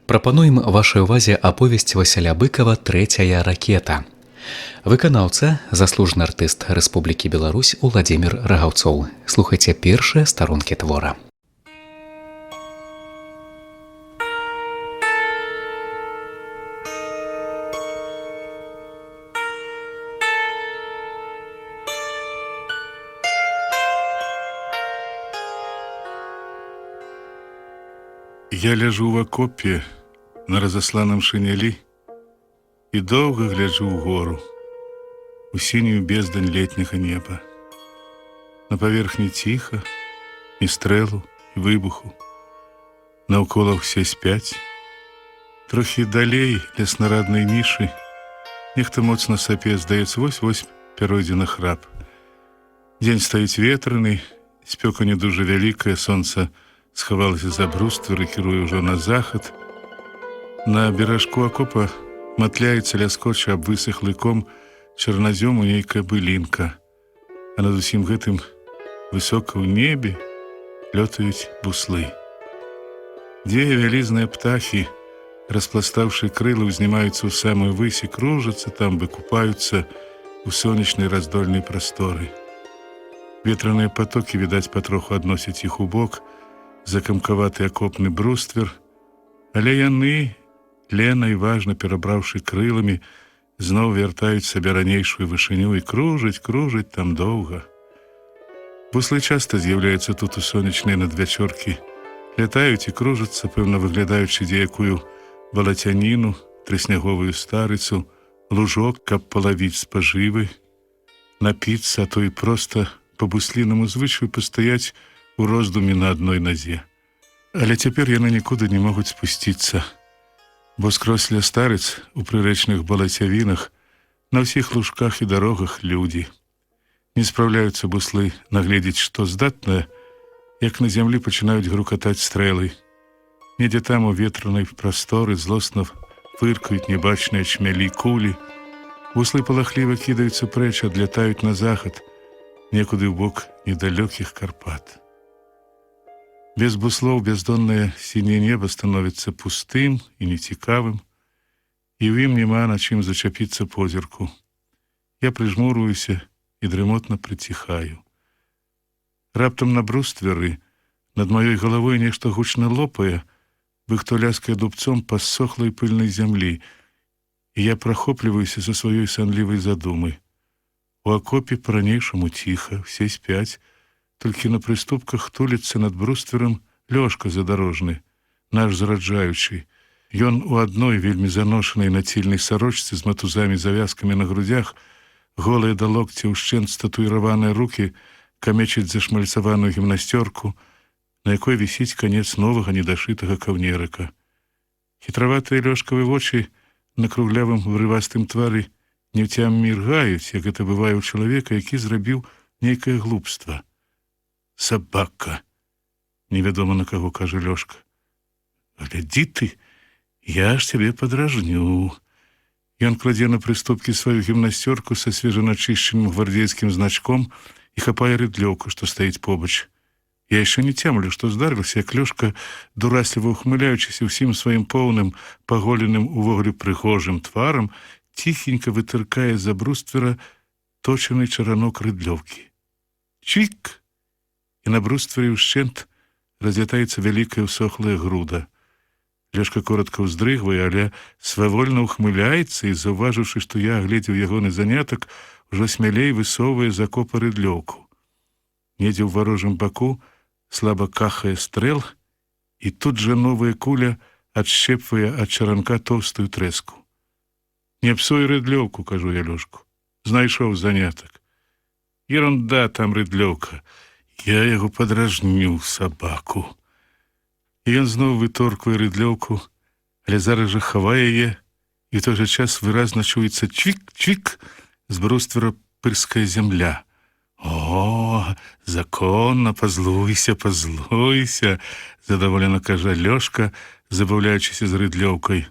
Прапануем вашай увазе аповесць Васіля Быкава «Трэцяя ракета». Выканаўца, заслужаны артыст Рэспублікі Беларусь Уладзімір Рагаўцоў. Слухайце першыя старонкі твора. Я ляжу в акопе на разасланым шинелі і доўга гляджу ў гору, у сінюю бездань летняга неба. На паверхні ціха, і стрэлу, і выбуху. Наўкола ўсе спяць. Трохі далей ля снараднай нішы нехта моцна сапе, здаецца, вось-вось пяройдзе на храп. Дзень стаіць ветраны, спёка не дужа вялікая, сонца схавалася за бруствер і кіруе ўжо на захад. На беражку акопа матляецца, ляскоча аб высахлы ком чарназёму нейкая былінка, а над усім гэтым высока ў небе лётаюць буслы. Дзве вялізныя птахі, распластаўшы крылы, узнімаюцца ў самую высь і кружацца там, выкупаюцца ў сонечнай раздольнай прасторы. Ветраныя патокі, відаць, патроху адносяць іх у бок, закамкаваты акопны бруствер, але яны, лена і важна перабраўшы крыламі, зноў вяртаюць сабе ранейшую вышыню і кружаць там доўга. Буслы часта з'яўляюцца тут у сонечнай надвячоркі, лятаюць і кружацца, пэўна выглядаючы дзеякую валацяніну, трысняговую старыцу, лужок, каб палавіць спажывы, напіцца, а то і проста па буслінаму звычаю пастаяць у роздуме на адной назе. Але цяпер яны нікуды не могуць спусціцца, бо скрозь ля старыц у прырэчных балацявінах на ўсіх лужках і дарогах людзі. Не спраўляюцца буслы нагледзець, што здатнае, як на зямлі пачынаюць грукатаць стрэлы. Недзе там у ветранай прасторы злосна фыркаюць небачныя чмялі кулі. Буслы палахліва кідаюцца прэч, адлятаюць на захад, некуды ў бок недалёкіх Карпат. Без буслоў бяздоннае сіняе неба становіцца пустым і нецікавым, і ў ім няма на чым зачапіцца позірку. Я прыжмурваюся і дрымотна прыціхаю. Раптам на брустверы над маёй галавой нешта гучна лопае, быхто ляскае дубцом па ссохлай пыльнай зямлі, і я прахопліваюся са сваёй санлівай задумы. У акопе па-ранейшаму ціха, усе спяць, толькі на прыступках туліцца над брустверам Лёшка задарожны, наш зараджаючы. Ён у адной вельмі заношанай націльнай сарочцы з матузамі-завязкамі на грудзях, голыя да локця ўшчэнт статуіраваныя рукі камечаць зашмальцаваную гімнасцёрку, на якой вісіць канец новага недашытага каўнерыка. Хітраватыя Лёшкавы вочы на круглявым врывастым твары неўцям міргаюць, як гэта бывае ў чалавека, які зрабіў нейкае глупства. «Сабака!» — невядома на каго кажа Лёшка. «Глядзі ты, я ж цябе падражню». Ён кладзе на прыступкі сваю гімнасцёрку са свежаначышчаным гвардзейскім значком і хапае рыдлёўку, што стаіць побач. Я яшчэ не цямлю, што здарылася, як Лёшка, дурасліва ухмыляючыся ўсім сваім поўным, паголеным увогуле прыгожым тварам, ціхенька вытыркае з-за бруствера точаны чаранок рыдлёўкі. Чвік! І на бруствере ўшчэнт разлятаецца вялікая ўсохлая груда. Лёшка коротка ўздрыгвае, але свавольна ухмыляецца і, заўважыўшы, што я агледзеў ягоны занятак, ужо смялей высоўвае з акопа рыдлёўку. Недзе ў варожым баку слаба кахае стрэл, і тут жа новая куля адшчэпвае ад чаранка тоўстую трэску. «Не псуй рыдлёўку», — кажу я Лёшку. «Знайшоў занятак». «Ерунда там рыдлёўка. Я яго падражню, сабаку». І ён зноў выторквае рыдлёўку, але зараз жа хавае яе, і ў той жа час выразна чуецца чвік-чвік, з бруствера пырская зямля. «О, законна, пазлуйся, пазлуйся», — задаволена кажа Лёшка, забаўляючыся з рыдлёўкай.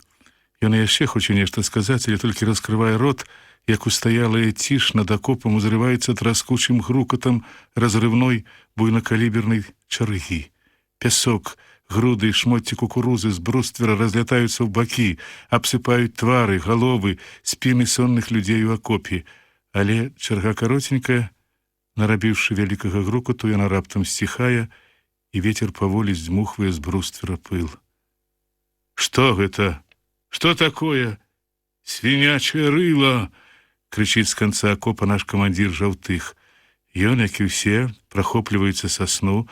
Ён яшчэ хоча нешта сказаць, але толькі раскрывае рот, як устаялая ціш над акопам узрываецца траскучым грукатам разрывной буйнакалібернай чаргі. Пясок груды і шмотці кукурузы з бруствера разлятаюцца ў бакі, абсыпаюць твары, галовы, спіны сонных людзей у акопе. Але чарга каротенькая, нарабіўшы вялікага грукату, яна раптам сціхае, і вецер паволі здзьмухвае з бруствера пыл. «Што гэта? Што такое? Свінячае рыла!» — крычыць з канца акопа наш камандзір Жаўтых. Ён, як і ўсе, прахопліваецца са сну,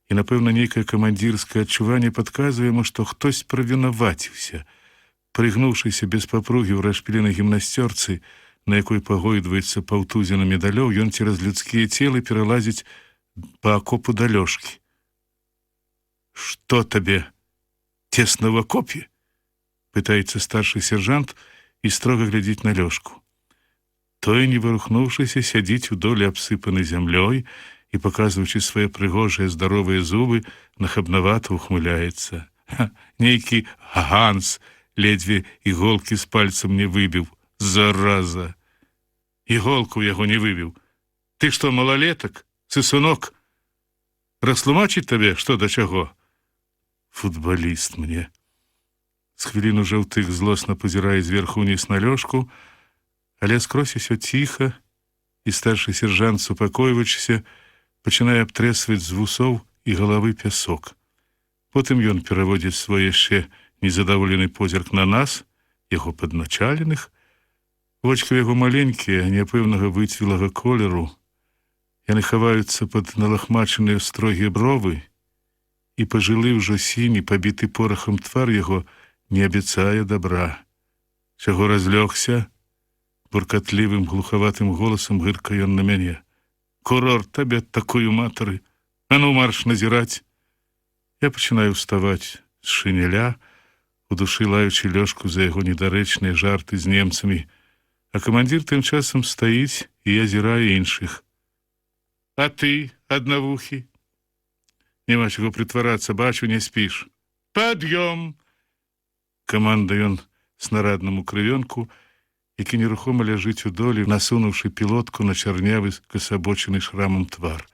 і, напэўна, нейкае камандзірскае адчуванне падказвае яму, што хтось правінаваціўся. Прыгнуўшыся без папругі ў расшпіленай гімнасцёрцы, на якой пагойдваецца паўтузіна медалёў, ён цераз людскія целы пералазіць па акопу да Лёшкі. «Што табе? Цесна ў акопе?» — пытаецца старшы сержант і строга глядзіць на Лёшку. Той, не вырухнуўшыся, сядзіць у доле абсыпанай зямлёй і, паказваючы свае прыгожыя здаровыя зубы, нахабнавата ухмыляецца. Нейкі Ганс ледзьве іголкі з пальцам не выбіў. Зараза! Іголку яго не выбіў. Ты што, малалетак? Сысунок? Растлумачыць табе, што да чаго? Футбаліст мне. З хвіліну Жаўтых злосна пазірае зверху ўніз на Лёшку, але скрозь усё ціха, і старшы сержант, супакойваючыся, пачынае абтрэсваць з вусоў і галавы пясок. Потым ён пераводзіць свой яшчэ незадаволены позірк на нас, яго падначаленых. Вочкі яго маленькія, няпэўнага выцвілага колеру. Яны хаваюцца пад налахмачаныя строгія бровы, і пажылы ўжо сіні, пабіты порахам твар яго не абяцае добра. Чаго разлёгся? Буркатлівым, глухаватым голасам гырка ён на мяне. «Курорт табе такую матары! А ну марш назіраць!» Я пачынаю ўставаць з шыняля, у душы лаючы Лёшку за яго недарэчныя жарты з немцамі, а камандзір тым часам стаіць і азірае іншых. «А ты, аднавухі? Няма чаго прытварацца, бачу, не спіш. Пад'ём!» Каманда ён снараднаму крывёнку, які нерухома ляжыць у долі, насунуўшы пілотку на чарнявы касабочаны шрамам твар.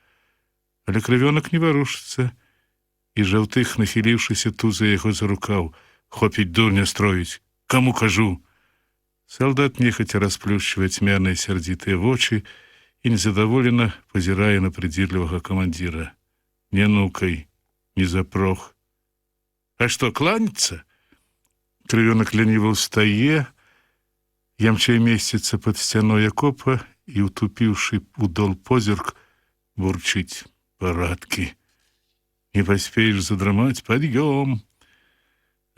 Але крывёнак не варушыцца, і Жаўтых, нахіліўшыся, туза яго за рукаў. «Хопіць дурня строіць! Каму кажу?» Салдат нехаця расплюшчвае цьмяныя сярдзітыя вочы і незадаволена пазірае на прыдзірлівага камандзіра. «Не нукай, не запрох. А што, кланяцца?» Крывёнак ляніва ўстае, ямчэй месціцца пад сцяной акопа і, утупіўшы удол позірк, бурчыць: «Парадкі. Не паспееш задрамаць, пад'ём!»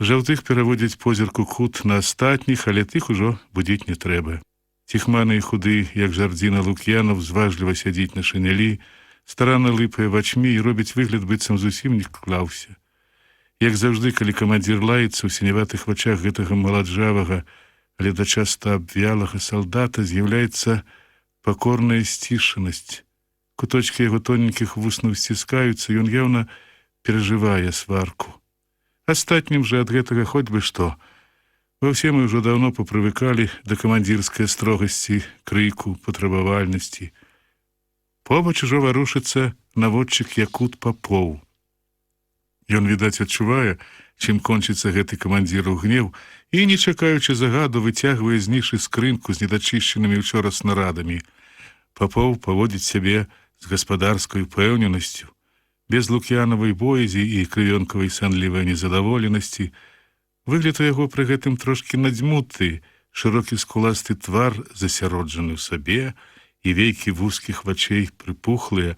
Жаўтых пераводзіць позірк у кут на астатніх, але тых ужо будзіць не трэба. Ціхманы і худы, як жардзіна Лук'янов, зважліва сядзіць на шынялі, старанна лыпае вачмі і робіць выгляд, быццам зусім не клаўся. Як заўжды, калі камандзір лаецца, у сіняватых вачах гэтага маладжавага, але дачаста абвялага салдата з'яўляецца пакорная сцішанасць. Куточкі яго тоненькіх вуснаў сціскаюцца, ён яўна перажывае сварку. Астатнім жа ад гэтага хоць бы што. Ва ўсе мы ўжо даўно папрывыкалі да камандзірскай строгасці, крыку, патрабавальнасці. Побач ужо варушыцца наводчык Якут Папоў. Ён, відаць, адчувае, чым кончыцца гэты камандзіраў гнеў, і, не чакаючы загаду, выцягвае з нішы скрынку з недачышчанымі ўчора снарадамі. Папоў паводзіць сябе з гаспадарскай упэўненасцю, без лук'янавай боязі і крывёнкавай санлівай незадаволенасці. Выгляд у яго пры гэтым трошкі надзьмуты, шырокі скуласты твар засяроджаны ў сабе, і вейкі вузкіх вачэй прыпухлыя,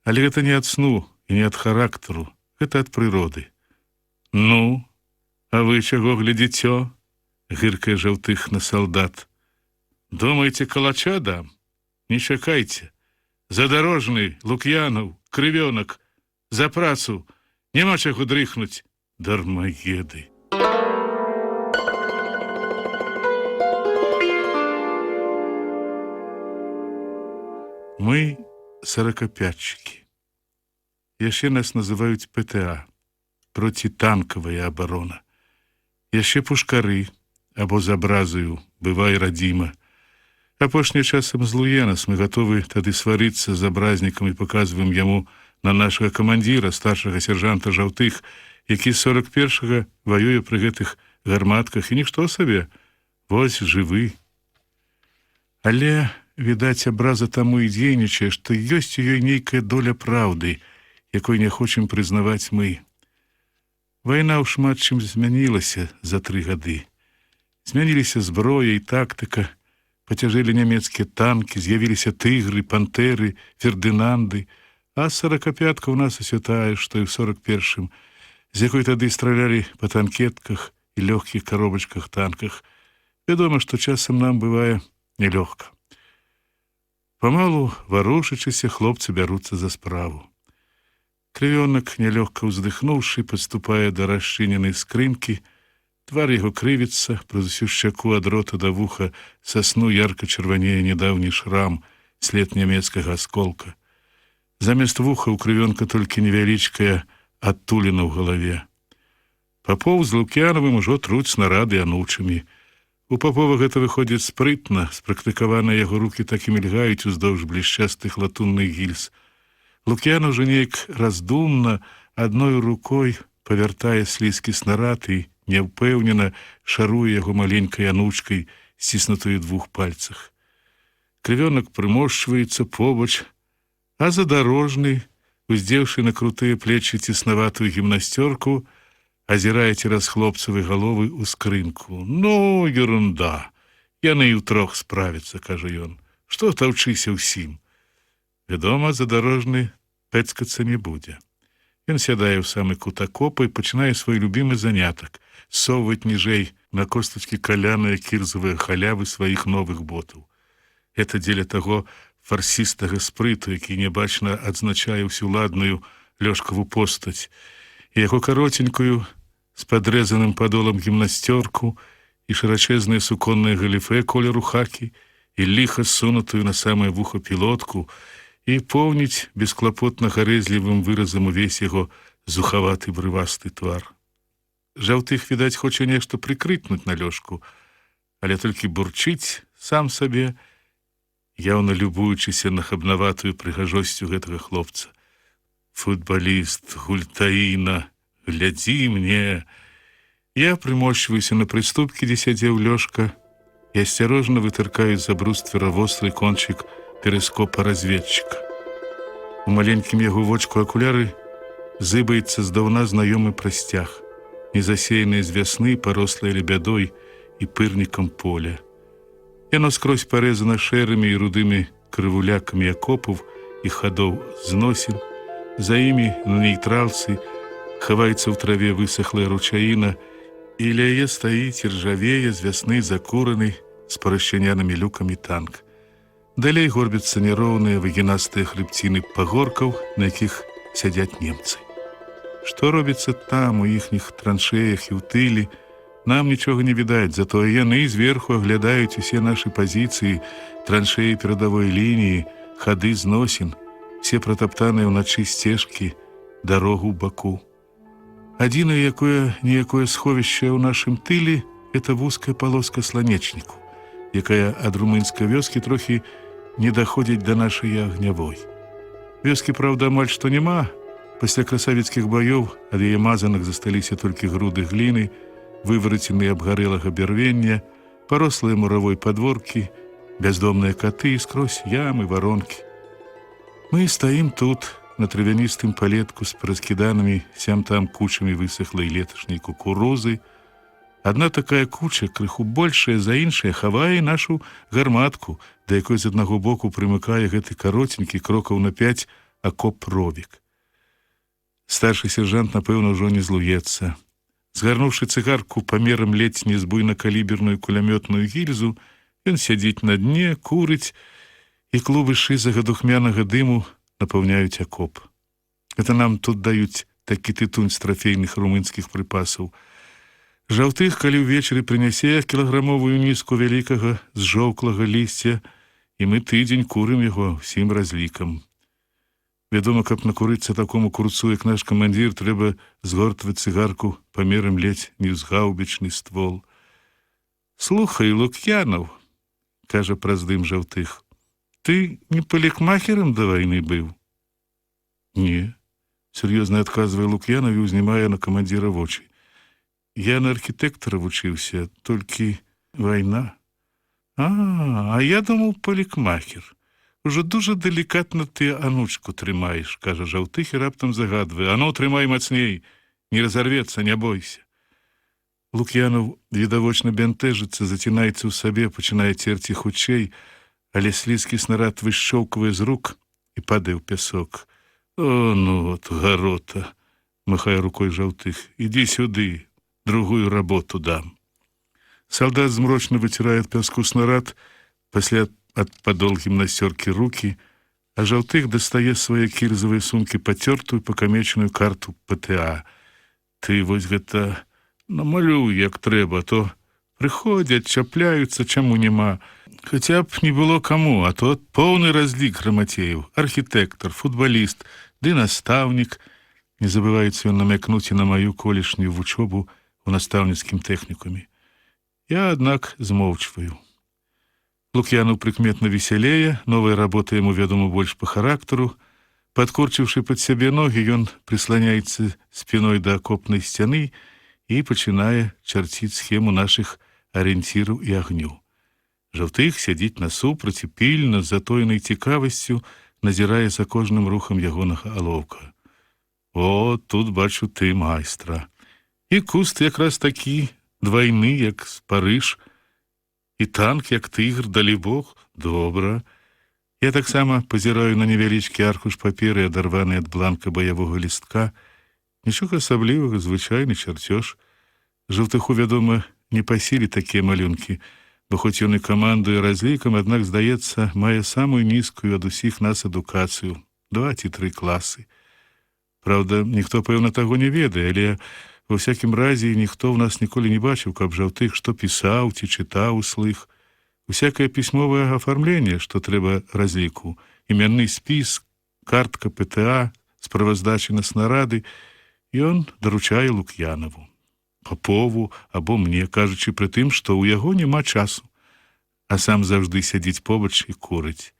але гэта не ад сну і не ад характару, гэта ад прыроды. «Ну, а вы чаго глядзіцё?» — гыркае Жаўтых на салдат. «Думаеце, калача дам? Не чакайце. Задарожны, Лук'янаў, крывёнак, за працу, няма чаго дрыхнуць, дармаеды!» Мы сорокопятчики. Яшчэ нас называюць ПТА, процітанкавая абарона. Яшчэ пушкары, або з абразаю, бывай радзіма. Апошнім часам злуе нас, мы гатовы тады сварыцца з абразнікам і паказваем яму на нашага камандзіра, старшага сержанта Жаўтых, які з 41-га ваюе пры гэтых гарматках, і нішто сабе, вось жывы. Але, відаць, абраза таму і дзейнічае, што ёсць у ёй нейкая доля праўды, якой не хочам прызнаваць мы. Вайна ў шмат чым змянілася за 3 гады. Змяніліся зброя і тактыка, пацяжэлі нямецкія танкі, з'явіліся тыгры, пантэры, фердынанды, а 45-ка ў нас усё тая, што і ў 41-м, з якой тады стралялі па танкетках і лёгкіх коробачках танках. Вядома, што часам нам бывае нелёгка. Памалу, варушачыся, хлопцы бяруцца за справу. Крывёнак, нялёгка ўздыхнуўшы, падступае да расчыненай скрынкі, твар яго крывіцца, праз усю шчаку ад рота да вуха са сну ярка чырванее нядаўні шрам, след нямецкага асколка. Замест вуха ў крывёнка толькі невялічкая адтуліна ў галаве. Папоў з Лук'янавым ужо труць снарады анучамі. У Папова гэта выходзіць спрытна, спрактыкаваныя яго рукі так і мільгаюць уздоўж блішчастых латунных гільз. Лук'ян ужо неяк раздумна адной рукой павяртае слізкі снарад і няўпэўнена шаруе яго маленькай анучкай, сціснутай у 2 пальцах. Крывёнак прымошчваецца побач, а задорожны, уздзеўшы на крутыя плечы цеснаватую гімнасцёрку, азірае цераз хлопцавы галовы ў скрынку. «Ну, ерунда! Яны і ўтрох справяцца», – кажа ён. «Што таўчыся ўсім?» Вядома, задорожны пэцкацца не будзе. Ён сядае ў самы кут акопа і пачынае свой любімы занятак – ссоўваць ніжэй на костачкі каляныя кірзавыя халявы сваіх новых ботаў. Гэта дзеля таго фарсістага спрыту, які нябачна адзначае ўсю ладную лёшкаву постаць, і яго кароценькую, з падрэзаным падолам гімнасцёрку і шырачэзнае суконнае галіфэ колеру хакі, і ліха сунутую на самае вуха пілотку, і поўніць бесклапотна гарэзлівым выразам увесь яго зухаваты брывасты твар. Жаўтых, відаць, хоча нешта прыкрыкнуць на Лёшку, але толькі бурчыць сам сабе, яўна любуючыся на хабнаватую прыгажосцю гэтага хлопца. «Футболіст, гультаіна, глядзі мне!» Я прымощваюся на прыступкі, дзе сядзеў Лёшка, і асцярожна вытыркаю з-за бруствера востры кончык перыскопа разведчыка. У маленькім яго вочку акуляры зыбаецца здаўна знаёмы прасцяг, незасеяныя з вясны, парослыя лебядой і пырнікам поля. Яно скрозь парэзана шэрымі і рудымі крывулякамі акопаў і хадоў зносін. За імі на нейтралцы хаваецца ў траве высахлая ручаіна, і ля яе стаіць і ржавее з вясны закураны з парашчанянымі люкамі танк. Далей горбяцца няроўныя выгінастыя хрыбціны пагоркаў, на якіх сядзяць немцы. Што робіцца там, у іхніх траншеях і ў тылі, нам нічога не відаць, затое яны зверху аглядаюць усе нашы пазіцыі, траншеі перадавой лініі, хады зносін, все пратаптаныя ўначы сцежкі, дарогу ў баку. Адзінае якое сховішча ў нашым тылі – это вузкая палоска сланечніку, якая ад румынскай вёскі трохі не даходзіць да нашай агнявой. Вёскі, праўда, амаль што няма. Пасля красавіцкіх баёў ад яе мазанак засталіся толькі груды гліны, вывараценыя абгарэлага бярвення, парослыя муравой падворкі, бяздомныя каты і скрозь ямы, варонкі. Мы стаім тут, на травяністым палетку з раскіданымі сям-там кучамі высахлай леташняй кукурузы. Адна такая куча, крыху большая за іншая, хавае нашу гарматку, да якой з аднаго боку прымыкае гэты кароценькі крокаў на 5 акоп-ровік. Старшы сержант, напэўна, ўжо не злуецца. Згарнуўшы цыгарку памерам ледзь не збуйнакаліберную кулямётную гільзу, ён сядзіць на дне, курыць, і клубы шызага духмянага дыму напаўняюць акоп. Гэта нам тут даюць такі тытунь з трафейных румынскіх прыпасаў. Жаўтых, калі ўвечары прынясе кілаграмовую міску вялікага зжоўклага лісця, і мы тыдзень курым яго ўсім разлікам. Вядома, каб накурыцца такому курцу, як наш камандзір, трэба згортваць цыгарку памерам ледзь не ўзгаўбічны ствол. «Слухай, Лук'янаў», – кажа праз дым Жаўтых, – «ты не палікмахерам да вайны быў?» «Не, Сур'ёзна адказвае Лук'янаў і ўзнімае на камандзіра вочы. Я на архітэктара вучыўся, толькі вайна. А я думаў, палікмахер. Ужо дуже делікатна ты анучку трымаеш, кажа Жаўтых і раптам загадвае. Ану, трымай мацней, не разарвецца, не бойся. Лук'янаў відавочна бянтэжыцца, зацінаецца ў сабе, пачынае церці хутчэй, але слізкі снарад вышчоўквае з рук і падае ў пясок. О, ну от, гарота, махае рукой Жаўтых. Ідзі сюды, другую работу дам. Салдат змрочна выцірае ад пяску снарад, пасля ад падолгі насцёркі рукі, а Жаўтых дастае свае кільзавыя сумкі пацёртую пакамечаную карту ПТА. Ты вось гэта намалюй, як трэба, то прыходзяць, чапляюцца, чаму няма. Хаця б не было каму, а то поўны разлік грамацеяў. Архітэктар, футбаліст, ды настаўнік. Не забываецца ён намякнуць і на маю колішнюю вучобу у настаўніцкім тэхнікуме. Я, аднак, змоўчваю. Лук'янаў прыкметна весялее, новая работа яму, вядома, больш па характару. Падкурчыўшы пад сябе ногі, ён прысланяецца спіной да акопнай сцяны і пачынае чарціць схему нашых арыенціраў і агню. Жаўтых сядзіць насупраць і пільна, з затоенай цікавасцю, назірае за кожным рухам ягонага алоўка. О, тут бачу ты майстра. І куст якраз такі, двайны, як з Парыж, і танк, як тыгр, далі Бог, добра. Я таксама пазіраю на невялічкі аркуш паперы, адарваны ад бланка баявога лістка. Нічога асаблівага, звычайны чарцёж. Жаўтыху, вядома, не па сіле такія малюнкі, бо хоць ён і камандуе разлікам, аднак, здаецца, мае самую нізкую ад усіх нас адукацыю, 2 ці 3 класы. Праўда, ніхто, пэўна, таго не ведае, але ва всякім разе ніхто ў нас ніколі не бачыў, каб Жаўтых што пісаў ці чытаў услых. Усякае пісьмовае афармленне, што трэба разліку, імянны спіс, картка ПТА, справаздачы на снарады, ён даручае Лук'янаву, Папову або мне, кажучы пры тым, што ў яго няма часу, а сам заўжды сядзіць побач і курыць.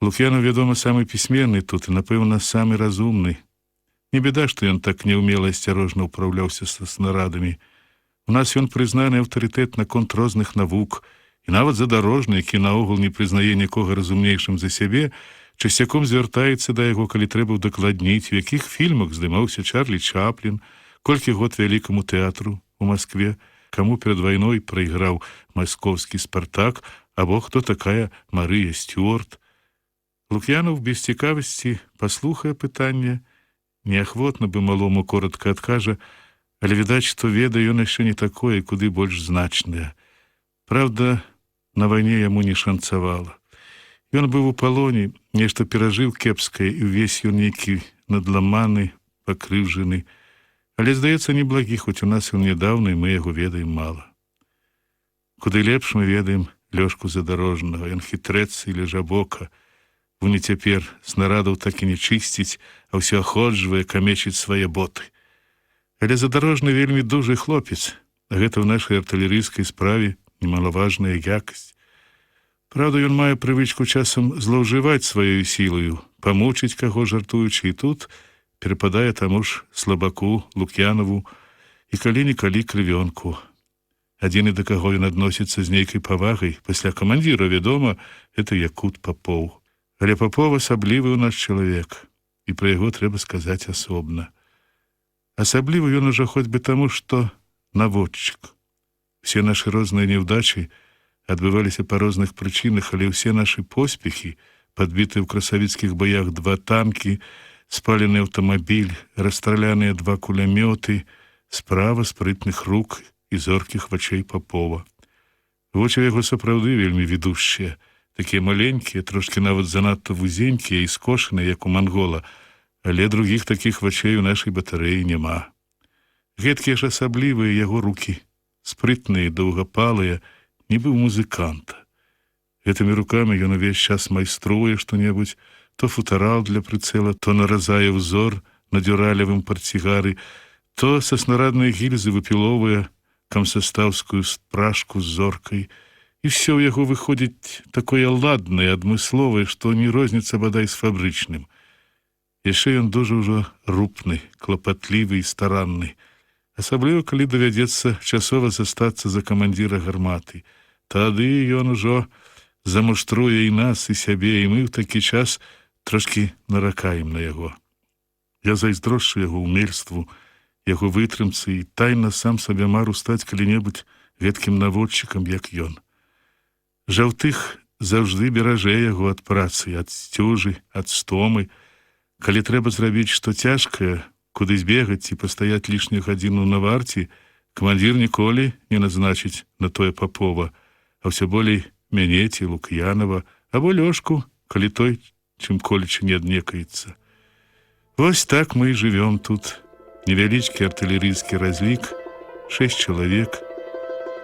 Лук'янаў, вядома, самы пісьменны тут і, напэўна, самы разумны. Не беда, што ён так неўмела і асцярожна ўпраўляўся са снарадамі. У нас ён прызнаны аўтарытэт наконт розных навук, і нават задарожны, які наогул не прызнае нікога разумнейшым за сябе, часцяком звяртаецца да яго, калі трэба ўдакладніць, у якіх фільмах здымаўся Чарлі Чаплін, колькі год вялікаму тэатру у Маскве, каму перад вайной прайграў маскоўскі «Спартак», або хто такая Марыя Стюарт. Лук'янаў без цікавасці паслухае пытанне, неахвотна бы малому коротка адкажа, але відаць, што ведае ён яшчэ не такое, куды больш значнае. Праўда, на вайне яму не шанцавала. Ён быў у палоне, нешта перажыў кепскае, і ўвесь ён нейкі надламаны, пакрыўжаны. Але, здаецца, неблагі, хоць у нас ён нядаўна, і мы яго ведаем мала. Куды лепш мы ведаем Лёшку Задарожнага, ён хітрэц і лежабока. Вуні цяпер снарадаў так і не чысціць, а ўсё аходжвае, камечыць свае боты. Але Задарожны вельмі дужы хлопец, а гэта ў нашай артылерыйскай справе немалаважная якасць. Праўда, ён мае прывычку часам злоўжываць сваёю сілаю, памучыць каго жартуючы, і тут перападае таму ж слабаку, Лук'янаву, і калі-нікалі крывёнку. Адзіны, да каго ён адносіцца з нейкай павагай, пасля камандзіра, вядома, это Якут Папоў. Але Папов асаблівы ў наш чалавек, і пра яго трэба сказаць асобна. Асаблівы ён ужо хоць бы таму, што наводчык. Усе нашы розныя неўдачы адбываліся па розных прычынах, але ўсе нашы поспехі, падбіты ў красавіцкіх боях 2 танкі, спалены аўтамабіль, расстраляныя 2 кулямёты, справа спрытных рук і зоркіх вачэй Папова. Вочы яго сапраўды вельмі відушчыя, такія маленькія, трошкі нават занадта вузенькія і скошаныя, як у мангола, але другіх такіх вачэй у нашай батарэі няма. Гэткія ж асаблівыя яго рукі, спрытныя, доўгапалыя, нібы ў музыканта. Гэтымі рукамі ён увесь час майструе што-небудзь, то футарал для прыцэла, то наразае ўзор на дюралевым парцігары, то са снараднай гільзы выпіловае камсастаўскую спражку з зоркай, і ўсё ў яго выходзіць такое ладнае, адмысловае, што не розніцца бадай з фабрычным. Яшчэ ён дужа ўжо рупны, клапатлівы і старанны. Асабліва, калі давядзецца часова застацца за камандзіра гарматы. Тады ён ужо замуштруе і нас, і сябе, і мы ў такі час трошкі наракаем на яго. Я зайздрошчу яго ўмельству, яго вытрымцы і тайна сам сабе мару стаць калі-небудзь гэткім наводчыкам, як ён. Жаўтых заўжды беражэ яго ад працы, ад сцюжы, ад стомы. Калі трэба зрабіць што цяжкае, куды збегаць ці пастаяць лішнюю гадзіну на варце, камандзір ніколі не назначыць на тое Папова, а ўсё болей мяне ці Лук'янова, або Лёшку, калі той чым-колечы не аднекаецца. Вось так мы і жывём тут. Невялічкі артылерыйскі разлік, 6 чалавек,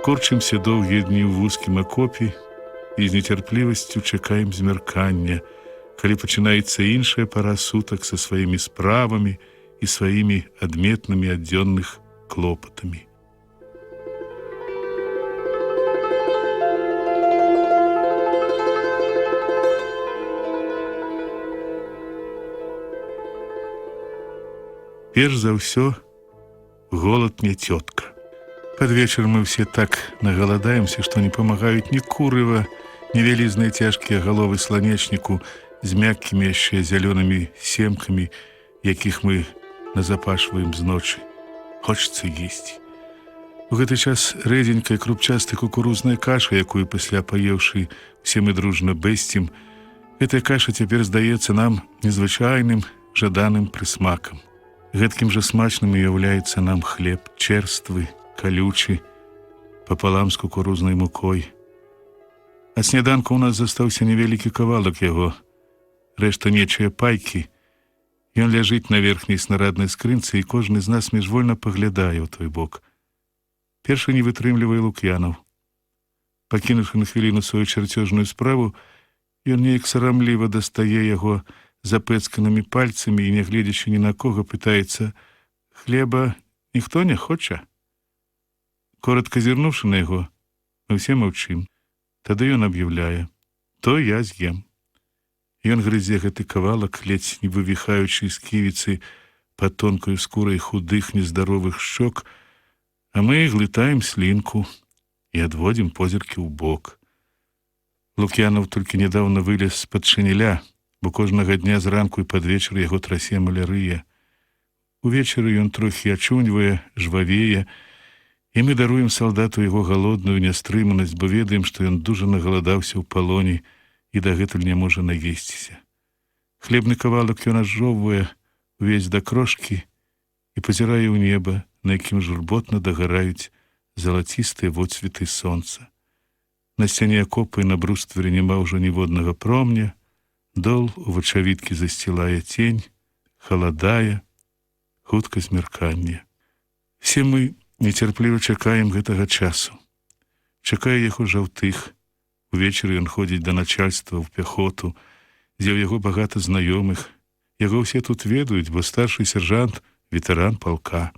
корчымся доўгія дні ў вузкім акопе і з нецярплівасцю чакаем змяркання, калі пачынаецца іншая пара сутак са сваімі справамі і сваімі адметнымі ад дзённых клопатамі. Перш за ўсё, голад не цётка. Пад вечар мы ўсе так нагаладаемся, што не памагаюць ні курыва, ні вялізныя цяжкія галовы сланечніку з мяккімі яшчэ зялёнымі семкамі, якіх мы назапашваем з ночы. Хочацца есці. У гэты час рэдзенькая крупчастай кукурузная каша, якую пасля паеўшы усе мы дружна бэсцім, гэтая каша цяпер здаецца нам незвычайным жаданым прысмакам. Гэткім жа смачным уяўляецца нам хлеб, чэрствы, калючы, папалам з кукурузнай мукой. Ад сняданку ў нас застаўся невялікі кавалак яго, рэшта нечыя пайкі. Ён ляжыць на верхняй снараднай скрынцы, і кожны з нас міжвольна паглядае ў той бок. Першы не вытрымлівае Лук'янаў. Пакінуўшы на хвіліну сваю чарцёжную справу, ён неяк сарамліва дастае яго запэцканымі пальцамі і, нягледзячы ні на кого, пытаецца: «Хлеба ніхто не хоча?» Коротка зірнуўшы на яго, мы ўсе маўчым. Тады ён аб'яўляе: «То я з'ем». Ён грызе гэты кавалак, ледзь не вывіхаючы з ківіцы пад тонкаю скурай худых нездаровых шчок, а мы глытаем слінку і адводзім позіркі ў бок. Лук'янаў толькі нядаўна вылез з-пад шыняля, бо кожнага дня зранку і пад вечар яго трасе малярыя. Увечары ён трохі ачуньвае, жвавее, і мы даруем салдату яго галодную нястрыманасць, бо ведаем, што ён дужа нагаладаўся ў палоне і дагэтуль не можа наесціся. Хлебны кавалак ён ажжоўвае увесь да крошкі і пазірае ў неба, на якім журботна дагараюць залацістыя водсветы сонца. На сцяне акопа і на бруствере няма ўжо ніводнага промня, дол у вачавіткі засцілае цень, халадае, хутка змярканне. Все мы нецярпліва чакаем гэтага часу. Чакае яго Жаўтых. Увечары ён ходзіць да начальства ў пяхоту, дзе ў яго багата знаёмых. Яго ўсе тут ведаюць, бо старшы сержант, ветэран палка.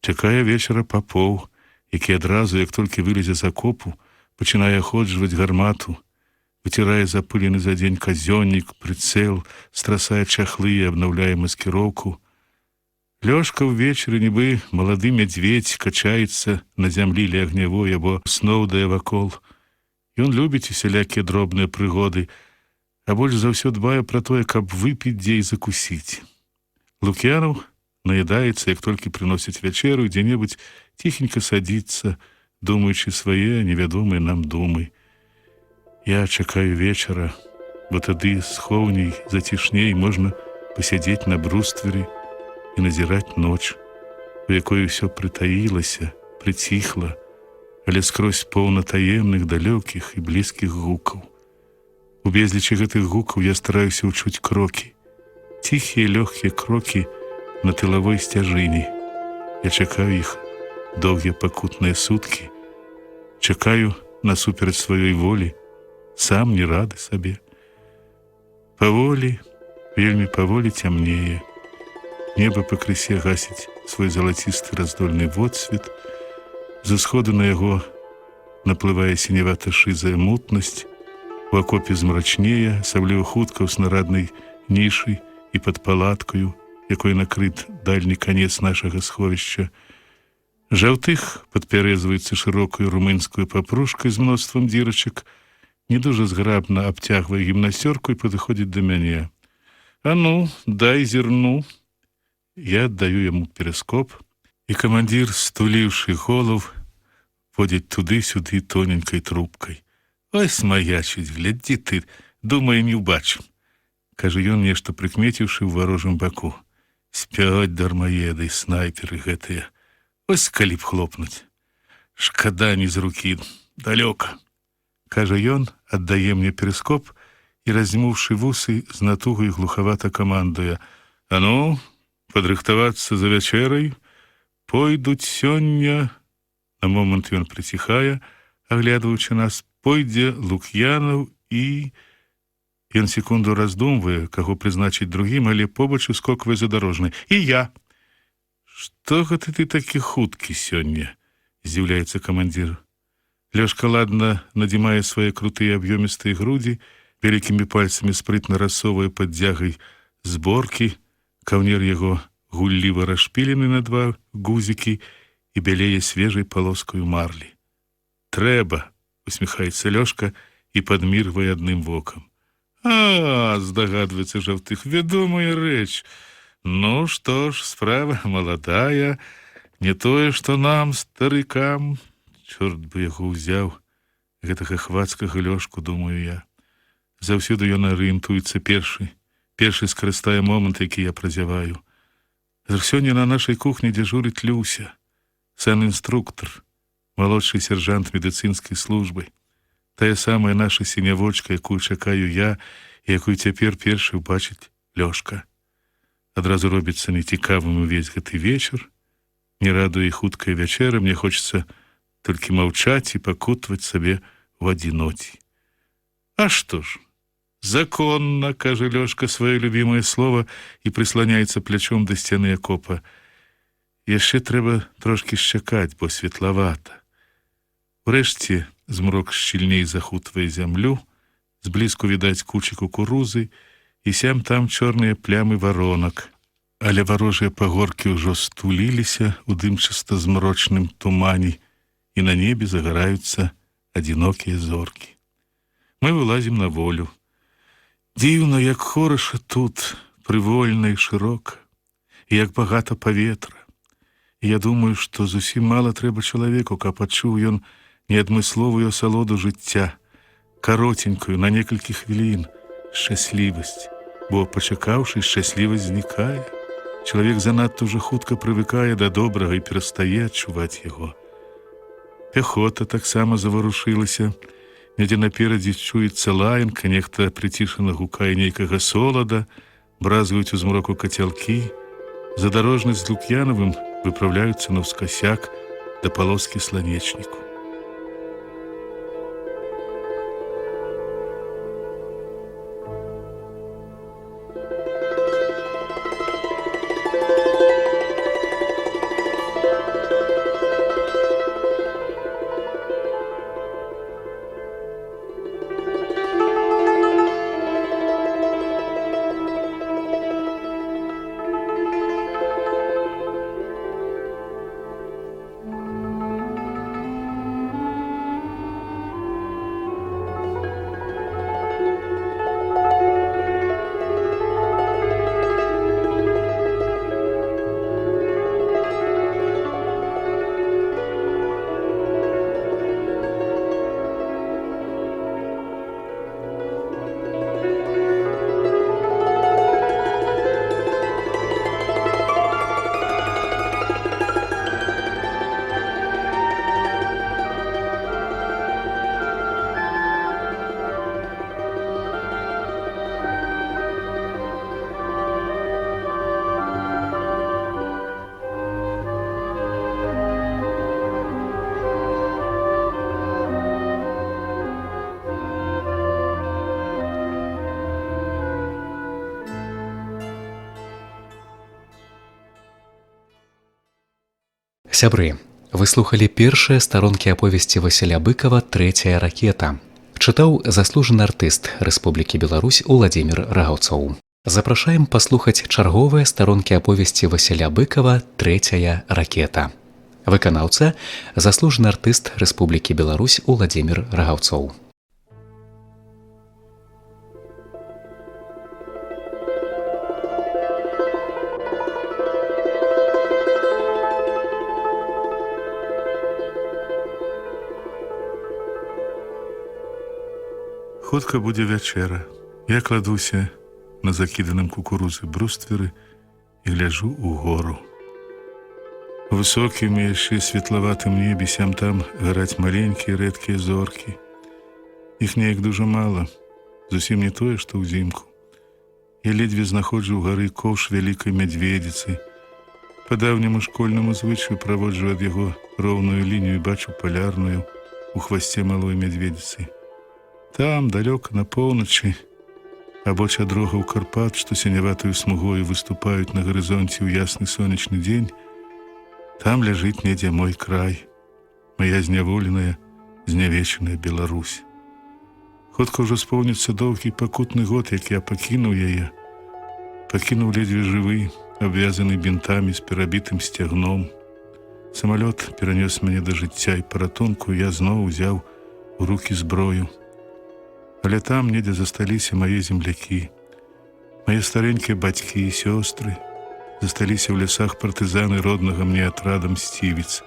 Чакае вечара Папоў, які адразу, як толькі вылезе з акопу, пачынае аходжваць гармату, выцірае запылены за дзень казённік, прыцэл, страсае чахлы і абнаўляе маскіроўку. Лёшка ўвечары, нібы малады мядзведзь, качаецца на зямлі ля агнявой або сноўдае вакол. Ён любіць усялякія дробныя прыгоды, а больш за ўсё дбае пра тое, каб выпіць дзе і закусіць. Лук'янаў наедаецца, як толькі прыносяць вячэру, дзе-небудзь ціхенька садзіцца, думаючы свае невядомыя нам думы. Я чакаю вечара, бо тады з хоўняй зацішней можна пасядзець на брустверы і назіраць ноч, у якой усё прытаілася, прыціхла, але скрозь поўна таемных, далёкіх і блізкіх гукаў. У безлічы гэтых гукаў я стараюся ўчуць крокі, ціхія лёгкія крокі на тылавой сцяжыне. Я чакаю іх доўгія пакутныя суткі, чакаю насуперад сваёй волі, сам не рады сабе. Паволі, вельмі паволі цямнее. Неба пакрысе гасіць свой залацісты раздольны водсвет, з усходу на яго наплывае сінявата-шызая мутнасць, у акопе змрачнее, асабліва хутка ў снараднай нішы і пад палаткаю, якой накрыт дальні канец нашага сховішча. Жаўтых падпярэзваецца шырокую румынскую папружкай з мноствам дзірачак, не дужа зграбна абцягвае гімнасцёрку і падыходзіць да мяне. «А ну, дай зірну». Я аддаю яму перыскоп, і камандзір, стуліўшы голов, водзіць туды-сюды тоненькай трубкай. «Ой, смаячыць, глядзі ты, думаю, не ўбачым», кажа ён, нешта прыкмеціўшы ў варожым баку. «Спяць дармаеды, снайперы гэтыя. Ось калі б хлопнуць. Шкада не з рукі, далёка», кажа ён, аддае мне перыскоп і, раздзьмуўшы вусы, з натугай глухавата камандуе. «А ну, падрыхтавацца за вячэрай, пойдуць сёння». На момант ён прыціхае, аглядваючы нас, пойдзе Лук'янаў і... Ён секунду раздумвае, каго прызначыць другім, але побач ускоквае задарожны. «І я». «Што гэта ты такі хуткі сёння?» – здзіўляецца камандзір. Лёшка ладна надзімае свае крутыя аб'ёмістыя грудзі, вялікімі пальцамі спрытна рассоўвае пад дзягай зборкі, каўнер яго гулліва расшпілены на 2 гузікі і бялее свежай палоскаю марлі. «Трэба», – усміхаецца Лёшка і падміргвае адным вокам. «А, здагадваецца жаўтых, вядомая рэч. Ну, што ж, справа маладая, не тое, што нам, старыкам». Чорт бы яго ўзяў, гэтага хвацкага Лёшку, думаю я. Заўсёды ён арыентуецца першы скарыстае момант, які я празяваю. Сёння на нашай кухні дзяжурыць Люся, сан-інструктар, малодшы сержант медыцынскай службы. Тая самая наша сінявочка, якую чакаю я і якую цяпер першы ўбачыць Лёшка. Адразу робіцца нецікавым увесь гэты вечар. Не радуе хуткая вячэра, мне хочацца толькі маўчаць і пакутваць сабе ў адзіноце. «А што ж? Законна», – кажа Лёшка сваё любімае слова і прысланяецца плячом да сцяны акопа. «Яшчэ трэба трошкі шчакаць, бо светлавата». Урэшце змрок шчыльней захутвае зямлю, зблізку відаць кучы кукурузы і сям-там чорныя плямы варонак. Але варожыя пагоркі ўжо стуліліся ў дымчаста-змрочным тумане, і на небе загараюцца адзінокія зоркі. Мы вылазім на волю. Дзіўна, як хораша тут, прывольна і шырока, і як багата паветра. І я думаю, што зусім мала трэба чалавеку, каб адчуў ён неадмысловую асалоду жыцця, каротенькую, на некалькі хвілін, шчаслівасць, бо, пачакаўшы, шчаслівасць знікае. Чалавек занадта ўжо хутка прывыкае да добрага і перастае адчуваць яго. Пяхота таксама заварушылася. Недзе наперадзе чуецца лаянка, нехта прыцішана гукае нейкага солада, бразгаюць у змроку кацялкі. Задарожны з Лук'янавым выпраўляюцца наўскасяк да палоскі сланечніку. Сябры, вы слухалі першыя старонкі аповесці Васіля Быкава «Трэцяя ракета». Чытаў заслужаны артыст Рэспублікі Беларусь Уладзімір Рагаўцоў. Запрашаем паслухаць чарговыя старонкі аповесці Васіля Быкава «Трэцяя ракета». Выканаўца – заслужаны артыст Рэспублікі Беларусь Уладзімір Рагаўцоў. Хутка будзе вячэра. Я кладуся на закіданым кукурузы брустверы і гляжу ў гору. У высокім і яшчэ светлаватым небе сям-там гараць маленькія рэдкія зоркі. Іх неяк дужа мала, зусім не тое, што ўзімку. Я ледзьве знаходжу ў гары коўш вялікай мядзведзіцы. Па даўняму школьнаму звычаю праводжу ад яго роўную лінію і бачу палярную у хвасце малой мядзведзіцы. Там, далёка на поўначы, або чадрогаў Карпат, што сіняватаю смугою выступаюць на гарызонце ў ясны сонечны дзень, там ляжыць недзе мой край, моя зняволеная, знявечаная Беларусь. Хутка ўжо споўніцца доўгі пакутны год, як я пакінуў яе. Пакінуў ледзьве жывы, абвязаны бінтамі з перабітым сцягном. Самалёт перанёс мяне да жыцця і паратунку, я зноў узяў у рукі зброю. Але там недзе засталіся мае землякі, мае старенькія бацькі і сёстры, засталіся ў лясах партызаны роднага мне атрада «Мсцівец».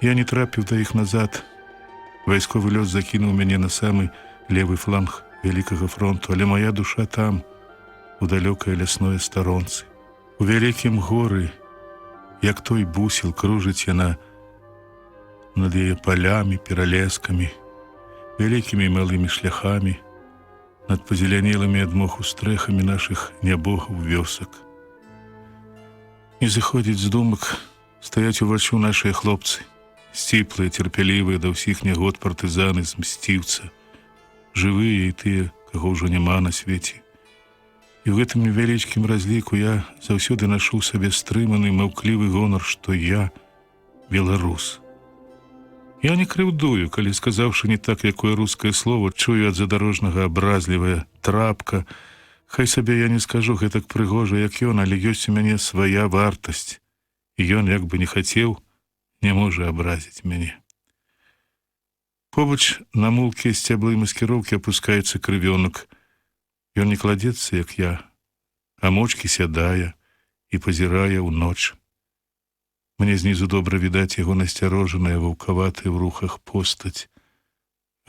Я не трапіў да іх назад. Вайсковы лёс закінуў мяне на самы левы фланг вялікага фронту, але моя душа там, у далёкае лясное старонцы. У вялікім горы, як той бусел, кружыць яна над яе палямі, пералескамі, вялікімі і малымі шляхамі, над пазелянелымі ад моху стрэхамі нашых нябогаў вёсак. Не зыходзіць з думак, стаяць уваччу нашыя хлопцы, сціплыя, цярпялівыя да ўсіх нягод партызаны з «Мсцівца», жывыя і тыя, каго ўжо няма на свеце. І ў гэтым невялічкім разліку я заўсёды нашу сабе стрыманы, маўклівы гонар, што я беларус. Я не крыўдую, калі, сказаўшы не так, якое рускае слово, чую ад задарожнага абразлівая трапка. Хай сабе я не скажу гэтак прыгожа, як ён, але ёсць у мяне свая вартасць. І ён, як бы не хацеў, не можа абразіць мяне. Побач на мулкія сцяблы маскіроўкі апускаецца крывёнак. Ён не кладзецца, як я, а мочкі сядае і пазірае ў ноч. Мне знізу добра відаць яго насцярожаная, ваўкаватая ў рухах постаць.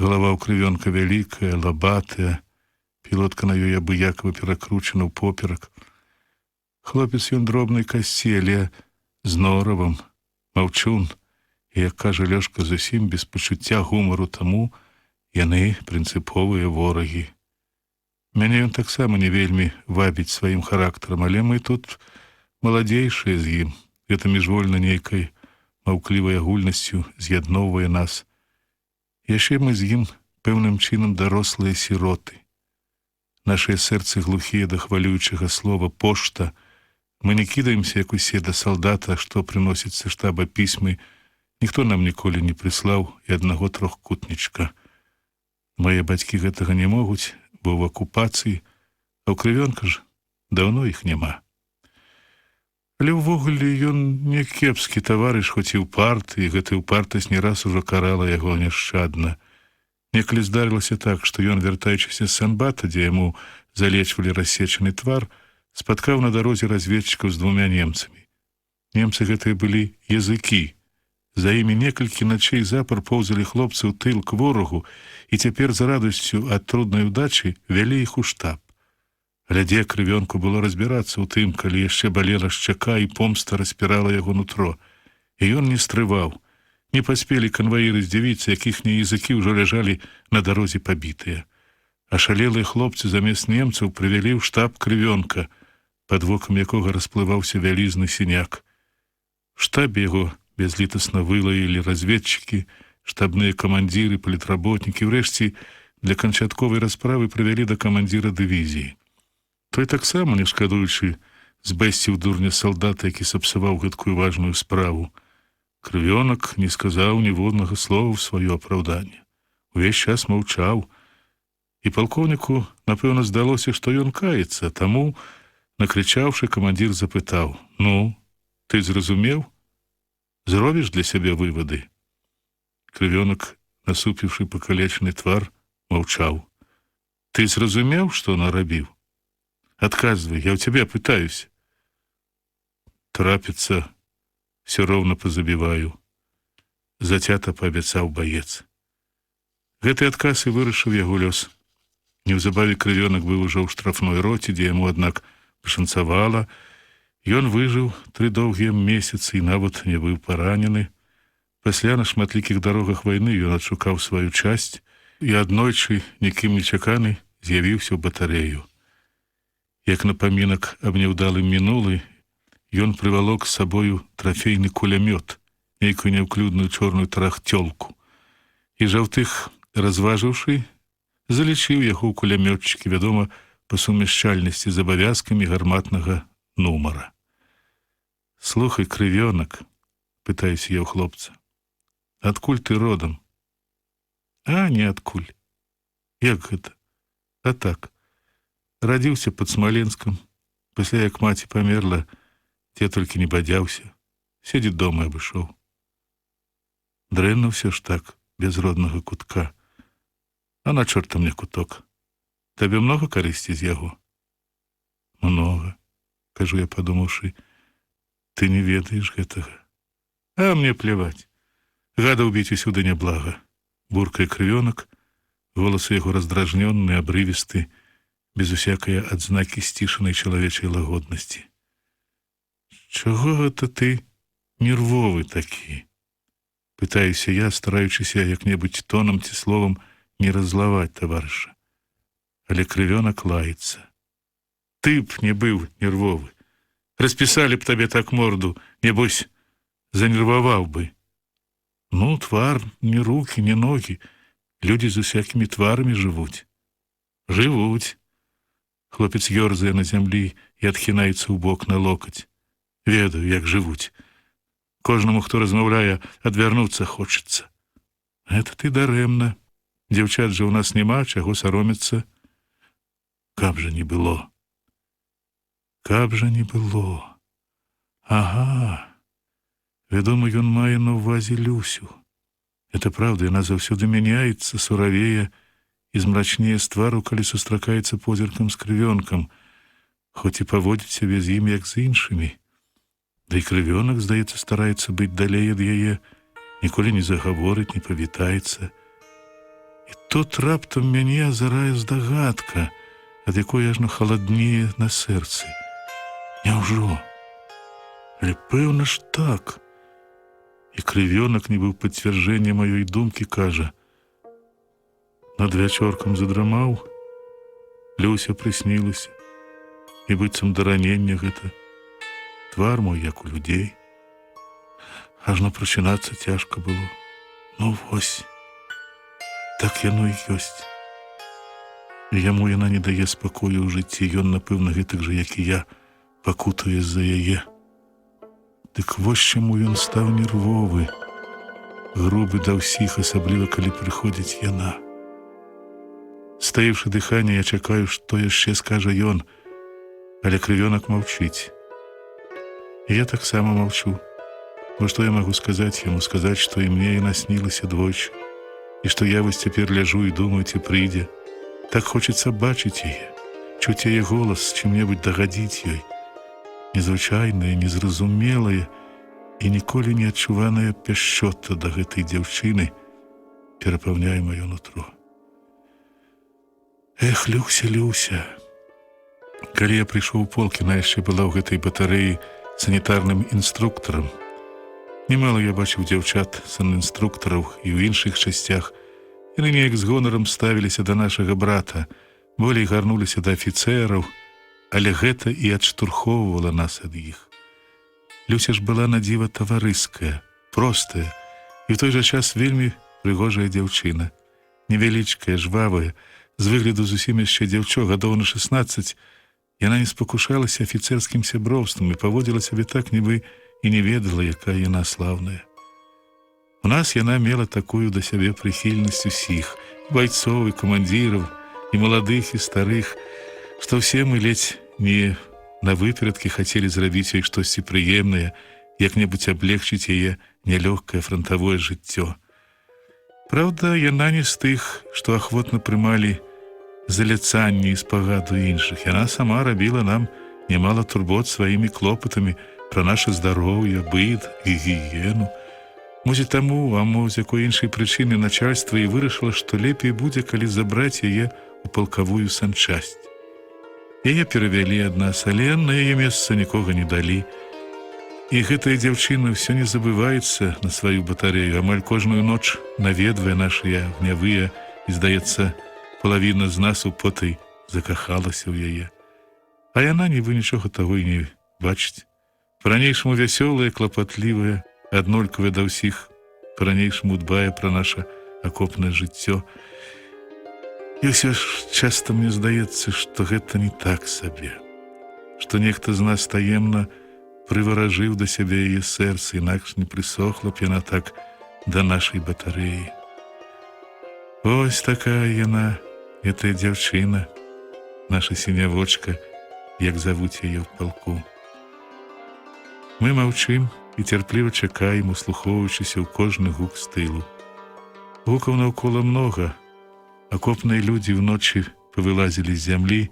Галава ў крывёнка вялікая, лабатая, пілотка на ёй абыякава перакручана ў поперак. Хлопец ён дробнай касці, але з норавам, маўчун, і, як кажа Лёшка, зусім без пачуцця гумару, таму яны прынцыповыя ворагі. Мяне ён таксама не вельмі вабіць сваім характарам, але мы тут маладзейшыя з ім. Гэта міжвольна нейкай маўклівай агульнасцю з'ядноўвае нас. Яшчэ мы з ім пэўным чынам дарослыя сіроты. Нашыя сэрцы глухія да хвалюючага слова «пошта». Мы не кідаемся, як усе, да салдата, што прыносіць са штаба пісьмы. Ніхто нам ніколі не прыслаў і аднаго трохкутнічка. Мае бацькі гэтага не могуць, бо ў акупацыі, а ў крывёнка ж даўно іх няма. Але ўвогуле ён не кепскі таварыш, хоць і ўпарты, і гэтая ўпартасць не раз ужо карала яго няшчадна. Некалі здарылася так, што ён, вяртаючыся з Санбата, дзе яму залечвалі рассечаны твар, спаткаў на дарозе разведчыкаў з 2 немцамі. Немцы гэтыя былі языкі. За імі некалькі начэй запар поўзалі хлопцы ў тыл к ворагу, і цяпер за радасцю ад труднай удачы вялі іх у штаб. Але дзе крывёнку было разбірацца ў тым, калі яшчэ балела шчака і помста распірала яго нутро. І ён не стрываў. Не паспелі канваіры здзівіцца, як іхнія языкі ўжо ляжалі на дарозе пабітыя. Ашалелыя хлопцы замест немцаў прывялі ў штаб крывёнка, пад вокам якога расплываўся вялізны сіняк. У штабе яго безлітасна вылаілі разведчыкі, штабныя камандзіры, палітработнікі, урэшце для канчатковай расправы прывялі да камандзіра дывізіі. Той таксама, не шкадуючы, збэсціў дурня салдата, які сапсаваў гэткую важную справу. Крывёнак не сказаў ніводнага слова ў сваё апраўданне. Увесь час маўчаў. І палкоўніку, напэўна, здалося, што ён каецца, таму, накрычаўшы, камандзір запытаў: «Ну, ты зразумеў? Зробіш для сябе вывады?» Крывёнак, насупіўшы пакалечаны твар, маўчаў. «Ты зразумеў, што нарабіў? Адказвай, я ў цябе пытаюся». «Трапіцца, все роўна пазабіваю», — зацята паабяцаў баец. Гэты адказ і вырашыў яго лёс. Неўзабаве крывёнак быў ужо ў штрафной роце, дзе яму, аднак, пашанцавала. Ён выжыў 3 доўгія месяцы і нават не быў паранены. Пасля на шматлікіх дарогах вайны ён адшукаў сваю часць і аднойчы, нікім нечаканы, з'явіўся ў батарэю. Як напамінак аб няўдалым мінулы, ён прывалок з сабою трафейны кулямёт, нейкую няўклюдную чорную тарахцёлку. І жаўтых, разважыўшы, залічыў яго ў кулямётчыкі, вядома, па сумяшчальнасці з абавязкамі гарматнага нумара. «Слухай, крывёнак», — пытаюся я ў хлопца, «адкуль ты родам?» «А, не адкуль». «Як гэта?» «А так, радзіўся пад Смаленскам. Пасля, як маці памерла, я толькі не бадзяўся. Седзіць дома абышоў». «Дрэнна ўсё ж так, без роднага кутка. А на чорта мне куток. Табе многа карысці з яго?» «Многа», — кажу я, падумаўшы. «Ты не ведаеш гэтага». «А мне пляваць. Гада ўбіць усюды няблага». Буркае крывёнак, голас яго раздражнённы, абрывісты, без усякае адзнакі сцішанай чалавечай лагоднасці. «Чаго гэта ты нервовы такі?» Пытаюся я, стараючыся як-небудзь тонам ці словам не раззлаваць таварыша. Але крывёнак лаецца. «Ты б не быў нервовы. Распісалі б табе так морду, небось, занерваваў бы». «Ну, твар, не рукі, не ногі. Людзі з усякімі тварамі жывуць». «Жывуць». Хлопец ёрзае на зямлі і адхінаецца ў бок на локаць. «Ведаю, як жывуць. Кожнаму, хто размаўляе, адвярнуцца хочацца». «Гэта ты дарэмна. Дзяўчат жа ў нас няма, чаго саромецца». «Каб жа не было. Каб жа не было. Ага. Вядома, ён мае на ўвазе Люсю. Это правда, яна заўсёды мяняецца, суравее і змрачнее з твару, калі сустракаецца позіркам з крывёнкам, хоць і паводзіць сябе з ім, як з іншымі. Да і крывёнак, здаецца, стараецца быць далей ад яе, ніколі не загаворыць, не павітаецца. І тут раптам мяне азарае здагадка, ад якой ажно халаднее на сэрцы. Няўжо? Але пэўна ж так. І крывёнак, нібы ў пацвярджэнне маёй думкі, кажа: «Над вячоркам задрамаў, Люся прыснілася, і быццам да ранення гэта. Твар мой, як у людзей. Ажно прачынацца цяжка было. Ну вось, так яно і ёсць. І яму яна не дае спакою ў жыцці, ён, напэўна, гэтак жа, як і я, пакутуе з-за яе. Дык вось чаму ён стаў нервовы, грубы да ўсіх, асабліва, калі прыходзіць яна. Стаіўшы дыханне, я чакаю, што яшчэ скажа ён, але крывёнак маўчыць. І я таксама маўчу. Бо што я магу сказаць яму, сказаць, што і мне яна снілася двойчы, і што я вось цяпер ляжу і думаю, ці прыйдзе. Так хочацца бачыць яе, чуць яе голас, чым-небудзь дагадзіць ёй. Незвычайная, незразумелая і ніколі не адчуваная пяшчота да гэтай дзяўчыны перапаўняе маё нутро. Эх, Люся, Люся! Калі я прыйшоў у полк, яна яшчэ была ў гэтай батарэі санітарным інструктарам. Немало я бачыў дзяўчат, санінструктараў і ў іншых часцях. Яны неяк з гонарам ставіліся да нашага брата, болей гарнуліся да афіцэраў, але гэта і адштурхоўвала нас ад іх. Люся ж была надзіва таварыская, простая і ў той жа час вельмі прыгожая дзяўчына. Невялічкая, жвавая, з выгляду зусім яшчэ дзяўчо, гадоў на 16, яна не спакушалася афіцэрскім сяброўствам і паводзіла сябе так, нібы і не ведала, якая яна слаўная. У нас яна мела такую да сябе прыхільнасць усіх, байцоў і камандзіраў, і маладых, і старых, што ўсе мы ледзь не навыперадкі хацелі зрабіць ёй штосьці прыемнае, як-небудзь аблегчыць яе нялёгкае франтавое жыццё. Праўда, яна не з тых, што ахвотна прымалі заляцанні і спагаду іншых. Яна сама рабіла нам немало турбот сваімі клопатамі пра наша здароўе, быт і гігіену. Мусіць таму, а мо з якой іншай прычыны начальства і вырашыла, што лепей будзе, калі забраць яе у палкавую санчасць. Яе перавялі ад нас, але на яе месца нікога не далі. І гэтая дзяўчына ўсё не забываецца на сваю батарэю, амаль кожную ноч наведвае нашыя гнявыя, і, здаецца, палавіна з нас у потай закахалася ў яе. А яна нібы нічога таго і не бачыць. Па-ранейшаму вясёлая, клапатлівая, аднолькавая да ўсіх, па-ранейшаму дбае пра наша акопнае жыццё. І ўсё ж часта мне здаецца, што гэта не так сабе, што нехта з нас таемна прываражыў да сябе яе сэрца, інакш не прысохла б яна так да нашай батарэі. Ось такая яна, гэтая дзяўчына, наша сінявочка, як завуць яе ў палку. Мы маўчым і цярпліва чакаем, услухоўваючыся ў кожны гук з тылу. Гукаў наўкола многа. Акопныя людзі ўночы павылазілі з зямлі,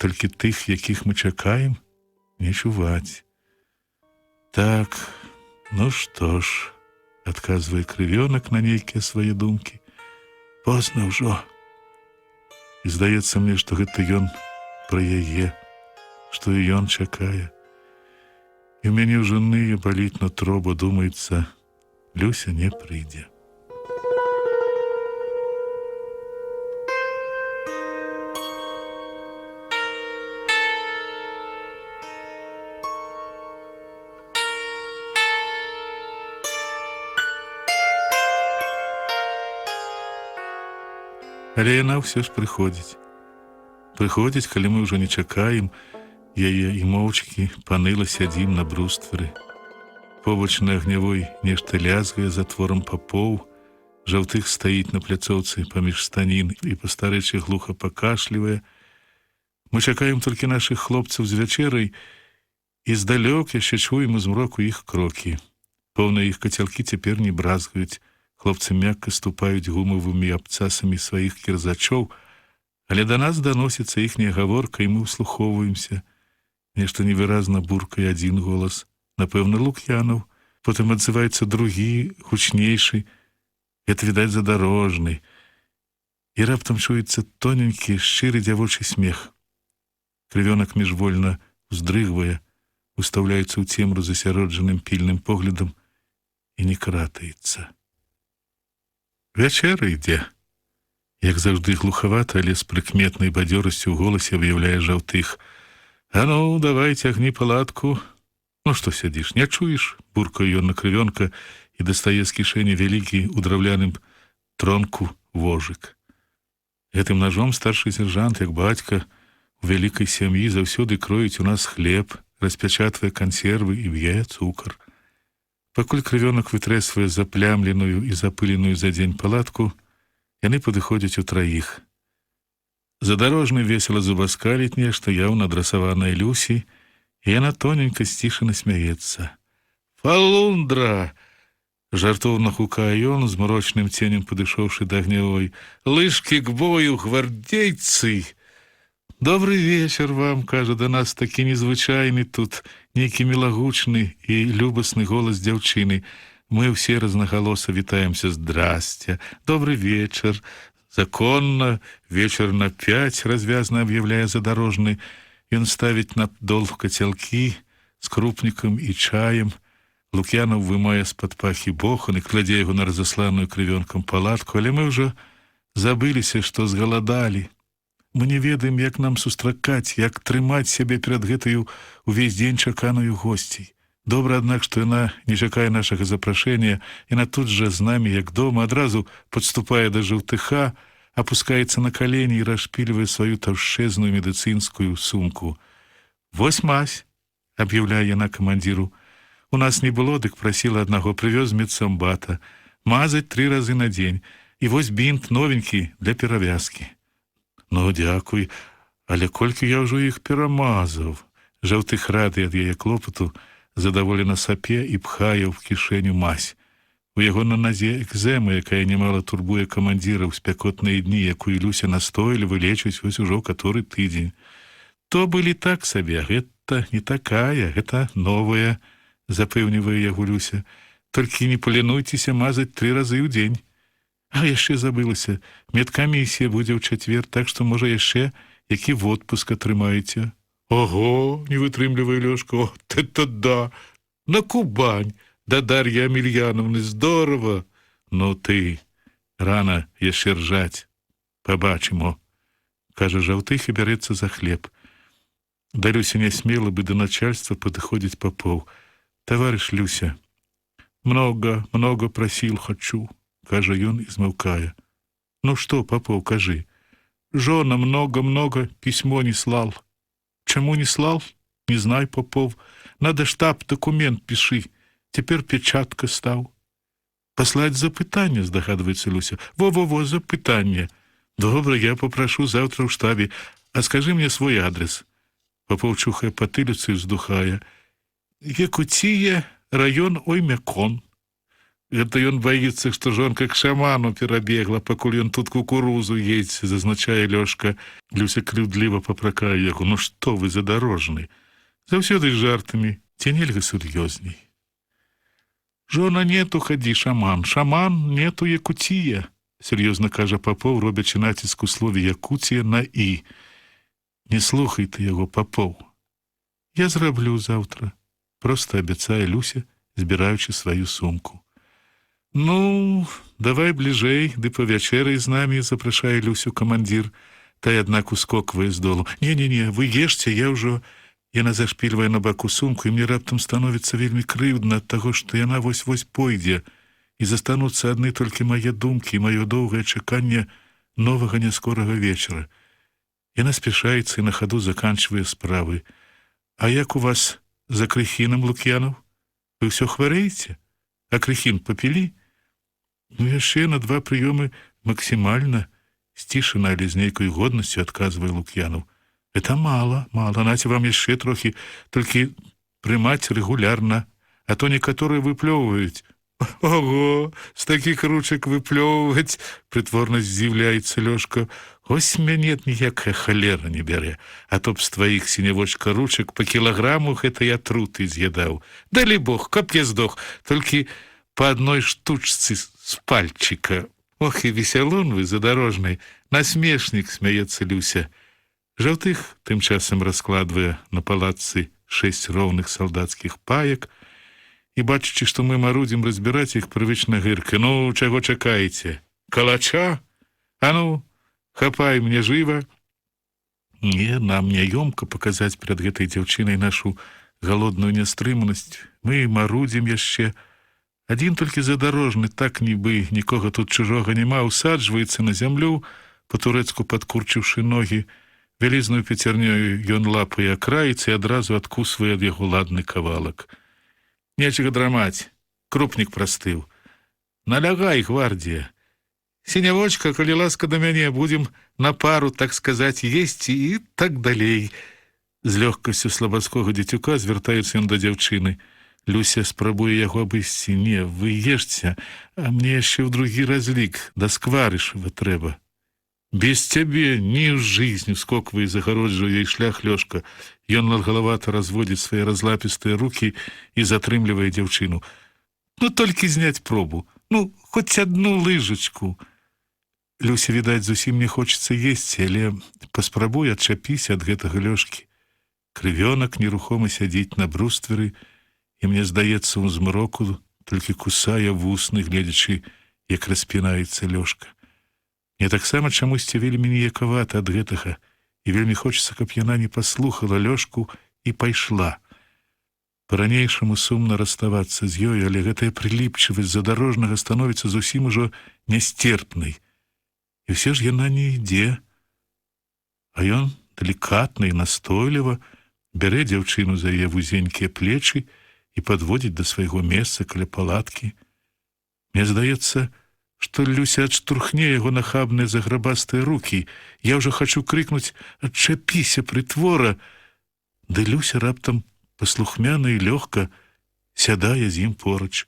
толькі тых, якіх мы чакаем, не чуваць. Так, ну што ж, адказвае крывёнак на нейкія свае думкі. Позна ўжо. І здаецца мне, што гэта ён пра яе, што і ён чакае. І ў мяне ўжо ные баліць нутро, бо думаецца, Люся не прыйдзе. Але яна ўсё ж прыходзіць. Прыходзіць, калі мы ўжо не чакаем яе і моўчкі паныла сядзім на бруствары. Побач на агнявой нешта лязгае затворам папоў, жаўтых стаіць на пляцоўцы паміж станін і па-старэчы глуха пакашлівае. Мы чакаем толькі нашых хлопцаў з вячэрай, і здалёк яшчэ чуем у змроку іх крокі. Поўныя іх кацялкі цяпер не бразгаюць. Хлопцы мякка ступаюць гумавымі абцасамі сваіх кірзачоў, але да нас даносіцца іхняя гаворка, і мы ўслухоўваемся. Нешта невыразна буркае адзін голас, напэўна, Лук'янаў, потым адзываецца другі, гучнейшы, гэта, відаць, задарожны. І раптам чуецца тоненькі, шчыры дзявочы смех. Крывёнак міжвольна уздрыгвае, устаўляецца ў цемру засяроджаным пільным поглядам і не кратаецца. Вячэра ідзе. Як заўжды глухавата, але з прыкметнай бадзёрасцю ў голасе аб'яўляе жаўтых. А ну, давай, цягні палатку. Ну што сядзіш, не чуеш? Буркае ён на крывёнка і дастае з кішэні вялікі ў драўляным тронку вожык. Гэтым ножом старшы сержант, як бацька, у вялікай сям'і заўсёды кроіць у нас хлеб, распячатвае кансервы і в'е цукар. Пакуль крывёнак вытрэсвае заплямленую і запыленую за дзень палатку, яны падыходзяць утраіх. Задарожны весела зубаскаліць нешта, яўна адрасаванае Люсі, і яна тоненька сцішана смяецца. «Фалундра!» — жартоўна хукае ён, змрочным ценем падышоўшы да агнявой. «Лыжкі к бою, гвардейцы!» «Добры вечар вам», — кажа да нас такі незвычайны тут, нейкі мілагучны і любасны голас дзяўчыны. Мы ўсе рознагалоса вітаемся. «Здрасце! Добры вечар!» «Законна! Вечар на 5», — развязна аб'яўляе задарожны. Ён ставіць на дол кацялкі з крупнікам і чаем. Лук'янаў вымае з-пад пахі бохан і кладзе яго на разасланую крывёнкам палатку, але мы ўжо забыліся, што згаладалі. Мы не ведаем, як нам сустракаць, як трымаць сябе перад гэтаю увесь дзень чаканую госцей. Добра, аднак, што яна не чакае нашага запрашэння, яна тут жа з намі, як дома, адразу падступае да жаўтыха, апускаецца на калені і расшпільвае сваю таўшчэзную медыцынскую сумку. «Вось мазь», — аб'яўляе яна камандзіру. «У нас не было, дык прасіла аднаго, прывёз медсамбата. Мазаць 3 разы на дзень. І вось бінт новенькі для перавязкі». Ну, дзякуй, але колькі я ўжо іх перамазаў. Жаўтых рады ад яе клопату задаволена сапе і пхае ў кішэню мазь. У яго на назе экзэма, якая немала турбуе камандзіра ў спякотныя дні, якую Люся настойліва лечыць вось ужо каторы тыдзень. То былі так сабе, гэта не такая, гэта новая, запэўнівае яго Люся. Толькі не паленуйцеся мазаць 3 разы ў дзень. А яшчэ забылася, медкамісія будзе ў чацвер, так што, можа, яшчэ які водпуск атрымаеце. Ого, не вытрымлівае Лёшка, от это да! На Кубань, да Дар'і Амельяновны, здорова! Ну ты, рана яшчэ ржаць, пабачым, о! Кажа Жаўтых і бярэцца за хлеб. Да Люся не смела бы до начальства падыходзіць Попов. Товарищ Люся, много просил, хочу, кажа ён і змаўкае. Ну что, Попов, кажи. Жона много письмо не слал. Чему не слал? Не знай, Попов. Надо штаб документ пиши. Теперь печатка стал. Послать запытание, здогадывается Люся. Во, запытание. Добре, я попрошу завтра в штабе. А скажи мне свой адрес. Попов чухае потылицу и вздухая. Якутия, район Оймякон. Это ён боится, что жонка к шаману перабегла, пакуль ён тут кукурузу едзе, зазначае Лёшка. Люся крыўдліва папракае яго. Ну што вы задорожны? Заўсёды з жартамі, ці нельга сур'ёзней. Жона нету, ходи, шаман. Шаман нету Якутия, серьезно кажа Попов, робячи націск у слове Якутия на «і». Не слухайте яго, Попов. Я зраблю завтра, просто абяцае Люся, збіраючы сваю сумку. Ну, давай бліжэй, ды павячэрай з намі, запрашае Люсю камандзір. Та, аднак, ускоквае з долу. Не, вы ешце, я ўжо... Яна зашпільвае на баку сумку, і мне раптам становіцца вельмі крыўдна ад таго, што яна вось-вось пойдзе, і застануцца адны толькі мае думкі і маё доўгае чаканне новага няскорага вечара. Яна спяшаецца і на хаду заканчвае справы. А як у вас за Крыхінам, Лук'янов? Вы ўсё хварэеце? А Крыхін папілі? Ну, яшчэ на 2 прыёмы максімальна, сцішана, але з нейкай годнасцю адказвае Лук'янов. Это мало, наце вам яшчэ трохі, толькі прымаць рэгулярна, а то некаторыя выплёўваюць. Ого, з такіх ручак выплёўваць, прытворна здзіўляецца Лёшка. Ось мяне ніякая халера не бярэ, а то б з тваіх сінявочка ручак па кілаграму гэта я труты з'ядаў. Далі Бог, каб я здох, толькі па адной штучцы з пальчыка. Ох, і весялун вы задорожны, насмешнік, смяецца Люся. Жаўтых тым часам раскладвае на палатцы 6 роўных салдацкіх паек і, бачачы, што мы марудзім разбіраць іх, прывычна гырка. Ну, чаго чакаеце? Калача? А ну, хапай мне жыва. Не, нам няёмка паказаць перад гэтай дзяўчынай нашу галодную нястрыманасць. Мы марудзім яшчэ. Адзін толькі задорожны, так нібы нікога тут чужога няма, усаджваецца на зямлю, па-турэцку падкурчыўшы ногі. Вялізную пяцярнёю ён лапае акраіць і адразу адкусвае ад яго ладны кавалак. Нечага драмаць, крупнік прастыў. Налягай, гвардія. Сінявочка, калі ласка да мяне, будзем на пару, так сказаць, есці і так далей. З лёгкасцю слабацкога дзецюка звяртаецца ён да дзяўчыны. Люся спрабуе яго абысці. Не, вы ешце, а мне яшчэ ў другі разлік, да скварышава трэба. Без цябе ні ў жизнь, скоквае, загароджвае ёй шлях Лёшка. Ён ладгалавата разводзіць свае разлапістыя рукі і затрымлівае дзяўчыну. Ну, толькі зняць пробу. Ну, хоць адну лыжачку. Люся, відаць, зусім не хочацца есці, але паспрабуе адчапіся ад гэтага Лёшкі. Крывёнак нерухома сядзіць на брустверы, і мне здаецца, у змроку толькі кусае вусны, гледзячы, як распінаецца Лёшка. Мне таксама чамусьці вельмі ніякавата ад гэтага, і вельмі хочацца, каб яна не паслухала Лёшку і пайшла. Па-ранейшаму сумна расставацца з ёй, але гэтая прыліпчывасць задорожнага становіцца зусім ужо нястерпнай. І ўсё ж яна не ідзе. А ён далікатна і настойліва бярэ дзяўчыну за яе вузенькія плечы і падводзіць да свайго месца каля палаткі. Мне здаецца, што Люся адштурхне яго нахабныя заграбастыя рукі. Я ўжо хачу крыкнуць: «Адчапіся, прытвора!» Ды Люся раптам паслухмяна і лёгка сядае з ім поруч.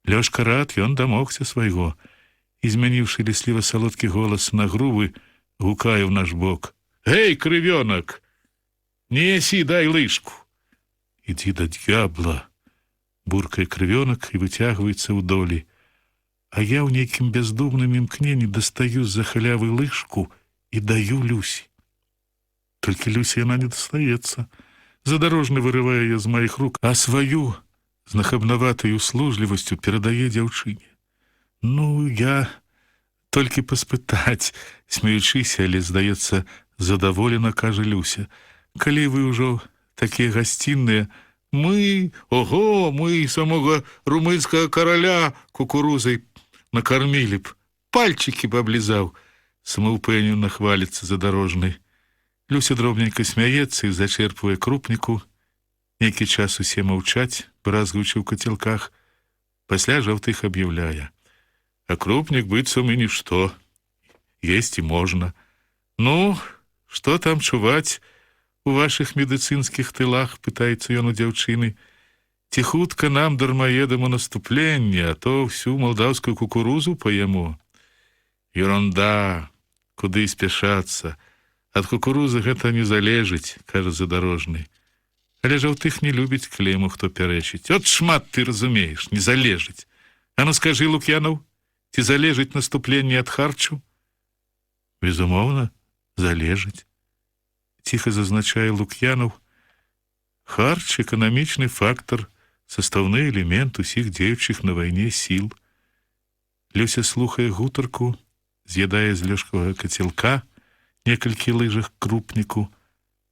Лёшка рад, ён дамогся свайго, і, змяніўшы лісліва салодкі голас на грубы, гукае ў наш бок: «Гэй, крывёнак! Неси, дай лыжку!» «Ідзі да д'ябла!» буркае крывёнак і выцягваецца ў долі. А я ў нейкім бяздумным імкненні дастаю з-за халявы лыжку і даю Люсі. Толькі Люсі яна не дастаецца. Задарожны вырывае яе з маіх рук, а сваю з нахабнаватай услужлівасцю перадае дзяўчыне. «Ну, я толькі паспытаць», смеючыся, але, здаецца, задаволена, кажа Люся. «Калі вы ўжо такія гасцінныя, мы самога румынскага караля кукурузай накармілі б, пальчыкі б аблізаў», самаўпэўнена хваліцца задарожны. Люся дробненька смяецца і зачерпвае крупніку. Нейкі час усе маўчаць, бразгуючы ў кацелках. Пасля жаўтых аб'яўляе: «А крупнік быццам і нішто. Есці можна. Ну, што там чуваць у вашых медыцынскіх тылах?» пытаецца ён у дзяўчыны. «Ці хутка нам, дармаедам, у наступленне, а то всю малдаўскую кукурузу паяму?» «Ерунда, куды спяшацца. Ад кукурузы гэта не залежыць», кажа задарожны. Але жаўтых не любіць клему, хто пярэчыць. «От шмат ты разумееш, не залежыць. А ну скажы, Лук'янаў, ці залежыць наступленне ад харчу?» «Безумоўна, залежыць», ціха зазначае Лук'янаў. «Харч — эканамічны фактар, састаўны элемент усіх дзеючых на вайне сіл». Люся слухае гутарку, з'ядае з лёшкавага кацелка некалькі лыжах крупніку,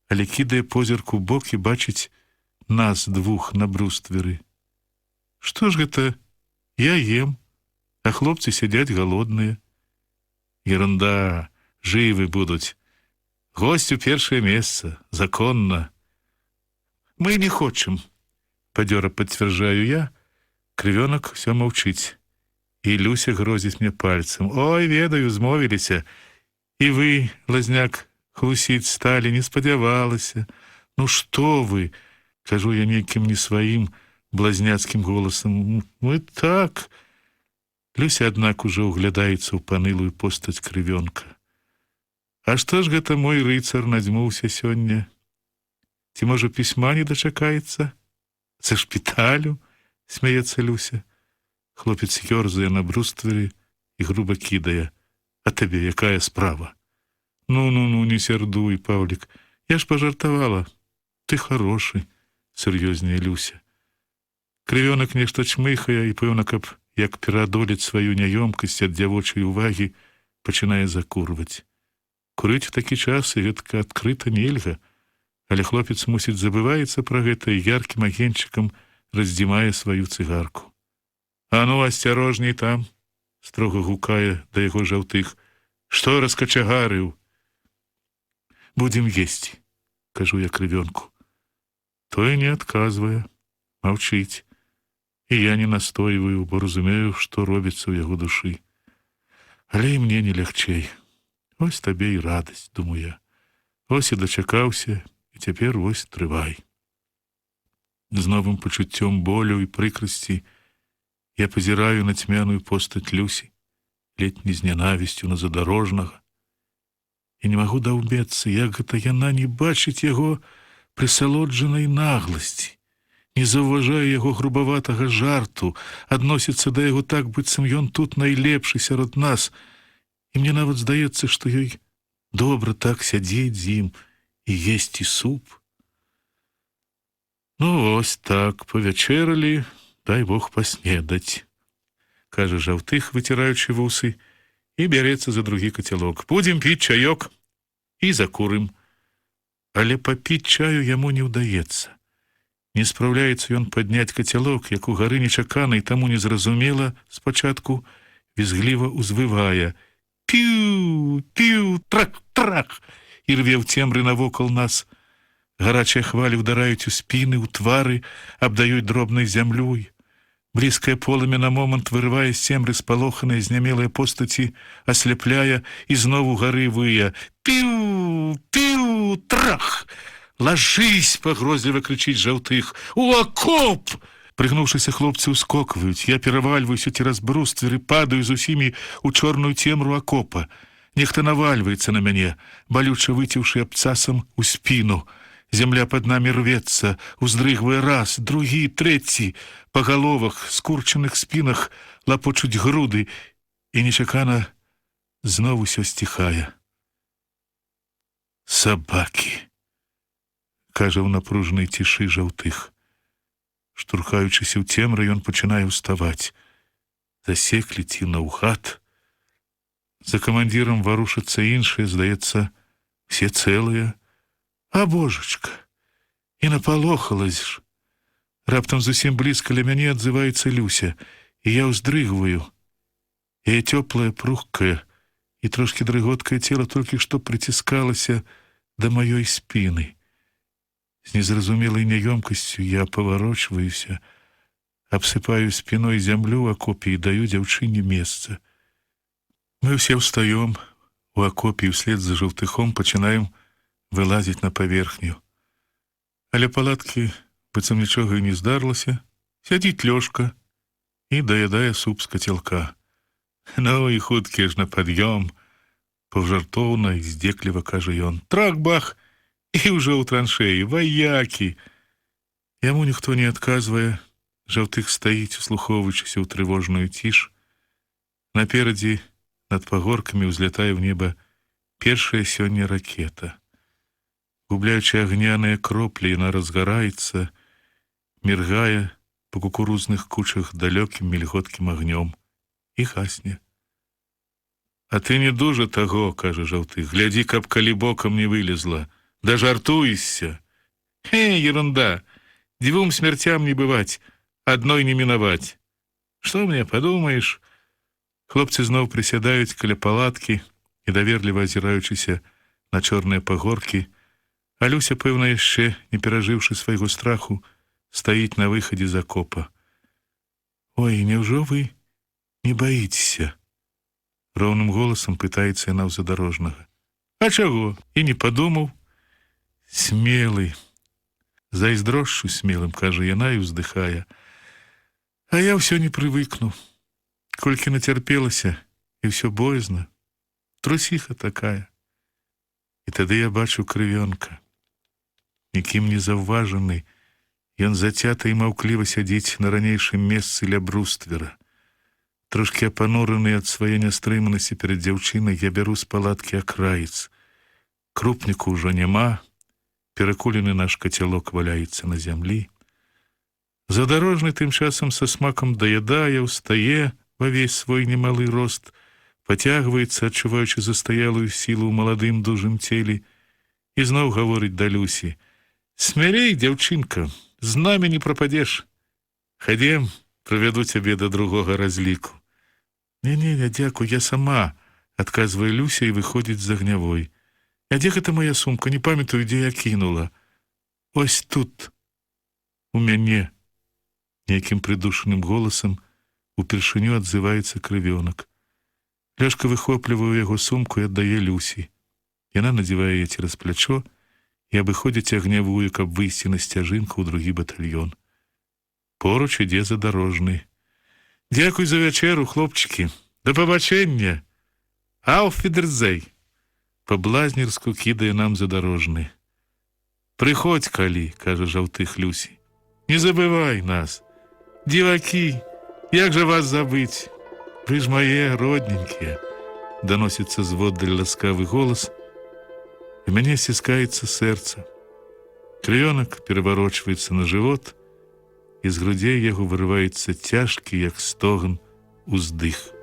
але кідае позірк у бок і бачыць нас двух на брустверы. «Што ж гэта? Я ем, а хлопцы сядзяць галодныя». «Ерунда, жывы будуць. Госцю першае месца, законна». «Мы не хочам», падзёра пацвярджаю я. Крывёнак усё маўчыць. І Люся грозіць мне пальцам: «Ой, ведаю, змовіліся. І вы, лазняк, хлусіць сталі, не спадзявалася. Ну што вы?» кажу я нейкім не сваім блазняцкім голасам. «Мы так...» Люся, аднак, ужо ўглядаецца ў панылую постаць крывёнка. «А што ж гэта мой рыцар надзьмуўся сёння? Ці, можа, пісьма не дачакаецца? Са шпіталю?» смяецца Люся. Хлопец ёрзае на брустверы і груба кідае: «А табе якая справа?» Ну, не сярдуй, Паўлік, я ж пажартавала. Ты хорошы», сур'ёзнее Люся. Крывёнак нешта чмыхае і, пэўна, каб як пераадолець сваю няёмкасць ад дзявочай увагі, пачынае закурваць. Курыць у такі час і гэтка адкрыта нельга, але хлопец, мусіць, забываецца пра гэта і яркім агеньчыкам раздзімае сваю цыгарку. «А ну, асцярожней там!» строга гукае да яго жаўтых. «Што раскачагарыў?» «Будзем есці», кажу я крывёнку. Той не адказвае, маўчыць. І я не настойваю, бо разумею, што робіцца ў яго душы. Але і мне не лягчэй. Вось табе і радасць, думаю я. Вось і дачакаўся, і цяпер вось трывай. З новым пачуццём болю і прыкрасці я пазіраю на цьмяную постаць Люсі, ледь не з нянавісцю на задарожнага. І не магу даўбецца, як гэта яна не бачыць яго прысалоджанай нагласці, не заўважае яго грубаватага жарту, адносіцца да яго так, быццам ён тут найлепшы сярод нас. І мне нават здаецца, што ёй добра так сядзець з ім і есці суп. Ну, ось так, павячэралі, дай Бог паснедаць, кажа жаўтых, выціраючы вусы, і бярэцца за другі кацялок. Будзем піць чаёк і закурым. Але папіць чаю яму не ўдаецца. Не спраўляецца ён падняць кацялок, як у гары нечакана, і таму незразумела спачатку візгліва узвывае: «Піу, піу, трак-трак!» і рве ў цемры навокал нас. Гарачыя хвалі ўдараюць у спіны, у твары, абдаюць дробнай зямлёй. Близкое полымя на момант вырывае з цемры спалоханыя знямелыя постаці, асляпляе і знову гары вые. Піу, піу, трах! Ложись, пагрозліва крычыць Жаўтых. У акоп! Прыгнуўшыся хлопцы ўскокваюць. Я перавальваюся цераз бруствер і падаю з усімі ў чорную цемру акопа. Нехта навальваецца на мяне, балюча выцеўшы абцасам у спіну. Земля под нами рвецца, уздрыгвае раз, другі, трэці. Па галовах, скурчаных спінах лапочуць груды, і нечакана зноў усё сціхае. Сабакі, кажа ў напружанай цішы Жаўтых. Штурхаючыся ў цемры, ён пачынае ўставаць. Засеклі ці наўгад. За камандзірам варушацца іншыя, здаецца, все цэлыя. А божачка, і напалохалась ж. Раптам зусім блізка ля мяне адзываецца Люся, і я ўздрыгваю. Яе цёплае, пругкае і трошкі дрыготкае цела толькі што прыціскалася да маёй спіны. З незразумелай няёмкасцю я паварочваюся, абсыпаю спіной зямлю ў акопе і даю дзяўчыне месца. Мы ўсе ўстаём у акопе і ўслед за Жаўтыхом пачынаем вылазіць на паверхню. Але палаткі, быццам нічога і не здарылася, сядзіць Лёшка і даядае суп з кацялка. Ну і хуткі ж на пад'ём, паўжартоўна і здзекліва кажа ён. Трах-бах! І ўжо ў траншеі, ваякі! Яму ніхто не адказвае. Жаўтых стаіць, услухоўваючыся ў трывожную ціш. Наперадзе над пагоркамі ўзлятае ў неба першая сёння ракета. Губляючы агняныя кроплі, яна разгараецца, міргае па кукурузных кучах далёкім мільготкім агнём і гасне. А ты не дужа таго, кажа Жаўтых, глядзі, каб калі бокам не вылезла. Да жартуешься. Ерунда. Двум смертям не бывать, одной не миновать. Что мне, подумаешь? Хлопцы зноў присядаюць каля палаткі, недаверліва азіраючыся на чорныя пагоркі, а Люся, пэўна, яшчэ, не перажыўшы свайго страху, стаіць на выхадзе з акопа. Ой, няўжо вы не баіцеся? Роўным голасам пытаецца яна ў задарожнага. А чаго? І не падумаў. Смелый. Зайздрошчу смелым, кажа яна і ўздыхае. А я ўсё не прывыкну. Колькі нацярпелася, і ўсё боязна. Трусіха такая. І тады я бачу крывёнка. Нікім не заўважаны, ён зацята і маўкліва сядзіць на ранейшым месцы ля бруствера. Трошкі апанураны ад свае нястрыманасці перад дзяўчынай, я бяру з палаткі акраец. Крупніку ўжо няма, перакулены наш кацялок валяецца на зямлі. Задарожны тым часам са смакам даядае, устае ва ўвесь свой немалы рост, пацягваецца, адчуваючы застаялую сілу ў маладым дужым целе, і зноў гаворыць да Люсі. Смялей, дзяўчынка, з намі не прападзеш. Хадзем, правяду цябе да другога разліку. Не, дзякуй, я сама, адказвае Люся і выходзіць з агнявой. А дзе гэта моя сумка? Не памятаю, дзе я кінула. Ось тут, у мяне. Нейкім прыдушаным голасам упершыню адзываецца крывёнак. Лёшка выхоплівае яго сумку і аддае Люсі. Яна надзявае яе цераз плячо і абыходзіць агнявую, каб выйсці на сцяжынку ў другі батальён. Поруч ідзе задарожны. Дзякуй за вячэру, хлопчыкі. Да пабачэння. Auf Wiedersehen. Па-блазнерску кідае нам задарожны. Прыходзь, калі, кажа Жаўтых Люсі. Не забывай нас. Дзівакі, як жа вас забыць? Вы ж мае родненькія. Даносіцца зводдаль ласкавы голас. У мяне сціскаецца сэрца. Крывёнак пераварочваецца на жывот, і з грудзей яго вырываецца цяжкі, як стогн, уздых.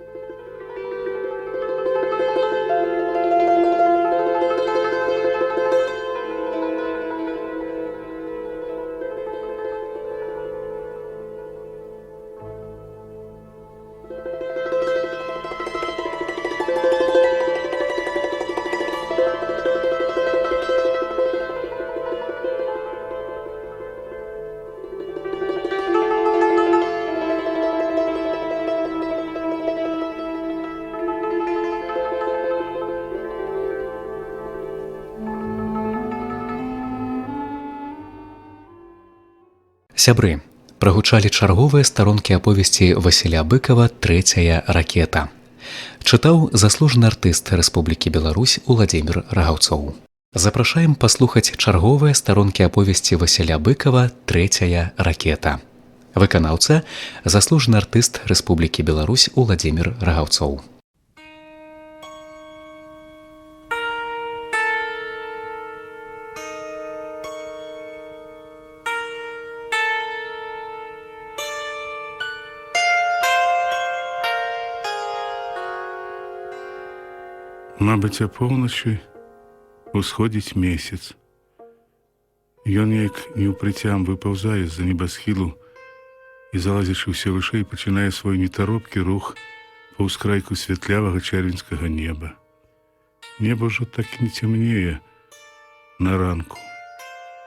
Сябры, прагучалі чарговыя старонкі аповесці Васіля Быкава «Трэцяя ракета». Чытаў заслужаны артыст Рэспублікі Беларусь Уладзімір Рагаўцоў. Запрашаем паслухаць чарговыя старонкі аповесці Васіля Быкава «Трэцяя ракета». Выканаўца заслужаны артыст Рэспублікі Беларусь Уладзімір Рагаўцоў. Мабыць, апоўначы усходзіць месяц. Ён як неўпрыцям выпаўзае з-за небасхілу і, залазячы ўсё вышэй, пачынае свой нетаропкі рух па ўскрайку святлявага чэрвеньскага неба. Неба ўжо так не цямнее на ранку.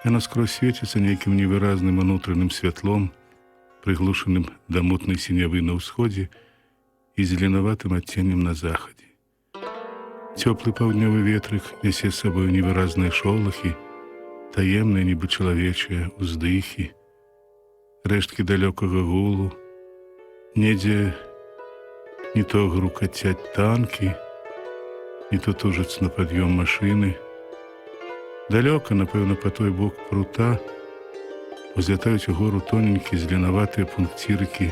Яно скрозь свеціцца нейкім невыразным унутраным святлом, прыглушаным да мутнай сінявы на ўсходзе і зеленаватым адценнем на захадзе. Цёплы паўднёвы ветрык нясе з сабою невыразныя шолахі, таемныя, нібы чалавечыя ўздыхі, рэшткі далёкага гулу, недзе не то грукацяць танкі, не то тужаць на пад'ём машыны. Далёка, напэўна, па той бок прута узлятаюць угору тоненькія зеленаватыя пункцірыкі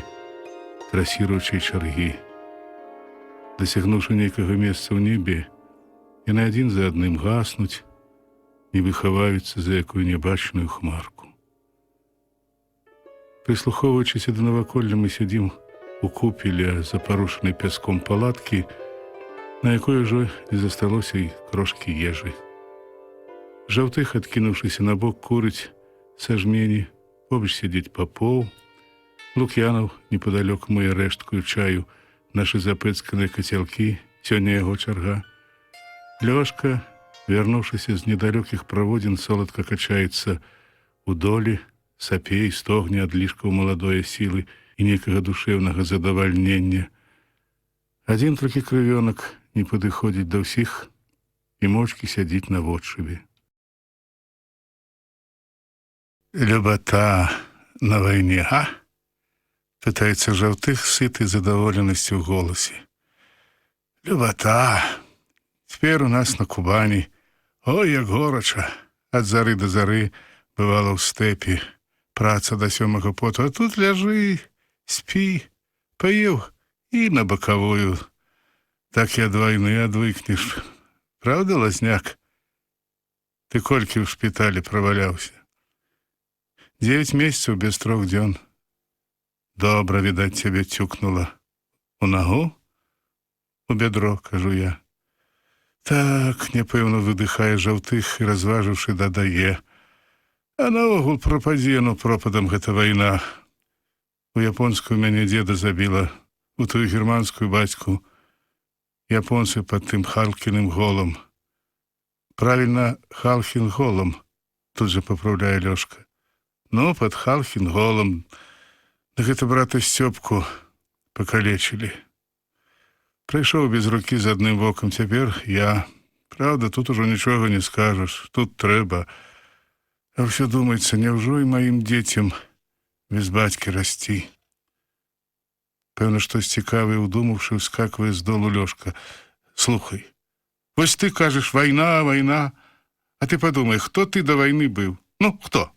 трасіруючай чаргі. Дасягнуўшы нейкага месца ў небе, яны адзін за адным гаснуць, нібы хаваюцца за якую нябачную хмарку. Прыслухоўваючыся да наваколля, мы сядзім у купе ля запарушанай пяском палаткі, на якой ужо не засталося і крошкі ежы. Жаўтых, адкінуўшыся на бок, курыць са жмені, побач сядзець Папоў, Лук'янаў непадалёк мые рэшткую чаю нашы запэцканыя кацялкі, сёння яго чарга. Лёшка, вярнуўшыся з недалёкіх праводзін, соладка качаецца у долі, сапе і стогне ад лішкаў маладое сілы і нейкага душэўнага задавальнення. Адзін толькі крывёнак не падыходзіць да ўсіх і мочкі сядзіць на водшыбе. «Любата на вайне, а?» — пытаецца Жаўтых сытай задаволенасцю ў голасе. «Любата! Цяпер у нас на Кубані. Ой, як горача! Ад зары да зары бывала ў стэпе. Праца да сёмага поту, а тут ляжы, спі, паеў і на бакавую. Так і ад вайны адвыкнеш. Правда, лазняк? Ты колькі ў шпіталі праваляўся? 9 месяцаў без 3 дзён. Добра, відаць, цябе цюкнула. У нагу? У бядро, кажу я. Так, няпэўна, выдыхае Жаўтых і, разважыўшы, дадае. А наогул прападзе, ну пропадам гэта вайна. У японскую мяне дзеда забіла, у тую германскую бацьку. Японцы пад тым Халкіным голам. Правільна, Халкін голам, тут же папраўляе Лёшка. Ну, пад Халкін голам. Да гэта брата Сцёпку пакалечылі. Прыйшоў без рукі з адным вокам, цяпер я. Правда, тут ужо нічога не скажаш, тут трэба. А ўсё думаецца, няўжо і маім дзецям без бацькі расці? Пэўна, штось цікавае ўдумаўшы, ўскаквае з долу Лёшка. Слухай, вось ты кажаш, вайна, вайна. А ты падумай, хто ты да вайны быў? Ну, хто?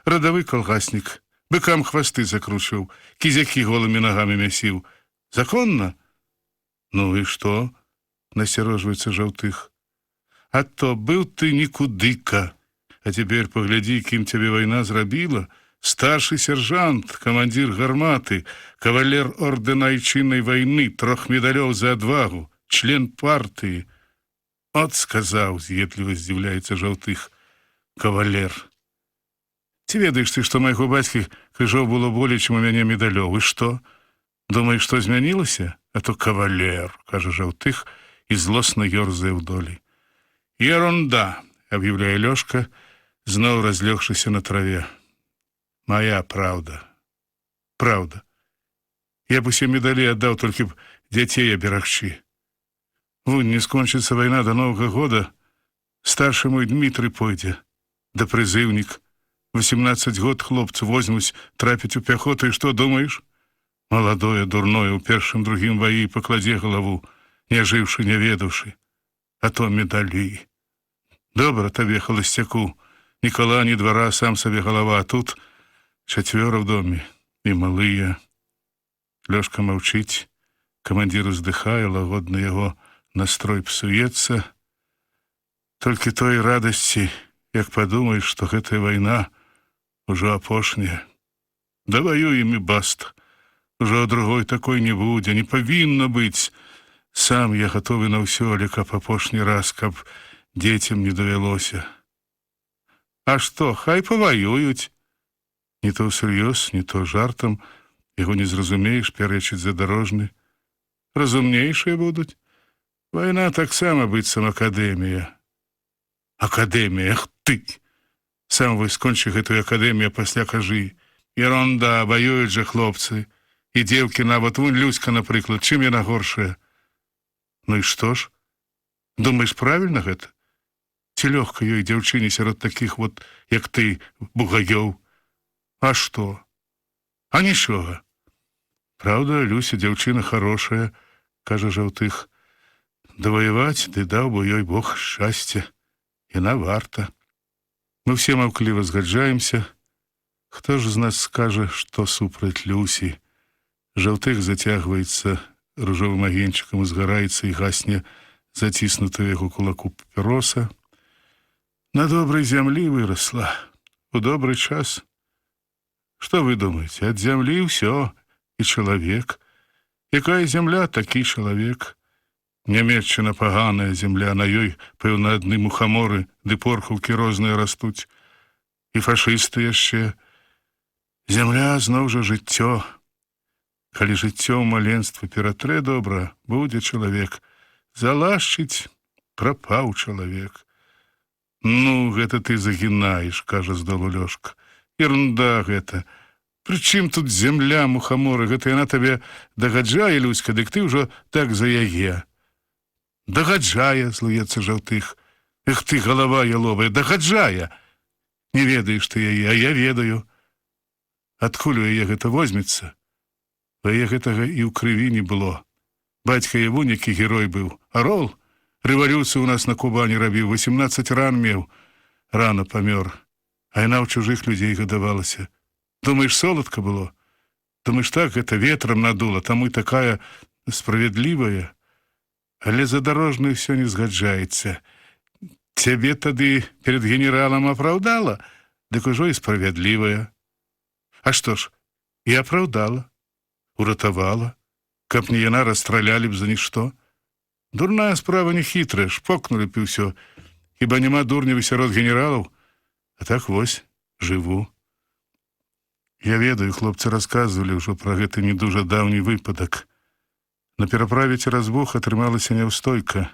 Радавы калгаснік, быкам хвасты закручваў, кізякі голымі нагамі мясіў. Законна? Ну і што? Насцярожваецца Жаўтых. А то быў ты нікудыка. А цяпер паглядзі, кім цябе вайна зрабіла. Старшы сержант, камандзір гарматы, кавалер ордэна айчыннай вайны, 3 медалёў за адвагу, член партыі. От сказаў, з'едліва здзіўляецца Жаўтых, кавалер. Ці ведаеш ты, што майго бацькі крыжоў было болей, чым у мяне медалёў? І што? Думаеш, што змянілася? А то кавалер, кажа Жаўтых і злосна ёрзае ў долі. Ерунда, аб'яўляе Лёшка, зноў разлёгшыся на траве. Моя правда. Правда. Я б усе медалі аддаў, толькі б дзяцей аберагчы. Вунь, не скончыцца вайна да Новага года, старшы мой Дмітрый пойдзе, да прызыўнік. 18 год хлопцы возьмуць трапіць у пяхоту, і што думаеш? Маладое, дурное, у першым другім баі пакладзе галаву, не жыўшы, не ведаўшы. А то медалі. Добра табе, халасцяку, ні кола, ні двара, сам сабе галава, а тут 4 в доме, і малыя. Лёшка маўчыць, камандзір уздыхае, лагодна яго настрой псуецца. Толькі той радасці, як падумаеш, што гэтая вайна ужо апошняя. Даваюем і баста. Ужо другой такой не будзе, не павінна быць. Сам я гатовы на ўсё, але каб апошні раз, каб дзецям не давялося. А што, хай паваююць. Не то ўсур'ёз, не то жартам, яго не зразумееш, пярэчыць задарожны. Разумнейшыя будуць. Вайна таксама быццам акадэмія. Акадэмія, ах ты! Сам вы скончы гэтую акадэмію, пасля кажы. Ерунда, воююць жа хлопцы. І дзеўкі нават, вунь Люська, напрыклад, чым яна горшая? Ну і што ж? Думаеш, правільна гэта? Ці лёгка ёй дзяўчыне сярод такіх вот, як ты, бугаёў? А што? А нічога. Праўда, Люся дзяўчына хорошая, кажа Жаўтых. Даваяваць, ды даў бы ёй Бог шчасця. Яна варта. Мы все маўкліва згаджаемся. Хто ж з нас скажа, што супраць Люсі? Жаўтых зацягваецца ружовым агеньчыкам, узгараецца і гасне заціснутая яго кулаку папіроса. На добрай зямлі вырасла. У добры час. Што вы думаеце? Ад зямлі ўсё. І чалавек. Якая зямля, такі чалавек. Нямецчына паганая земля, на ёй, пэўна, адны мухаморы ды порхаўкі розныя растуць. І фашысты яшчэ. Земля зноў жа жыццё. Калі жыццё ў маленства ператрэ добра, будзе чалавек. Залашчыць, прапаў чалавек. Ну, гэта ты загінаеш, кажа здолу Лёшка. Ерунда гэта. Прычым тут земля, мухаморы, гэта яна табе дагаджае, Люська, дык ты ўжо так за яе. Дагаджае, злуецца Жаўтых. Эх ты, галава яловая, дагаджае. Не ведаеш ты яе, а я ведаю. Адкуль у яе гэта возьмецца? У яе гэтага і ў крыві не было. Бацька яго некі герой быў. Арол? Рэвалюцыю ў нас на Кубані рабіў, 18 ран меў. Рано памёр. А яна ў чужых людзей гадавалася. Думаеш, соладка было? Думаеш, так, гэта ветрам надула, таму і такая справядлівая. Але задарожны ўсё не згаджаецца. Цябе тады перед генералам апраўдала, дык ужо і справядлівая. А што ж, і апраўдала, уратавала, каб не яна расстралялі б за нішто. Дурная справа не хітрая, шпокнулі б і ўсё. Хіба няма дурневы сярод генералаў? А так вось, жыву. Я ведаю, хлопцы расказвалі ўжо пра гэты не дужа даўні выпадак. На пераправе цераз Буг атрымалася няўстойка.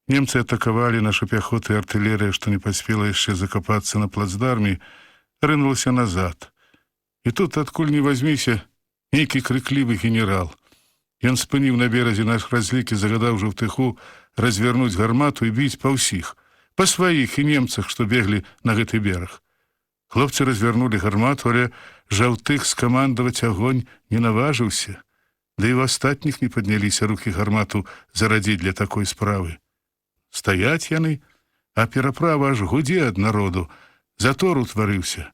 Немцы атакавалі нашу пяхоту і артылерыя, што не паспела яшчэ закапацца на плацдарме, рынулася назад. І тут, адкуль не вазьміся, нейкі крыклівы генерал. Ён спыніў на беразе наш разлік і загадаў Жаўтыху развярнуць гармату і біць па ўсіх, па сваіх і немцах, што беглі на гэты бераг. Хлопцы развярнулі гармату, але Жаўтых скамандаваць агонь не наважыўся. Да і ў астатніх не падняліся рукі гармату зарадзіць для такой справы. Стаяць яны, а пераправа аж гудзе ад народу, затор утварыўся.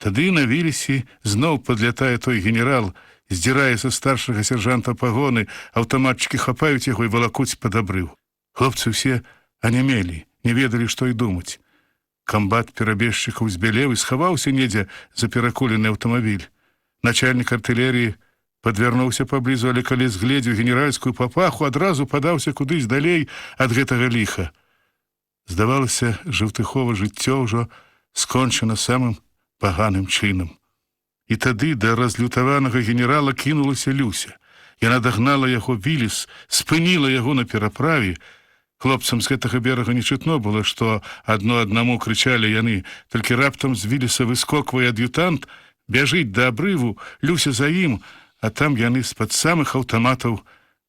Тады на вілісі зноў падлятае той генерал, здзірае са старшага сержанта пагоны, аўтаматчыкі хапаюць яго і валакуць пад абрыў. Хлопцы ўсе анямелі, не ведалі, што і думаць. Камбат перабежчыкаў збялеў і схаваўся недзе за перакулены аўтамабіль. Начальнік артылерыі падвярнуўся паблізу, але калі згледзеў генеральскую папаху, адразу падаўся кудысь далей ад гэтага ліха. Здавалася, Жаўтыхова жыццё ўжо скончана самым паганым чынам. І тады да разлютаванага генерала кінулася Люся. Яна дагнала яго віліс, спыніла яго на пераправе. Хлопцам з гэтага берага не чутно было, што адно аднаму крычалі яны, толькі раптам з віліса выскоквае ад'ютант, бяжыць да абрыву, Люся за ім, а там яны з-пад самых аўтаматаў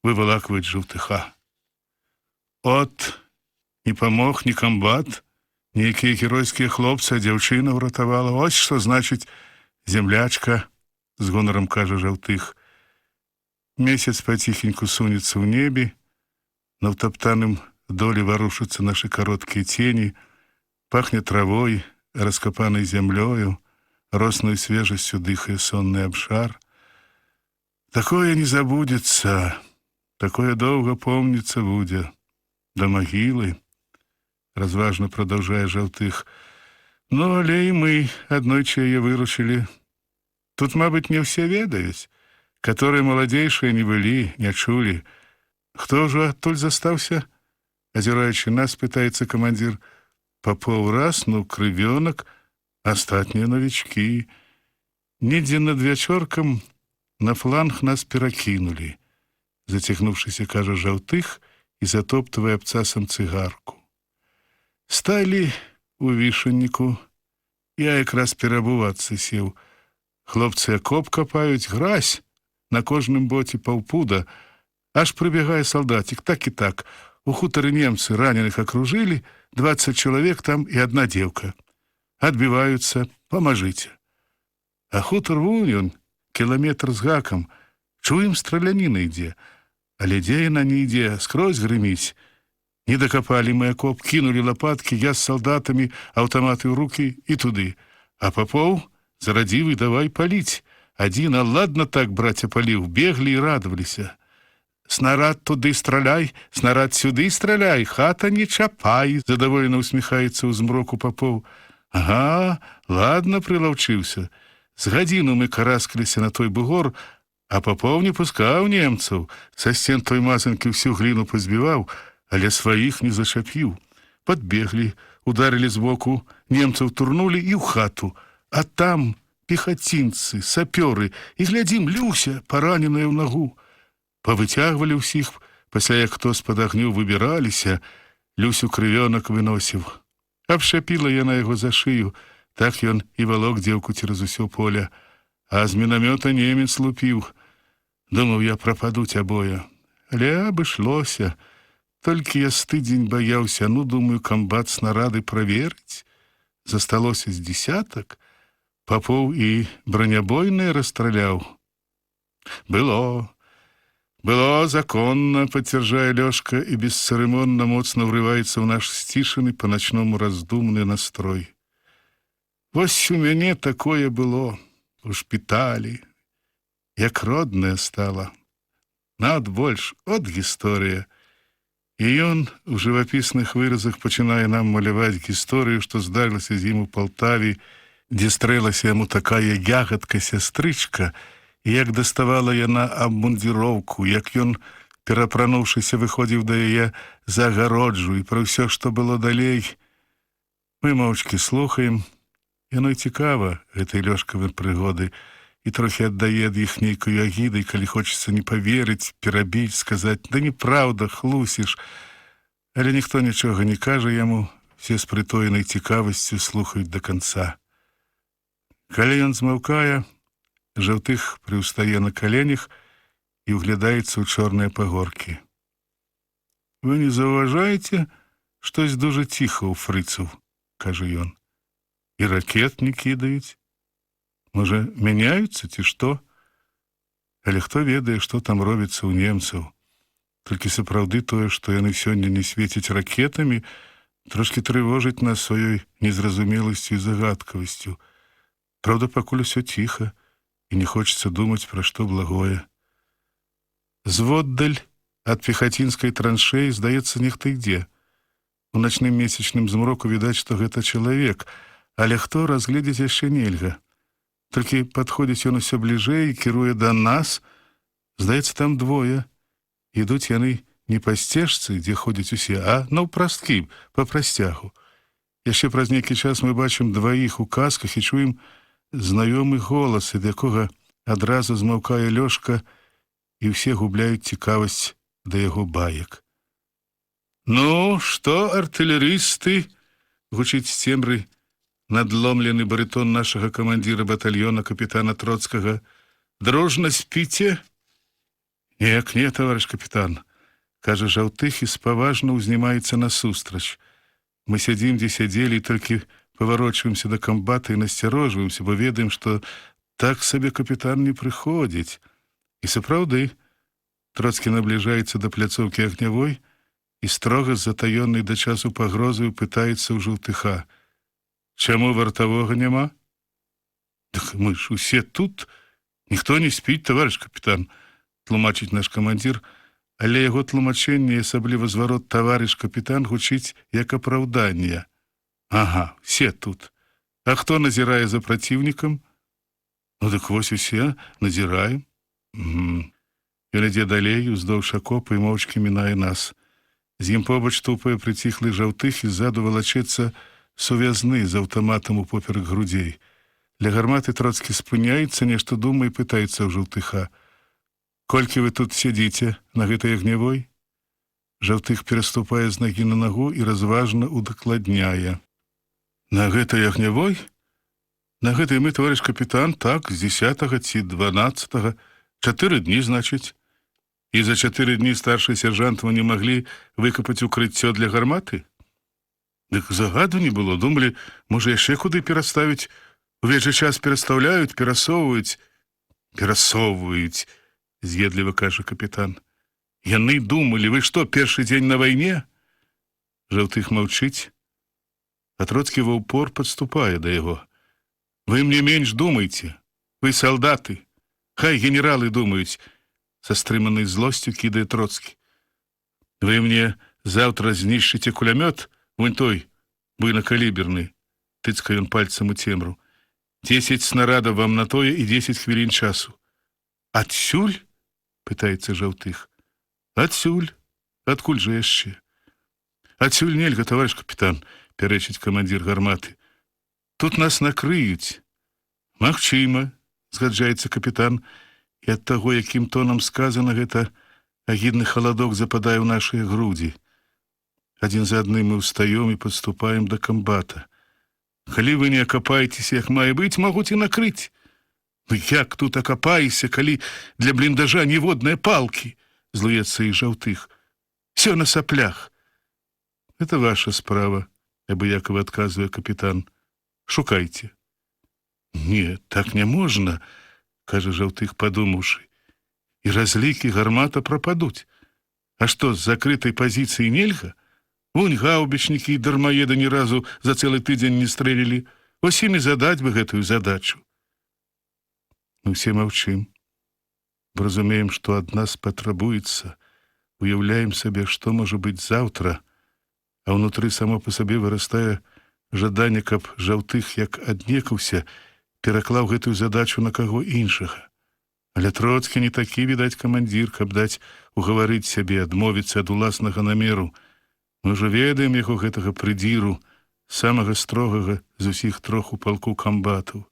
вывалакваюць Жаўтыха. От, не памог ні камбат, Нейкія геройскія хлопцы, а дзяўчына ўратавала. Ось што значыць землячка, з гонарам кажа Жаўтых. Месяц паціхеньку сунецца ў небе, на ўтаптаным доле варушацца нашы кароткія цені, пахне травой, раскапанай зямлёю, росною свежасцю дыхае сонны абшар. Такое не забудзецца, такое доўга помніцца будзе. Да магілы, разважна прадаўжае Жаўтых. Ну, але і мы аднойчы яе выручылі. Тут, мабыць, не ўсе ведаюць, которые маладзейшыя не былі, не чулі. Хто ўжо адтуль застаўся? Азіраючы нас, пытаецца камандзір. Папоў раз, ну, крывёнак, астатнія новічкі. Недзе над вячоркам на фланг нас перакінулі. Зацягнуўшыся, кажа Жаўтых, і затоптывае абцасам цыгарку. Сталі у вішанніку. Я якраз перабувацца сеў. Хлопцы акоп капаюць, гразь, на кожным боце паўпуда. Аж прыбегае салдатик, так і так. У хутары немцы раненых акружылі, 20 чалавек там і адна дзеўка. Адбіваюцца, памажыце. А хутар вунь ён, кіламетр з гакам. Чуем, страляніна ідзе. Але дзе яна не ідзе, скрозь грыміць. Не дакапалі мы акоп, кінулі лапаткі, я з салдатамі, аўтаматы ў рукі і туды. А Папоў зарадзівы давай паліць. Адзін, а ладна так, браця, паліў, беглі і радаваліся. Снарад туды страляй, снарад сюды страляй, хата не чапай, задаволена усміхаецца ў змроку Папоў. Ага, ладна, прылаўчыўся. З гадзіну мы караскаліся на той бугор, а Папоў не пускаў немцаў. Са сцен той мазанкі ўсю гліну пазбіваў, але сваіх не зачапіў. Падбеглі, ударылі збоку, немцаў турнулі і ў хату. А там пехацінцы, сапёры, і глядзім, Люся, параненая ў нагу. Павыцягвалі ўсіх, пасля як хто з-пад агню выбіраліся, Люсю крывёнак выносіў. Абшапіла яна яго за шыю, так ён і валок дзеўку цераз усё поле. А з мінамёта немец лупіў. Думаў, я прападуць абое. Але абышлося. Толькі я з тыдзень баяўся, ну, думаю, камбат снарады праверыць. Засталося з дзесятак. Папоў і бронябойныя расстраляў. Было законна, пацвярджае Лёшка і бесцырымонна моцна ўрываецца ў наш сцішаны па-начному раздумны настрой. Вось у мяне такое было у шпіталі, як родная стала. Над больш, от гісторыя. І ён у жывапісных выразах пачынае нам маляваць гісторыю, што здарылася з ім у Палтаве, дзе стрэлася яму такая ягадка-сястрычка, і як даставала яна абмундзіроўку, як ён, перапрануўшыся, выходзіў да яе за агароджу і пра ўсё, што было далей. Мы моўчкі слухаем. Яно і цікава, гэтай Лёшкавай прыгоды, і трохі аддае ад іх нейкую агідай, калі хочацца не паверыць, перабіць, сказаць, да неправда, хлусіш. Але ніхто нічога не кажа яму, все з прытоенай цікавасцю слухаюць да канца. Калі ён змаўкае, Жаўтых прыўстае на каленях і ўглядаецца ў чорныя пагоркі. Вы не заўважаеце, штось дужа ціха ў фрыцаў, кажа ён. І ракет не кідаюць. Можа, мяняюцца, ці што? Але хто ведае, што там робіцца ў немцаў? Толькі сапраўды тое, што яны сёння не свеціць ракетамі, трошкі трывожыць нас сваёй незразумеласцю і загадкавасцю. Праўда, пакуль усё ціха, і не хочацца думаць пра што благое. Зводдаль ад пехацінскай траншэі, здаецца, нехта ідзе. У начным месячным змроку відаць, што гэта чалавек, але хто, разгледзець яшчэ нельга. Толькі падходзіць ён усё бліжэй і кіруе да нас. Здаецца, там двое. Ідуць яны не па сцежцы, дзе ходзяць усе, а наўпрасткі, па прасцягу. Яшчэ праз нейкі час мы бачым дваіх у касках і чуем знаёмы голас, ад якога адразу змаўкае Лёшка, і ўсе губляюць цікавасць да яго баек. «Ну, што, артылерысты?» — гучыць з цемры надломлены барытон нашага камандзіра батальёна капітана Троцкага. «Дружна спіце?» «Неяк не, таварыш капітан», — кажа Жаўтых і спаважна ўзнімаецца насустрач. Мы сядзім, дзе сядзелі, і толькі паварочваемся да камбата і насцярожваемся, бо ведаем, што так сабе капітан не прыходзіць. І сапраўды, Троцкі набліжаецца да пляцоўкі агнявой і строга з затаённай да часу пагрозаю пытаецца ў Жаўтыха: «Чаму вартавога няма?» «Так мы ж усе тут, ніхто не спіць, таварыш капітан», тлумачыць наш камандзір, але яго тлумачэнне, асабліва зварот «таварыш капітан» гучыць як апраўданне. Ага, все тут. А хто назірае за праціўнікам? Ну дык вось усе, назіраем. Ён ідзе далей, уздоўж акопа, і моўчкі мінае нас. З ім побач тупае прыціхлы Жаўтых, і ззаду валачэцца сувязны з аўтаматам упоперак грудзей. Ля гарматы Троцкі спыняецца, нешта думае, пытаецца ў Жаўтыха: «Колькі вы тут сядзіце на гэтай агнявой?» Жаўтых пераступае з нагі на нагу і разважна удакладняе: «На гэтай агнявой? На гэтай мы, таварыш капітан, так, з 10-го ці 12-го. 4 дні, значыць. І за 4 дні старшы сержант вы не маглі выкапаць укрыццё для гарматы? Дык загаду не было, думалі, можа яшчэ куды пераставіць. Увечы час перастаўляюць, перасоўваюць». «Перасоўваюць», з'едліва кажа капітан. «Яны думалі, вы што, першы дзень на вайне?» Жаўтых маўчыць, а Троцкі ва ўпор падступае да яго. «Вы мне менш думайце, вы салдаты, хай генералы думаюць», са стрыманай злосцю кідае Троцкі. «Вы мне заўтра знішчыце кулямёт, вунь той, буйнакаліберны», тыцкае ён пальцам у цемру. «10 снарадаў вам на тое і 10 хвілін часу». «Адсюль?» пытаецца Жаўтых. «Адсюль. Адкуль жа яшчэ?» «Адсюль нельга, таварыш капітан», пярэчыць камандзір гарматы. «Тут нас накрыюць». «Магчыма», згаджаецца капітан, і ад таго, якім тонам сказана гэта, агідны халадок западае ў нашыя грудзі. Адзін за адным мы ўстаём і падступаем да камбата. «Калі вы не акапаецеся, як мае быць, могуць і накрыць». «Ну як тут акапаешся, калі для бліндажа ніводныя палкі?» злуецца і Жаўтых. «Всё на саплях». «Это ваша справа», абыякова адказвае капітан. «Шукайце». «Не, так не можна», кажа Жаўтых, падумаўшы. «І разлікі гармата прападуць. А што, з закрытай пазіцыі нельга? Вунь гаўбічнікі і дармаеды ні разу за цэлы тыдзень не стрэлілі. Вось ім і задаць бы гэтую задачу». Мы ўсе маўчым, бо разумеем, што ад нас патрабуецца, уяўляем сабе, што можа быць заўтра, а ўнутры само па сабе вырастае жаданне, каб Жаўтых, як аднекаўся, пераклаў гэтую задачу на каго іншага. Але Троцкі не такі, відаць, камандзір, каб даць угаварыць сябе, адмовіцца ад уласнага намеру. Мы ўжо ведаем яго гэтага прыдзіру, самага строгага з усіх трох у палку камбатаў.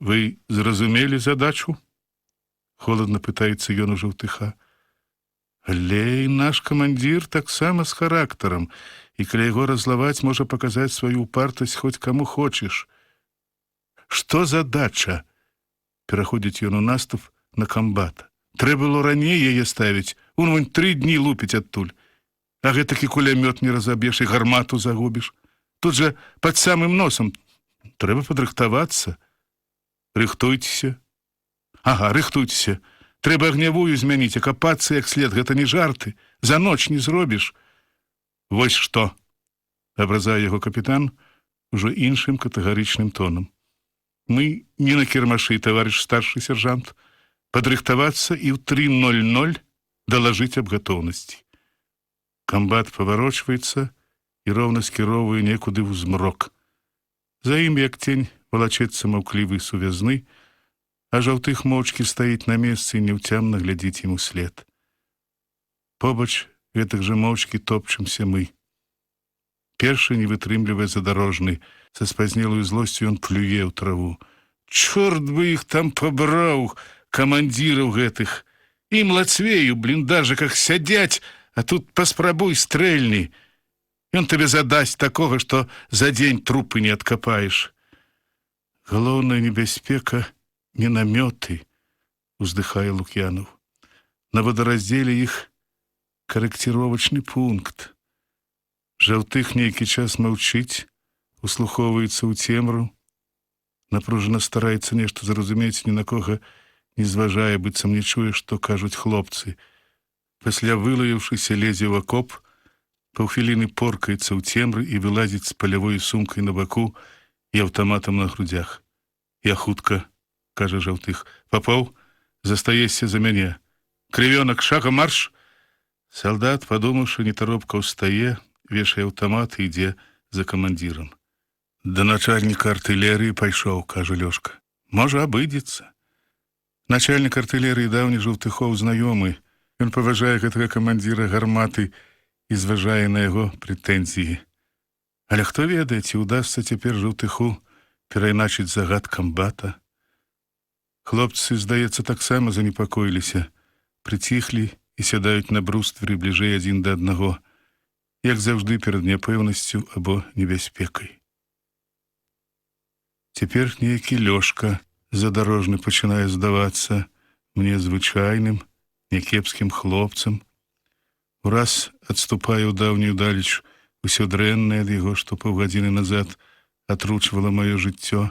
«Вы зразумелі задачу?» холадна пытаецца ён у Жаўтыха. Але і наш камандзір таксама з характарам, і каля яго разлаваць можа паказаць сваю упартасць хоць каму хочаш. «Што задача?» пераходзіць ён у наступ на камбата. «Трэба было раней яе ставіць, вунь 3 дні лупіць адтуль. А гэтакі кулямёт не разаб'еш і гармату загубіш. Тут жа пад самым носам. Трэба падрыхтавацца». «Рыхтуйцеся». «Ага, рыхтуйцеся. Трэба агнявую змяніць, а капацца як след, гэта не жарты. За ноч не зробіш». «Вось што», абразае яго капітан ужо іншым катэгарычным тонам. «Мы не на кірмашы, таварыш старшы сержант. Падрыхтавацца і ў 3:00 далажыць аб гатоўнасці». Камбат паварочваецца і роўна скіроўвае некуды ў змрок. За ім, як цень, валачэцца маўклівы сувязны, а Жаўтых моўчкі стаіць на месцы і няўцямна глядзіць ім услед. Побач гэтак жа моўчкі топчымся мы. Першы не вытрымлівае задарожны, са спазнелую злосцю ён плюе ў траву. «Чорт бы іх там пабраў, камандзіраў гэтых! Ім лацвею ў бліндажыках сядзяць, а тут паспрабуй стрэльні. Ён табе задасць такога, што за дзень трупы не адкапаеш». «Галоўная небяспека — мінамёты», уздыхае Лук'янаў. «На водараздзеле іх карэкціровачны пункт. Жаўтых нейкі час маўчыць, услухоўваецца ў цемру, напружана стараецца нешта зразумець, ні на кога не зважае, быццам не чуе, што кажуць хлопцы. Пасля вылаяўшыся лезе ў акоп, паўхвіліны поркаецца ў цемры і вылазіць з палявой сумкай на баку і аўтаматам на грудзях. «Я хутка», — кажа Жаўтых. «Папоў, застаешся за мяне. Крывёнак, шагам марш!» Салдат, падумаўшы, нетаропка ўстае, вешае аўтамат і ідзе за камандзірам. «Да начальніка артылерыі пайшоў», — кажа Лёшка. «Можа, абыдзецца». Начальнік артылерыі даўні Жаўтыхоў знаёмы. Ён паважае гэтага камандзіра гарматы і зважае на яго прэтэнзіі. Але хто ведае, ці ўдасца цяпер Жаўтыху перайначыць загад камбата. Хлопцы, здаецца, таксама занепакоіліся, прыціхлі і сядаюць на брустверы бліжэй адзін да аднаго, як заўжды перад няпэўнасцю або небяспекай. Цяпер нейкі Лёшка задарожны пачынае здавацца мне звычайным, някепскім хлопцам. Ураз адступае ў даўнюю далеч усё дрэннае ад яго, што паўгадзіны назад атручвала маё жыццё.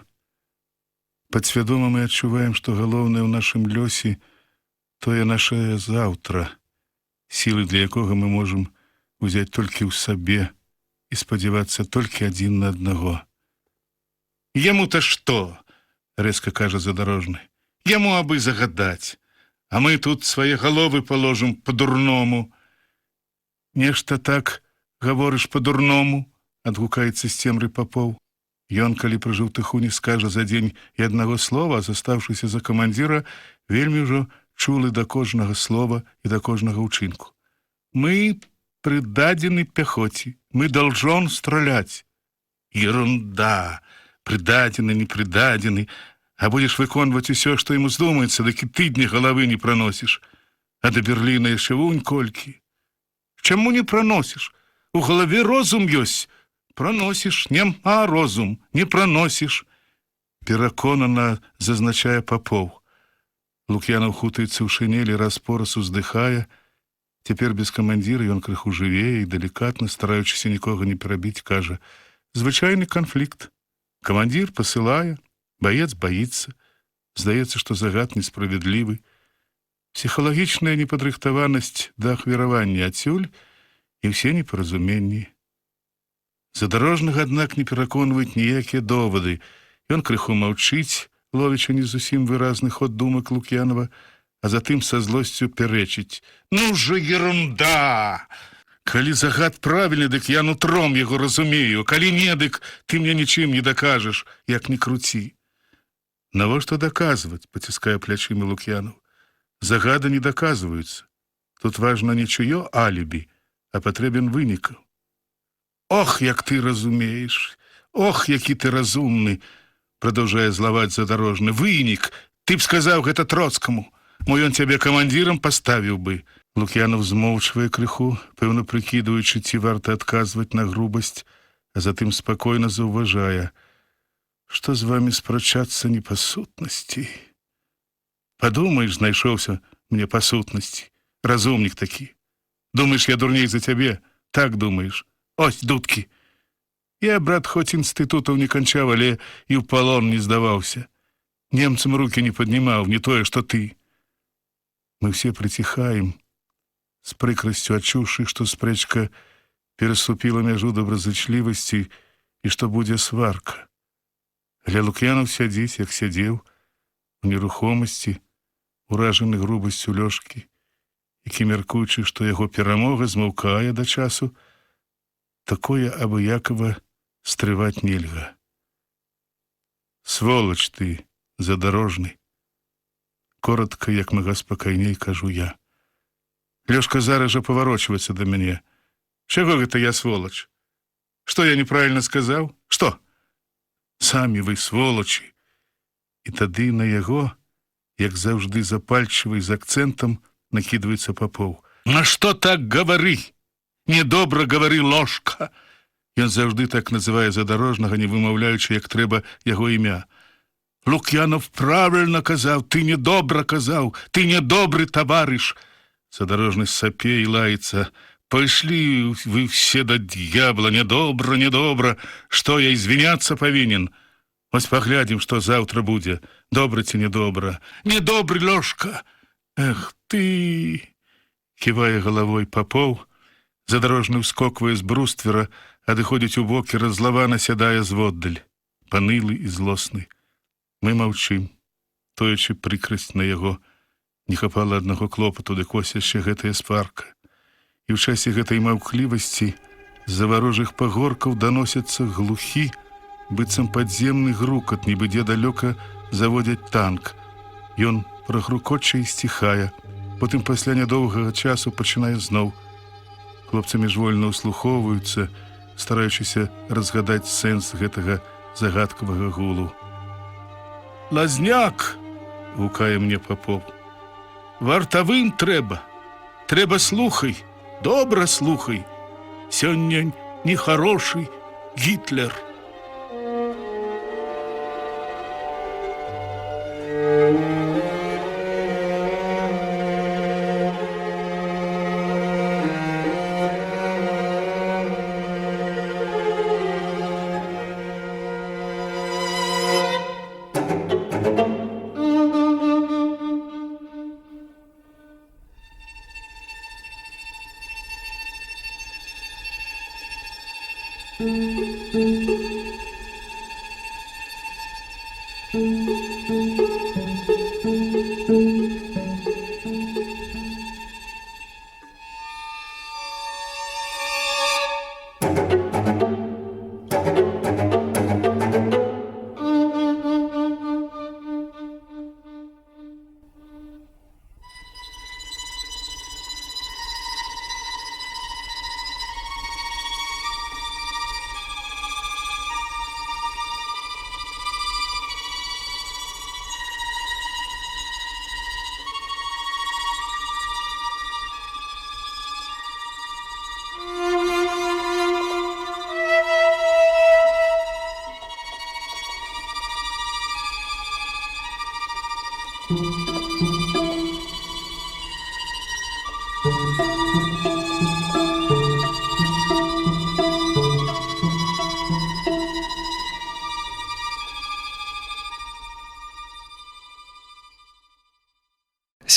Падсвядома мы адчуваем, што галоўнае ў нашым лёсе тое нашае заўтра, сілы для якога мы можам узяць толькі ў сабе і спадзявацца толькі адзін на аднаго. «Яму-то што?» — рэзка кажа задарожны. «Яму абы загадаць, а мы тут свае галовы паложым па-дурному». «Нешта так гаворыш па-дурному», — адгукаецца з цемры Папоў. Ён, калі пра Жаўтыху не скажа за дзень і аднаго слова, а застаўшыся за камандзіра, вельмі ўжо чулы да кожнага слова і да кожнага ўчынку. «Мы прыдадзены пяхоце, мы должен страляць». «Ерунда! Прыдадзены, не прыдадзены. А будзеш выконваць усё, што яму здумаецца, дык і тыдні галавы не праносіш. А да Берліна яшчэ вунь колькі. Чаму не праносіш? У галаве розум ёсць. Праносіш, няма розум, не праносіш». Пераконана зазначае Папоў. Лук'янаў хутаецца ў шынелі, раз по раз уздыхае. Цяпер без камандзіра ён крыху жывее і далікатна, стараючыся нікога не перабіць, кажа: «Звычайны канфлікт. Камандзір пасылае, баец баіцца. Здаецца, што загад несправядлівы. Псіхалагічная непадрыхтаванасць да ахвяравання адсюль і ўсе непаразуменні». Задарожнага, аднак, не пераконваюць ніякія довады. Ён крыху маўчыць, ловячы не зусім выразны ход думак Лук'янава, а затым са злосцю пярэчыць: «Ну же ерунда! Калі загад правільны, дык я нутром яго разумею, калі не, дык ты мне нічым не дакажаш, як не круці». «Навошта даказваць?» — паціскае плячымі Лук'янаў. «Загады не даказваюцца. Тут важна не чуё алібі, а патрэбен вынікаў». «Ох, як ты разумееш! Ох, які ты разумны!» — прадаўжае злаваць задарожны. «Вынік! Ты б сказаў гэта Троцкаму! Мо ён цябе камандзірам паставіў бы». Лук'янаў змоўчвае крыху, пэўна прыкідваючы, ці варта адказваць на грубасць, а затым спакойна заўважае: «Што з вамі спрачацца не па сутнасці? Падумаеш, знайшоўся мне па сутнасці. Разумнік такі. Думаеш, я дурней за цябе? Так думаеш? Ось дудкі. Я, брат, хоць інстытутаў не канчаў, але і ў палон не здаваўся. Немцам рукі не паднімаў, не тое, што ты». Мы все прыціхаем, з прыкрасцю адчуўшы, што спрэчка пераступіла мяжу добразычлівасці і што будзе сварка. Але Лук'янаў сядзіць, як сядзеў, у нерухомасці, уражаны грубасцю Лёшкі, які, мяркуючы, што яго перамога змаўкае да часу, такое абыякава стрываць нельга. «Сволач ты, задарожны!» Коротка, як мага спакайней, кажу я. Лёшка зараз жа паварочваецца да мяне. «Чаго гэта я сволач? Што я неправільна сказаў? Што?» «Самі вы сволачы!» І тады на яго, як заўжды запальчывы, з акцэнтам, накідваецца Папоў. «На што так гавары? Недобра гавары, ложка!» Ён заўжды так называе задарожнага, не вымаўляючы, як трэба, яго імя. «Лук'янов правильно казаў, ты недобра казаў, ты недобры таварыш!» Задарожны сапе і лаецца. Пошли вы все до дьявола, недобро, недобро, что я извиняться повинен? Вось поглядим, что завтра будет, добро ці недобро. Недобрый, Лёшка! Эх ты! Кивая головой Попов, задорожно вскоквае з бруствера, адыходзіць у бок і разлавана сядае зводдаль, панылы і злосны. Мы маўчым, тоячы прыкрасць на яго. Не хапала аднаго клопату, дык вось яшчэ гэтая спарка. І ў часе гэтай маўклівасці з-за варожых пагоркаў даносяцца глухі, быццам падземны грукат, нібы дзе далёка заводзяць танк. Ён прагрукоча і сціхае, потым пасля нядоўгага часу пачынае зноў. Хлопцы міжвольна ўслухоўваюцца, стараючыся разгадаць сэнс гэтага загадкавага гулу. «Лазняк!» — гукае мне Попов. «Вартавым трэба! Трэба слухай! Добра слухай! Сёння нехарошы Гітлер!»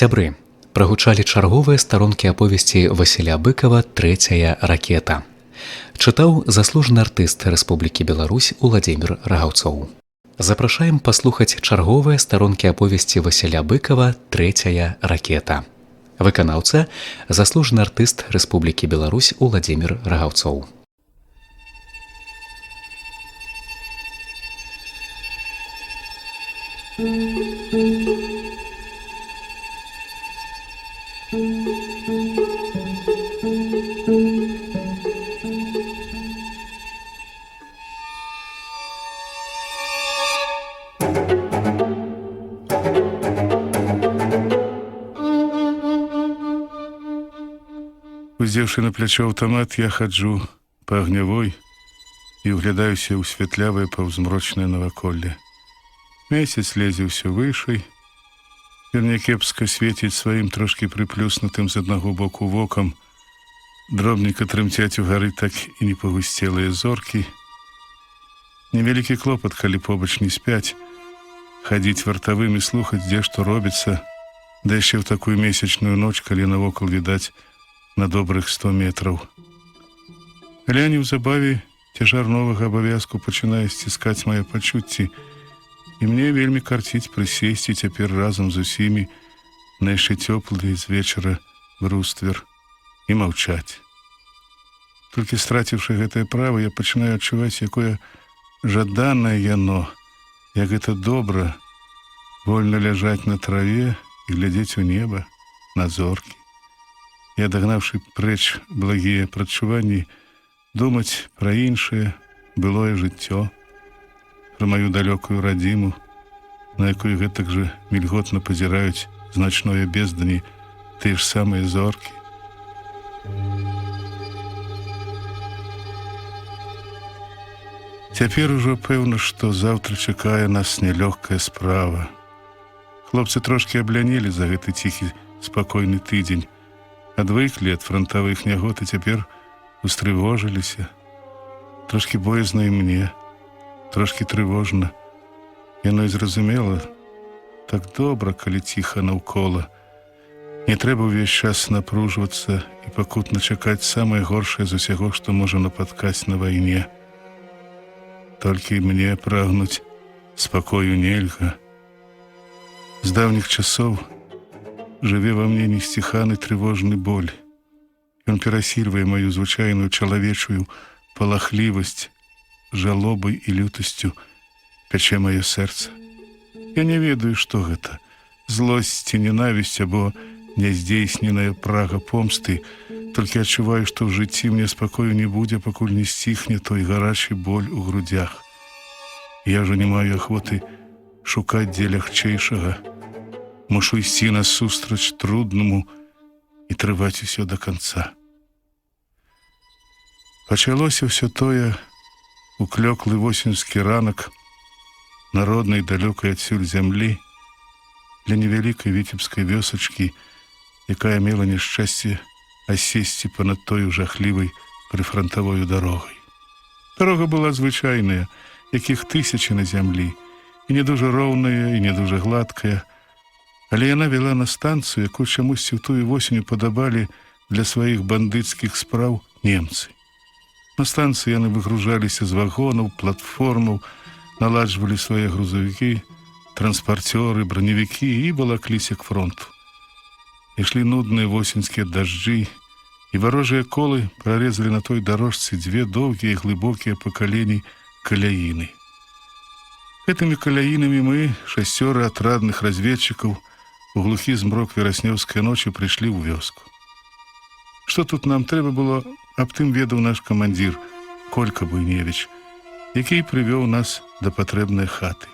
Сябры, прагучалі чарговыя старонкі аповесці Васіля Быкава «Трэцяя ракета». Чытаў заслужаны артыст Рэспублікі Беларусь Уладзімір Рагаўцоў. Запрашаем паслухаць чарговыя старонкі аповесці Васіля Быкава «Трэцяя ракета». Выканаўца заслужаны артыст Рэспублікі Беларусь Уладзімір Рагаўцоў. Узеўшы на плячо аўтамат, я хаджу па агнявой і ўглядаюся ў святлявае паўзмрочнае наваколле. Месяц лезе ўсё вышэй, ён някепска свеціць сваім трошкі прыплюснутым з аднаго боку вокам. Дробненька трымцяць угары так і не пагусцелыя зоркі. Невялікі клопат, калі побач не спяць, хадзіць вартавым і слухаць, дзе што робіцца, да яшчэ ў такую месячную ноч, калі навокал відаць на добрых 100 метраў. Але неўзабаве цяжар новага абавязку пачынае сціскаць мае пачуцці, і мне вельмі карціць прысесці цяпер разам з усімі на яшчэ цёплы з вечара бруствер і маўчаць. Толькі страціўшы гэтае права, я пачынаю адчуваць, якое жаданае яно, як гэта добра вольна ляжаць на траве і глядзець у неба, на зоркі. І адагнаўшы прэч благія прадчуванні, думаць пра іншае, былое жыццё, пра маю далёкую радзіму, на якую гэтак жа вільготна пазіраюць з начное бездані тыя ж самыя зоркі. Цяпер ужо пэўна, што заўтра чакае нас нелёгкая справа. Хлопцы трошкі аблянелі за гэты ціхі, спакойны тыдзень. адвыклі ад франтавых нягод і цяпер устрывожыліся. Трошкі боязна і мне, трошкі трывожна. Яно і зразумела, так добра, калі ціха наўкола. Не трэба ўвесь час напружвацца і пакутна чакаць самае горшае з усяго, што можа напаткаць на вайне. Толькі мне прагнуць спакою нельга. З даўніх часоў жыве ва мне несціханы трывожны боль. Ён перасільвае маю звычайную чалавечую палахлівасць, жалобай і лютасцю пячэ маё сэрца. Я не ведаю, што гэта. Злосць ці ненавісць або няздзейсненая прага помсты, толькі адчуваю, што ў жыцці мне спакою не будзе, пакуль не сціхне той гарачы боль у грудях. Я ўжо не маю ахвоты шукаць дзе лягчэйшага. Мушу ісці насустрач труднаму і трываць усё да канца. Пачалося ўсё тое у клёклы восеньскі ранак на роднай далёкай адсюль зямлі для невялікай віцебскай вёсачкі, якая мела няшчасце асесці панад тою жахлівай прыфрантавою дарогай. Дарога была звычайная, якіх тысячы на зямлі, і не дужа роўная, і не дужа гладкая, але яна вела на станцыю, якую чамусьці ў тую восенню падабалі для сваіх бандыцкіх спраў немцы. На станцыі яны выгружаліся з вагонаў, платформаў, наладжвалі свае грузавікі, транспарцёры, броневікі і валакліся к фронту. Ішлі нудныя восеньскія дажджы, і варожыя колы прарэзалі на той дарожцы дзве доўгія і глыбокія па калені каляіны. Гэтымі каляінамі мы, 6 атрадных разведчыкаў, у глухі змрок вераснёўскай ночы прыйшлі ў вёску. Што тут нам трэба было, аб тым ведаў наш камандзір Колька Буйневіч, які прывёў нас да патрэбнай хаты.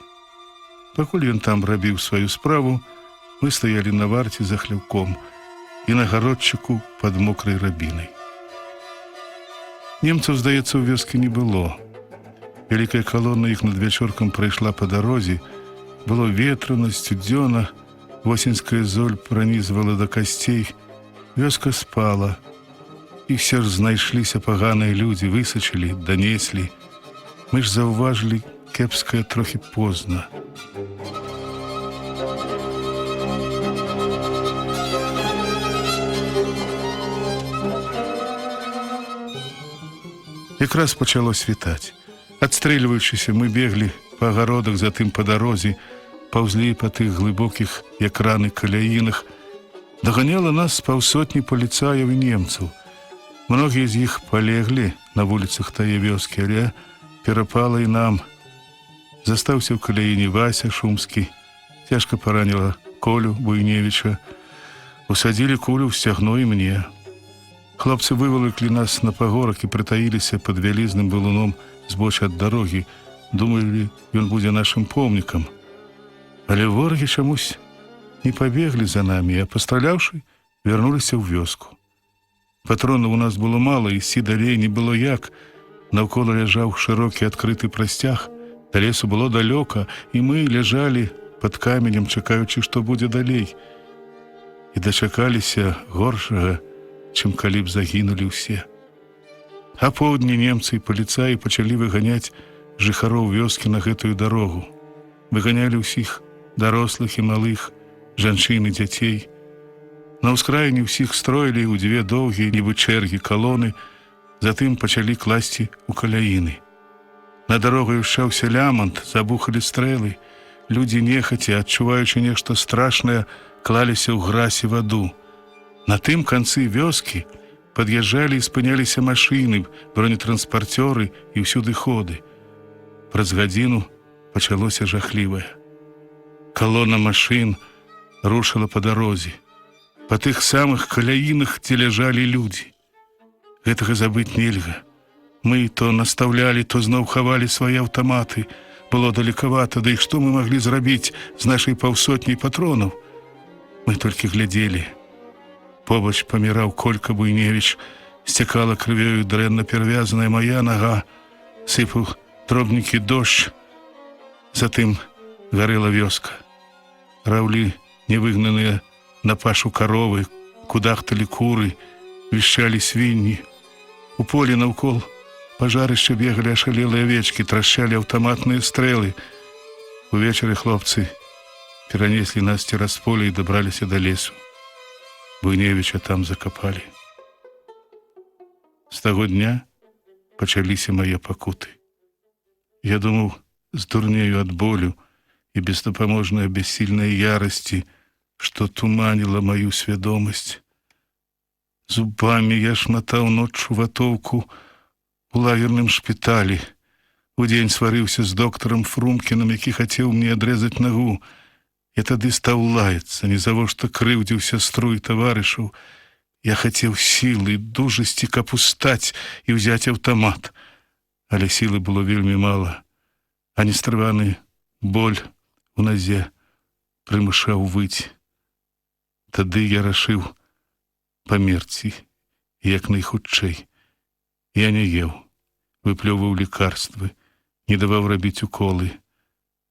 Пакуль ён там рабіў сваю справу, мы стаялі на варце за хлеўком і на гародчыку пад мокрай рабінай. Немцаў, здаецца, у вёскі не было. Вялікая калона іх надвячоркам прайшла па дарозе, было ветрана, сцюдзёна, восеньская золь пранізвала да касцей, вёска спала, і ўсё ж знайшліся паганыя людзі, высачылі, данеслі. Мы ж заўважылі кепскае трохі позна. Якраз пачало світаць. Адстрэльваючыся, мы беглі па агародах, затым па дарозе, паўзлі па тых глыбокіх, як раны, каляінах. Даганяла нас паўсотні паліцаяў і немцаў. Многія з іх палеглі на вуліцах тае вёскі, але перапала і нам. Застаўся ў каляіне Вася Шумскі, цяжка параніла Колю Буйневіча. Усадзілі кулю ў сцягно і мне. Хлопцы вывалыклі нас на пагорак і прытаіліся пад вялізным валуном збоч ад дарогі. Думалі, ён будзе нашым помнікам. Але ворагі чамусь не пабеглі за намі, а пастраляўшы, вярнуліся ў вёску. Патронаў у нас было мала, ісці далей не было як. Наўкола ляжаў шырокі адкрыты прасцяг, да лесу было далёка, і мы ляжалі пад каменем, чакаючы, што будзе далей. І дачакаліся горшага, чым калі б загінулі ўсе. А поўдні немцы і паліцаі пачалі выганяць жыхароў вёскі на гэтую дарогу. Выганялі ўсіх, дарослых і малых, жанчын і дзяцей. На ўскраіне ўсіх строілі ў дзве доўгія, нібы чэргі калоны, затым пачалі класці ў каляіны. На дарогу ўшчаўся лямант, забухалі стрэлы. Людзі нехаця, адчуваючы нешта страшнае, клаліся ў гразь і ваду. На тым канцы вёскі пад'язджалі і спыняліся машыны, бронетранспарцёры і ўсюды ходы. Праз гадзіну пачалося жахлівае. Калона машын рушыла па дарозе. Па тых самых каляінах, дзе ляжалі людзі. Гэтага забыць нельга. Мы то настаўлялі, то зноў хавалі свае аўтаматы. Было далекавата, да і што мы маглі зрабіць з нашай паўсотняй патронаў? Мы толькі глядзелі. Побач паміраў Колька Буйневіч, сцякала крывёю дрэнна перавязаная мая нага, сыпаў дробненькі дождж. Затым гарэла вёска. Раўлі невыгнаныя на пашу каровы, кудахталі куры, вішчалі свінні. У полі наўкол пажарышча бегалі ашалелыя авечкі, трашчалі аўтаматныя стрэлы. Увечары хлопцы перанеслі нас цераз поле і дабраліся да лесу. Буйневіча там закапалі. З таго дня пачаліся мае пакуты. Я думаў, здурнею ад болю і бездапаможнай бяссільнай ярасці, што туманіла маю свядомасць. Зубамі я шматаў ноччу ватоўку у лагерным шпіталі. Удзень сварыўся з доктарам Фрумкінам, які хацеў мне адрэзаць нагу. Я тады стаў лаяцца, нізавошта крыўдзіў сястру і таварышаў. Я хацеў сілы, дужасці, каб устаць і ўзяць аўтамат. Але сілы было вельмі мала, а нестрываны боль у назе прымушаў выць. Тады я рашыў памерці як найхутчэй. Я не еў, выплёваў лекарствы, не даваў рабіць уколы.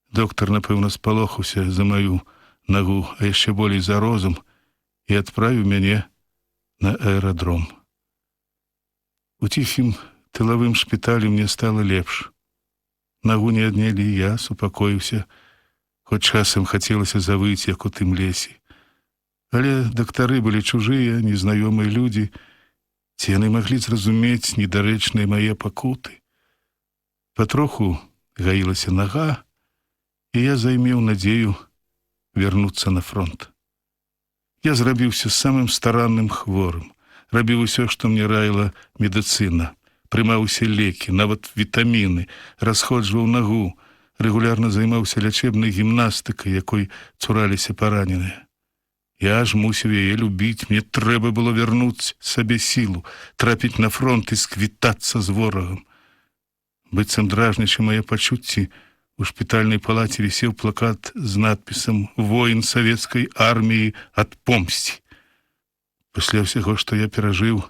Доктар, напэўна, спалохаўся за маю нагу, а яшчэ болей за розум, і адправіў мяне на аэрадром. У ціхім тылавым шпіталі мне стала лепш. Нагу не аднялі, я супакоіўся, хоць часам хацелася завыць, як у тым лесе. Але дактары былі чужыя, незнаёмыя людзі, ці яны маглі зразумець недарэчныя мае пакуты. Патроху гаілася нага, і я займеў надзею вярнуцца на фронт. Я зрабіўся самым старанным хворым, рабіў усё, што мне раіла медыцына, прымаў усе лекі, нават вітаміны, расходжваў нагу, рэгулярна займаўся лячэбнай гімнастыкай, якой цураліся параненыя. Я ж мусіў яе любіць, мне трэба было вярнуць сабе сілу, трапіць на фронт і сквітацца з ворагам. Быццам дражнячы мае пачуцці, у шпітальнай палаце вісеў плакат з надпісам «Воін савецкай арміі адпомсці». Пасля ўсяго, што я перажыў,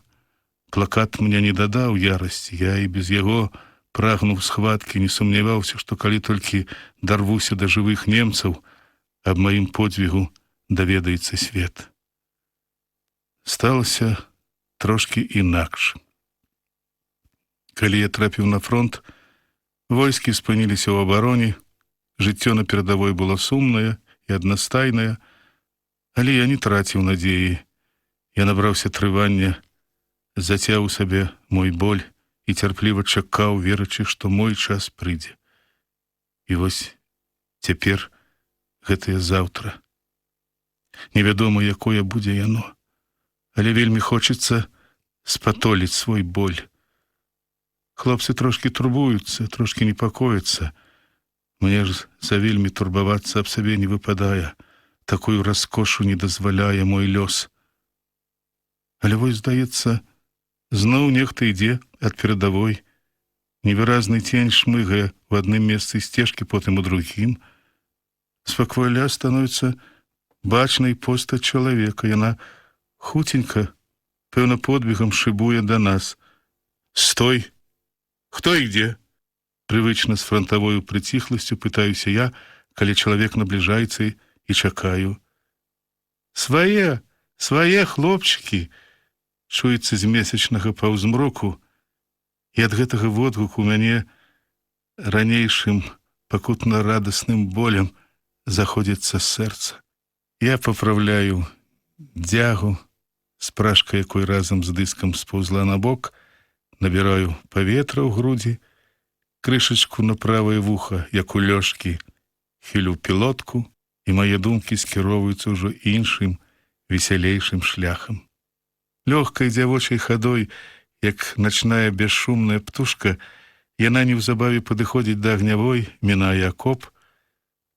плакат мне не дадаў ярасці, я і без яго прагнуў схваткі, не сумняваўся, што калі толькі дарвуся да жывых немцаў, аб маім подзвігу даведаецца свет. Сталася трошкі інакш. Калі я трапіў на фронт, войскі спыніліся ў абароне, жыццё на перадавой было сумнае і аднастайнае, але я не траціў надзеі. Я набраўся трывання, зацяў у сабе мой боль і цярпліва чакаў, верачы, што мой час прыйдзе. І вось цяпер гэтае заўтра. Невядома, якое будзе яно, але вельмі хочацца спатоліць свой боль. Хлопцы трошкі турбуюцца, трошкі непакояцца. Мне ж завельмі турбавацца аб сабе не выпадае, такую раскошу не дазваляе мой лёс. Але вось, здаецца, зноў нехта ідзе ад перадавой. Невыразны цень шмыгае в адным месцы сцежкі, потым у другім. Спакваля становіцца бачнай постаць чалавека. Яна хуценька, пэўна подбегам шыбуе да нас. «Стой! Хто ідзе?» Прывычна з франтавою прыціхласцю пытаюся я, калі чалавек набліжаецца і чакаю. «Свае, свае хлопчыкі!» Чуецца з месячнага паўзмроку, і ад гэтага водгуку мяне ранейшым пакутна-радасным болем заходзіцца сэрца. Я папраўляю дзягу, спражка якой разам з дыскам спаўзла на бок, набіраю паветра ў грудзі, крышачку на правае вуха, як у лёжкі, хілю пілотку, і мае думкі скіроўваюцца ўжо іншым, весялейшым шляхам. Лёгкай дзявочай хадой, як начная бесшумная птушка, яна неўзабаве падыходзіць да агнявой, мінае акоп.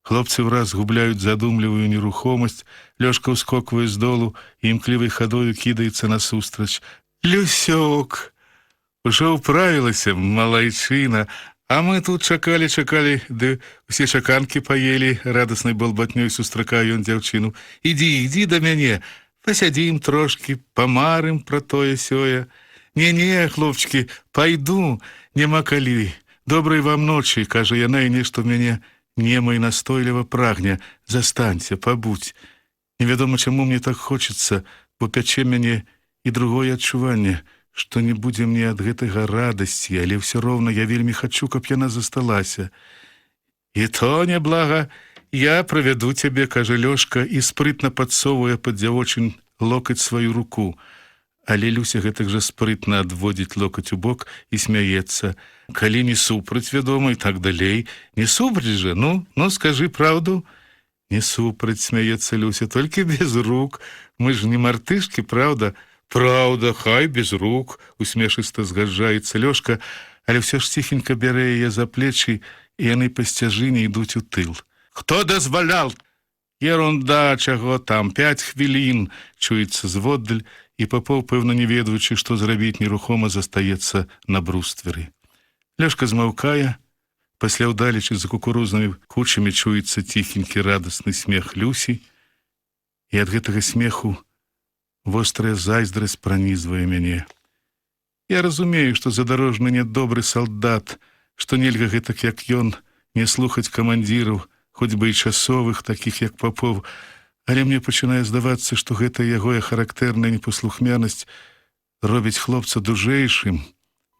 Хлопцы ўраз губляюць задумлівую нерухомасць, Лёшка ўскоквае з долу і імклівай хадою кідаецца насустрач. «Люсёк! Ужо ўправілася, малайчына, а мы тут чакалі, ды усе чаканкі паелі», радаснай балбатнёй сустракае ён дзяўчыну. «Ідзі да мяне, пасядзім трошкі, памарым пра тое-сёе». «Не, хлопчыкі, пайду, няма калі. Добрай вам ночы», кажа яна, і нешта ў мяне нема і настойліва прагне. «Застанься, пабудзь. Невядома, чаму мне так хочацца бо пячэ мяне і другое адчуванне, што не будзе мне ад гэтага радасці, але ўсё роўна я вельмі хачу, каб яна засталася. І то няблага, я правяду цябе, кажа Лёшка, і спрытна падсоўвае пад дзявочын локаць сваю руку. Але Люся гэтак жа спрытна адводзіць локаць у бок і смяецца. Калі не супраць, вядома, і так далей. Не супраць жа, ну, скажы праўду. Не супраць, смяецца Люся, толькі без рук. Мы ж не мартышкі, праўда? Праўда, хай без рук, усмешыста згаджаецца Лёшка, але ўсё ж ціхенька бярэ яе за плечы, і яны па сцяжыне ідуць у тыл. Хто дазвалял? Ерунда, чаго там, 5 хвілін, чуецца зводдаль, і Папоў, пэвна, не ведаючы, што зрабіць, нерухома застаецца на брустверы. Лёшка змаўкае, пасля ўдалечы за кукурузнымі кучамі чуецца ціхенькі радасны смех Люсі, і ад гэтага смеху вострая зайздрасць пранізвае мяне. Я разумею, што задарожны нядобры салдат, што нельга гэтак, як ён, не слухаць камандзіраў, хоць бы і часовых, такіх як Папоў, але мне пачынае здавацца, што гэта яго характэрная непаслухмянасць робіць хлопца дужэйшым,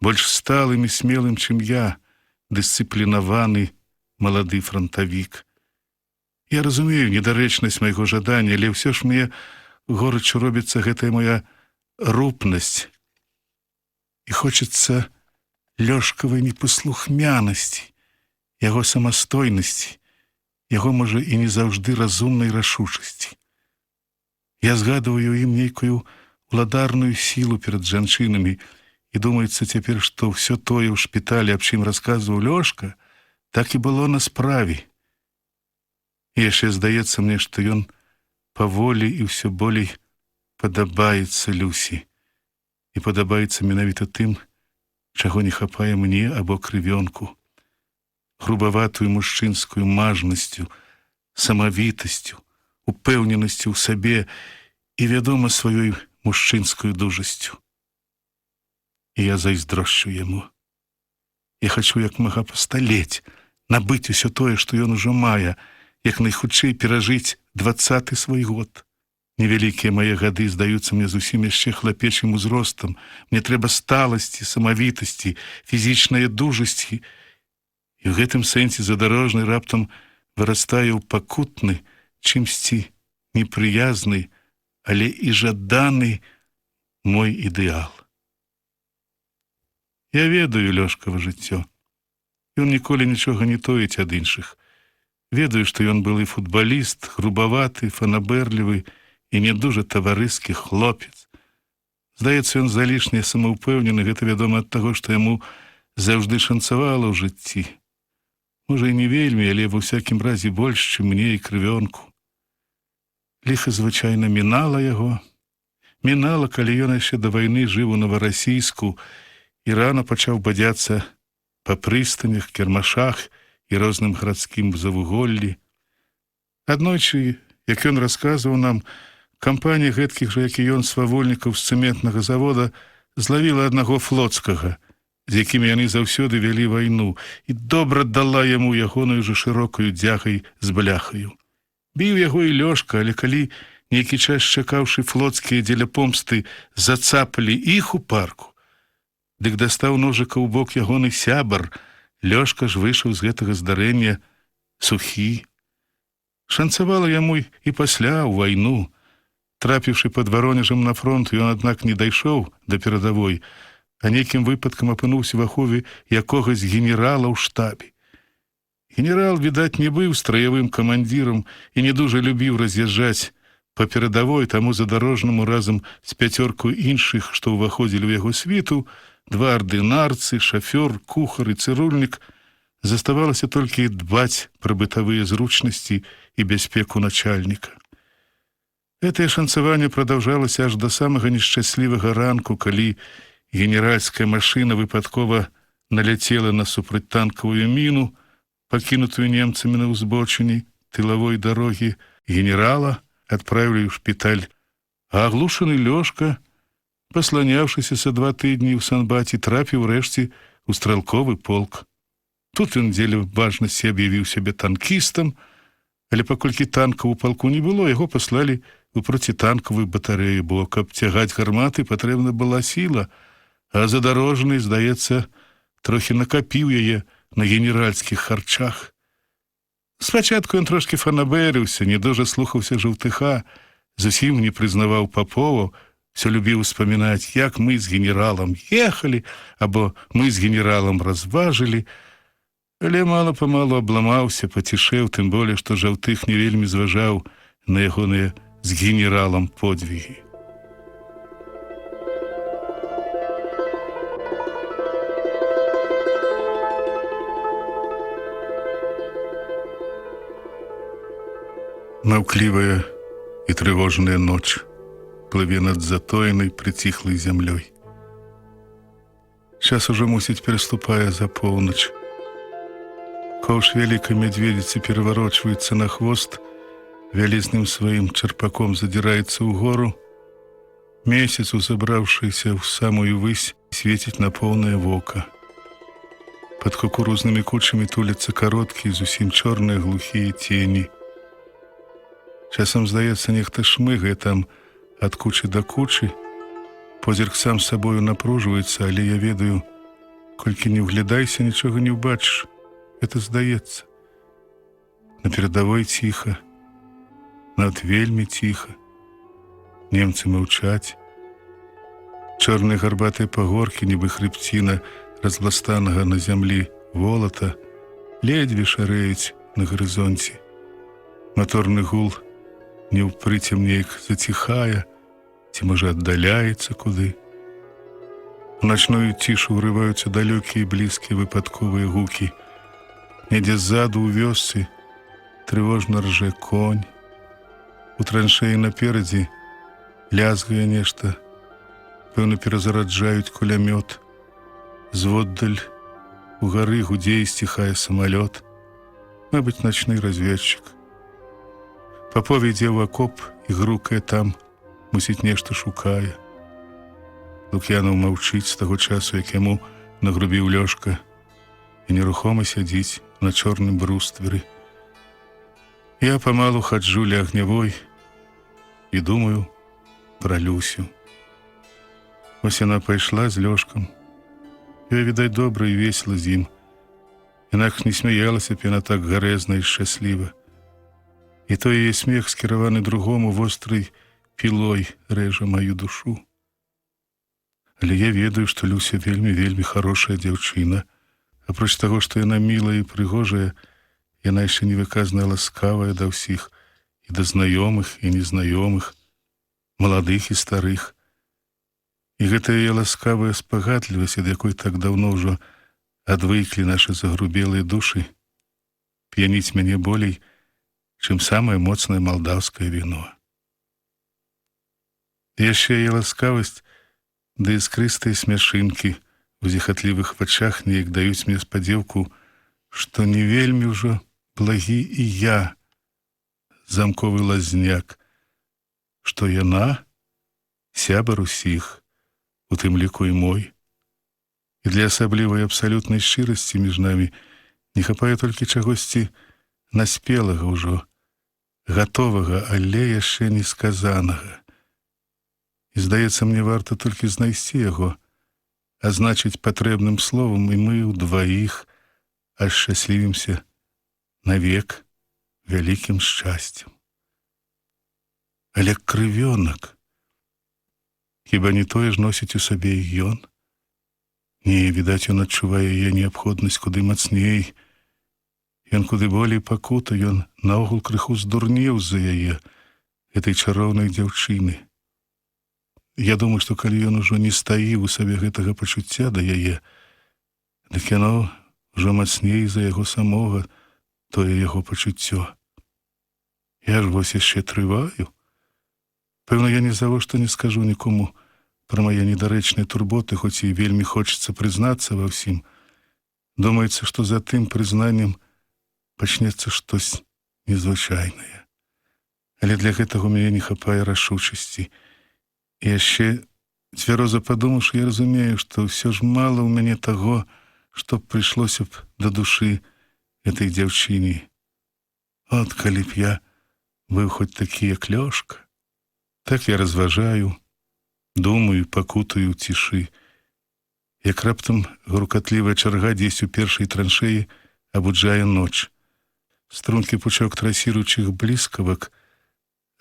больш сталым і смелым, чым я, дысцыплінаваны малады франтавік. Я разумею недарэчнасць майго жадання, але ўсё ж мне горача робіцца гэтая моя рупнасць. І хочацца Лёшкавай непаслухмянасці, яго самастойнасці, яго, можа, і не заўжды разумнай рашучасці. Я згадываю ім нейкую уладарную сілу перад жанчынамі, і думаецца цяпер, што ўсё тое ў шпіталі, аб чым расказваў Лёшка, так і было на справе. І яшчэ здаецца мне, што ён паволі і ўсё болей падабаецца Люсі. І падабаецца менавіта тым, чаго не хапае мне або крывёнку. Грубаватую мужчынскую мажнасцю, самавітасцю, упэўненасцю ў сабе і, вядома, сваёй мужчынскую дужасцю. І я зайздрошчу яму. Я хачу як мага пасталець, набыць усё тое, што ён ужо мае, як найхутчэй перажыць 20-ы свой год. Невялікія мае гады здаюцца мне зусім яшчэ хлапечым узростам. Мне трэба сталасці, самавітасці, фізічнай дужасці. І ў гэтым сэнсе задарожны раптам вырастае ў пакутны, чымсьці непрыязны, але і жаданы мой ідэал. Я ведаю Лёшкава жыццё. Ён ніколі нічога не тоіць ад іншых. Ведаю, што ён былы футбаліст, грубаваты, фанабэрлівы і не дужа таварыскі хлопец. Здаецца, ён залішне самаўпэўнены, гэта вядома ад таго, што яму заўжды шанцавала ў жыцці. Можа, і не вельмі, але ва ўсякім разе больш, чым мне і крывёнку. Ліха звычайна мінала яго. Мінала, калі ён яшчэ да вайны жыў у Новарасійску і рана пачаў бадзяцца па прыстанях, кірмашах і розным гарадскім завуголлі. Аднойчы, як ён расказваў нам, кампанія гэткіх жа, як і ён, свавольнікаў з цэментнага завода злавіла аднаго флоцкага, з якімі яны заўсёды вялі вайну, і добра дала яму ягоную же шырокую дзягай з бляхаю. Біў яго і Лёшка, але калі нейкі час чакаўшы флоцкія дзеля помсты зацапалі іх у парку, дык дастаў ножыка ў бок ягоны сябар, Лёшка ж выйшаў з гэтага здарэння сухі. Шанцавала яму і пасля ў вайну. Трапіўшы пад Варонежам на фронт, ён, аднак, не дайшоў да перадавой, а нейкім выпадкам апынуўся в ахове якогось генерала ў штабе. Генерал, відаць, не быў страявым камандзірам і не дужа любіў раз'язджаць па перадавой, таму задарожнаму разам з 5 іншых, што ўваходзілі ў яго світу, 2 ардынарцы, шафёр, кухар і цырульнік, заставалася толькі дбаць пра бытавыя зручнасці і бяспеку начальніка. Гэтае шанцаванне прадаўжалася аж да самага нешчаслівага ранку, калі генеральская машына выпадкова наляцела на супрацьтанкавую міну, пакінутую немцамі на ўзбочыне тылавой дарогі. Генерала адправілі ў шпіталь, а аглушаны Лёшка, пасланяўшыся са 2 тыдні ў санбаце, трапіў рэшце ў стрэлковы полк. Тут ён дзеля важнасці аб'явіў сябе танкістам, але паколькі танкаў у палку не было, яго паслалі у процітанкавую батарэю, бо каб цягаць гарматы, патрэбна была сіла, а задарожны, здаецца, трохі накапіў яе на генеральскіх харчах. Спачатку ён трошкі фанабэрыўся, не дужа слухаўся жаўтыха, зусім не прызнаваў паповаў, все любіў успамінаць, як мы з генералам ехалі, або мы з генералам разважылі, але мала-памалу абламаўся, пацішэў, тым болей, што жаўтых не вельмі зважаў на ягоныя з генералам подвігі. Маўклівая і трывожная ноч плыве над затоенай прыціхлай зямлёй. Час ужо, мусіць, пераступае за поўнач. Коўш вялікай мядзведзіцы пераварочваецца на хвост, вялізным сваім чарпаком задзіраецца ўгору. Месяц, узабраўшыся ў самую высь, свеціць на поўнае вока. Пад кукурузнымі кучамі туляцца кароткія, зусім чорныя глухія цені. Часам, здаецца, нехта шмыгае там ад кучы да кучы. Позірк сам сабою напружваецца, але я ведаю, колькі не ўглядайся, нічога не ўбачыш. Это здаецца. На перадавой ціха, нават вельмі ціха. Немцы маўчаць. Чорныя гарбатыя пагоркі, нібы хрыбціна разластанага на зямлі волата, ледзьве шарэюць на гарызонце. Маторны гул неўпрыцем неяк заціхае, ці, можа, аддаляецца куды. У начную цішу ўрываюцца далёкія і блізкія выпадковыя гукі. Недзе ззаду ў вёсцы трывожна ржэ конь. У траншэі наперадзе лязгае нешта. Пэўна, перазараджаюць кулямёт. Зводдаль у гары гудзе і сціхае самалёт. Мабыць, начны разведчык. Папов ідзе ў акоп і грукае там, мусіць, нешта шукае. Лук'янаў маўчыць з таго часу, як яму нагрубіў Лёшка, і нерухома сядзіць на чорным брустверы. Я памалу хаджу ля агнявой і думаю пра Люсю. Вось яна пайшла з Лёшкам. Ёй, відаць, добра і весела з ім. Інакш не смяялася б яна так гарэзна і шчасліва. І той яе смех, скіраваны другому, вострай пілой рэжа маю душу. Але я ведаю, што Люся вельмі-вельмі хорошая дзяўчына. Апроч таго, што яна мілая і прыгожая, яна яшчэ невыказна ласкавая да ўсіх, і да знаёмых і незнаёмых, маладых і старых. І гэтая яе ласкавая спагадлівасць, ад якой так даўно ўжо адвыклі нашы загрубелыя душы, п'яніць мяне болей, чым самае моцнае малдаўскае віно. Яшчэ яе ласкавасць ды іскрыстыя смяшынкі у зіхатлівых вачах неяк даюць мне спадзеўку, што не вельмі ўжо благі і я, замковы лазняк, што яна сябар усіх, у тым ліку і мой. І для асаблівай абсалютнай шчырасці між намі не хапае толькі чагосьці наспелага ўжо, гатовага, але яшчэ не сказанага. І, здаецца, мне варта толькі знайсці яго, азначыць патрэбным словам, і мы ўдваіх ашчаслівімся навек вялікім шчасцем. Але крывёнак, хіба не тое ж носіць у сабе і ён? Не, відаць, ён адчувае яе неабходнасць куды мацней. Ён куды болей пакута, ён наогул крыху здурнеў з-за яе, гэтай чароўнай дзяўчыны. Я думаю, што калі ён ужо не стаіў у сабе гэтага пачуцця да яе, дык яно ўжо мацней за яго самога, тое яго пачуццё. Я ж вось яшчэ трываю. Пэўна, я ні завошта не скажу нікому пра мае недарэчныя турботы, хоць і вельмі хочацца прызнацца ва ўсім. Думаецца, што за тым прызнаннем пачнецца штось незвычайнае. Але для гэтага ў мяне не хапае рашучасці. І яшчэ, цвяроза падумаўшы, я разумею, што ўсё ж мала ў мяне таго, што прыйшлося б да душы гэтай дзяўчыне. От калі б я быў хоць такі, як Лёшка, Так я разважаю, думаю, пакутаю ў цішы. Як раптам грукатлівая чарга дзесь у першай траншеі абуджае ноч. Стрункі пучок трасіруючых бліскавак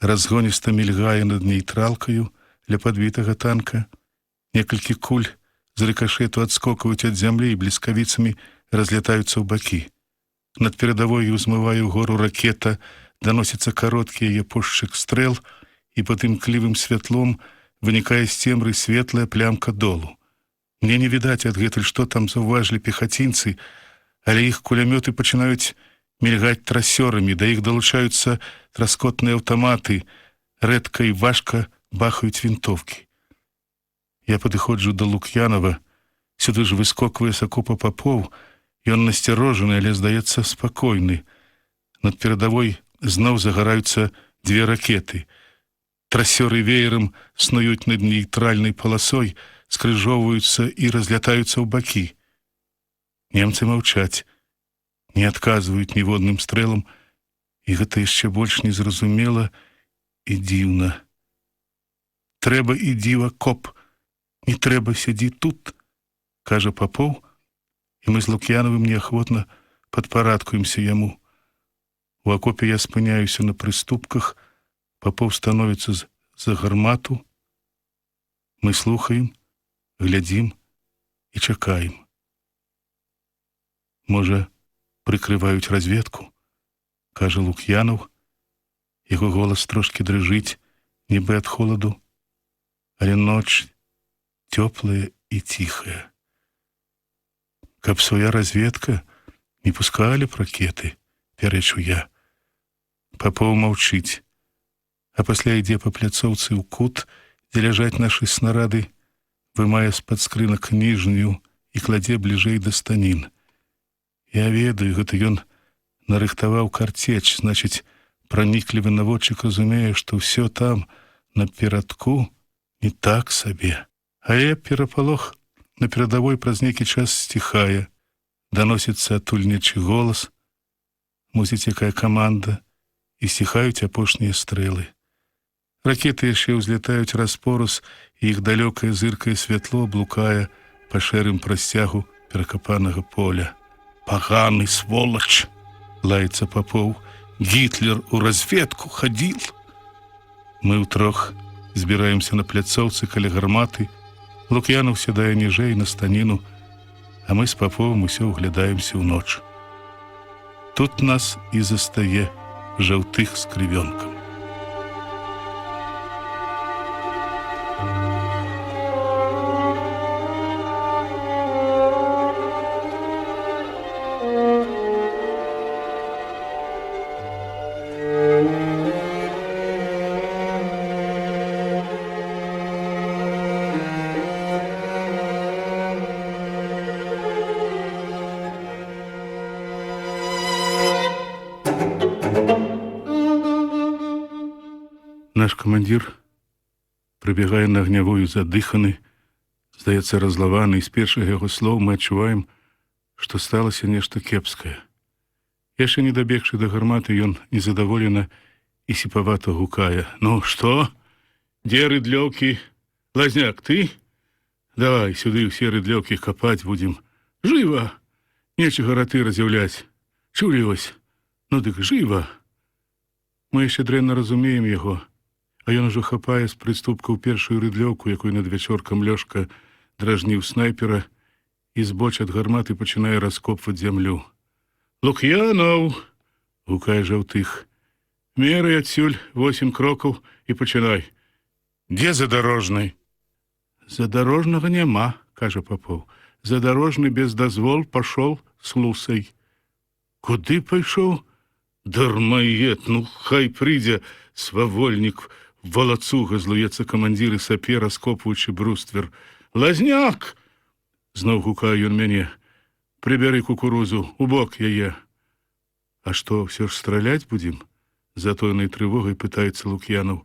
разгоніста мільгае над нейтралкаю ля падбітага танка. Некалькі куль з рыкашэту адскокваюць ад зямлі і бліскавіцамі разлятаюцца ў бакі. Над перадавой ўзмывае ўгору ракета, даносіцца кароткі яе пошчык стрэл, і пад імклівым святлом вынікае з цемры светлая плямка долу. Мне не відаць адгэтуль, што там заўважылі пехацінцы, але іх кулямёты пачынаюць мільгаць трасёрамі, да іх далучаюцца траскотныя аўтаматы, рэдка і важка бахаюць вінтовкі. Я падыходжу да Лук'янова, сюды ж выскоквае з акопа Папоў, ён насцярожаны, але, здаецца, спакойны. Над перадавой зноў загараюцца дзве ракеты. Трасёры веерам снуюць над нейтральнай паласой, скрыжоўваюцца і разлятаюцца ў бакі. Немцы маўчаць, не адказваюць ніводным стрэлам, і гэта яшчэ больш незразумела і дзіўна. Трэба ідзі ў акоп, не трэба сядзі тут, кажа Папоў, і мы з Лук'янавым неахвотна падпарадкуемся яму. У акопе я спыняюся на прыступках, Папоў становіцца за гармату. Мы слухаем, глядзім і чакаем. Можа, прыкрываюць разведку, кажа Лук'янаў. Яго голас трошкі дрыжыць, нібы ад холаду, але ноч цёплая і ціхая. Каб свая разведка не пускалі б ракеты, пярэчу я. Папоў маўчыць, а пасля ідзе па пляцоўцы ў кут, дзе ляжаць нашы снарады, вымае з-пад скрынак ніжнюю і кладзе бліжэй да станін. Я ведаю, гэта ён нарыхтаваў карцеч, значыць, праніклівы наводчык разумее, што ўсё там, на перадку, не так сабе. Але перапалох на перадавой праз нейкі час сціхае, даносіцца адтуль нечы голас, мусіць, якая каманда, і сціхаюць апошнія стрэлы. Ракеты яшчэ ўзлятаюць распорус, і іх далёкае зыркае святло блукае па шэрым прасцягу перакапанага поля. «Паганы сволач!» — лаецца Папоў. «Гітлер у разведку хадзіл!» Мы ўтрох збіраемся на пляцоўцы каля гарматы. Лук'янаў сядае ніжэй на станіну, а мы з Паповым усё ўглядаемся ў ноч. Тут нас і застае жаўтых з крывёнкам. Наш камандзір прыбягае на агнявую задыханы, здаецца, разлаваны, і з першых яго слоў мы адчуваем, што сталася нешта кепскае. Яшчэ не дабегшы да гарматы, ён незадаволена і сіпавата гукае: «Ну, што? Дзе рыдлёўкі? Лазняк, ты? Давай сюды ўсе рыдлёўкі капаць будзем. Жыва! Нечага раты раз'яўляць. Чулі вось? Ну дык жыва!» Мы яшчэ дрэнна разумеем яго, а ён ужо хапае з прыступкаў першую рыдлёўку, якой над вячоркам Лёшка дражніў снайпера, і збоч ад гарматы пачынае раскопваць зямлю. «Лук'янаў!» — гукае жаўтых. «Мерай адсюль 8 крокаў і пачынай. Дзе задарожны?» «Задарожнага няма», — кажа Папоў. «Задарожны без дазвол пашоў з лусай». «Куды пайшоў? Дармаед, ну хай прыйдзе свавольнік!» Валацуга, злуецца камандзір і сапе, раскопваючы бруствер. «Лазняк!» — зноў гукае ён мяне. «Прыбяры кукурузу, у бок яе». «А што, ўсё ж страляць будзем?» — затоенай трывогай пытаецца Лук'янаў.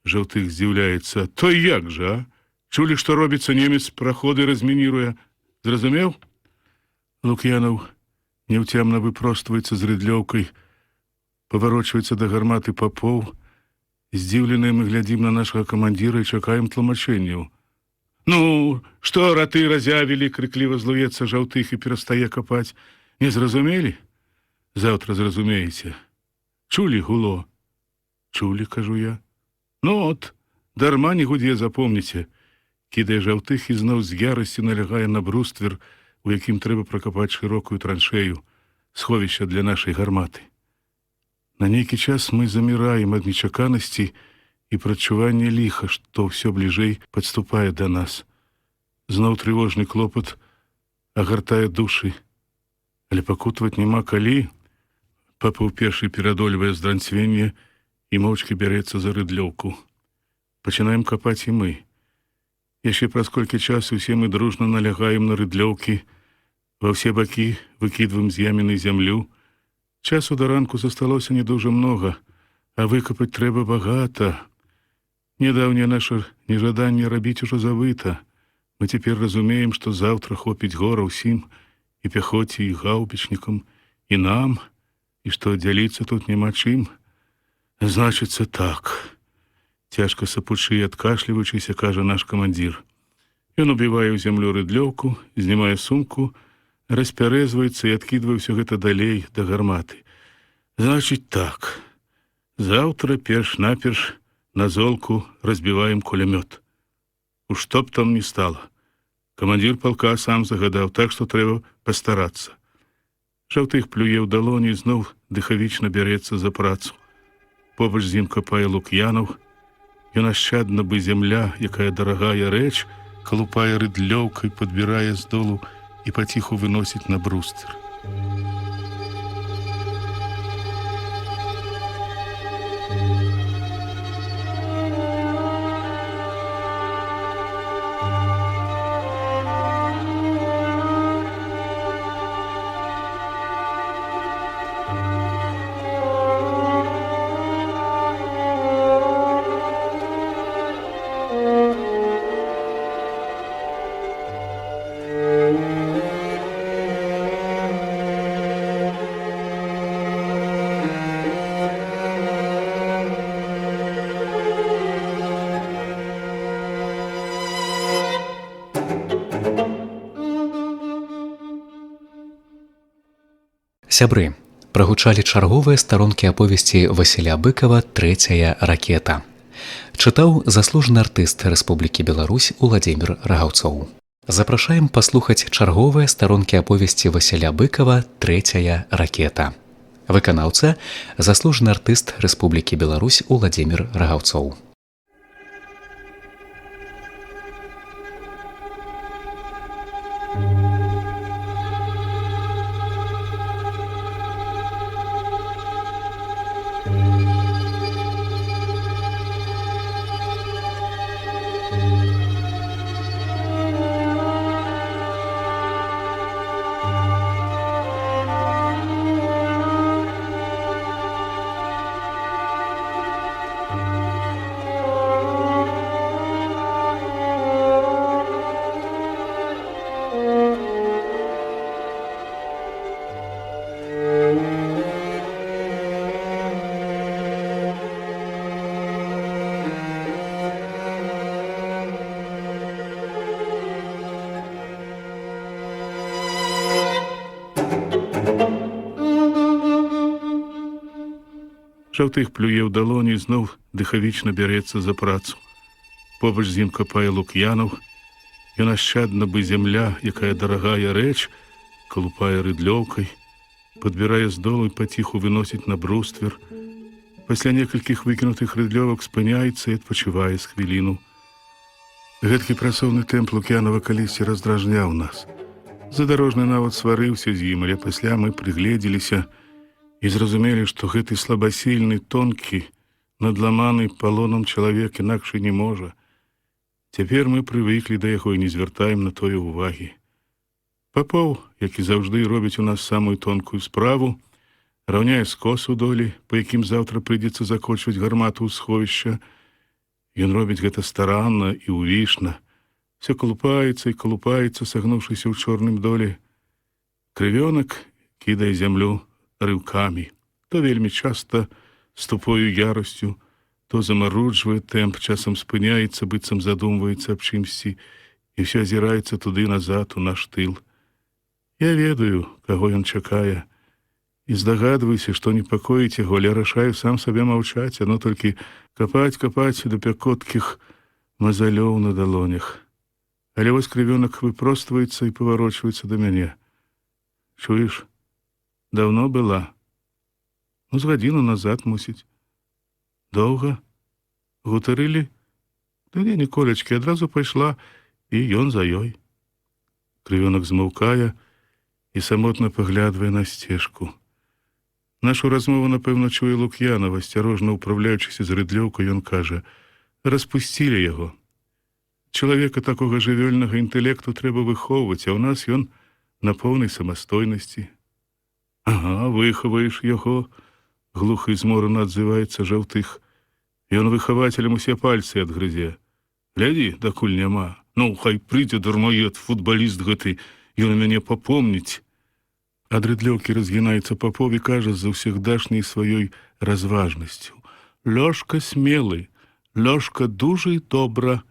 Жаўтых здзіўляецца. «То як жа, а? Чулі, што робіцца, немец праходы размініруе. Зразумеў?» Лук'янаў няўцямна выпростваецца з рыдлёўкай, паварочваецца да гарматы Папоў, Здзіўленыя мы глядзім на нашага камандзіра і чакаем тлумачэнняў. Ну, што раты разявілі, крыкліва злуецца Жаўтых і перастае капаць. Не зразумелі? Заўтра зразумееце. Чулі гуло? Чулі, кажу я. Ну от, дарма не гудзе, запомніце. Кідае Жаўтых і зноў з ярасцю налягае на бруствер, у якім трэба пракапаць шырокую траншею, сховішча для нашай гарматы. На нейкі час мы заміраем ад нечаканасці і прадчування ліха, што ўсё бліжэй падступае да нас. Зноў трывожны клопат агартае душы. Але пакутаваць няма калі. Папа ўпершы перадольвае здранцвенне і моўчкі бярэцца за рыдлёўку. Пачынаем капаць і мы. Яшчэ праз колькі часу усе мы дружна налягаем на рыдлёўкі, ва ўсе бакі выкідваем з яміны зямлю. Часу да ранку засталося не дужа многа, а выкапаць трэба багата. Нядаўняе наша нежаданне рабіць ужо забыта. Мы цяпер разумеем, што заўтра хопіць гора ўсім, і пяхоце, і гаўбічнікам, і нам, і што дзяліцца тут няма чым. Значыцца так. Цяжка сапучы і адкашліваючыся, кажа наш камандзір. Ён убівае ў зямлю рыдлёўку, знімае сумку, распярэзваецца і адкідвае ўсё гэта далей да гарматы. Значыць так. Заўтра перш-наперш на золку разбіваем кулямёт. У што б там ні стала. Камандзір палка сам загадаў, так што трэба пастарацца. Жаўтых плюе ў далоні, зноў дыхавічна бярэцца за працу. Побач з ім капае Лук'янаў. Ён ашчадна бы зямля, якая дарагая рэч, калупае рыдлёўкай, падбірае з долу і паціху выносіць на бруствер. Сябры, прагучалі чарговыя старонкі аповесці Васіля Быкава «Трэцяя ракета». Чытаў заслужаны артыст Рэспублікі Беларусь Уладзімір Рагаўцоў. Запрашаем паслухаць чарговыя старонкі аповесці Васіля Быкава «Трэцяя ракета». Выканаўца заслужаны артыст Рэспублікі Беларусь Уладзімір Рагаўцоў. Жаўтых плюе ў далоні, зноў дыхавічна бярэцца за працу. Побач з ім капае Лук'янаў. Ён ашчадна бы зямля, якая дарагая рэч, калупае рыдлёўкай, падбірае з долу і паціху выносіць на бруствер. Пасля некалькіх выкінутых рыдлёвак спыняецца і адпачывае з хвіліну. Гэткі працоўны тэмп Лук'янава калісьці раздражняў нас. Задарожны нават сварыўся з ім, але пасля мы прыгледзеліся і зразумелі, што гэты слабасільны, тонкі, надламаны палонам чалавек інакш і не можа. Цяпер мы прывыклі да яго і не звяртаем на тое ўвагі. Папоў, які заўжды робіць у нас самую тонкую справу, раўняе скос у долі, па якім заўтра прыйдзецца закочваць гармату ў сховішча. Ён робіць гэта старанна і ўвішна. Все калупаецца і калупаецца, сагнуўшыся ў чорным долі. Крывёнак кідае зямлю рыўкамі, то вельмі часта з тупою ярасцю, То замаруджвае тэмп, часам спыняецца, быццам задумваецца аб чымсьці, і ўсё азіраецца туды назад, у наш тыл. Я ведаю, каго ён чакае, і здагадваюся, што непакоіць яго, але рашаю сам сабе маўчаць, оно толькі капаць да пякоткіх мазалёў на далонях. Але вось крывёнак выпростваецца і паварочваецца да мяне. Чуеш, даўно была. Ну, з гадзіну назад, мусіць. Доўга? Гутарылі? Да не, Ніколечкі, адразу пайшла, і ён за ёй. Крывёнак змаўкае і самотна паглядвае на сцежку. Нашу размову, напэўна, чуе Лук'янов, асцярожна ўпраўляючыся з рыдлёўкай, ён кажа: распусцілі яго. Чалавека такога жывёльнага інтэлекту трэба выхоўваць, а ў нас ён на поўнай самастойнасці. Ага, выхаваеш яго, глуха і зморана адзываецца Жаўтых. Ён выхавацелям усе пальцы адгрызе. Глядзі, дакуль няма. Ну, хай прыйдзе дармаед, футбаліст гэты, ён мяне папомніць. Ад рыдлёўкі разгінаецца Папов і кажа з заўсягдашняй сваёй разважнасцю: Лёшка смелы, Лёшка дужы і добра,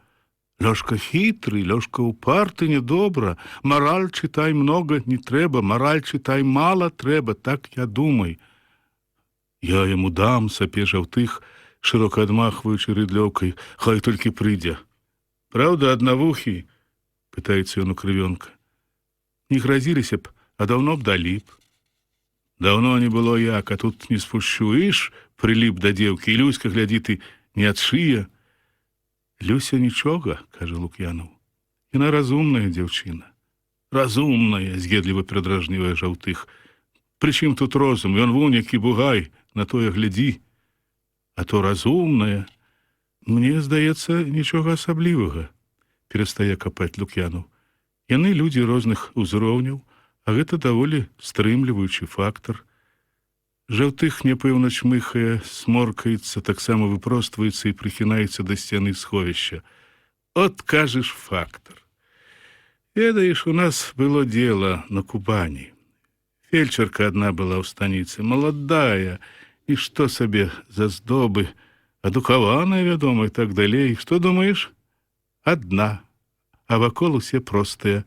Лёшка хітры, Лёшка упарты недобра, мараль чытай много не трэба, мараль чытай мала трэба, так я думай. Я яму дам, сапе Жаўтых, шырока адмахваючы рыдлёўкай, хай толькі прыйдзе. Праўда, аднавухі? Пытаецца ён у крывёнка. Не гразіліся б, а даўно б далі б. Даўно не было як, а тут не спушчу, іш, прыліп да дзеўкі, і Люська, глядзі ты, не адшые. Люся нічога, кажа Лук'янов. Яна разумная дзяўчына. Разумная, з'едліва перадражнівае Жаўтых. Прычым тут розум, ён вунь які бугай, на тое глядзі. А то разумная. Мне здаецца, нічога асаблівага, перастае капаць Лук'янов. Яны людзі розных узроўняў, а гэта даволі стрымліваючы фактар. Жаўтых няпэўна чмыхае, сморкаецца, таксама выпростваецца і прыхінаецца да сцяны сховішча. От кажаш фактар. Ведаеш, у нас было дело на Кубані. Фельчарка адна была ў станіцы, маладая, і што сабе за здобы, адукаваная, вядома, і так далей. Што думаеш? Адна, а вакол усе простыя.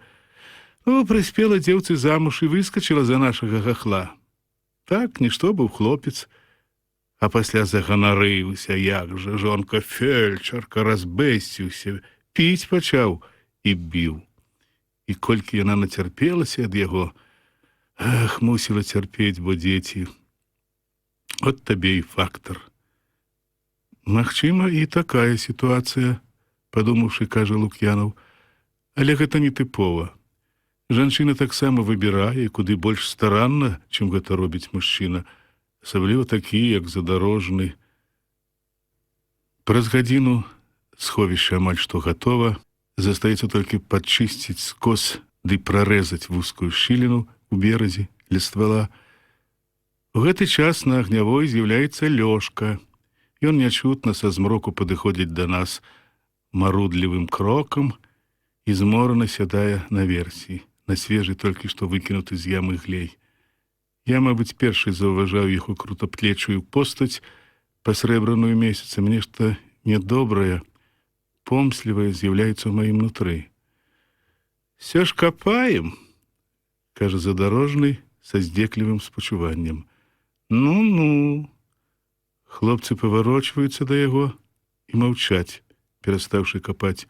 Ну, прыспела дзеўцы замуж і выскачыла за нашага хахла. Так, нішто быў хлопец. А пасля заганарыўся, як жа, жонка фельчарка, разбэсціўся, піць пачаў і біў. І колькі яна нацярпелася ад яго, ах, мусіла цярпець, бо дзеці. От табе і фактар. Магчыма, і такая сітуацыя, падумаўшы, кажа Лук'янов, але гэта не тыпова. Жанчына таксама выбірае, куды больш старанна, чым гэта робіць мужчына, асабліва такі, як задарожны. Праз гадзіну сховішча амаль што гатова, застаецца толькі падчысціць скос ды прарэзаць вузкую шчыліну у беразе ля ствала. У гэты час на агнявой з'яўляецца Лёшка. Ён нячутна са змроку падыходзіць да нас марудлівым крокам і зморана сядае на версі, на свежы толькі што выкінуты з ямы глей. Я, мабыць, першы заўважаў яго крутаплечую постаць, пасрэбраную месяцам, нешта нядобрае, помслівае з'яўляецца ў маім нутры. «Сё ж капаем», — кажа задарожны са здзеклівым спачуваннем. «Ну-ну». Хлопцы паварочваюцца да яго і маўчаць, перастаўшы капаць.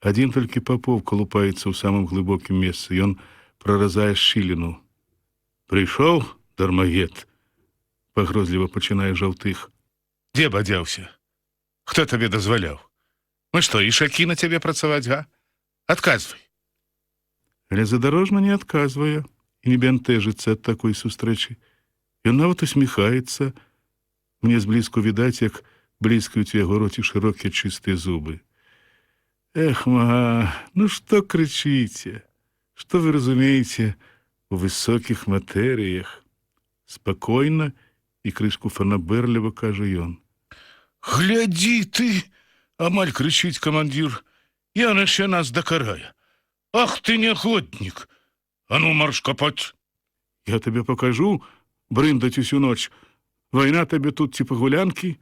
Адзін толькі Папов калупаецца ў самым глыбокім месцы. Ён праразае шчыліну. «Прыйшоў, дармаед?» — пагрозліва пачынае Жаўтых. «Дзе бадзяўся? Хто табе дазваляў? Мы што, ішакі на цябе працаваць, га? Адказвай!» Але задарожна не адказвае і не бянтэжыцца ад такой сустрэчы. Ён нават усміхаецца. Мне зблізку відаць, як бліскаюць у яго роце шырокія чыстыя зубы. «Эх, ма, ну што крычыце? Што вы разумееце у высокіх матэрыях?» Спакойна і крышку фанабэрліва кажа ён. «Глядзі ты!» — амаль крычыць камандзір. «Ён яшчэ нас дакарае. Ах ты нягоднік! А ну марш капаць!» «Я табе пакажу, брындаць усю ноч. Вайна табе тут ці пагулянкі?»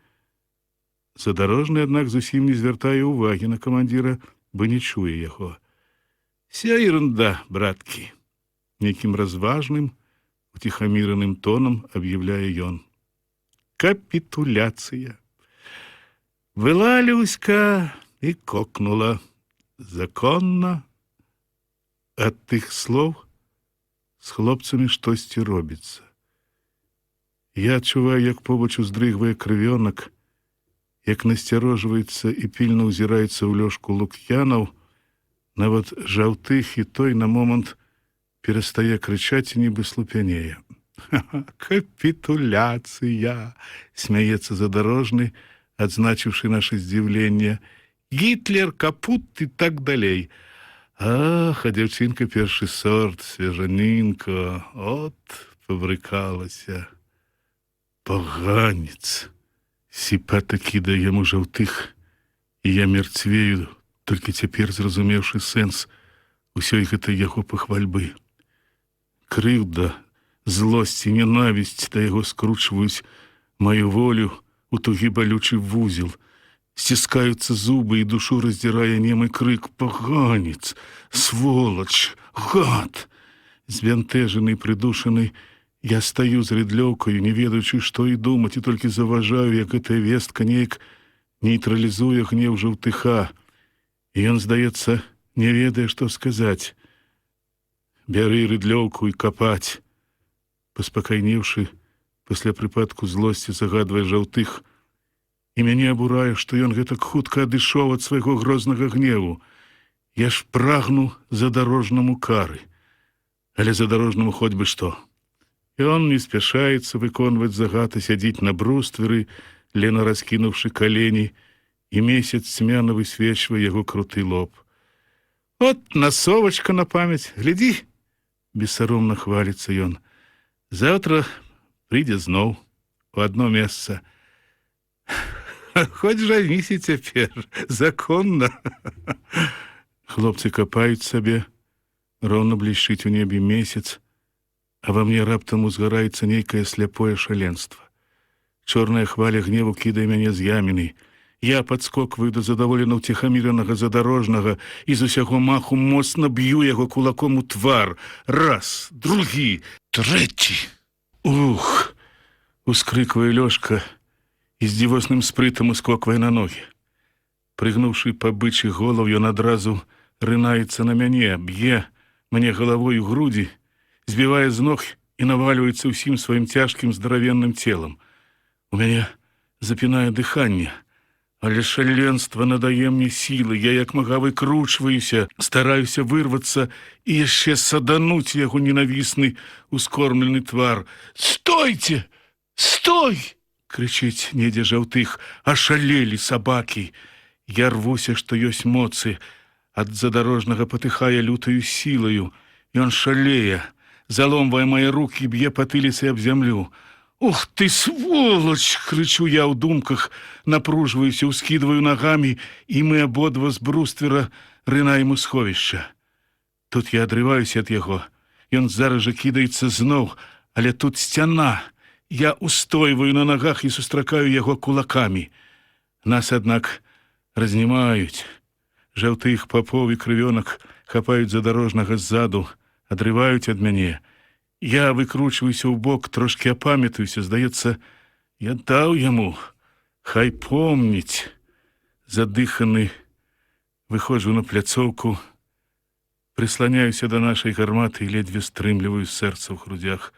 Задарожны, аднак, зусім не звяртае ўвагі на камандзіра, бо не чуе яго. «Ся ерунда, браткі», — нейкім разважным, утихомиренным тоном объявляя ён. «Капитуляция». Была Люська и кокнула. Законно. Ад тых слов з хлопцамі штосьці робіцца. Я адчуваю, як побач уздрыгвае крывёнак, як насцярожваецца і пільна ўзіраецца ў лёжку Лук'янаў, нават Жаўтых, і той на момант перастае крычаць, нібы слупянее. «Капитуляция!» — смяецца Задарожны, адзначыўшы наше здзіўленне. «Гітлер, капут і так далей». Ах, а дзяўчынка першы сорт, свежанінка, от, пабрыкалася. Поганец. Сіпата кідае яму Жаўтых, і я мерцвею, толькі цяпер зразумеўшы сэнс усёй гэтай яго пахвальбы. Крыўда, злосць і ненавісць да яго скручваюць маю волю у тугі балючы вузел. Сціскаюцца зубы, і душу раздзірае немы крык: «Поганец! Сволач! Гад!» Збянтэжаны і прыдушаны, я стаю з рыдлёўкаю, не ведаючы, што і думаць, і толькі заважаю, як гэтая вестка неяк нейтралізуе гнеў Жаўтыха. І ён, здаецца, не ведае, што сказаць. «Бяры рыдлёўку і капаць!» Паспакайнеўшы, пасля прыпадку злосці загадвае Жаўтых. І мяне абурае, што ён гэтак хутка адышоў ад свайго грознага гневу. Я ж прагну Задарожнаму кары. Але Задарожнаму хоць бы што. Ён не спяшаецца выконваць загад і сядзіць на брустверы, лена раскінуўшы калені, і месяц цьмяна высвечвае яго круты лоб. «От насовачка на памяць, глядзі!» Бессаромна хваліцца ён. «Заўтра прыйдзе зноў у адно месца. Хоць жаніся цяпер, законна». Хлопцы капаюць сабе, роўна блішчыць у небе месяц, а ва мне раптам узгараецца нейкае сляпое шаленства. Чорная хваля гневу кідае мяне з яміны. Я падскокваю да задаволена ўціхаміранага Задарожнага і з усяго маху моцна б'ю яго кулаком у твар. Раз, другі, трэці. «Ух!» — ускрыквае Лёшка і з дзівосным спрытам ускоквае на ногі. Прыгнуўшы па бычы голаў, ён адразу рынаецца на мяне, б'е мне галавой у грудзі, збівае з ног і навальваецца ўсім сваім цяжкім здаравенным целам. У мяне запінае дыханне, але шаленства надае мне сілы. Я як мага выкручваюся, стараюся вырвацца і яшчэ садануць яго ненавісны ускормлены твар. «Стойце! Стой!» — крычыць недзе Жаўтых. «Ашалелі сабакі!» Я рвуся, што ёсць моцы. Ад Задарожнага патыхае лютаю сілаю. Ён шалее, заломвае мае рукі, б'е патыліцай аб зямлю. «Ух ты, сволач!» — крычу я ў думках, напружваюся, ускідваю нагамі, і мы абодва з бруствера рынаем у сховішча. Тут я адрываюся ад яго. Ён зараз жа кідаецца зноў, але тут сцяна. Я устойваю на нагах і сустракаю яго кулакамі. Нас, аднак, разнімаюць. Жаўтых, Папоў і крывёнак хапаюць Задарожнага ззаду, адрываюць ад мяне. Я выкручваюся ў бок, трошкі апамятаюся, здаецца, я даў яму. Хай помніць. Задыханы выходжу на пляцоўку, прысланяюся да нашай гарматы і ледзьве стрымліваю сэрца ў грудзях.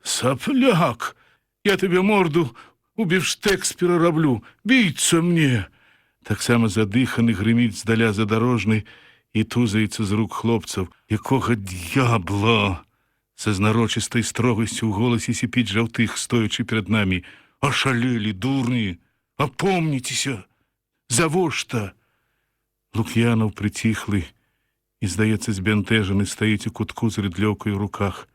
«Сапляк! Я тебе морду у бифштекс перараблю! Бійца мне!» Таксама задыханы грыміць здаля Задарожны і тузаецца з рук хлопцаў. «Якога д'ябла!» Са знарочыстай строгасцю ў голасе сіпіць Жаўтых, стоячы перад намі. «Ашалелі, дурні! Апомніцеся! Завошта?» Лук'янаў прыціхлы і, здаецца, збянтэжаны, стаіць у кутку з рыдлёўкай у руках.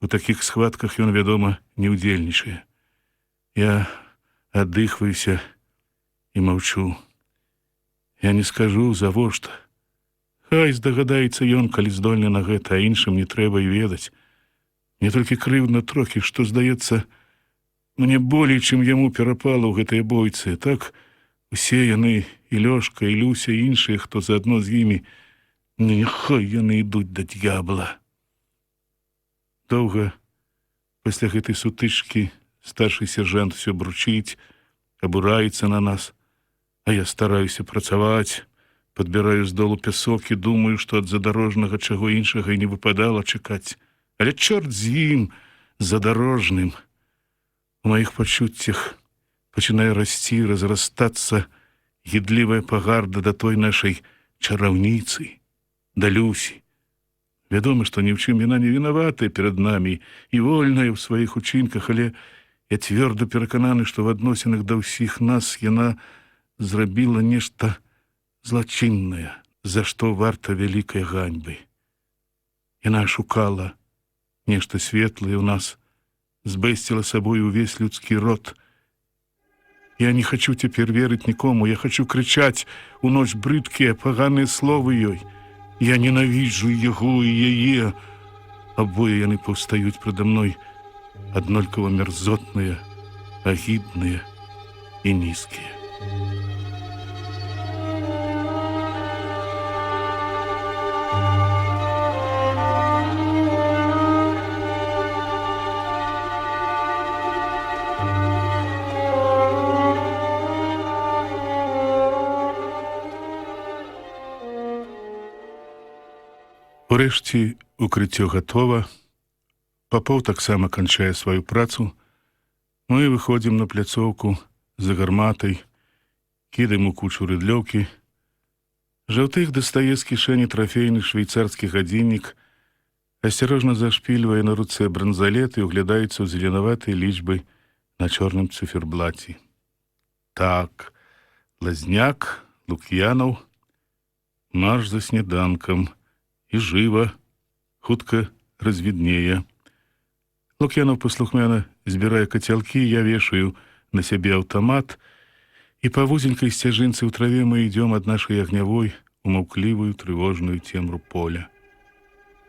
У такіх схватках ён, вядома, не ўдзельнічае. Я аддыхваюся і маўчу. Я не скажу, завошта. Хай здагадаецца ён, калі здольны на гэта, а іншым не трэба і ведаць. Мне толькі крыўдна трохі, што, здаецца, Мне болей, чым яму перапала ў гэтай бойцы. Так усе яны, і Лёшка, і Люся, і іншыя, хто заадно з імі, няхай яны ідуць да д'ябла. Доўга пасля гэтай сутычкі старшы сержант усё бручыць, абураецца на нас, а я стараюся працаваць, падбіраю з долу пясок і думаю, што ад задарожнага чаго іншага і не выпадала чакаць. Але чорт з ім, задарожным. У маіх пачуццях пачынае расці, разрастацца гідлівая пагарда да той нашай чараўніцы, да Люсі. Вядома, што ні ў чым яна не вінаватая перад намі і вольная ў сваіх учынках, але я цвёрда перакананы, што в адносінах да ўсіх нас яна зрабіла нешта злачыннае, за што варта вялікай ганьбы. Яна шукала нешта светлае ў нас, збэсціла сабою увесь людскі род. Я не хачу цяпер верыць нікому, я хачу крычаць у ноч брыдкія, паганыя словы ёй. Я ненавіджу яго і яе. Абое яны паўстаюць прада мной аднолькава мерзотныя, агідныя і нізкія. Урэшце укрыццё гатова, Папоў таксама канчае сваю працу. Мы выходзім на пляцоўку за гарматай, кідаем у кучу рыдлёўкі. Жаўтых дастае з кішэні трафейны швейцарскі гадзіннік, асцярожна зашпільвае на руцэ бранзалет і углядаецца ў зеленаватай лічбы на чорным цыферблаце. Так, Лазняк, Лук'янаў, марш за сняданкам. І жыва, хутка развіднее. Лук'янаў паслухмяна збірае кацялкі, я вешаю на сябе аўтамат, і па вузенькай сцяжынцы ў траве мы ідём ад нашай агнявой у маўклівую трывожную цемру поля.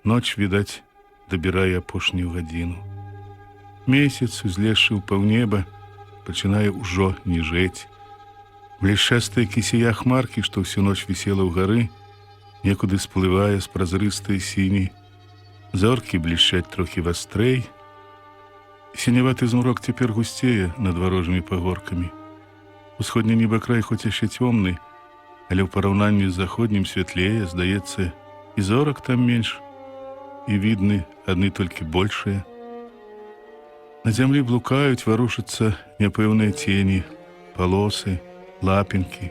Ноч, відаць, дабірае апошнюю гадзіну. Месяц, узлезшы ў паўнеба, пачынае ўжо ніжэць. Блішчастая кісія хмаркі, што ўсю ноч вісела ў гары, некуды сплывае з празрыстай сіні. Зоркі блішчаць трохі вастрэй. Сіняваты змрок цяпер гусцее над варожымі пагоркамі. Усходні небакрай хоць яшчэ цёмны, але ў параўнанні з заходнім святлее, здаецца, і зорак там менш, і відны адны толькі большыя. На зямлі блукаюць, варушацца няпэўныя цені, палосы, лапінкі.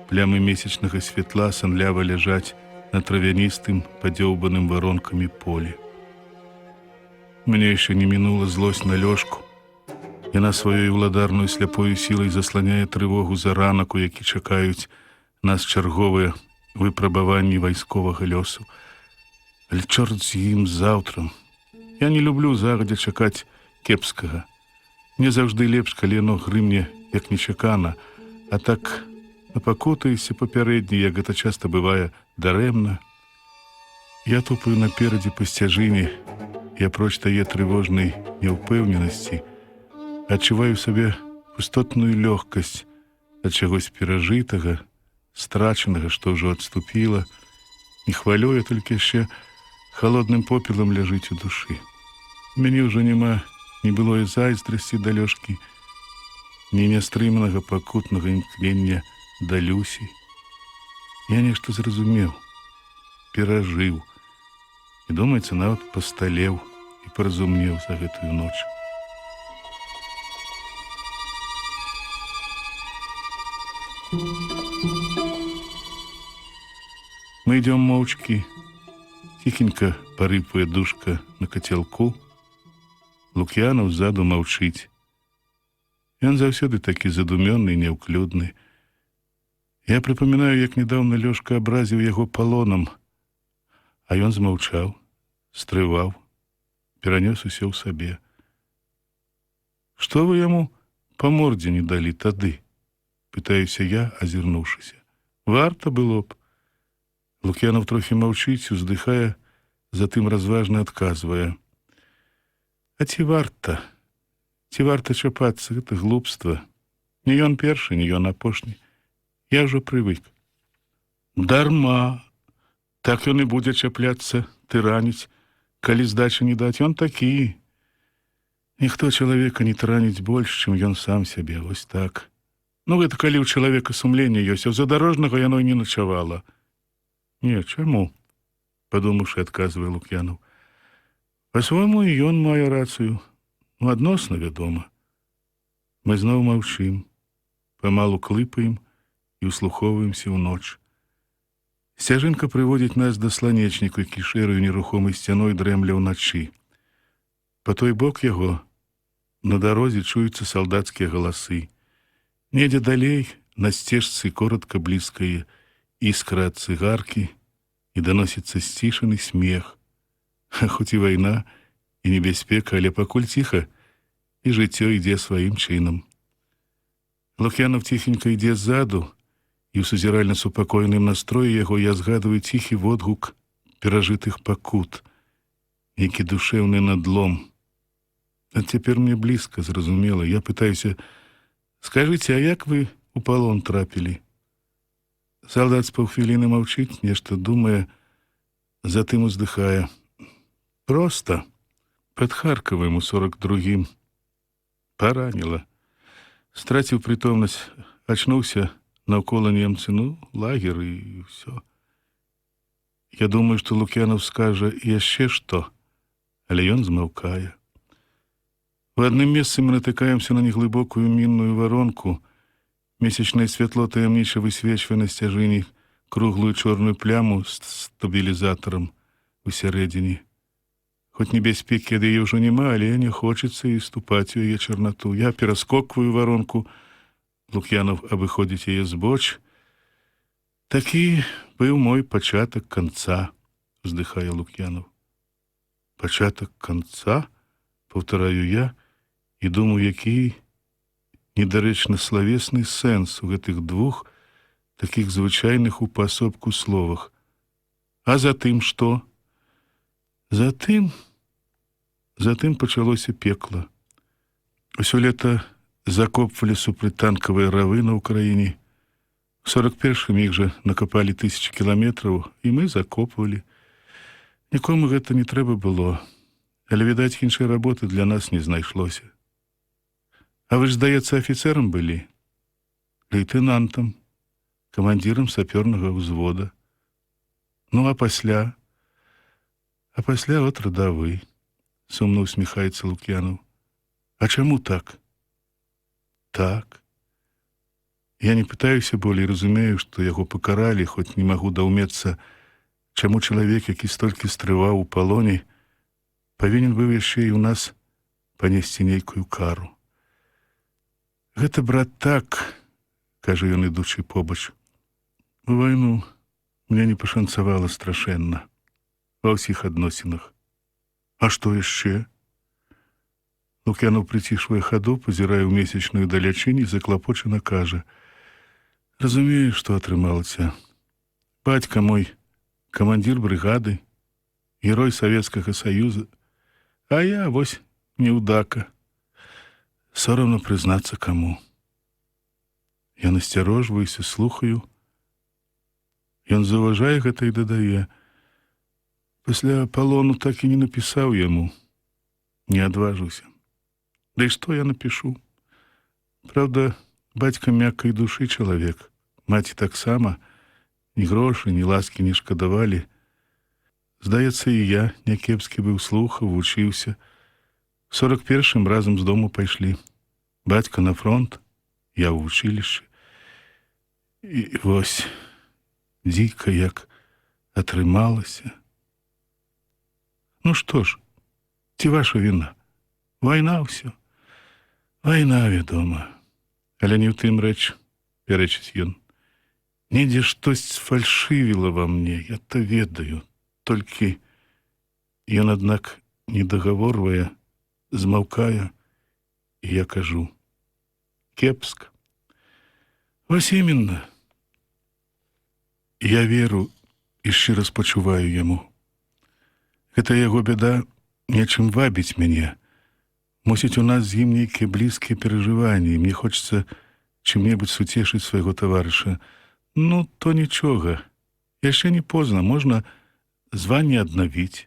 Плямы месячнага святла санлява ляжаць на травяністым, падзёўбаным варонкамі полі. Мне яшчэ не мінула злосць на Лёшку. Яна сваёй уладарнай сляпою сілай засланяе трывогу за ранак, у які чакаюць нас чарговыя выпрабаванні вайсковага лёсу. Але чорт з ім заўтрам. Я не люблю загадзя чакаць кепскага. Мне заўжды лепш, калі яно грымне як нечакана, а так напакутаюся папярэдні, як гэта часта бывае, дарэмна. Я тупаю наперадзе па сцяжыне, і апроч тае трывожнай няўпэўненасці адчуваю сабе пустотную лёгкасць ад чагось перажытага, страчанага, што ўжо адступіла, і хвалёе толькі яшчэ халодным попелам ляжыць у душы. У мяне ўжо няма ні былой зайздрасці да Лёшкі, ні нястрыманага пакутнага імкнення да Люсі. Я нешта зразумеў, перажыў, і, думаецца, нават пасталеў і паразумнеў за гэтую ноч. Мы ідём моўчкі, ціхенька парыпвае душка на кацялку. Лук'янаў ззаду маўчыць. Ён заўсёды такі задумённы і няўклюдны. Я прыпамінаю, як нядаўна Лёшка абразіў яго палонам, а ён змаўчаў, стрываў, перанёс усё ў сабе. Што вы яму па мордзе не далі тады? Пытаюся я, азірнуўшыся. Варта было б. Лук'янаў трохі маўчыць, уздыхае, затым разважна адказвае. А ці варта? Ці варта чапацца, гэта глупства. Не ён першы, не ён апошні. Я ўжо прывык. Дарма. Так ён і будзе чапляцца, тыраніць, калі здачы не даць. Ён такі. Ніхто чалавека не тыраніць больш, чым ён сам сябе. Вось так. Ну, гэта калі ў чалавека сумленне ёсць, а ў задорожнага яно і не начавала. Не, чаму? Падумаўшы, адказвае Лук'янаў. Па-свойму, і ён мае рацыю. Ну, адносна, вядома. Мы зноў маўчым, памалу клыпаем і ўслухоўваемся ў ноч. Сцяжынка прыводзіць нас да сланечніку, які шэраю нерухомай сцяной дрэмля ўначы. Па той бок яго на дарозе чуюцца салдацкія галасы. Недзе далей на сцежцы коротка блізкая іскра ад цыгаркі і даносіцца сцішаны смех. Хоць і вайна, і небяспека, але пакуль ціха, і жыццё ідзе сваім чынам. Лук'янаў ціхенька ідзе ззаду, і ў сузіральна-супакойным настроі яго я згадваю ціхі водгук перажытых пакут, нейкі душэўны надлом. А цяпер мне блізка, зразумела. Я пытаюся, скажыце, а як вы у палон трапілі? Салдат з паўхвіліны маўчыць, нешта думае, затым уздыхае. Проста. Пад Харкавым у 42-м. Параніла. Страціў прытомнасць, ачнуўся, наўкола немцы, ну, лагер і ўсё. Я думаю, што Лук'янаў скажа яшчэ што, але ён змаўкае. У адным месцы мы натыкаемся на неглыбокую мінную варонку. Месячнае святло таямніча высвечвае на сцяжыні круглую чорную пляму з стабілізатарам у сярэдзіне. Хоць небяспекі ад яе ўжо няма, але не хочацца і ступаць у яе чарнату. Я пераскокваю варонку, Лук'янаў абыходзіць яе збоч. Такі быў мой пачатак канца, уздыхае Лук'янаў. Пачатак канца, паўтараю я, і думаю, які недарэчна славесны сэнс у гэтых двух такіх звычайных у паасобку словах. А затым што? Затым пачалося пекла. Усё лета закопвалі супрацьтанкавыя равы на ўкраіне. У 41-м іх жа накапалі 1000 кіламетраў, і мы закопвалі. Нікому гэта не трэба было, але, відаць, іншай работы для нас не знайшлося. А вы ж, здаецца, афіцэрам былі? Лейтэнантам, камандзірам сапёрнага ўзвода. Ну, а пасля? А пасля от радавы, сумна усміхаецца Лук'янаў. А чаму так? Так. Я не пытаюся болей, разумею, што яго пакаралі, хоць не магу даўмецца, чаму чалавек, які столькі стрываў у палоне, павінен быў яшчэ і ў нас панесці нейкую кару. Гэта, брат, так, кажа ён, ідучы побач. У вайну мне не пашанцавала страшэнна. Ва ўсіх адносінах. А што яшчэ? Лук'янаў прыцішвае хаду, пазірае ў месячную далячынь і заклапочана кажа: разумею, што атрымалася. Бацька мой камандзір брыгады, герой Савецкага Саюза, а я вось неўдака. Сорамна прызнацца каму. Я насцярожваюся, слухаю. Ён заўважае гэта і дадае: пасля палону так і не напісаў яму. Не адважыўся. Да і што я напішу? Праўда, бацька мяккай душы чалавек. Маці таксама. Ні грошы, ні ласкі не шкадавалі. Здаецца, і я някепскі быў, слухаў, вучыўся. В 41-м разам з дому пайшлі. Бацька на фронт, я ў вучылішчы. І вось, дзіка як атрымалася. Ну што ж, ці ваша віна? Вайна ўсё. Вайна, вядома. Але не ў тым рэч, пярэчыць ён. Недзе штось сфальшывіла ва мне, я то ведаю. Толькі ён, аднак, не дагаворвае, змаўкае, і я кажу: кепска. Вось іменна. Я веру і шчыра спачуваю яму. Гэта яго бяда нечым вабіць мяне. Мусіць, у нас з ім нейкія блізкія перажыванні, і мне хочацца чым-небудзь суцешыць свайго таварыша. Ну, то нічога. Яшчэ не позна, можна званне аднавіць.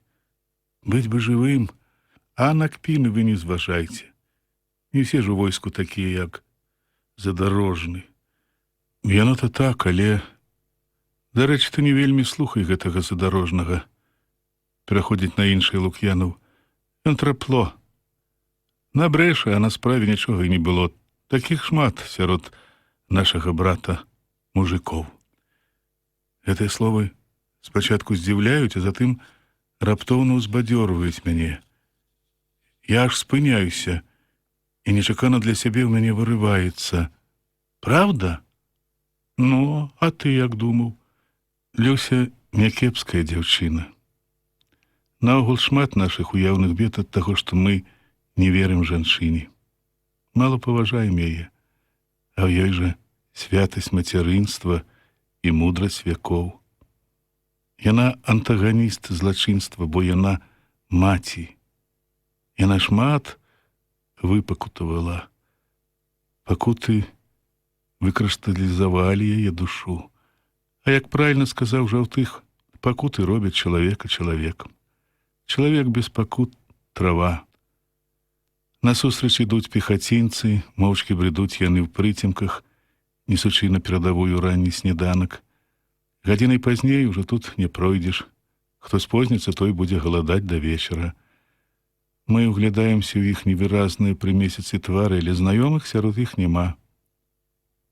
Быць бы жывым, а на кпіны вы не зважайце. Не ўсе ж у войску такія, як Задарожны. Яно-то так, але... Дарэчы, ты не вельмі слухай гэтага Задарожнага. Пераходзіць на іншыя Лук'янаў. Ён трапло. На брэша, а на справе нічога і не было. Такіх шмат сярод нашага брата мужикоў. Гэтыя словы спачатку здзіўляюць, а затым раптоўна ўзбадзёрваюць мяне. Я аж спыняюся, і нечакана для сябе ў мяне вырываецца. Правда? Ну, а ты як думаў? Люся някепская дзяўчына. Наогул шмат нашых уяўных бед ад таго, што мы не верым жанчыне. Мала паважаем яе, а ў ёй жа святасць мацярынства і мудрасць вякоў. Яна антаганіст злачынства, бо яна маці. Яна шмат выпакутавала. Пакуты выкрышталізавалі яе душу. А як правільна сказаў Жаўтых, пакуты робяць чалавека чалавекам. Чалавек без пакут — трава. Насустрач ідуць пехацінцы, моўчкі бредуць яны ў прыцемках, несучы на перадавую ранні сніданак. Гадзінай пазней ужо тут не пройдзеш. Хто спозніцца, той будзе галадаць да вечара. Мы углядаемся ў іх невыразныя пры месяцы твары, але знаёмых сярод іх няма.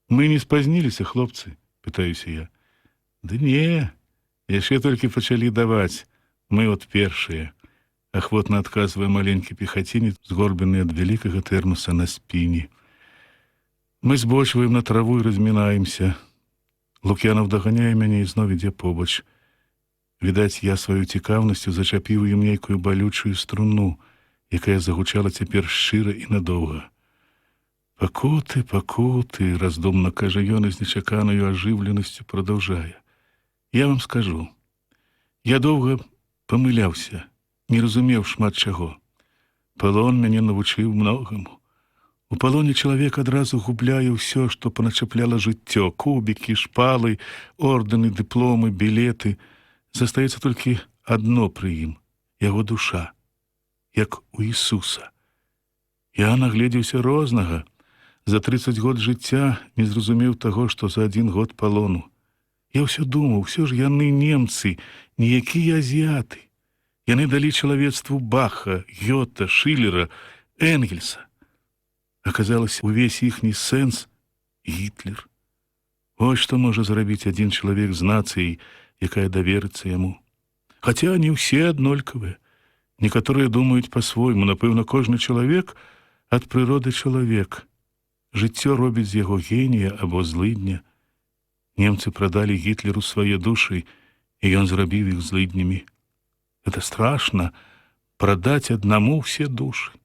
Мы не спазніліся, хлопцы, пытаюся я. Ды не, яшчэ толькі пачалі даваць. Мы от першыя. Ахвотна адказвае маленькі пехацінец, згорблены ад вялікага тэрмуса на спіне. Мы збочваем на траву і размінаемся. Лук'янаў даганяе мяне і зноў ідзе побач. Відаць, я сваю цікаўнасцю зачапіў ім нейкую балючую струну, якая загучала цяпер шчыра і надоўга. Пакуты, пакуты, раздумна кажа ён і з нечаканаю ажыўленасцю прадаўжае. Я вам скажу, я доўга памыляўся, не разумеў шмат чаго. Палон мяне навучыў многаму. У палоне чалавек адразу губляе ўсё, што паначапляла жыццё: кубікі, шпалы, ордэны, дыпломы, білеты. Застаецца толькі адно пры ім — яго душа, як у Ісуса. Я нагледзеўся рознага. За 30 год жыцця не зразумеў таго, што за 1 год палону. Я ўсё думаў, усё ж яны немцы, ніякія азіяты. Яны далі чалавецтву Баха, Гёта, Шиллера, Энгельса. Аказалось, увесь іхні сэнс — Гітлер. Вось што можа зрабіць адзін чалавек з нацыяй, якая даверыцца яму. Хаця не ўсе аднолькавыя. Некаторыя думаюць па-свойму. Напэўна, кожны чалавек ад прыроды чалавек. Жыццё робіць з яго генія або злыдня. Немцы прадалі Гітлеру свае душы, і ён зрабіў іх злыднямі. Гэта страшна — прадаць аднаму ўсе душы.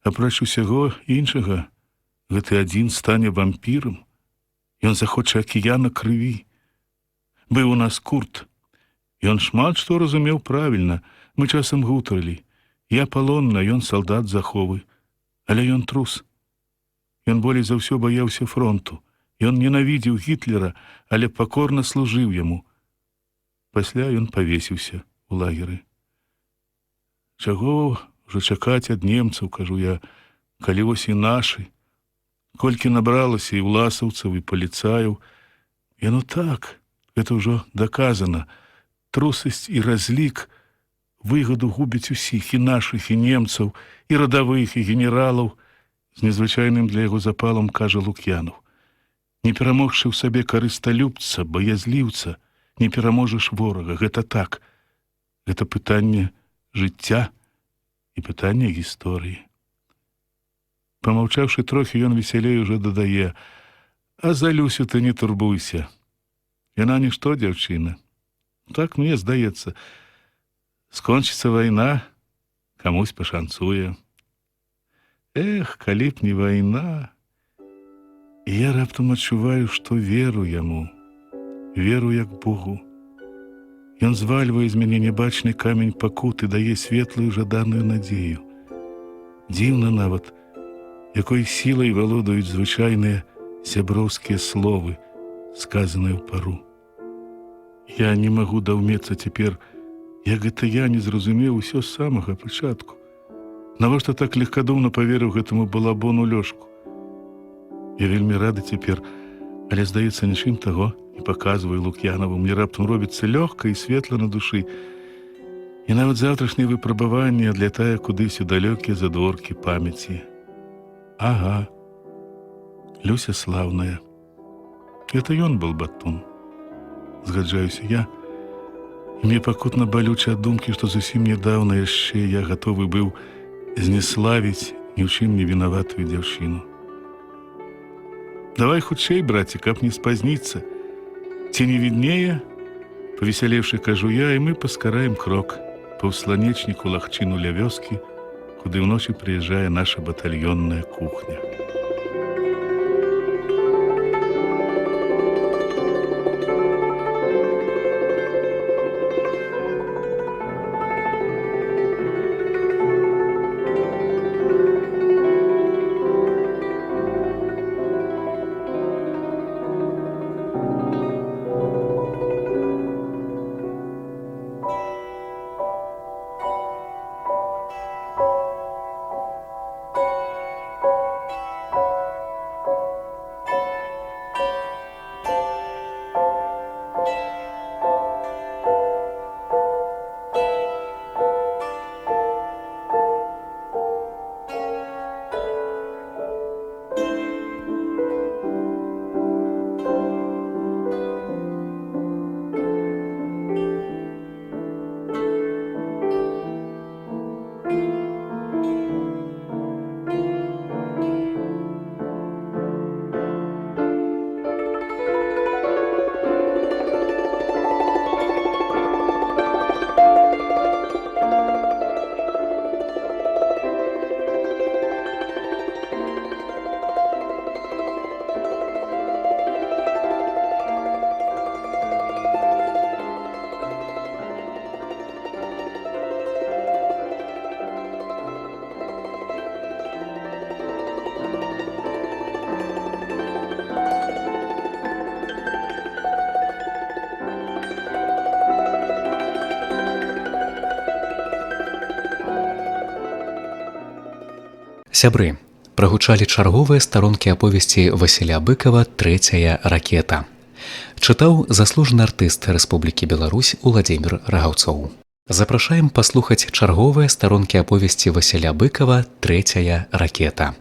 Апроч усяго іншага, гэты адзін стане вампірам. Ён захоча акіяна крыві. Быў у нас Курт. Ён шмат што разумеў правільна. Мы часам гутарылі. Я палонны, а ён салдат заховы. Але ён трус. Ён болей за ўсё баяўся фронту. Ён ненавідзеў Гітлера, але пакорна служыў яму. Пасля ён павесіўся ў лагеры. Чаго ўжо чакаць ад немцаў, кажу я, калі вось і нашы. Колькі набралася і ўласаўцаў, і паліцаяў. Яно так, гэта ўжо даказана. Трусасць і разлік выгаду губяць усіх, і нашых, і немцаў, і радавых, і генералаў. З незвычайным для яго запалам кажа Лук'янаў. Не перамогшы ў сабе карысталюбца, баязліўца, не пераможаш ворага. Гэта так. Гэта пытанне жыцця і пытанне гісторыі. Памаўчаўшы трохі, ён весялей ужо дадае: а за Люсю ты не турбуйся. Яна нішто, дзяўчына. Так мне здаецца. Скончыцца вайна, камусь пашанцуе. Эх, калі б не вайна. І я раптам адчуваю, што веру яму, веру як Богу. Ён звальвае з мяне небачны камень пакуты, дае светлую жаданую надзею. Дзіўна нават, якой сілай валодаюць звычайныя сяброўскія словы, сказаныя ў пару. Я не магу даўмецца цяпер, як гэта я не зразумеў усё з самага пачатку. Навошта так легкадумна паверыў гэтаму балабону Лёшку? Я вельмі рады цяпер, але, здаецца, нічым таго не паказваю Лук'янаву. Мне раптам робіцца лёгка і светла на душы. І нават заўтрашняе выпрабаванне адлятае кудысь у далёкія задворкі памяці. Ага, Люся слаўная. Это ён был батун. Згаджаюся я, і мне пакутна балюча ад думкі, што зусім нядаўна яшчэ я гатовы быў знеславіць ні ў чым не вінаватую дзяўчыну. Давай хутчэй, браце, каб не спазніцца. Ці не віднее? Павесялеўшы, кажу я, і мы паскараем крок па ўсланечніку лагчыну ля вёскі, куды ўночы прыязджае наша батальённая кухня. Сябры, прагучалі чарговыя старонкі аповесці Васіля Быкава «Трэцяя ракета». Чытаў заслужаны артыст Рэспублікі Беларусь Уладзімір Рагаўцоў. Запрашаем паслухаць чарговыя старонкі аповесці Васіля Быкава «Трэцяя ракета».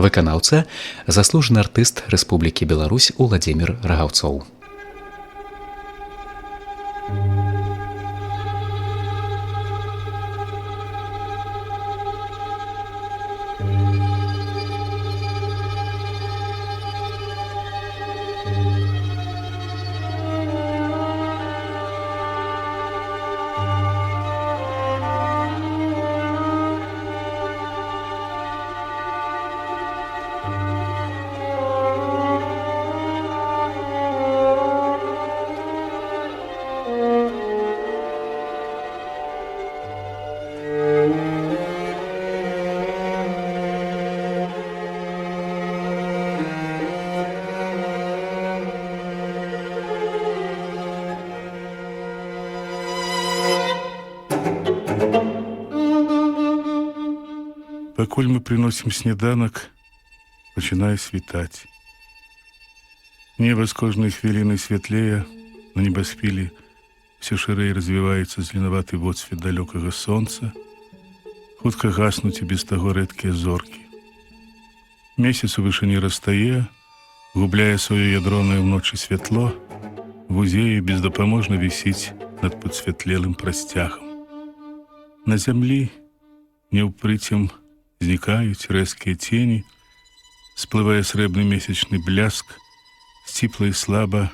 Выканаўца заслужаны артыст Рэспублікі Беларусь Уладзімір Рагаўцоў. Пакуль мы прыносім сняданак, пачынае світаць. Неба з кожнай хвілінай святлее, на небасхіле все шырэй развіваецца зеленаваты водсвет далёкага сонца, хутка гаснуць і без таго рэдкія зоркі. Месяц у вышыні растае, губляе сваё ядронае ўночы святло, вузее бездапаможна вісіць над падсвятлелым прасцягам. На зямлі неўпрыцем знікаюць рэзкія цені, сплывае срэбны месячны бляск, сціпла і слаба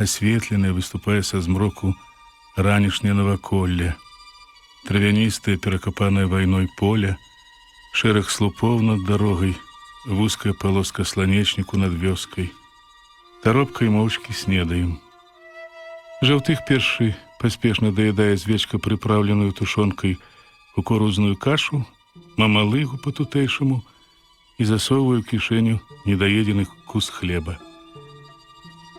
асветленае выступае са змроку ранішняе наваколле, травяністае перакапанае вайной поле, шэраг слупоў над дарогай, вузкая палоска сланечніку над вёскай. Таропкай моўчкі снедаем. Жаўтых першы паспешна даядае звечка прыпраўленую тушонкай кукурузную кашу мамалыгу по-тутэйшаму і засоввае ў кішэню недаедзены кус хлеба.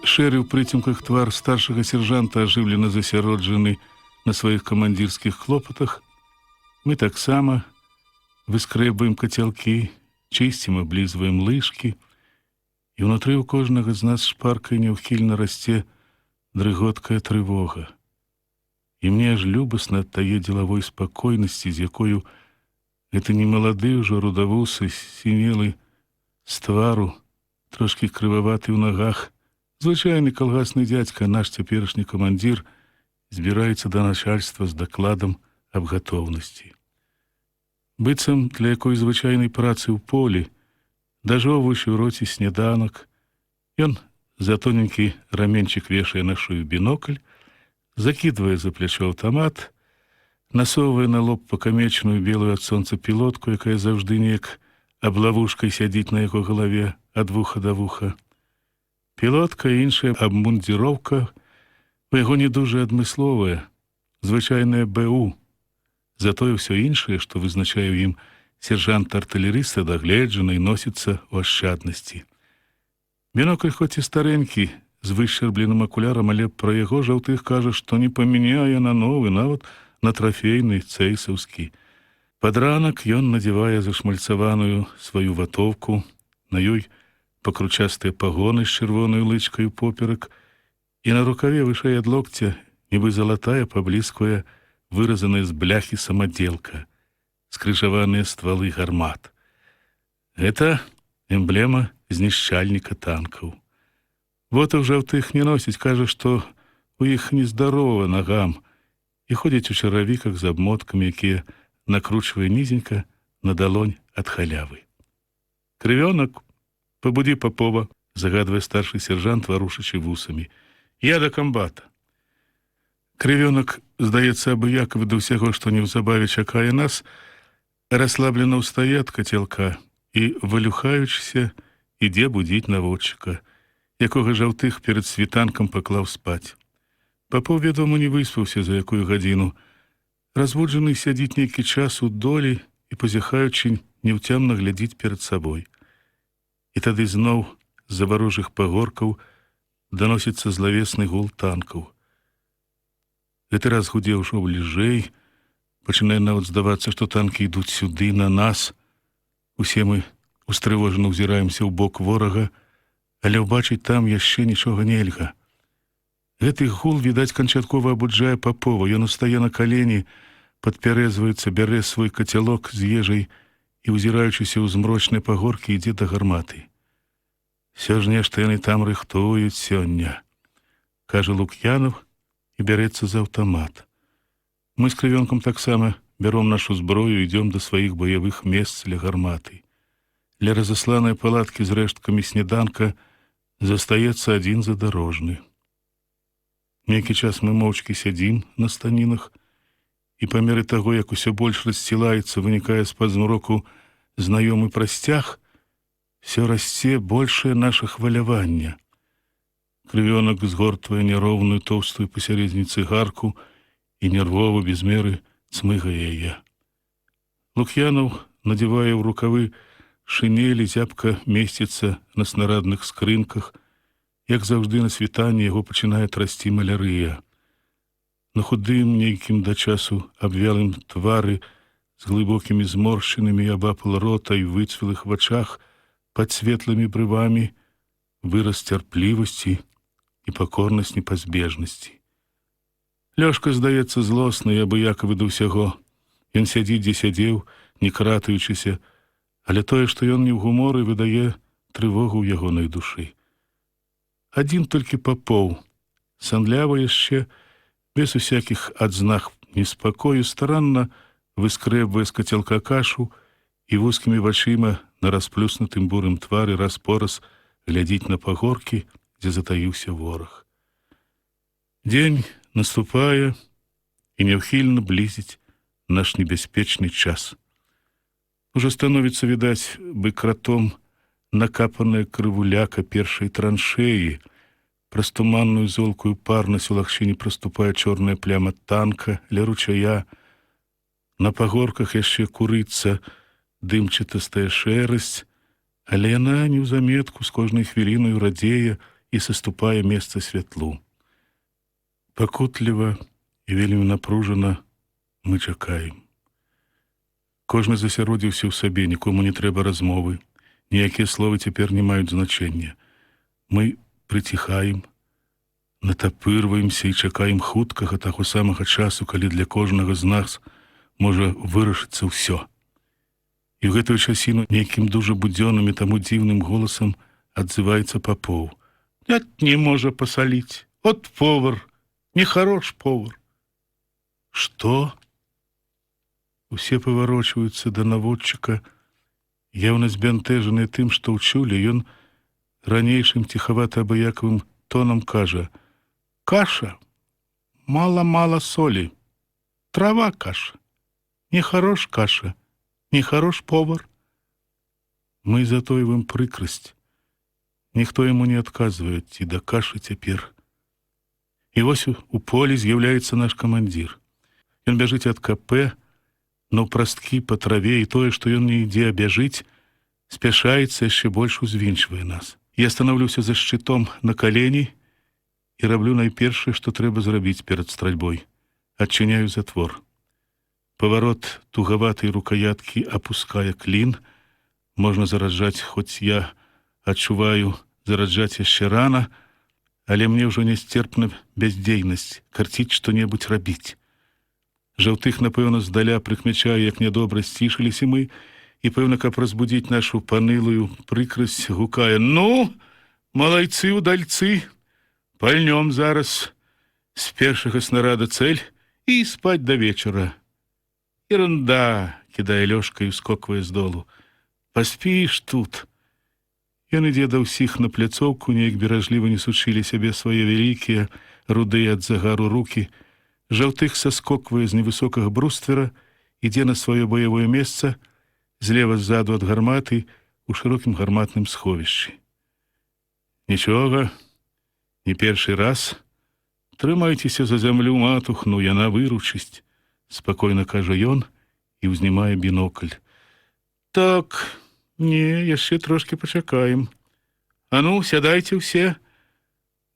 Шэры ў прыцемках твар старшага сержанта ажыўлена засяроджаны на сваіх камандзірскіх клопатах. Мы таксама выскрэбваем кацялкі, чысцім, аблізваем лыжкі, і ўнутры ў кожнага з нас шпаркай няўхільна расце дрыготкая трывога. І мне аж любасна ад тае дзелавой спакойнасці, з якою гэты немалады ўжо рудавусы, сінелы з твару, трошкі крываваты ў нагах, звычайны калгасны дзядзька, наш цяперашні камандзір, збіраецца да начальства з дакладам аб гатоўнасці. Быццам для якой звычайнай працы ў полі, дажоўваючы ў роце сняданак, ён за тоненькі раменчык вешае на шыю бінокль, закідвае за плячо аўтамат, насоўвае на лоб пакамечную белую ад сонца пілотку, якая заўжды неяк аблавушкай сядзіць на яго галаве ад вуха да вуха. Пілотка і іншая абмундзіроўка у яго не дужа адмысловая, звычайная БУ. Затое ўсё іншае, што вызначае ў ім сержант-артылерыста, дагледжана і носіцца ў ашчаднасці. Бінокль хоць і старэнькі, з вышчарбленым акулярам, але пра яго жаўтых кажа, што не памяняе на новы, нават на трафейны цэйсаўскі. Пад ранак ён надзявае зашмальцаваную сваю ватоўку, на ёй пакручастыя пагоны з чырвонай лычкай поперак, і на рукаве вышэй ад локця, нібы залатая, паблісквае выразаная з бляхі самадзелка, скрыжаваныя ствалы гармат. Гэта эмблема знішчальніка танкаў. Ботаў жаўтых не носіць, кажа, што у іх нездарова нагам, і ходзяць у чаравіках з абмоткамі, якія накручвае нізенька на далонь ад халявы. «Крывёнак, пабудзі Папова», загадвае старшы сержант, варушачы вусамі. «Я да камбата». Крывёнак, здаецца, абыякавы да ўсяго, што неўзабаве чакае нас, расслаблена ўстае ад кацялка і, валюхаючыся, ідзе будзіць наводчыка, якога жаўтых перад світанкам паклаў спаць. Папоў, вядома, не выспаўся за якую гадзіну. Разбуджаны сядзіць нейкі час у долі і, пазяхаючы, няўцямна глядзіць перад сабой. І тады зноў з-за варожых пагоркаў даносіцца злавесны гул танкаў. Гэты раз гудзе ўжо бліжэй, пачынае нават здавацца, што танкі ідуць сюды, на нас. Усе мы устрывожана ўзіраемся ў бок ворага, але ўбачыць там яшчэ нічога нельга. Гэты гул, відаць, канчаткова абуджае Папова. Ён устае на калені, падпярэзваецца, бярэ свой кацялок з ежай і, узіраючыся ў змрочныя пагоркі, ідзе да гарматы. «Всё ж нешта яны там рыхтуюць сёння», — кажа Лук'янов і бярэцца за аўтамат. Мы з Крывёнкам таксама бяром нашу зброю і ідзём да сваіх баявых месц ля гарматы. Ля разасланай палаткі з рэшткамі сняданка застаецца адзін задарожны. Нейкі час мы моўчкі сядзім на станінах, і па меры таго, як усё больш рассцілаецца, вынікае з-пад змроку знаёмы прасцяг, всё расце большае наша хваляванне. Крывёнак згортвае няроўную тоўстую пасярэдзіне цыгарку і нервова без меры цмыгае яе. Лук'янов надзявае ў рукавы шынелі, зябка месціцца на снарадных скрынках. Як заўжды на світанні яго пачынае трасці малярыя. На худым нейкім да часу абвялым твары з глыбокімі зморшчынамі абапал рота і выцвілых вачах пад светлымі брывамі выраз цярплівасці і пакорнасць непазбежнасці. Лёшка, здаецца, злосны і абыякавы да ўсяго. Ён сядзіць, дзе сядзеў, не кратаючыся, але тое, што ён не ў гуморы, выдае трывогу ў ягонай душы. Адзін толькі Папоў, санлявы яшчэ, без усякіх адзнак неспакою, старанна выскрэбвае з кацялка кашу і вузкімі вачыма на расплюснутым бурым твары раз-пораз глядзіць на пагоркі, дзе затаіўся вораг. Дзень наступае і няўхільна блізіць наш небяспечны час. Ужо становіцца, відаць, бы кратом накапаная крывуляка першай траншеі. Праз туманную золкую парнасць у лагчыне праступае чорная пляма танка ля ручая. На пагорках яшчэ курыцца дымчатая шэрасць, але яна неўзаметку з кожнай хвілінаю радзее і саступае месца святлу. Пакутліва і вельмі напружана мы чакаем. Кожны засяродзіўся ў сабе, нікому не трэба размовы, ніякія словы цяпер не маюць значэння. Мы прыціхаем, натапырваемся і чакаем хуткага таго самага часу, калі для кожнага з нас можа вырашыцца ўсё. І ў гэтую часіну нейкім дужа будзённым і таму дзіўным голасам адзываецца Папоў. «Дядь не можа пасаліць. От повар, нехарош повар». «Што?» Усе паварочваюцца да наводчыка, яўна збянтэжаныя тым, што ўчулі, ён ранейшым ціхавата-абыякавым тонам кажа: «Каша, мала-мала солі, трава каша, нехарош каша, нехарош повар». Мы затойваем прыкрасць. Ніхто яму не адказвае, ці да кашы цяпер. І вось у полі з'яўляецца наш камандзір. Ён бяжыць ад КП, наўпрасткі па траве, і тое, што ён не ідзе, а бяжыць, спяшаецца, яшчэ больш узвінчвае нас. Я станаўлюся за шчытом на калені і раблю найпершае, што трэба зрабіць перад стральбой. Адчыняю затвор. Паварот тугаватай рукояткі апускае клін. Можна зараджаць, хоць я адчуваю, зараджаць яшчэ рана, але мне ўжо нясцерпна бяздзейнасць, карціць што-небудзь рабіць. Жаўтых, напэўна, здаля прыкмячае, як нядобра сцішыліся мы, і, пэўна, каб разбудзіць нашу панылую прыкрасць, гукае: «Ну, малайцы, удальцы, пальнём зараз з першага снарада цэль і спаць да вечара». «Ерунда», — кідае Лёшка і ўскоквае з долу. «Паспіш тут». Ён ідзе да ўсіх на пляцоўку, неяк беражліва несучылі сябе свае вялікія, рудыя ад загару рукі. Жаўтых саскоквае з невысокага бруствера, ідзе на сваё баявое месца, злева ззаду ад гарматы, у шырокім гарматным сховішчы. «Нічога, не першы раз. Трымайцеся за зямлю, матухну, яна выручыць», — спакойна кажа ён і ўзнімае бінокль. «Так, не, яшчэ трошкі пачакаем. А ну, сядайце ўсе».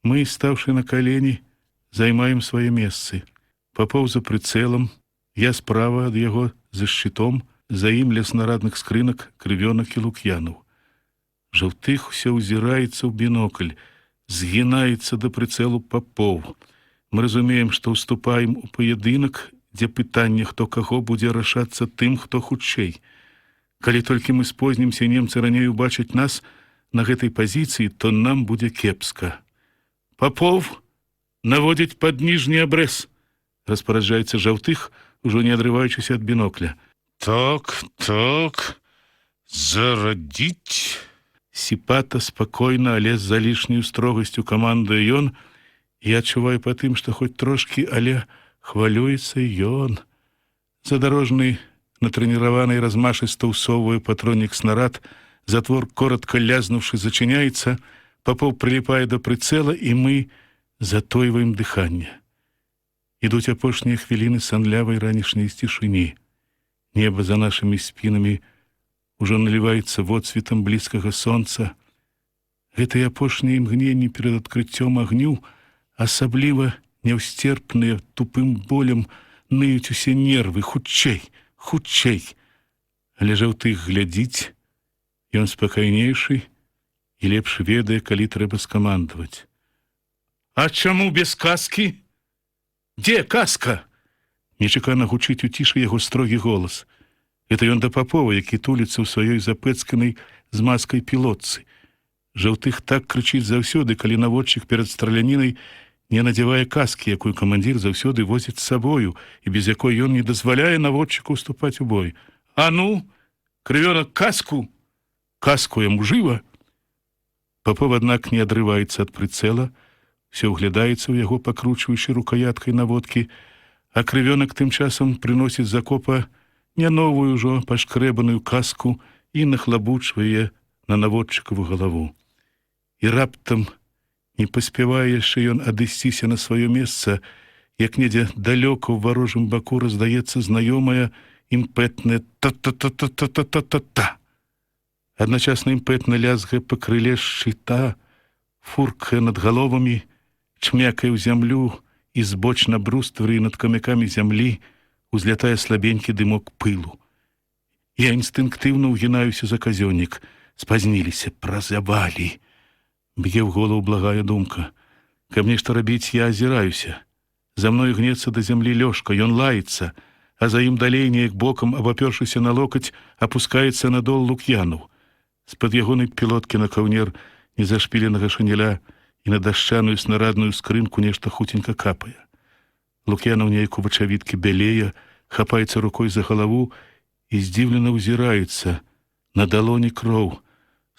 Мы, стаўшы на калені, займаем свае месцы. Папоў за прыцэлам, я справа ад яго за шчытом, за ім ля снарадных скрынак, крывёнак і лук'янаў. Жаўтых усё ўзіраецца ў бінокль, згінаецца да прыцэлу Папоў. Мы разумеем, што ўступаем у паядынак, дзе пытанне, хто каго, будзе рашацца тым, хто хутчэй. Калі толькі мы спознімся, немцы раней убачаць нас на гэтай пазіцыі, то нам будзе кепска. «Папоў, наводзіць пад ніжні абрэз», — распараджаецца Жаўтых, ужо не адрываючыся ад бінокля. «Так, так, зарадзіць». Сіпата, спакойна, але з залішняю строгасцю камандуе ён, і адчуваю па тым, што хоць трошкі, але хвалюецца ён. Задарожны, натрэніраваны і размашыста ўсоўвае патроннік снарад, затвор, коротка лязнуўшы, зачыняецца, Папоў прыліпае да прыцэла, і мы затойваем дыханне. Ідуць апошнія хвіліны санлявай ранішняй цішыні. Неба за нашымі спінамі ўжо наліваецца водсветам блізкага сонца. Гэтыя апошнія імгненні перад адкрыццём агню, асабліва няўсцерпныя, тупым болем ныюць усе нервы. Хутчэй, хутчэй. Але Жаўтых глядзіць, ён спакайнейшы і лепш ведае, калі трэба скамандаваць. «А чаму без каскі? Дзе каска?» Нечакана гучыць у цішы яго строгі голас. Это ён да Папова, які туліцца ў сваёй запэцканай з маскай пілотцы. Жаўтых так крычыць заўсёды, калі наводчык перад стралянінай не надзявае каскі, якую камандзір заўсёды возіць з сабою, і без якой ён не дазваляе наводчыку ўступаць у бой. «А ну, крывёнак, каску! Каску яму жыва!» Папов, аднак, не адрываецца ад прыцэла, все ўглядаецца ў яго, пакручваючы рукояткай наводкі, а крывёнак тым часам прыносіць з акопа не новую ўжо пашкрэбаную каску і нахлабучвае на наводчыкаву галаву. І раптам не паспявае яшчэ ён адысціся на сваё месца, як недзе далёка ў варожым баку раздаецца знаёмая імпэтнае та-та-та-та-та-та-та-та. Адначасна імпэтна лязгае па крыле шчыта, фуркае над галовамі, чмякае ў зямлю, і збоч на брустверы і над камякамі зямлі узлятае слабенькі дымок пылу. Я інстынктыўна ўгінаюся за казённік. Спазніліся, празявалі. Б'е ў голову благая думка. Каб нешта рабіць, я азіраюся. За мной гнецца да зямлі Лёшка, ён лаецца, а за ім далей неяк бокам, абапёршыся на локаць, апускаецца на дол Лук'янаў. З-пад ягонай пілоткі на каўнер незашпіленага шаняля і на дашчаную снарадную скрынку нешта хуценька капае. Лук'янаў неяк у вачавіткі бялее, хапаецца рукой за галаву і здзіўлена ўзіраецца. На далоні кроў.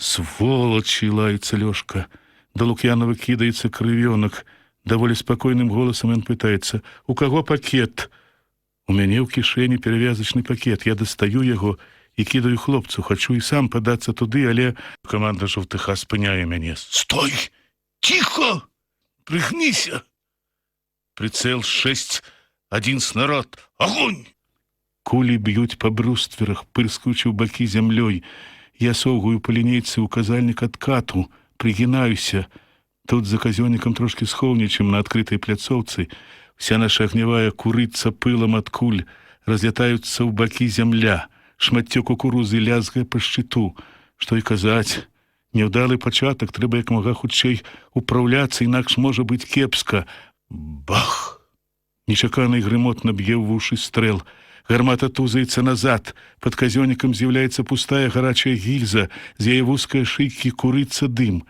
«Сволочі!» — лаецца Лёшка. Да Лук'янова кідаецца крывёнак. Даволі спакойным голасам ён пытаецца: «У каго пакет?» «У мяне ў кішэні перавязачны пакет. Я дастаю яго і кідаю хлопцу. Хачу і сам падацца туды, але...» Каманда жаўтыха спыняе мяне. «Стой! Тихо! Прыгніся!» Прицел 6, 1 снарад. Огонь! Кулі б'юць па брустверах, пырскаючы ў бакі зямлёй. Я соўгаю па лінейцы ў казальнік адкату, прыгінаюся. Тут за казённікам трошкі схоўнічым на адкрытай пляцоўцы. Вся наша агнявая курыцца пылам ад куль, разлятаюцца ў бакі зямля. Шматцё кукурузы лязгае па шчыту. Што і казаць, няўдалы пачатак, трэба як мага хутчэй управляцца, інакш можа быць кепска. Бах! Нечаканы грымотна б'е ў вушы стрэл. Гармата тузаецца назад. Пад казённікам з'яўляецца пустая гарачая гільза, з яе вузкай шыйкі курыцца дым.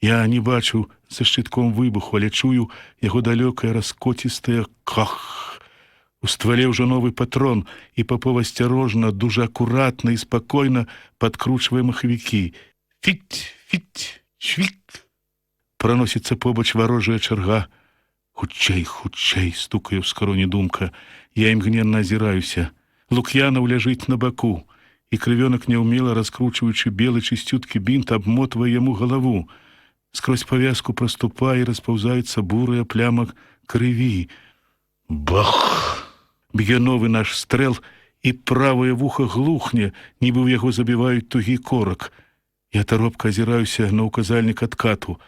Я не бачу за шчытком выбуху, але чую яго далёкае раскоцістае ках. У ствале ўжо новы патрон, і Папов асцярожна, дужа акуратна і спакойна падкручвае махавікі. Фіць, фіць, швік. Праносіцца побач варожая чарга. Хутчэй, хутчэй, стукае ў скароні думка. Я імгненна азіраюся. Лук'янаў ляжыць на баку, і крывёнак няўмела, раскручваючы белы чысцюткі бінт, абмотвае яму галаву. Скрозь павязку праступае і распаўзаецца бурая пляма крыві. Бах! Б'е новы наш стрэл, і правае вуха глухне, нібы ў яго забіваюць тугі корак. Я таропка азіраюся на ўказальнік адкату.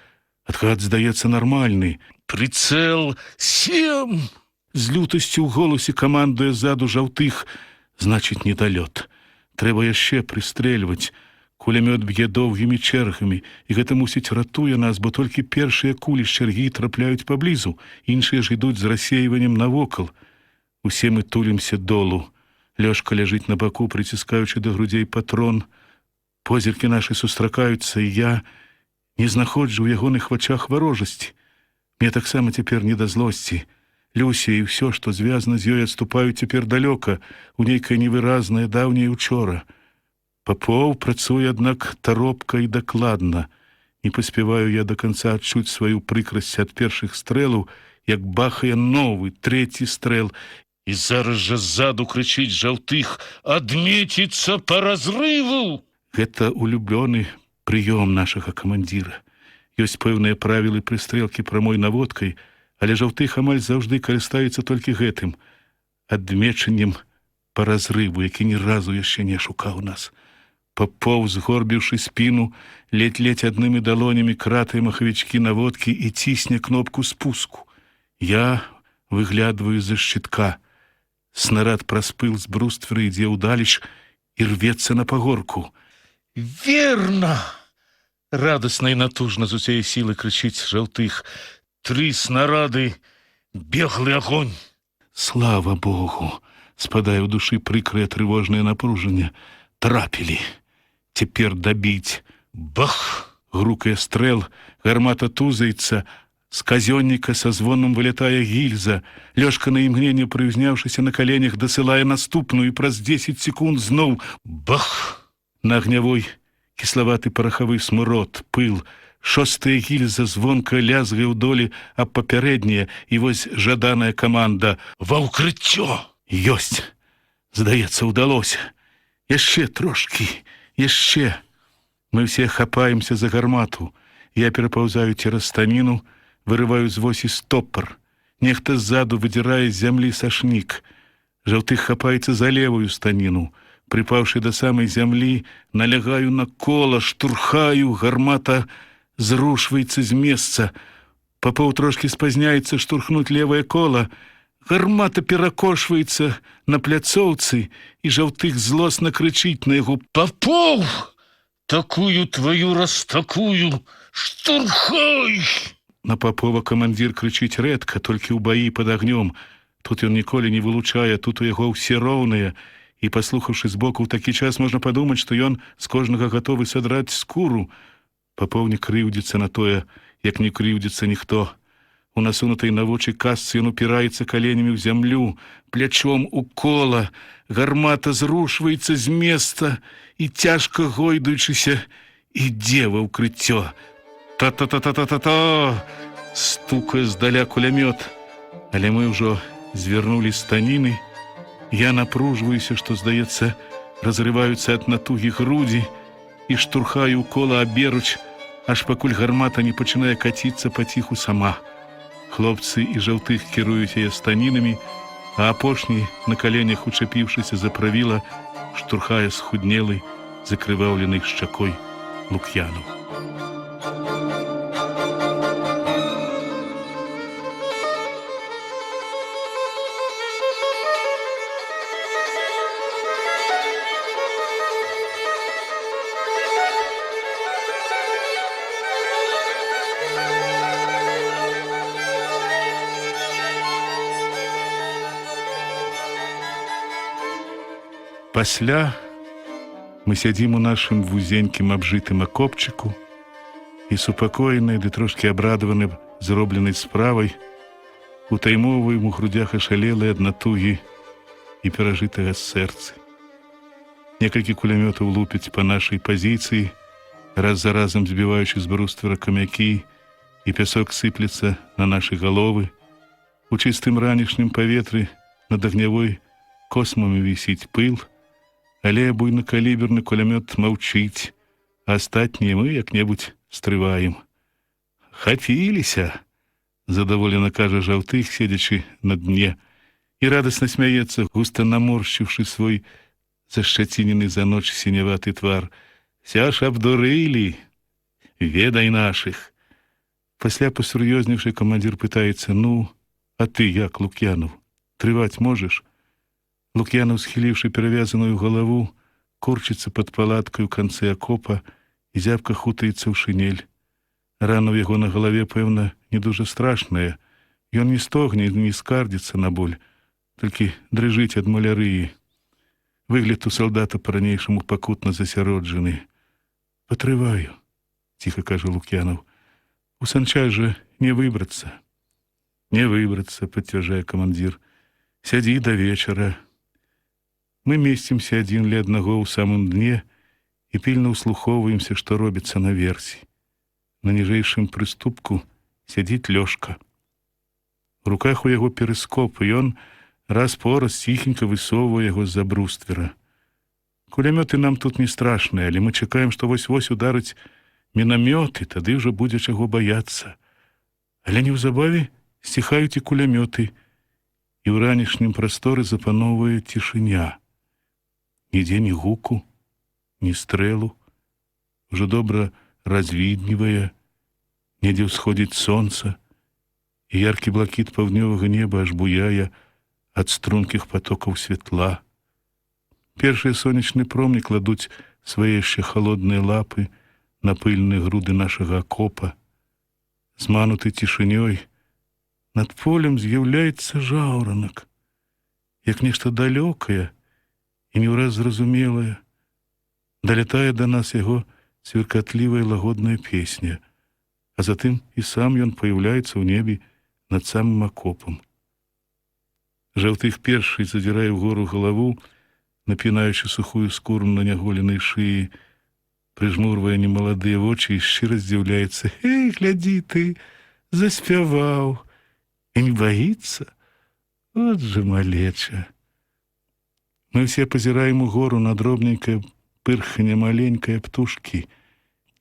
Адкат, здаецца, нармальны. Прицел 7! З лютасцю ў голасе камандуе ззаду жаўтых. Значыць, недалёт. Трэба яшчэ прыстрэльваць. Кулямёт б'е доўгімі чэргамі, і гэта, мусіць, ратуе нас, бо толькі першыя кулі з чэргі трапляюць паблізу, іншыя ж ідуць з рассейваннем навокал. Усе мы тулімся долу. Лёшка ляжыць на баку, прыціскаючы да грудзей патрон. Позіркі нашы сустракаюцца, і я не знаходжу ў ягоных вачах варожасці. Мне таксама цяпер не да злосці. Люся і ўсё, што звязана з ёй, адступаюць цяпер далёка, у нейкае невыразнае даўняе учора. Папоў працуе, аднак, таропка і дакладна. Не паспяваю я да канца адчуць сваю прыкрасць ад першых стрэлаў, як бахае новы, 3 стрэл. І зараз жа ззаду крычыць жаўтых: «Адмеціцца па разрыву!» Гэта улюблёны прыём нашага камандзіра. Ёсць пэўныя правілы прыстрэлкі прамой наводкай, але жаўтых амаль заўжды карыстаюцца толькі гэтым адмечаннем па разрыву, які ні разу яшчэ не шукаў нас. Папоў, згорбіўшы спіну, ледь-ледь аднымі далонямі кратае махавічкі наводкі і цісне кнопку спуску. Я выглядваю з-за шчытка. Снарад праз пыл з бруствера ідзе ўдалеч і рвецца на пагорку. «Верно!» — радасна і натужна з усяе сілы крычыць жаўтых. 3 снарады, беглы агонь. Слава Богу! Спадае ў душы прыкрае трывожнае напружанне. Трапілі. Цяпер дабіць. Бах! Грукае стрэл, гармата тузаецца. З казённіка са звонам вылятае гільза. Лёшка, на імгненне прыўзняўшыся на каленях, дасылае наступную, і праз 10 секунд зноў бах! На агнявой кіславаты парахавы смырод, пыл. 6-я гільза звонка лязгае ў долі аб папярэдняе, і вось жаданая каманда: «Ва ўкрыццё!» Ёсць! Здаецца, удалося. Яшчэ трошкі, яшчэ. Мы ўсе хапаемся за гармату. Я перапаўзаю цераз станіну, вырываю з восі стопар. Нехта ззаду выдзірае з зямлі сашнік. Жаўтых хапаецца за левую станіну. Припаўшы да самай зямлі, налягаю на кола, штурхаю, гармата зрушваецца з месца. Папоў трошкі спазняецца штурхнуць левае кола. Гармата перакошваецца на пляцоўцы, і Жаўтых злосна крычыць на яго: «Папоў! Такую твою раз такую! Штурхай!» На Папова камандзір крычыць рэдка, толькі ў баі пад агнём. Тут ён ніколі не вылучае, тут у яго ўсе роўныя. І, паслухаўшы збоку, ў такі час можна падумаць, што ён з кожнага гатовы садраць скуру. Папоў не крыўдзіцца на тое, як не крыўдзіцца ніхто. У насунутай на вочы касцы ён упіраецца каленямі ў зямлю, плячом у кола. Гармата зрушваецца з места і, цяжка гойдаючыся, ідзе ва ўкрыццё. Та-та-та-та-та-та-та! Стукае здаля кулямёт. Але мы ўжо звярнулі станіны. Я напружваюся, што, здаецца, разрываюцца ад натугі грудзі, і штурхаю ў кола аберуч, аж пакуль гармата не пачынае каціцца паціху сама. Хлопцы і Жаўтых кіруюць яе станінамі, а апошні, на каленях учапіўшыся за правіла, штурхае схуднелай, закрываўленай шчакой Лук'яну. Пасля мы сядзім у нашым вузенькім абжытым акопчыку і, супакоеныя ды трошкі абрадаваны зробленай справай, утаймоўваем у грудзях ашалелыя ад натугі і перажытага сэрцы. Некалькі кулямётаў лупяць па нашай пазіцыі, раз за разам збіваючы з бруствера камякі, і пясок сыплецца на нашы галовы. У чыстым ранішнім паветры над агнявой космамі вісіць пыл, але буйнакаліберны кулямёт маўчыць, а астатнія мы як-небудзь стрываем. «Хапіліся!» — задаволена кажа Жаўтых, седзячы на дне, і радасна смяецца, густа наморшчыўшы свой зашчацінены за ноч сіняваты твар. «Ся ж абдурылі! Ведай нашых!» Пасля пасур'ёзнейшы камандзір пытаецца: «Ну, а ты як, Лук'янаў, трываць можаш?» Лук'янаў, схіліўшы перавязаную галаву, корчыцца пад палаткай у канцы акопа і зябка хутаецца ў шинель. Рана ў яго на галаве, пэўна, не дужа страшная. Ён не стогне, не скардзіцца на боль, толькі дрыжыць ад малярыі. Выгляд у салдата па-ранейшаму пакутна засяроджаны. «Патрываю», — ціха кажа Лук'янаў. «У санчай жа не выбрацца». «Не выбрацца», — пацвярджае камандзір. «Сядзі да вечара». Мы месцімся адзін ля аднаго ў самым дне і пільна ўслухоўваемся, што робіцца наверсе. На ніжэйшым прыступку сядзіць Лёшка. У руках у яго перыскоп, і ён раз-пораз ціхенька высоўвае яго з-за бруствера. Кулямёты нам тут не страшныя, але мы чакаем, што вось-вось ударыць мінамёты, тады ўжо будзе чаго баяцца. Але неўзабаве сціхаюць і кулямёты, і ў ранішнім прасторы запаноўвае цішыня. Нідзе ні гуку, ні стрэлу, ужо добра развіднівае, недзе ўсходзіць сонца, і яркі блакіт паўднёвага неба аж буяе ад стрункіх патокаў святла. Першыя сонечны промні кладуць свае яшчэ халодныя лапы на пыльныя груды нашага акопа. Змануты цішынёй, над полем з'яўляецца жаўранак, як нешта далёкае і не ўраз зразумелае. Далятае да нас яго цвіркатлівая лагодная песня, а затым і сам ён паяўляецца ў небе над самым акопам. Жаўтых першы задзірае ўгору галаву, напінаючы сухую скуру на няголенай шыі, прыжмурвае немаладыя вочы і шчыра здзіўляецца: «Эй, глядзі ты, заспяваў! І не баіцца? От жа малеча!» Мы ўсе пазіраем угору на дробненькае пырханне маленькае птушкі.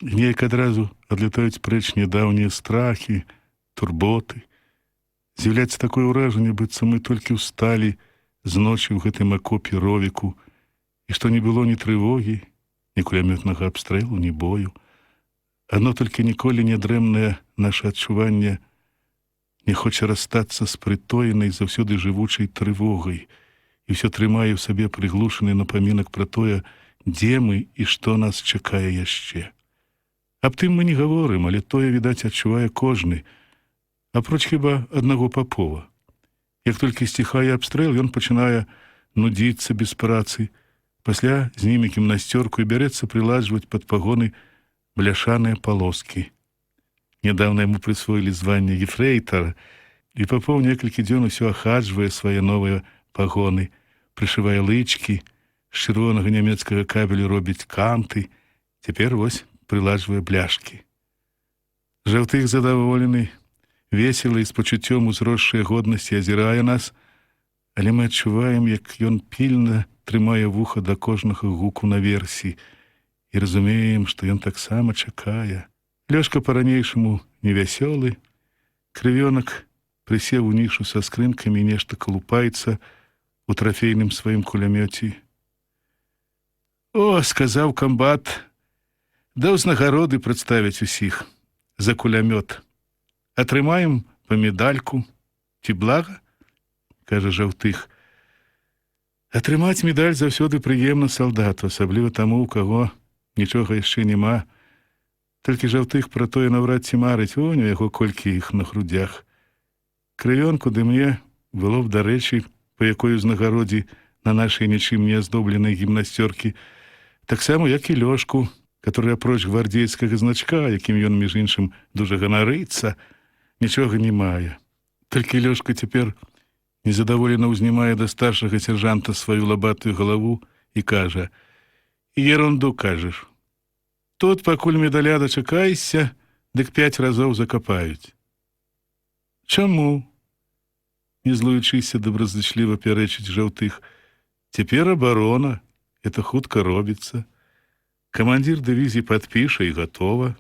Неяк адразу адлятаюць прэч нядаўнія страхі, турботы. З'яўляецца такое ўражанне, быццам мы толькі ўсталі з ночі ў гэтым акопе ровіку, і што не было ні трывогі, ні кулямётнага абстрэлу, ні бою. Адно толькі ніколі не дрэмнае наша адчуванне не хоча расстацца з прытоенай заўсёды жывучай трывогай і ўсё трымае ў сабе прыглушаны напамінак пра тое, дзе мы і што нас чакае яшчэ. Аб тым мы не гаворым, але тое, відаць, адчувае кожны, апроч хіба аднаго Папова. Як толькі сціхае абстрэл, ён пачынае нудзіцца без працы, пасля зніме гімнасцёрку і бярэцца прыладжваць пад пагоны бляшаныя палоскі. Нядаўна яму прысвоілі званне ефрэйтара, і Папоў некалькі дзён усё ахаджвае свае новыя пагоны, прышывае лычкі, з чырвонага нямецкага кабелю робіць канты, цяпер вось прыладжвае бляшкі. Жаўтых задаволены, весела і з пачуццём узросшай годнасці азірае нас, але мы адчуваем, як ён пільна трымае вуха да кожнага гуку наверсе і разумеем, што ён таксама чакае. Лёшка па-ранейшаму невясёлы, крывёнак прысеў у нішу са скрынкамі і нешта калупаецца у трафейным сваім кулямёце. «О, — сказаў камбат, — да ўзнагароды прадставяць усіх за кулямёт. Атрымаем па медальку. Ці блага?» — кажа Жаўтых. Атрымаць медаль заўсёды прыемна салдату, асабліва таму, у каго нічога яшчэ няма. Толькі Жаўтых пра тое наўрад ці марыць, вунь у яго колькі іх на грудях. Крывёнку ды мне было б, дарэчы, па якой узнагародзе на нашай нічым не аздобленай гімнасцёркі, таксама як і Лёшку, который апроч гвардзейскага значка, якім ён, між іншым, дужа ганарыцца, нічога не мае. Толькі Лёшка цяпер незадаволена ўзнімае да старшага сержанта сваю лабатую галаву і кажа: «Ерунду кажаш. Тут, пакуль медаля дачакаешся, дык 5 разоў закапаюць». «Чаму?» — не злуючыся добразычліва пярэчыць Жаўтых. «Цяпер абарона, это хутка робіцца. Камандзір дывізіі падпіша і гатова.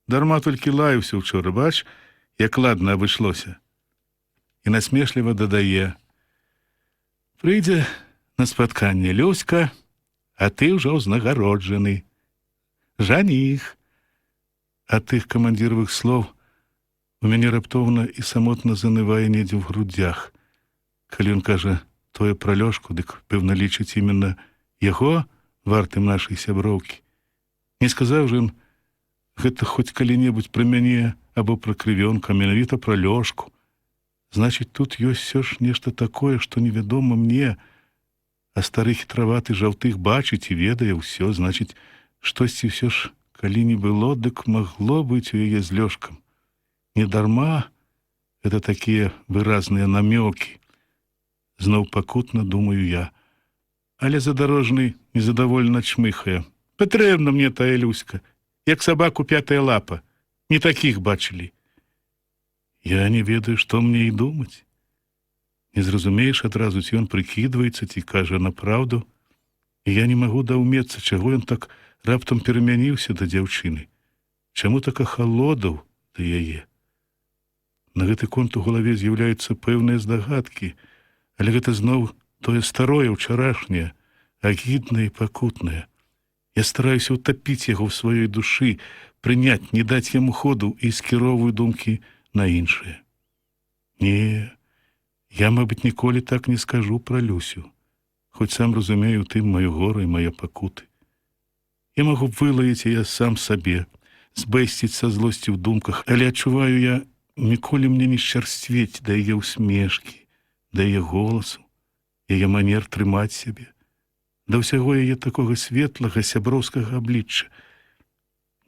Дарма толькі лаяўся учора, бач, як ладна абышлося». І насмешліва дадае: «Прыйдзе на спатканне Люська, а ты ўжо ўзнагароджаны. Жаніх». Ад тых камандзіравых слоў у мяне раптоўна і самотна занывае недзе ў грудзях. Калі ён кажа тое пра Лёшку, дык, пэўна, лічыць іменна яго вартым нашай сяброўкі. Не сказаў жа ён гэта хоць калі-небудзь пра мяне або пра крывёнка, менавіта пра Лёшку. Значыць, тут ёсць всё ж нешта такое, што невядома мне, а стары хітраваты Жаўтых бачыць і ведае ўсё, значыць, штосьці ўсё ж, калі не было, дык магло быць у яе з Лёшкам. Недарма гэта такія выразныя намёкі. Зноў пакутна думаю я. Але задарожны незадаволена чмыхае: «Патрэбна мне тая Люська, як сабаку 5-я лапа. Не такіх бачылі». Я не ведаю, што мне і думаць. Не зразумееш адразу, ці ён прыкідваецца, ці кажа напраўду. І я не магу даўмецца, чаго ён так раптам перамяніўся да дзяўчыны. Чаму так ахалодаў да яе? На гэты конт у галаве з'яўляюцца пэўныя здагадкі, але гэта зноў тое старое, ўчарашняе, агіднае і пакутнае. Я стараюся ўтапіць яго ў сваёй душы, прыняць, не даць яму ходу і скіроўваю думкі на іншае. Не, я, мабыць, ніколі так не скажу пра Люсю, хоць сам разумею тым маю гору і мае пакуты. Я магу вылаяць яе сам сабе, збэсціць са злосці ў думках, але адчуваю я, ніколі мне не шчарсцвець да яе ўсмешкі, да яе голасу, яе манер трымаць сябе, да ўсяго яе такога светлага сяброўскага аблічча.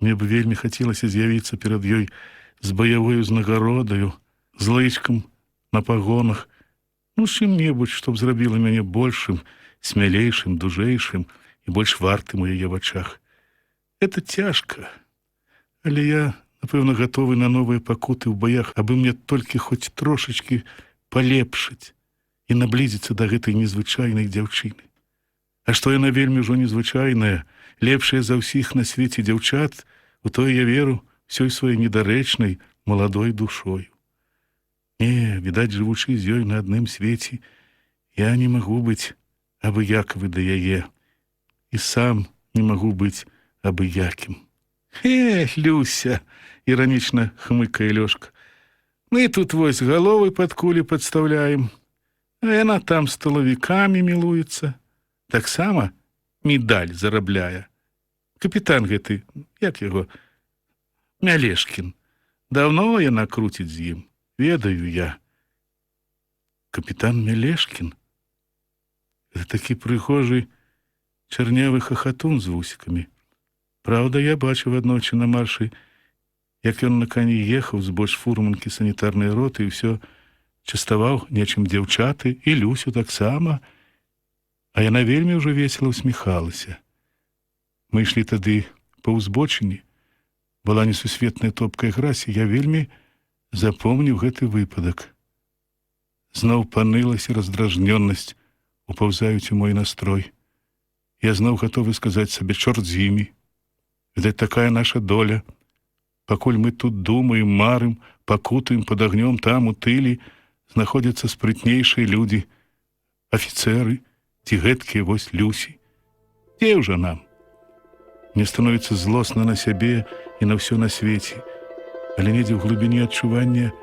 Мне б вельмі хацелася з'явіцца перад ёй з баявой узнагародаю, з лычкам на пагонах, ну, чым-небудзь, што б зрабіла мяне большым, смялейшым, дужэйшым і больш вартым у яе вачах. Это цяжка, але я, напэўна, гатовы на новыя пакуты ў баях, абы мне толькі хоць трошачкі палепшыць і наблізіцца да гэтай незвычайнай дзяўчыны. А што яна вельмі ўжо незвычайная, лепшая за ўсіх на свеце дзяўчат, у тое я веру ўсёй сваёй недарэчнай маладой душою. Не, відаць, жывучы з ёй на адным свеце, Я не магу быць абыякавы да яе, і сам не магу быць абыякім. Люся, іранічна хмыкае Лёшка. Мы тут вось головы пад кулі падстаўляем, а яна там сталавікамі мілуецца. Таксама медаль зарабляе. Капітан гэты, як яго, Мялешкін. Даўно яна круціць з ім, ведаю я. Капітан Мялешкін? Гэта такі прыгожы чарнявы хахатун з вусікамі. Праўда, я бачыў аднойчы на маршы, як ён на кані ехаў збоч фурманкі санітарнай роты і ўсё частаваў нечым дзяўчаты, і Люсю таксама, а яна вельмі ўжо весела ўсміхалася. Мы ішлі тады па ўзбочыні, была несусветная топкая гразь, і я вельмі запомніў гэты выпадак. Зноў панылася раздражнёнасць, упаўзаюць у мой настрой. Я зноў гатовы сказаць сабе, чорт з імі. Відаць, такая наша доля. Пакуль мы тут думаем, марым, пакутаем пад агнём, там, у тылі, знаходзяцца спрытнейшыя людзі, афіцэры, ці гэткія вось Люсі. Дзе ўжо нам? Мне становіцца злосна на сябе і на ўсё на свеце, але недзе ў глыбіні адчування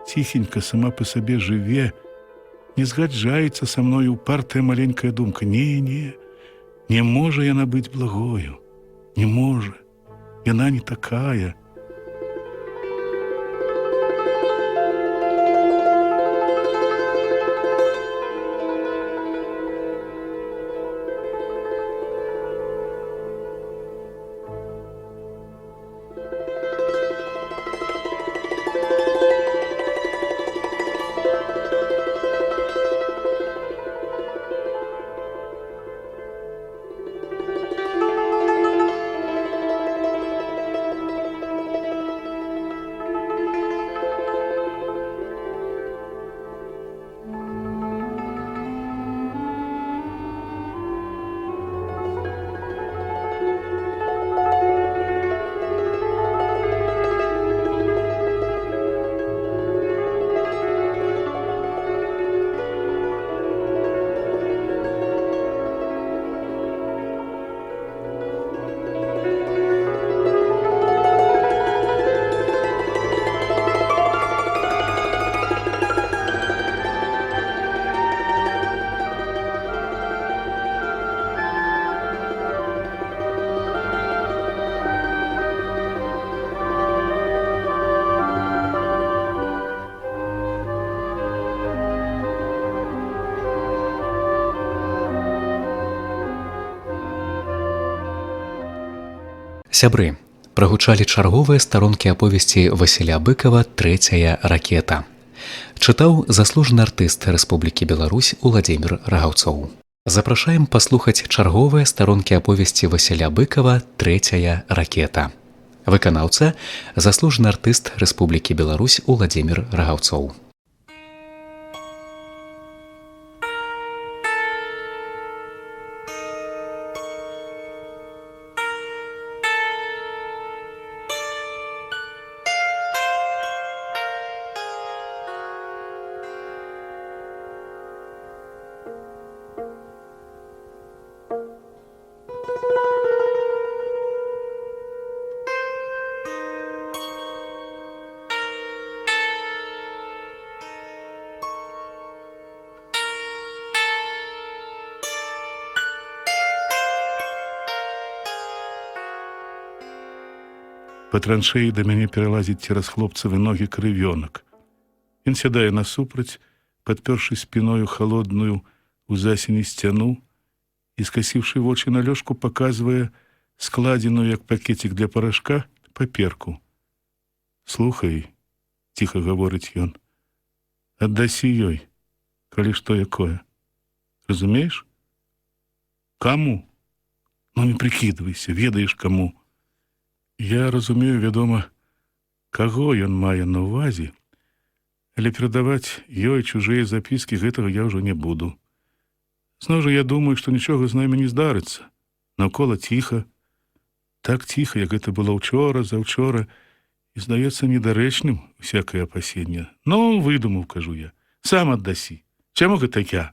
ціхенька сама па сабе жыве, не згаджаецца са мною упартая маленькая думка. Не можа яна быць благою, не можа, яна не такая. Сябры, прагучалі чарговыя старонкі аповесці Васіля Быкава «Трэцяя ракета». Чытаў заслужаны артыст Рэспублікі Беларусь Уладзімір Рагаўцоў. Запрашаем паслухаць чарговыя старонкі аповесці Васіля Быкава «Трэцяя ракета». Выканаўца заслужаны артыст Рэспублікі Беларусь Уладзімір Рагаўцоў. Па траншеі да мяне пералазіць цераз хлопцавы ногі крывёнак. Ён сядае насупраць, падпёршы спіною халодную у засені сцяну і, скасіўшы вочы на Лёшку, паказвае складзеную, як пакецік для парашка, паперку. «Слухай», — ціха гаворыць ён, — «аддасі ёй, калі што якое. Разумееш? Каму? Ну не прыкідвайся, ведаеш каму». Я разумею, вядома, каго ён мае на ўвазе, але перадаваць ёй чужыя запіскі гэтага я ўжо не буду. Зноў жа я думаю, што нічога з намі не здарыцца. Наўкола ціха, так ціха, як гэта было ўчора, заўчора, і здаецца недарэчным усякае апасенне. Ну, выдумаў, кажу я, сам аддасі. Чаму гэта я?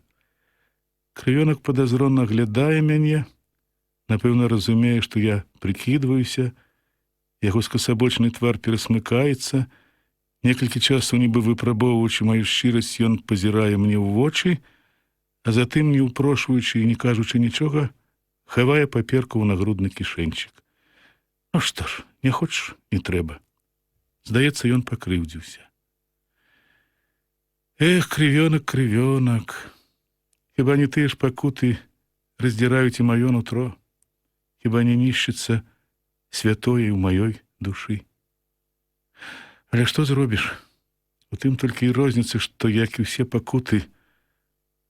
Крывёнак падазронна глядае мяне, напэўна, разумее, што я прыкідваюся, яго скасабочны твар перасмыкаецца, некалькі часу, нібы выпрабоўваючы маю шчырасць, ён пазірае мне ў вочы, а затым, не ўпрошваючы і не кажучы нічога, хавае паперку ў нагрудны кішэньчык. Ну што ж, не хочаш, не трэба. Здаецца, ён пакрыўдзіўся. Эх, крывёнак, крывёнак, хіба не тыя ж пакуты раздзіраюць і маё нутро? Хіба не нішчыцца святое ў маёй душы? Але што зробіш? У тым толькі і розніца, што, як і ўсе пакуты,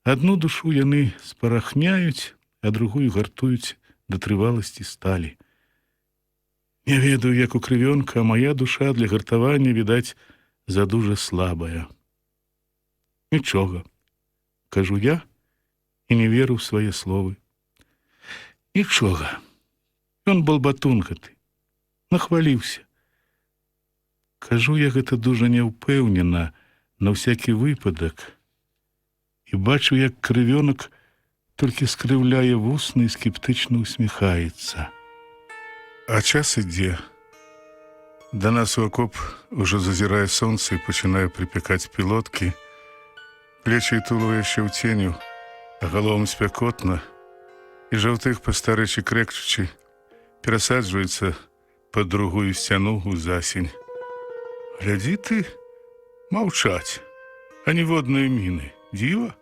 адну душу яны спарахняюць, а другую гартуюць да трываласці сталі. Не ведаю, як у крывёнка, а мая душа для гартавання, відаць, задужа слабая. Нічога, кажу я і не веру ў свае словы. Нічога. Ён балбатун гэты, нахваліўся. Кажу я гэта дужа няўпэўнена, на ўсякі выпадак, і бачу, як крывёнак толькі скрыўляе вусны і скептычна усміхаецца. А час ідзе. Да нас у акоп ужо зазірае сонца і пачынае прыпякаць пілоткі. Плечы і тулава яшчэ ў ценю, а галовам спякотна, і жаўтых па-старэчы крэкчучы перасаджваецца пад другую сцяну ў засень. Глядзі ты, маўчаць, а ніводныя міны. Дзіва,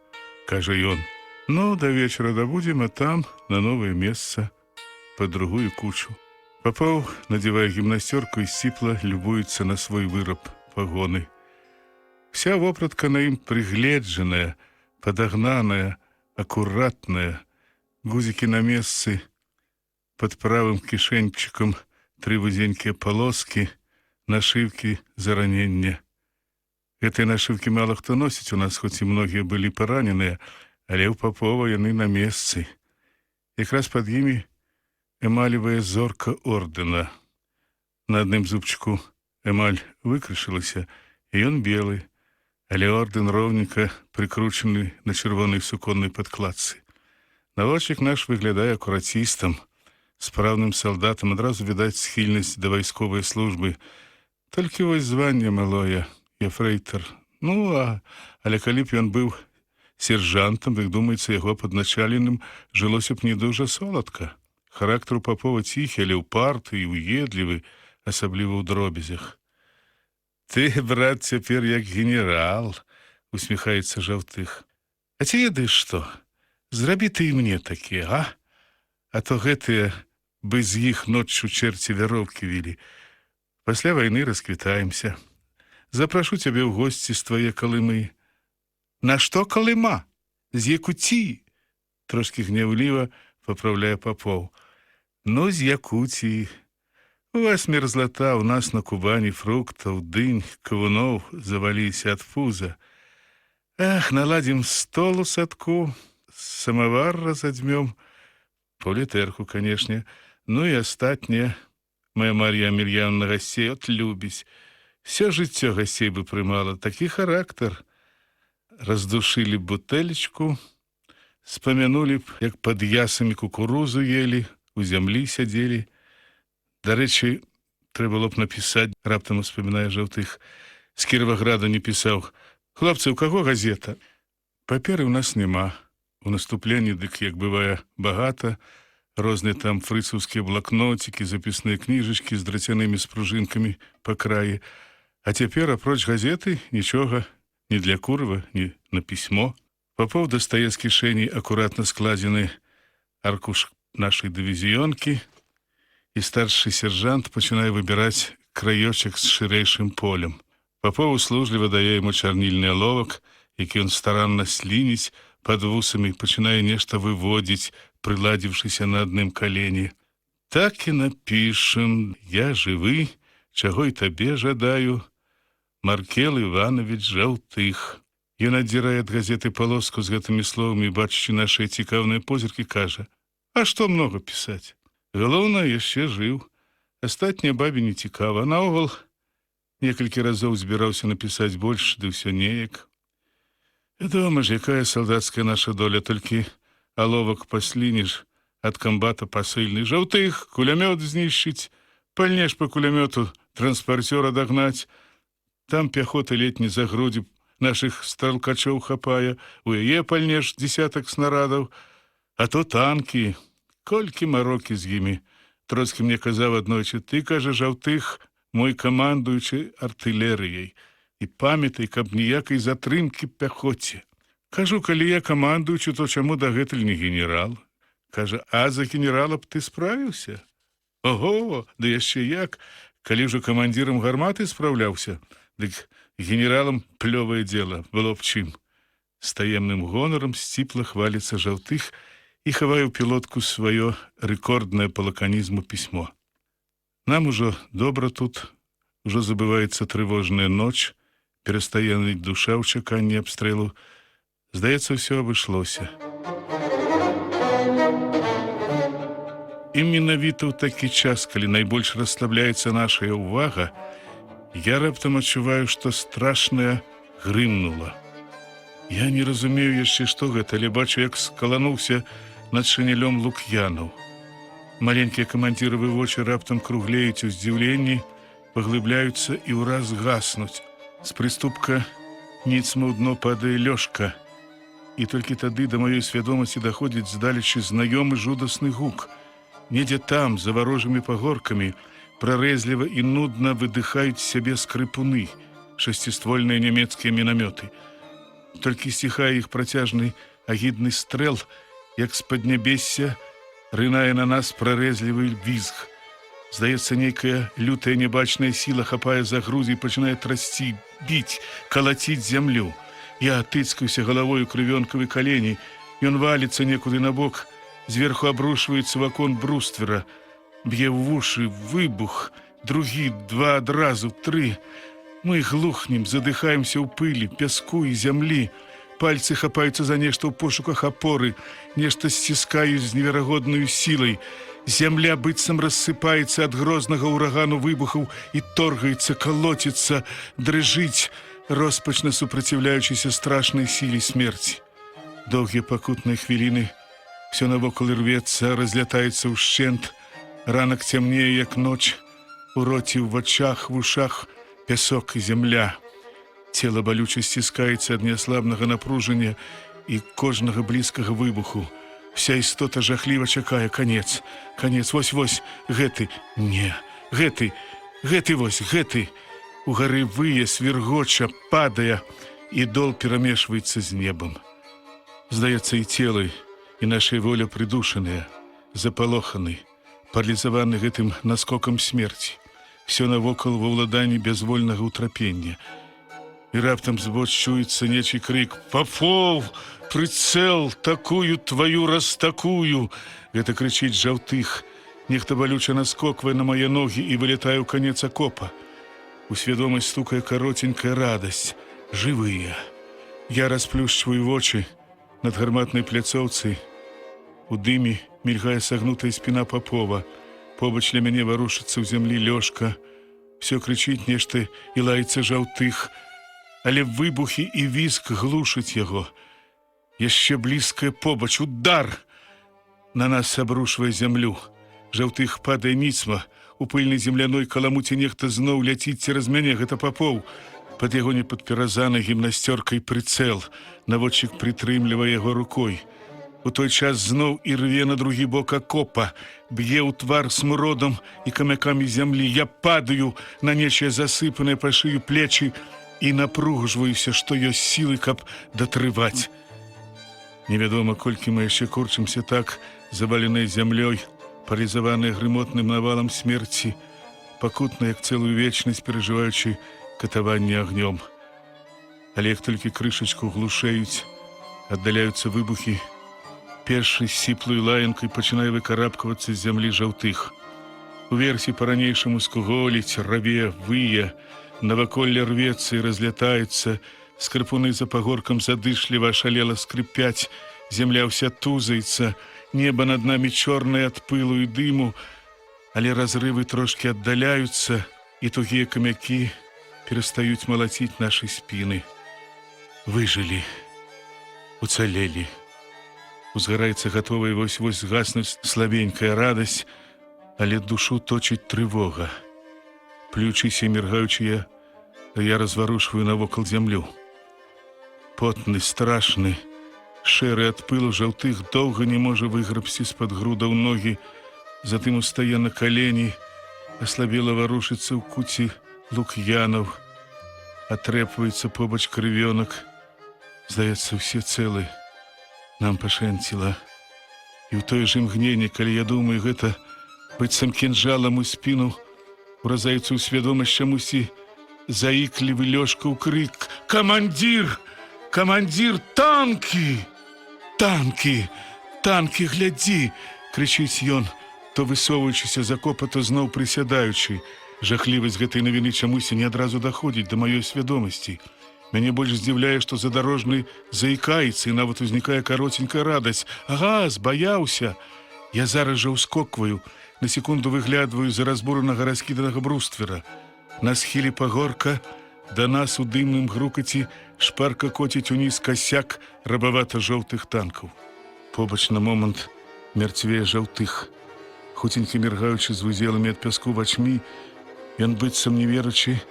кажа ён. Ну, да вечара дабудзем, а там на новае месца пад другую кучу. Папоў надзявае гімнасцёрку і сціпла любуецца на свой выраб пагоны. Вся вопратка на ім прыгледжаная, падагнаная, акуратная, гузікі на месцы, пад правым кішэньчыкам 3 вузенькія палоскі, нашыўкі за ранення. Гэтыя нашыўкі мала хто носіць у нас, хоць і многія былі параненыя, але ў Папова яны на месцы. Якраз пад імі эмалевая зорка ордэна. На адным зубчыку эмаль выкрашылася, і ён белы, але ордэн роўненька прыкручаны на чырвонай суконнай падкладцы. Наводчык наш выглядае акурацістам, спраўным салдатам, адразу відаць схільнасць да вайсковай службы. Толькі вось званне малое, ефрэйтар. Ну, але калі б ён быў сержантам, дык, думаецца, яго падначаленым жылося б не дужа соладка. Характар у Папова ціхі, але ўпарты і уедлівы, асабліва ў дробязях. Ты, брат, цяпер як генерал, усміхаецца жаўтых. А ці ведаеш што? Зрабі ты і мне такія, а? А то гэтыя бы з іх ноччу чэрці вяроўкі вілі. Пасля вайны расквітаемся. Запрашу цябе ў госці з твае Калымы. На што Калыма? З Якуції? Трошкі гняўліва папраўляе Папоў. Ну, з Якуції. У вас мерзлота, у нас на Кубані фруктаў, дынь, кавуноў заваліся ад пуза. Ах, наладзім стол у садку, самавар разадзьмём, політэрку, канешне, ну і астатняе. Моя Мар'я Амельяновна гасцей от любіць. Всё жыццё гасцей бы прымала, такі характар. Раздушылі б бутэлечку, спамянулі б, як пад ясамі кукурузу ели, у зямлі сядзелі. Дарэчы, трэба было б напісаць, раптам успамінае жаўтых. З Кіраваграда не пісаў. Хлопцы, у каго газета? Паперы ў нас няма. У наступленні, дык, як бывае, багата. Розныя там фрыцаўскія блакноцікі, запісныя кніжачкі з драцянымі спружынкамі па краі. А цяпер, апроч газеты, нічога ні для Курава, ні на пісьмо. Папоў дастае з кішэні акуратна складзены аркуш нашай дывізіёнкі, і старшы сержант пачынае выбіраць краёчак з шырэйшым полем. Папоў услужліва дае яму чарнільны аловак, які ён старанна слініць, пад вусамі пачынае нешта выводзіць, прыладзіўшыся на адным калені. Так і напішам, я жывы, чаго і табе жадаю, Маркел Іванович Жаўтых. Ён аддзірае ад газеты палоску з гэтымі словамі, бачачы нашыя цікаўныя позіркі, кажа: а што многа пісаць? Галоўнае, яшчэ жыў. Астатняе бабе не цікава. Наогул, некалькі разоў збіраўся напісаць больш, ды ўсё неяк. Вядома ж, якая салдацкая наша доля, толькі аловак паслінеш, ад камбата пасыльны. Жаўтых, кулямёт знішчыць, пальнеш па кулямёту, транспарцёра дагнаць. Там пяхота летні за грудзі нашых стралкачоў хапае, у яе пальнеш дзесятак снарадаў, а то танкі, колькі марокі з імі. Троцкі мне казаў аднойчы: ты, кажа, Жаўтых, мой камандуючы артылерыяй, і памятай, каб ніякай затрымкі пяхоце. Кажу, калі я камандуючы, то чаму дагэтуль не генерал? Кажа, а за генерала б ты справіўся? Ого, да яшчэ як, калі ўжо камандзірам гарматы спраўляўся, дык генералам плёвае дело, было б чым. З таемным гонарам сціпла хваліцца Жаўтых і хавае ў пілотку сваё рэкорднае па лаканізму пісьмо. Нам ужо добра тут, ужо забываецца трывожная ноч, перастае ныць душа ў чаканні абстрэлу. Здаецца, ўсё абышлося. І менавіта ў такі час, калі найбольш расслабляецца нашая ўвага, я раптам адчуваю, што страшнае грымнула. Я не разумею яшчэ, што гэта, але бачу, як скалануўся над шынелём Лук'янаў. Маленькія камандзіравы вочы раптам круглеюць у здзіўленні, паглыбляюцца і ўраз гаснуць. З прыступка ніцма ў дно падае Лёшка, і толькі тады да маёй свядомасці даходзіць здалечы знаёмы жудасны гук. Недзе там, за варожымі пагоркамі, прарэзліва і нудна выдыхаюць сябе скрыпуны, шасціствольныя нямецкія мінамёты. Толькі сціхае іх працяжны агідны стрэл, як з паднябесся рынае на нас прарэзлівы візг. Здаецца, нейкая лютая небачная сіла хапае за грудзі і пачынае трасці, біць, калаціць зямлю. Я тыцкаюся галавою крывёнкавы калені, ён валіцца некуды на бок, зверху абрушваецца вакон бруствера, б'е ў вушы, выбух, другі, два адразу, тры. Мы глухнем, задыхаемся ў пылі, пяску і зямлі. Пальцы хапаюцца за нешта ў пошуках апоры, нешта сціскаюць з неверагоднаю сілай. Зямля быццам рассыпаецца ад грознага ўрагану выбухаў і торгаецца, калоціцца, дрыжыць, роспачна супраціўляючыся страшнай сіле смерці. Доўгія пакутныя хвіліны, всё навокал рвецца, разлятаецца ўшчэнт, ранак цямнее, як ноч, у роце, ў вачах, вушах пясок і зямля. Цела балюча сціскаецца ад няслабнага напружання і кожнага блізкага выбуху. Вся істота жахліва чакае канец. Канец, вось-вось, гэты, не, гэты, вось, гэты. Угары вые, свіргоча, падае, і дол перамешваецца з небам. Здаецца, і цела, і нашая воля прыдушаныя, запалоханы, паралізаваны гэтым наскокам смерці. Всё навокал ва ўладанні бязвольнага ўтрапення. І раптам збоч чуецца нечый крык: «Попов! Прыцэл! Такую твою растакую!» Гэта крычыць Жаўтых. Нехта балюча наскоквае на мае ногі і вылетае ў канец акопа. У свядомасць стукае каротенькая радасць. Жывыя. Я расплюшчваю вочы над гарматнай пляцоўцы. У дыме мільгае сагнутая спіна Попова. Побач ля мяне варушыцца ў зямлі Лёшка. Всё крычыць нешта і лаецца Жаўтых. Але выбухі і віск глушыць яго. Яшчэ блізкая побач, удар! На нас абрушвае зямлю. Жаўтых падае ніцма. У пыльнай земляной каламуці нехта зноў ляціць цераз мяне, гэта Попоў. Пад яго непадперазанай гімнасцёркай прыцэл. Наводчык прытрымлівае яго рукой. У той час зноў і рве на другі бок акопа, б'е ў твар смуродам і камякамі зямлі. Я падаю на нечыя засыпаныя па шыю плечы і напружваюся, што ёсць сілы, каб датрываць. Невядома, колькі мы яшчэ курчымся так, заваленай зямлёй, паралізаваныя грымотным навалам смерці, пакутна, як цэлую вечнасць, перажываючы катаванне агнём. Але як толькі крышачку глушэюць, аддаляюцца выбухі, першай сіплой лаянкай пачынае выкарабкавацца з зямлі Жаўтых. Уверсе па-ранейшаму скуголіць, раве, вые, наваколле рвецца і разлятаецца, скрыпуны за пагоркам задышліва ашалела скрыпяць, зямля ўся тузаецца, неба над намі чорнае ад пылу і дыму, але разрывы трошкі аддаляюцца, і тугія камякі перастаюць малаціць нашы спіны. Выжылі, уцалелі. Узгараецца гатовая вось-вось згаснуць слабенькая радасць, але душу точыць трывога. Плюючыся і міргаючы я разварушваю навокал зямлю. Потны, страшны, шэры ад пылу жаўтых доўга не можа выграбсці з-пад грудаў ногі, затым устае на калені, аслабела варушыцца ў куці лук'янаў, атрэпваецца побач крывёнак. Здаецца, усе цэлы. Нам пашэнціла. І ў тое ж імгненне, калі я думаю, гэта быццам кінжалам у спіну, уразаецца ў свядомасць чамусьці заіклівы Лёшкаў крык: «Камандзір! Камандзір, танкі! Танкі! Танкі, глядзі!» — крычыць ён, то высоўваючыся з акопа, то зноў прысядаючы. Жахлівасць гэтай навіны чамусьці не адразу даходзіць да маёй свядомасці. Мяне больш здзіўляе, што задарожны заікаецца, і нават узнікае кароценькая радасць. Ага, збаяўся! Я зараз жа ўскокваю, на секунду выглядваю з-за разбуранага раскіданага бруствера. На схіле пагорка да нас у дымным грукаці шпарка коціць уніз касяк рабавата-жоўтых танкаў. Побач на момант мярцвее жаўтых. Хуценька міргаючы з вузелымі ад пяску вачмі, ён быццам не верачы,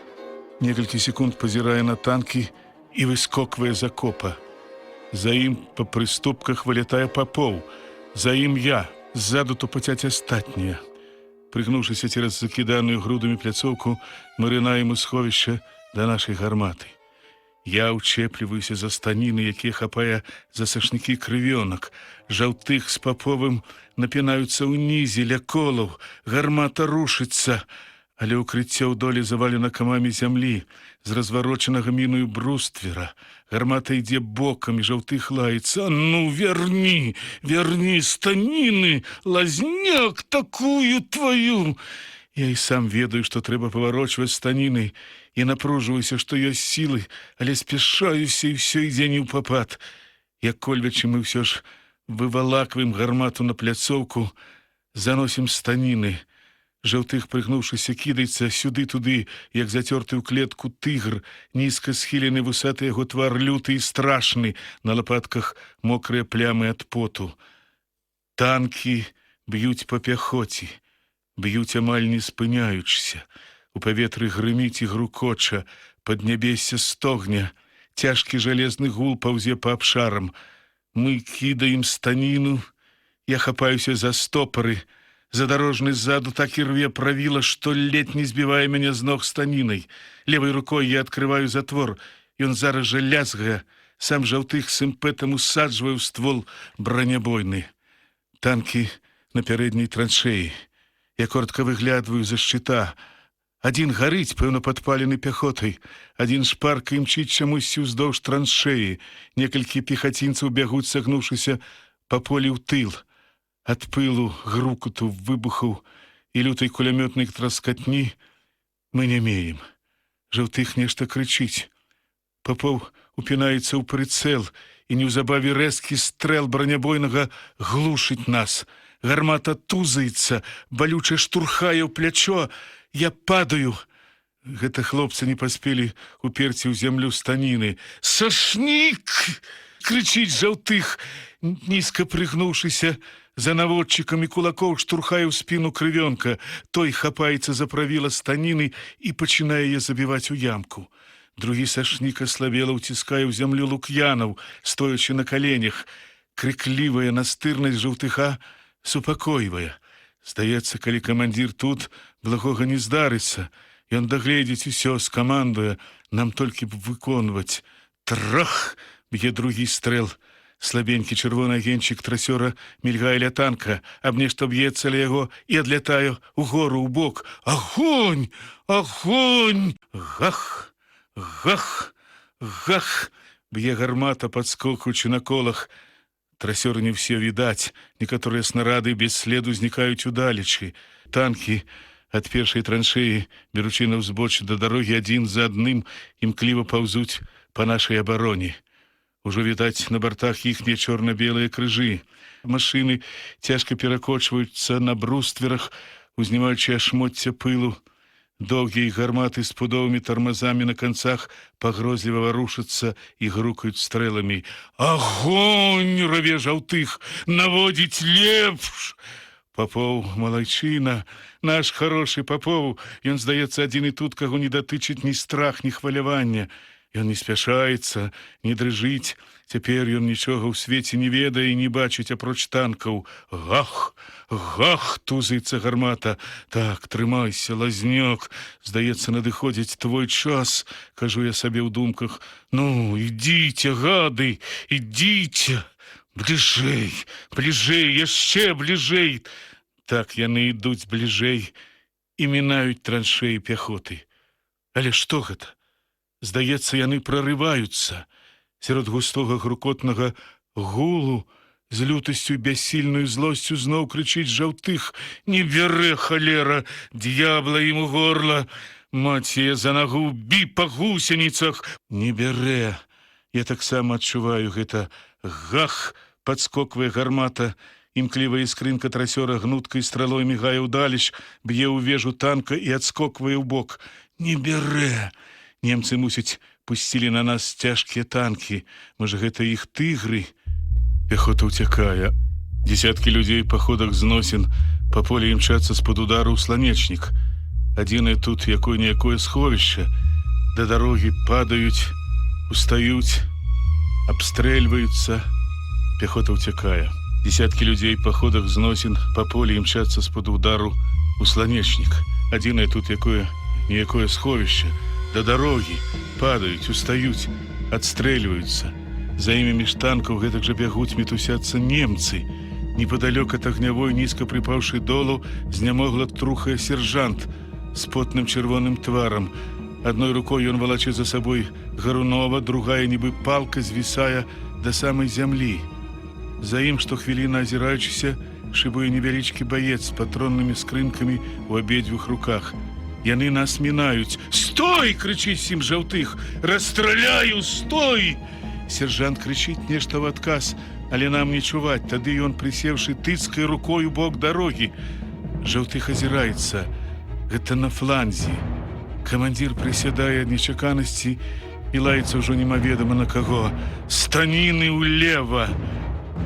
некалькі секунд пазірае на танкі і выскоквае з акопа. За ім па прыступках вылятае Папоў, за ім я, ззаду тупацяць астатнія. Прыгнуўшыся цераз закіданую грудамі пляцоўку, мы рынаем у сховішча да нашай гарматы. Я ўчэпліваюся за станіны, якія хапае за сашнікі крывёнак. Жаўтых з Паповым напінаюцца ўнізе ля колаў, гармата рушыцца. Але ўкрыццё ў долі завалена камамі зямлі, з разварочанага міною бруствера. Гармата ідзе бокам, і жаўтых лаецца: «Ну, верні, верні станіны, лазняк такую твою!» Я і сам ведаю, што трэба паварочваць станіны, і напружваюся, што ёсць сілы, але спяшаюся, і ўсё ідзе не ўпапад. Як кольвячы мы ўсё ж вывалакваем гармату на пляцоўку, заносім станіны. Жаўтых, прыгнуўшыся, кідаецца сюды-туды, як зацёрты ў клетку тыгр, нізка схілены вусаты яго твар люты і страшны, на лапатках мокрыя плямы ад поту. Танкі б'юць па пяхоце, б'юць амаль не спыняючыся. У паветры грыміць і грукоча, паднябесся стогне, цяжкі жалезны гул паўзе па абшарам. Мы кідаем станіну, я хапаюся за стопары. Задарожны ззаду так і рве правіла, што ледь не збівае мяне з ног станінай. Левай рукой я адкрываю затвор, ён зараз жа лязгае, сам жаўтых з імпэтам усаджвае ў ствол бранябойны. Танкі на пярэдняй траншэі. Я коротка выглядваю за шчыта. Адзін гарыць, пэўна, падпалены пяхотай, адзін шпарка імчыць чамусьці ўздоўж траншэі. Некалькі пехацінцаў бягуць, сагнуўшыся па полі ў тыл. Ад пылу, грукату, выбухаў і лютай кулямётнай траскатні мы нямеем. Жаўтых нешта крычыць. Папоў упінаецца ў прыцэл, і неўзабаве рэзкі стрэл бранябойнага глушыць нас. Гармата тузаецца, балюча штурхае ў плячо. Я падаю. Гэта хлопцы не паспелі уперці ў зямлю станіны. «Сашнік!» — крычыць жаўтых, нізка прыгнуўшыся. За наводчыкам і кулакоў штурхае ў спіну крывёнка. Той хапаецца за правіла станіны і пачынае яе забіваць у ямку. Другі сашнік аслабела ўціскае ў зямлю лук'янаў, стоячы на каленях. Крыклівая настырнасць жаўтыха супакойвае. Здаецца, калі камандзір тут, благога не здарыцца. Ён дагледзіць усё, скамандуе, нам толькі б выконваць. Трах! Б'е другі стрэл. Слабенькі чырвоны агеньчык трасёра мільгае ля танка, аб нешта б'ецца ля яго і адлятае угору ў бок. Агонь! Агонь! Гах! Гах! Гах! Б'е гармата, падскокуючы на колах. Трасёры не ўсе відаць, некаторыя снарады без следу знікаюць удалечы. Танкі ад першай траншэі, беручы на ўзбочы да дарогі, адзін за адным імкліва паўзуць па нашай абароне. Ужо відаць на бартах іхнія чорна-белыя крыжы. Машыны цяжка перакочваюцца на брустверах, узнімаючы ашмоцця пылу. Долгие гарматы с пудовыми тормозами на концах погрозливо ворушатся и грукают стрелами. «Огонь!» — рве жаўтых! «Наводить лепш!» Попов малайчына, наш хороший Попов, ён, здаецца, адзін і тут, каго не датычыць ні страх, ні хваляванне. Ён не спяшаецца, не дрыжыць. Цяпер ён нічога ў свеце не ведае і не бачыць апроч танкаў. Гах, гах, тузаецца гармата. Так, трымайся, лазнёк. Здаецца, надыходзіць твой час, кажу я сабе ў думках. Ну, ідзіце, гады, ідзіце. Бліжэй, бліжэй, яшчэ бліжэй. Так яны ідуць бліжэй і мінаюць траншеі пяхоты. Але што гэта? Здаецца, яны прарываюцца. Сярод густога грукотнага гулу з лютасцю і бяссільнаю злосцю зноў крычыць жаўтых. «Не бярэ, халера, д'ябла ім у горла! Маці, за нагу, бі па гусеніцах!» Не бярэ. Я таксама адчуваю гэта. Гах! Падскоквае гармата. Імклівая іскрынка трасёра гнуткай стралой мігае ўдалеч, б'е ў вежу танка і адскоквае ў бок. Не бярэ. Немцы, мусіць, пусцілі на нас цяжкія танкі. Можа, гэта іх тыгры? Пяхота ўцякае. Десяткі людзей па ходах зносін па полі імчацца з-пад удару ў сланечнік. Адзінае тут якое-ніякое сховішча. Да дарогі падаюць, устаюць, абстрэльваюцца. Пяхота ўцякае. Десяткі людзей па ходах зносін па полі імчацца з-пад удару ў сланечнік. Адзінае тут якое-ніякое сховішча. Да дарогі падаюць, устаюць, адстрэльваюцца. За імі між танкаў гэтак жа бягуць, мітусяцца немцы. Непадалёк ад агнявой, нізка прыпаўшы долу, знямогла трухае сержант з потным чырвоным тварам. Адной рукой ён валачэ за сабой Гарунова, другая, нібы палка, звісае да самай зямлі. За ім, штохвіліна азіраючыся, шыбуе невялічкі баец з патроннымі скрынкамі ў абедзвюх руках. Яны нас мінаюць. «Стой!» — крычыць ім жаўтых. «Расстраляю! Стой!» Сержант крычыць нешта ў адказ, але нам не чуваць. Тады ён, прысеўшы, тыцкае рукой у бок дарогі. Жаўтых азіраецца. Гэта на фланзе. Камандзір прысядае ад нечаканасці і лаецца ўжо немаведама на каго. «Станіны ўлева!»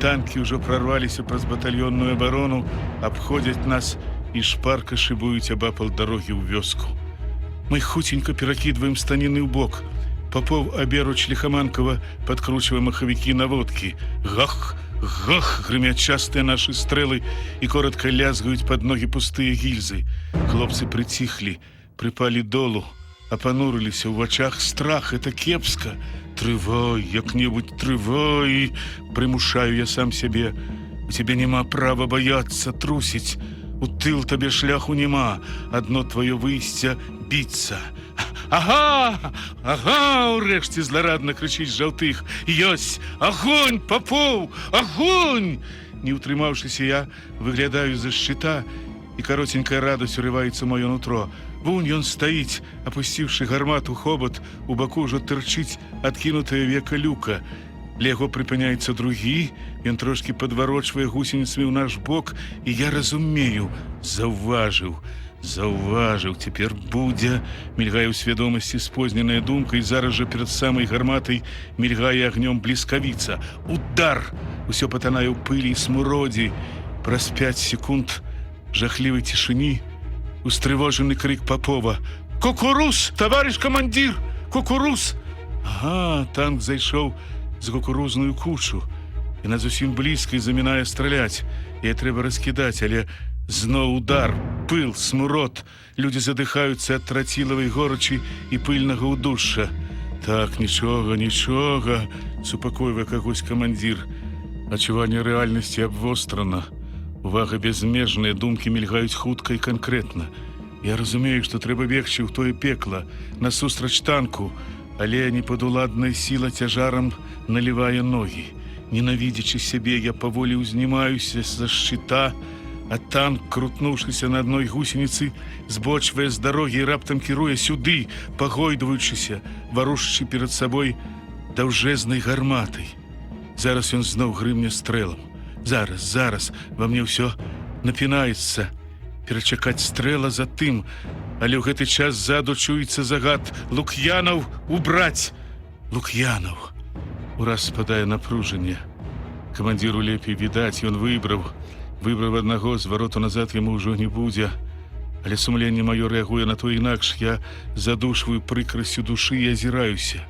Танкі ўжо прарваліся праз батальённую абарону, абходзяць нас і шпарка шыбуюць абапал дарогі ў вёску. Мы хуценька перакідваем станіны ў бок. Попов аберуч лихаманкова падкручвае махавікі наводкі. Гах, гах, грымяць частыя нашы стрэлы і коротка лязгаюць пад ногі пустыя гільзы. Хлопцы прыціхлі, прыпалі долу, апанурыліся, ў вачах страх, это кепска. Трывай, як-небудзь трывай, прымушаю я сам сябе. У цябе няма права баяцца, трусіць. У тыл табе шляху няма, адно тваё выйсце біцца. Ага, ага, урэшце зларадна крычыць жаўтых. Ёсць, агонь, Попов, агонь! Не утрымаўшыся, я выглядаю з-за шчыта, і каротенькая радасць урываецца маё нутро. Вунь ён стаіць, апусціўшы гармату хобат, у баку ўжо тырчыць адкінутае века люка. Ля яго прыпыняецца другі, ён трошкі падварочвае гусеніцамі ў наш бок, і я разумею, заўважыў, цяпер будзе, мільгае ў свядомасці спозненая думка, і зараз жа перад самай гарматай мільгае агнём бліскавіца. Удар! Усё патанае ў пылі і смуродзе. Праз 5 секунд жахлівай цішыні устрывожаны крык Попова. «Кукуруз, таварыш камандзір! Кукуруз!» Ага, танк зайшоў з кукурузную кучу, і нас зусім блізка і замінае страляць. Яе трэба раскідаць, але зноў удар, пыл, смурод. Людзі задыхаюцца ад трацілавай горачы і пыльнага ўдушша. Так, нічога, нічога, супакойвае кагось камандзір. Адчуванне рэальнасці абвострана. Увага безмежная, думкі мільгаюць хутка і канкрэтна. Я разумею, што трэба бегчы ў тое пекла, насустрач танку, але непадуладная сіла цяжарам налівае ногі. Ненавідзячы сябе, я паволі ўзнімаюся з-за шчыта, а танк, крутнуўшыся на адной гусеніцы, збочвае з дарогі і раптам кіруе сюды, пагойдваючыся, варушачы перад сабой даўжэзнай гарматай. Зараз ён зноў грымне стрэлам. Зараз, во мне ўсё напінаецца. Перачакаць стрэла, затым Але ў гэты час ззаду чуецца загад: Лук'янаў убраць! Лук'янаў! Ураз спадае напружанне. Камандзіру лепей відаць, ён выбраў аднаго, звароту назад яму ўжо не будзе. Але сумленне маё рэагуе на то інакш. Я задушваю прыкрасцю душы і азіраюся.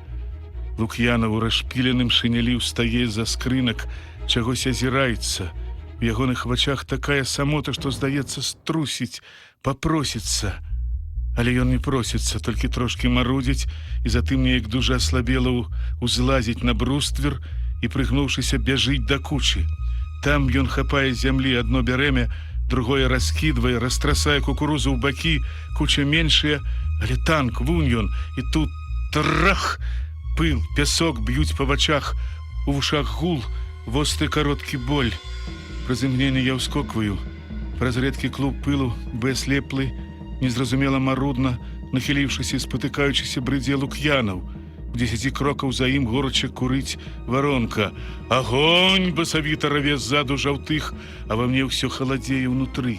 Лук'янаў у расшпіленым шынялі ўстае з-за скрынак, чагось азіраецца. У ягоных вачах такая самота, што, здаецца, струсіць, папросіцца. Але ён не просіцца, толькі трошкі марудзіць і затым неяк дужа аслабела узлазіць на бруствер і, прыгнуўшыся, бяжыць да кучы. Там ён хапае з зямлі адно бярэмя, другое раскідвае, растрасае кукурузу ў бакі, куча меншая, але танк, вунь ён, і тут трах! Пыл, пясок б'юць па вачах, у вушах гул, востры кароткі боль. Праз імгненне я ўскокваю. Праз рэдкі клуб пылу, бэслеплы, незразумела марудна, нахіліўшыся і спатыкаючыся, брыдзе Лук'янаў. У 10 крокаў за ім горача курыць варонка. Агонь! Басавіта раве ззаду жаўтых, а ва мне ўсё халадзее ўнутры.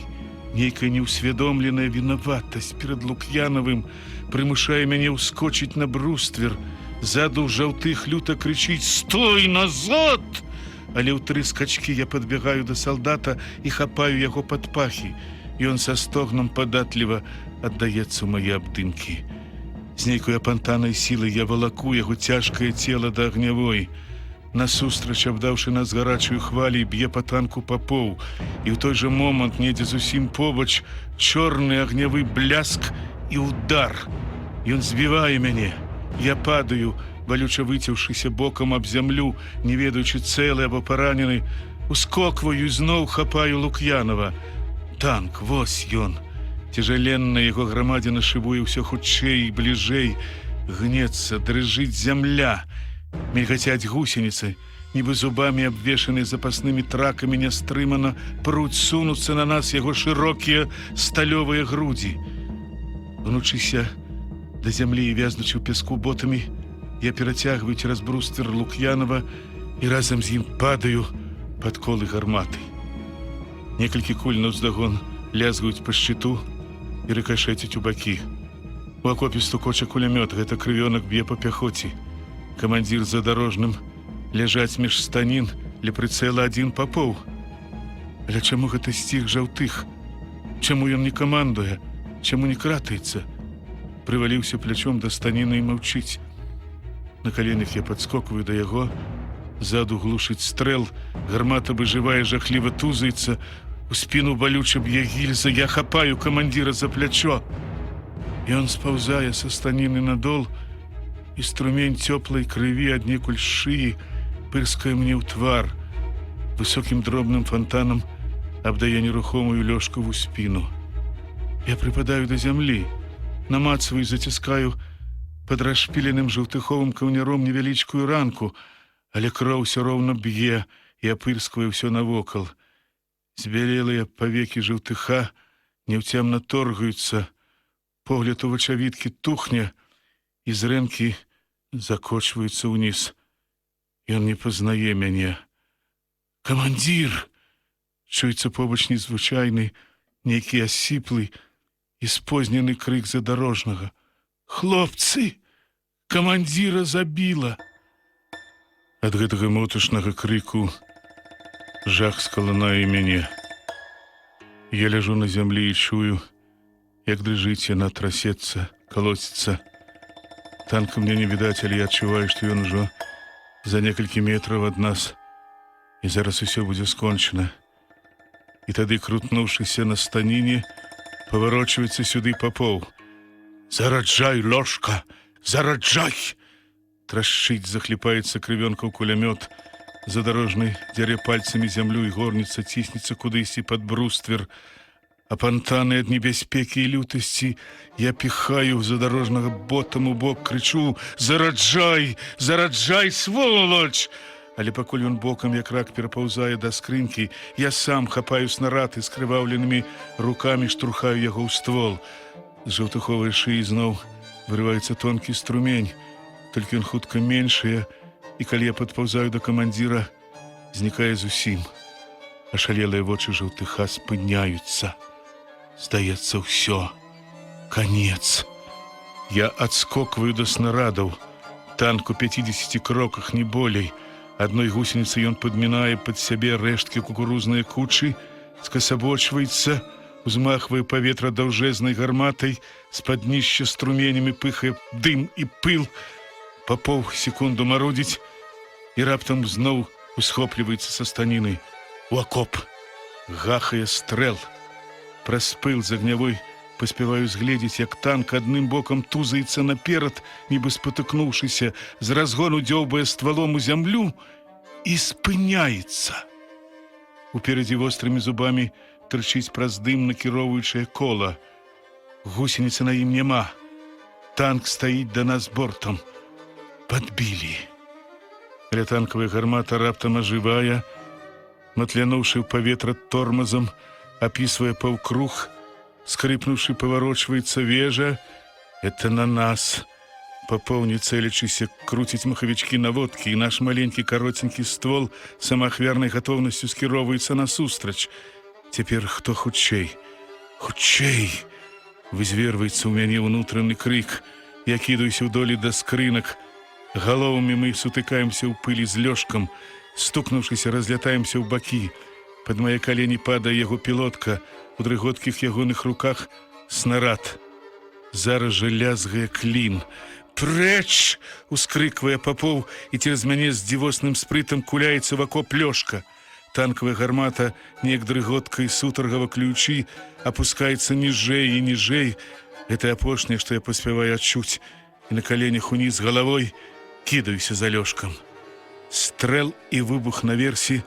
Нейкая неўсвядомленая вінаватасць перад Лук'янавым прымушае мяне ўскочыць на бруствер. Ззаду жаўтых люта крычыць: «Стой назад!» Але ў 3 скачкі я падбягаю да салдата і хапаю яго пад пахі. Ён са стогнам падатліва аддаецца ў мае абдымкі. З нейкай апантанай сілай я валаку яго цяжкае цела да агнявой. Насустрач, абдаўшы нас гарачаю хваляй, б'е па танку Папоў. І ў той жа момант, недзе зусім побач, чорны агнявы бляск і удар. Ён збівае мяне. Я падаю, балюча выцеўшыся бокам аб зямлю, не ведаючы, цэлы або паранены. Ускокваю і зноў хапаю Лук'янава. Танк, вось ён. Цяжаленная яго грамадзіна шыбуе ўсё хутчэй і бліжэй. Гнецца, дрыжыць зямля. Мільгацяць гусеніцы, нібы зубамі абвешаныя запаснымі тракамі, нястрымана пруць сунуцца на нас яго шырокія сталёвыя грудзі. Гнучыся да зямлі і вязнучы ў пяску ботамі, я перацягваю цераз бруствер Лук'янава і разам з ім падаю пад колы гарматы. Некалькі куль наўздагон лязгаюць па шчыту і рыкашэцяць у бакі. У акопе стукоча кулямёт, гэта крывёнак б'е па пяхоце. Камандзір задорожным, ляжаць між станін, ля прыцэла адзін Папоў. Але чаму гэта сціх жаўтых? Чаму ён не камандуе? Чаму не кратаецца? Прываліўся плячом да станіны і маўчыць. На каленях я падскокваю да яго, ззаду глушыць стрэл, гармата выжывае, жахліва тузаецца, у спіну балюча б'е гільза, я хапаю камандзіра за плячо. Ён спаўзае са станіны надол, і струмень цёплай крыві аднекуль з шыі пырскае мне ў твар. Высокім дробным фонтанам абдае нерухомую лёжкаву спіну. Я прыпадаю да зямлі, намацваю і заціскаю пад расшпіленым жаўтыховым каўняром невялічкую ранку, але кроў усё роўна б'е і апырсквае ўсё навокал. Збялелыя павекі жаўтыха няўцямна торгаюцца, погляд у вачавіткі тухне, і зрэнкі закочваюцца ўніз. Ён не пазнае мяне. «Камандзір!» Чуецца побач незвычайны, нейкі асіплы і спознены крык задорожнага. «Хлопцы! Камандзіра забіла!» Ад гэтага мотушнага крыку жах скаланае мяне. Я ляжу на зямлі і чую, як дрыжыць яна, трасецца, калоціцца. Танка мне не відаць, але я адчуваю, што ён ужо за некалькі метраў ад нас, і зараз усё будзе скончана. І тады, крутнуўшыся на станіне, паварочваецца сюды Папоў. «Зараджай, ложка! Зараджай!» Трашчыць, захліпаецца крывёнка ў кулямёт. Задорожны дзярэ пальцамі зямлю і горніца ціснецца кудысьці пад бруствер. Апантаны ад небяспекі і лютасці, я піхаю задорожнага ботам у бок, крычу: «Зараджай! Зараджай, сволач!» Але пакуль ён бокам як рак перапаўзае да скрынкі, я сам хапаю снарад і скрываўленымі рукамі штурхаю яго ў ствол. З жаўтыховай шыі зноў вырываецца тонкі струмень, толькі ён хутка меншае, і калі я падпаўзаю да камандзіра, знікае зусім. Ашалелыя вочы жаўтыха спыняюцца. Здаецца, ўсё Конец. Я отскокиваю до снарядов. Танк у 50 кроках, не болей. Одной гусеницей он подминае под сябе рэшткі кукурузнай кучы, скасабочваецца, узмахвае паветра даўжэзнай гарматай, з-пад днішча струменямі пыхае дым і пыл. Попов секунду марудзіць і раптам зноў усхопліваецца са станіны. У акоп гахае стрэл. Праз пыл з агнявой паспяваю згледзець, як танк адным бокам тузаецца наперад, нібы спатыкнуўшыся, з разгону дзёўбае ствалом у зямлю і спыняецца. Уперадзе вострымі зубамі тырчыць праз дым накіроўваючае кола. Гусеніцы на ім няма. Танк стаіць да нас бортам. Падбілі. Калятанкавая гармата раптам ажывае, матлянуўшы ў паветра тормазам, описывая паўкруг, скрипнувши, поворачивается вежа. Это на нас. Попов, не целячися, крутить маховички наводки, и наш маленький коротенький ствол самоахвярной готовностью скіровуецца насустрач. Теперь кто хутчэй? Хутчэй! Вызверваецца ў мяне ўнутраны крик. Я кідаюся ўдолі да скрынак. Галовамі мы сутыкаемся ў пылі з лёжкам. Стукнувшыся, разлятаемся ў бакі. Под мае калені падае яго пілотка, у дрыготкіх ягоных руках снарад. Зараз жа лязгае клін. «Прэч!» — ускрыквае Попов, і цераз мяне з дзівосным спрытам куляецца в акоп Лёшка. Танковая гармата, неяк дрыготкай сутаргава ключы, опускаецца ніжэй і ніжэй. Это апошняе, што я паспяваю адчуць, і на каленях уніз галавой кідаюся за Лёшкам. Стрэл і выбух наверсе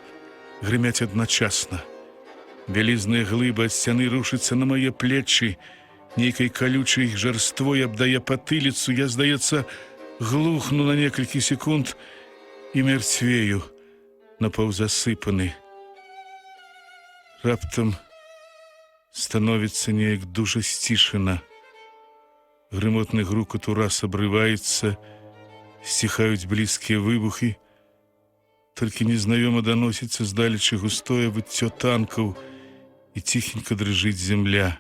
грымяць адначасна. Вялізная глыба ад сцяны рушыцца на мае плечы. Нейкай калючай жарствой абдае патыліцу. Я, здаецца, глухну на некалькі секунд і мярцвею, напаўзасыпаны. Раптам становіцца неяк дужа сцішана. Грымотны грукат ураз абрываецца, сціхаюць блізкія выбухі. Толькі незнаёма даносіцца здалечы густое выццё танкаў, і ціхенька дрыжыць зямля.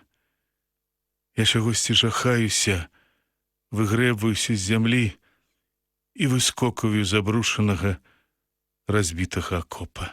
Я чагосьці жахаюся, выгрэбваюся з зямлі і выскокваю з абрушанага, разбітага акопа.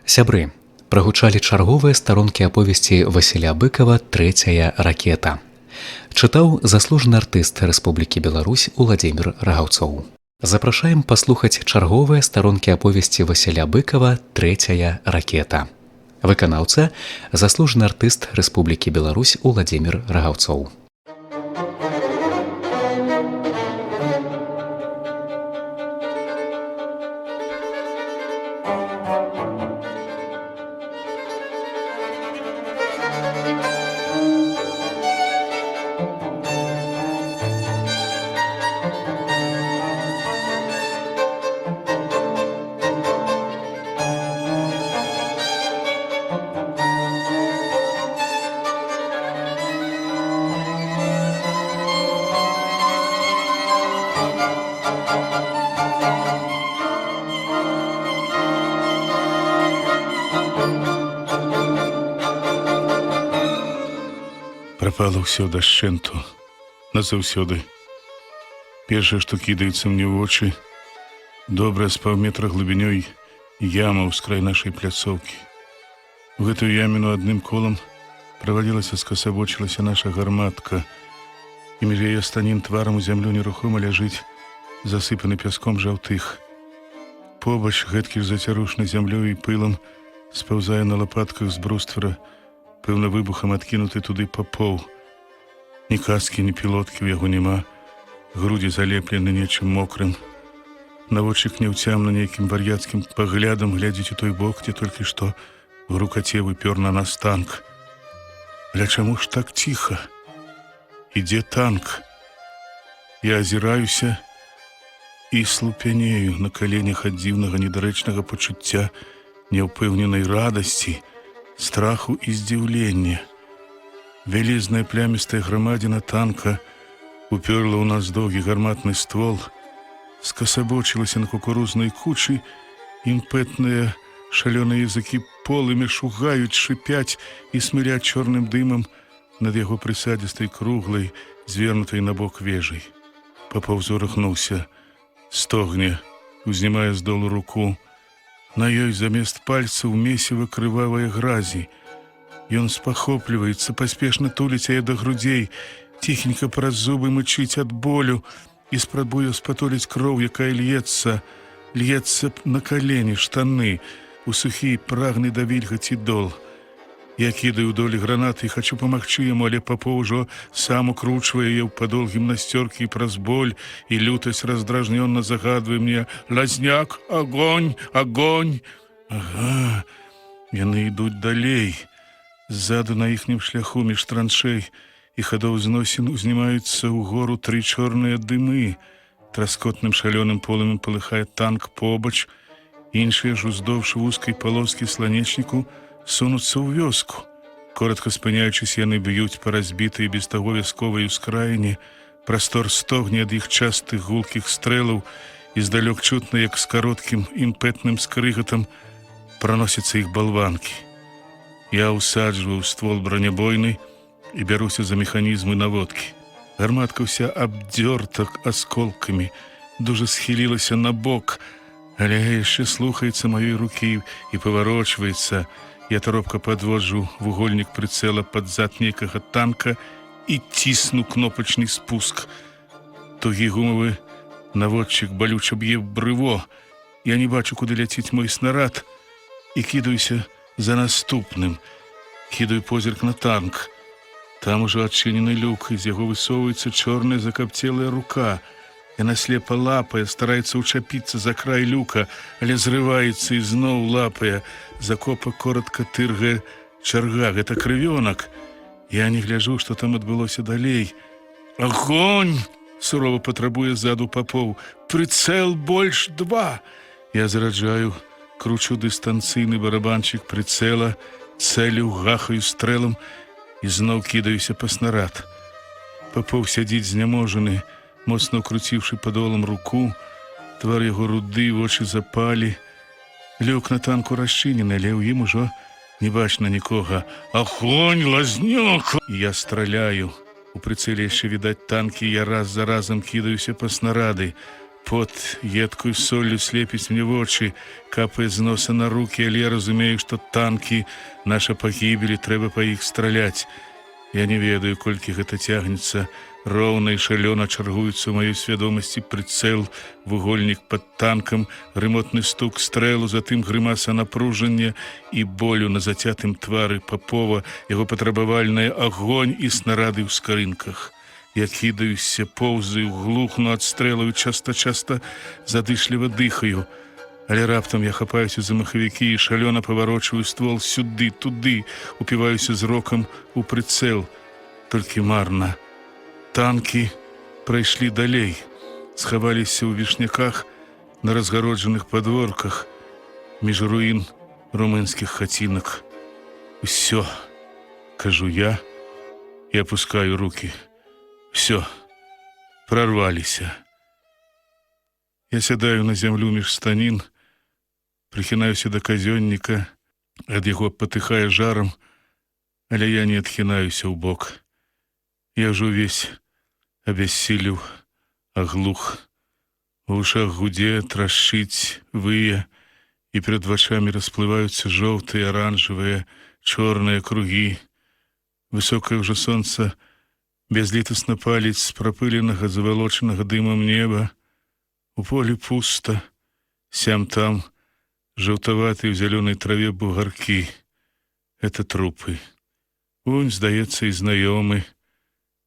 Сябры, прагучалі чарговыя старонкі аповесці Васіля Быкава «Трэцяя ракета». Чытаў заслужаны артыст Рэспублікі Беларусь Уладзімір Рагаўцоў. Запрашаем паслухаць чарговыя старонкі аповесці Васіля Быкава «Трэцяя ракета». Выканаўца заслужаны артыст Рэспублікі Беларусь Уладзімір Рагаўцоў. Прапала ўсё дашчэнту, назаўсёды. Першае, што кідаецца мне ў вочы, добрая з паўметра глыбінёй яма ўскрай нашай пляцоўкі. У гэтую яміну адным колам правалілася, скасабочылася наша гарматка, і між яе станін тварам у зямлю нерухома ляжыць засыпаны пяском жаўтых. Побач, гэткі ж зацярушнай зямлёй і пылам, спаўзае на лапатках з бруствера, пэўна выбухам адкінуты туды Попов. Ні каскі, ні пілоткі ў яго няма. Грудзі залеплены нечым мокрым. Наводчык няўцямна нейкім вар'яцкім паглядам глядзіць у той бок, дзе толькі што грукаце выпёр на нас танк. Але чаму ж так ціха? Ідзе танк. Я азіраюся і слупянею на каленях ад дзіўнага недарэчнага пачуцця няўпэўненай радасці, страху і здзіўлення. Вялізная плямістая грамадзіна танка уперла ў нас доўгі гарматны ствол, скасабочылася на кукурузнай кучы, імпэтныя шалёныя языкі полымя шугаюць, шыпяць і смыряць чорным дымам над яго прысадзістай круглай, звернутай на бок вежай. Папоў зорахнуўся, стогне, узнімае з долу руку. На ёй замест пальцаў месіва крывавая гразі. Ён спахопліваецца, паспешна туліць яе да грудзей, ціхенька праз зубы мычыць ад болю і спрабуе спатоліць кроў, якая льецца на калені, штаны, у сухі прагны да вільгаці дол. Я кідаю долі гранаты і хачу памагчы яму, але Папоў ужо сам укручвае яе ў падол гімнасцёркі і праз боль, і лютасць раздражнённа загадвае мне: «Лазняк, агонь, агонь!» Ага, яны ідуць далей. Ззаду на іхнім шляху між траншэй і хадоў зносін узнімаюцца ўгору тры чорныя дымы. Траскотным шалёным полымем палыхае танк побач, іншыя ж уздоўж вузкай палоскі сланечніку сунуцца ў вёску. Коротка спыняючыся, яны б'юць па разбітай без таго вясковай ускраіне. Прастор стогне ад іх частых гулкіх стрэлаў, і здалёк чутна, як з кароткім імпэтным скрыгатам праносяцца іх балванкі. Я ўсаджваю ствол бронебойны і бяруся за механізмы наводкі. Гарматка ўся абдзёрта асколкамі, дужа схілілася на бок, але яшчэ слухаецца маёй рукі і паварочваецца. Я таропка падводжу вугольнік прыцэла пад зад нейкага танка і цісну кнопачны спуск. Тугі гумавы наводчык балюча б'е ў брыво. Я не бачу, куды ляціць мой снарад, і кідаюся за наступным. Кідаю позірк на танк. Там ужо адчынены люк, і з яго высоўваецца чорная закапцелая рука. Яна слепа лапае, стараецца ўчапіцца за край люка, але зрываецца і зноў лапае. Закопа коротка тыргае чарга. Гэта крывёнак. Я не гляджу, што там адбылося далей. «Агонь!» — сурова патрабуе ззаду Папоў. «Прыцэл больш 2!» Я зараджаю, кручу дыстанцыйны барабанчык прыцэла, цэлю, гахаю стрэлам і зноў кідаюся па снарад. Папоў сядзіць зняможаны, моцна ўкруціўшы падолам руку, твар яго руды, вочы запалі. Люк на танку расчынены, але ў ім ужо не бачна нікога. «Агонь, лазняк!» Я страляю. У прыцэле яшчэ відаць танкі, я раз за разам кідаюся па снарады. Пот едкую соллю слепіць мне вочы, капае з носа на рукі, але я разумею, што танкі — наша пагібель, трэба па іх страляць. Я не ведаю, колькі гэта цягнецца. Роўна і шалёна чаргуюцца ў маёй свядомасці прыцэл, вугольнік пад танкам, грымотны стук стрэлу, затым грымаса напружання і болю на зацятым твары Папова, яго патрабавальная агонь і снарады ў скарынках. Я кідаюся, поўзаю, глухну ад стрэлаў, часта-часта задышліва дыхаю. Але раптам я хапаюся за махавікі і шалёна паварочваю ствол сюды, туды, упіваюся зрокам у прыцэл. Толькі марна. Танкі прайшлі далей, схаваліся ў вішняках на разгароджаных падворках між руін румынскіх хацінак. «Усё», — кажу я і апускаю рукі. «Всё, прорваліся». Я сядаю на зямлю між станін, прыхінаюся да казённіка, ад яго патыхае жарам, але я не адхінаюся ў бок. Я ж увесь абяссіліў, аглух. У вушах гудзе, трашчыць, вые, і перад вачамі расплываюцца жоўтыя, аранжавыя, чорныя кругі. Высокае ўжо сонца безлітасна паліць з прапыленага, завалочанага дымам неба. У полі пуста, сям-там жаўтаватыя ў зялёнай траве бугаркі. Это трупы. Унь, здаецца, і знаёмы.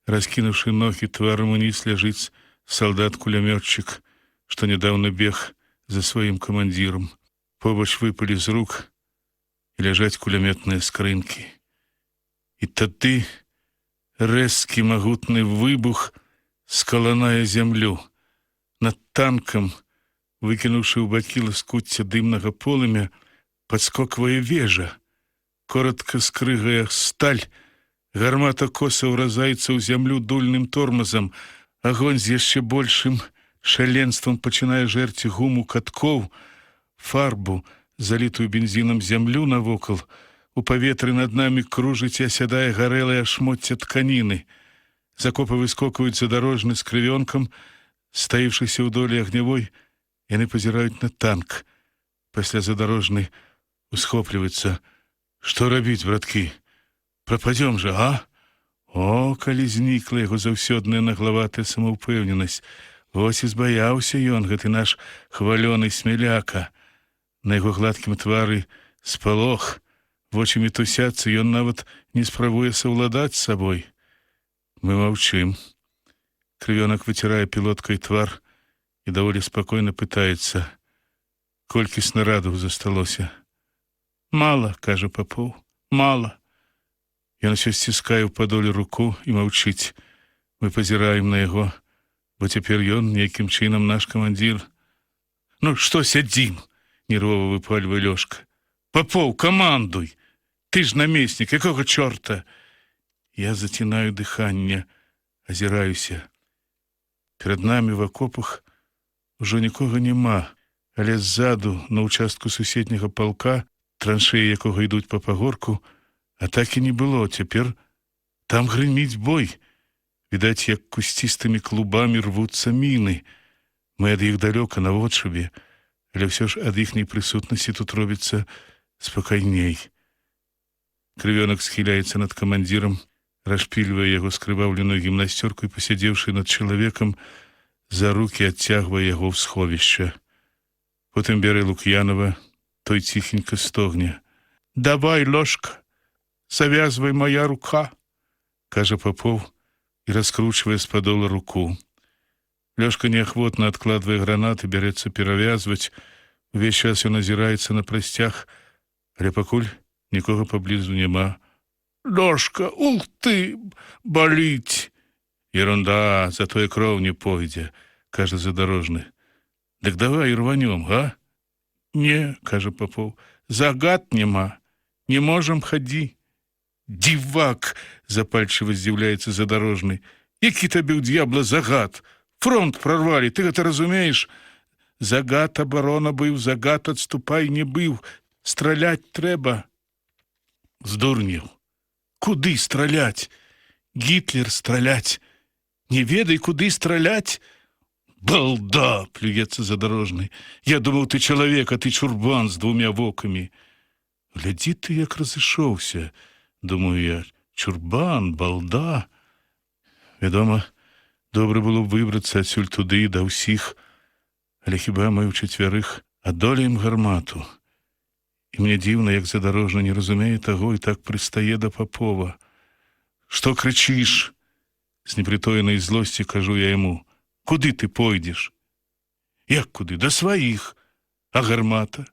Раскинувший ноги, тваром униз лежит солдат-кулеметчик, что недавно бег за своим командиром. Побач выпали из рук, и лежать кулеметные скрынки. И тады резкий могутный выбух скаланае землю. Над танком, выкинувши ў бакі ласкуцця дымнага полымя, подскоквае вежа. Коротко скрыгае сталь, гармата коса ўразаецца ў зямлю дульным тормозам. Агонь з яшчэ большым шаленствам пачынае жэрці гуму каткоў, фарбу, залітую бензінам зямлю навокал. У паветры над намі кружыць і асядае гарэлае шмоцце тканіны. З акопа выскокваюць задарожны з крывёнкам, стаіўшыся ў долі агнявой, яны пазіраюць на танк. Пасля задарожны усхопліваецца. Што рабіць, браткі? Прападзём жа, а? О, калі знікла яго заўсёдная наглаватая самаўпэўненасць. Вось і збаяўся ён, гэты наш хвалёны смяляка. На яго гладкім твары спалох, вочы мітусяцца, ён нават не спрабуе саўладаць з сабой. Мы маўчым. Крывёнак выцірае пілоткай твар і даволі спакойна пытаецца, колькі снарадаў засталося. Мала, кажа Папоў, мала. Ён усё сціскае ў падоле руку і маўчыць. Мы пазіраем на яго, бо цяпер ён нейкім чынам наш камандзір. Ну, што сядзім? Нервова выпальвае Лёшка. Папоў, камандуй! Ты ж намеснік, якога чорта? Я зацінаю дыханне, азіраюся. Перад намі в акопах ужо нікога няма, але ззаду, на ўчастку суседняга палка, траншеі якога ідуць па пагорку, а так і не было. Цяпер там грыміць бой. Відаць, як кусцістымі клубамі рвуцца міны. Мы ад іх далёка, наводшыбе, але ўсё ж ад іхняй прысутнасці тут робіцца спакайней. Крывёнак схіляецца над камандзірам, расшпільвае яго скрываўленую гімнасцёрку і, пасядзеўшы над чалавекам, за рукі адцягвае яго ў сховішча. Потым бярэ Лук'янова, той ціхенька стогне. «Давай, Лёшка, завязвай моя рука», кажа Папоў і раскручвае з падола руку. Лёшка неахвотна адкладвае гранат і бярэцца перавязваць. Увесь час ён азіраецца на прасцяг, але пакуль нікога паблізу няма. «Лёшка, ух ты, баліць!» «Ерунда, затое кроў не пойдзе», кажа задарожны. «Дык давай рванём, га?» «Не», кажа Папоў, «загад няма, не можам хадзі». «Дивак!» запальчыва здзіўляецца задарожны. «Які табе ў д'ябла загад? Фронт прорвалі, ты гэта разумееш? Загад абарона быў, загад адступай не быў, страляць трэба». «Здурнеў. Куды страляць? Гітлер страляць. Не ведай, куды страляць?» «Балда!» плюецца задарожны. «Я думаў, ты чалавек, а ты чурбан з двумя вокамі». «Глядзі ты, як разышоўся», думаю я. «Чурбан, балда». Вядома, добра было б выбрацца адсюль туды да ўсіх, але хіба мы ўчацвярых адолеем гармату. І мне дзіўна, як задарожны не разумее таго і так прыстае да Папова. «Што крычыш?» З непрытоенай злосці кажу я яму. «Куды ты пойдзеш?» «Як куды? Да сваіх. А гармата?»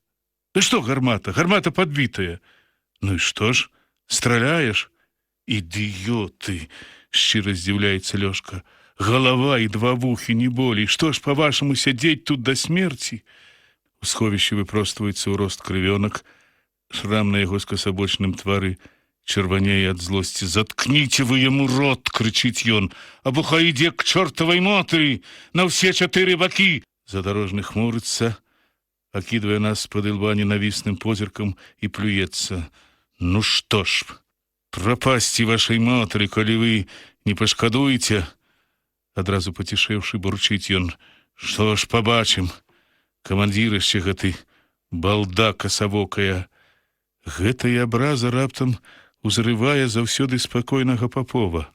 «Да што гармата? Гармата падбітая». «Ну і што ж? Страляеш?» «Ідыёты!» шчыра здзіўляецца Лёшка. «Галава і два вухі, не болей. Што ж, па-вашаму, сядзець тут да смерці?» У сховішчы выпростваецца ў рост крывёнак. Шрам на яго скасабочным твары чырванее ад злосці. «Заткніце вы яму рот!» крычыць ён. «Або хай ідзе к чортавай матары на ўсе чатыры бакі!» Задарожны хмурыцца, акідвае нас з-пад ілба ненавісным позіркам і плюецца. «Ну што ж, прапасці вашай матары, калі вы не пашкадуеце!» Адразу пацішэўшы, бурчыць ён. «Што ж, пабачым. Камандзірышча гэты, балда касавокая». Гэтая абраза раптам узрывае заўсёды спакойнага Папова.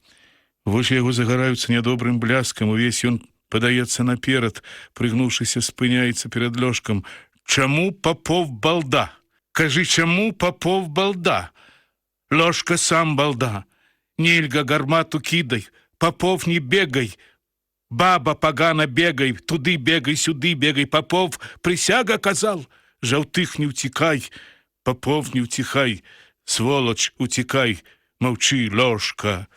Вочы яго загараюцца нядобрым бляскам, увесь ён падаецца наперад, прыгнуўшыся, спыняецца перад Лёшкам. «Чаму Папов балда? Кажы, чаму Папов балда? Лёшка сам балда. Нельга гармату кідай, Попов, не бегай! Баба погано бегай, туды бегай, сюды бегай. Попов присяга казал, жаўтых не утекай, Попов не утихай, сволоч утекай, мовчи, ложка.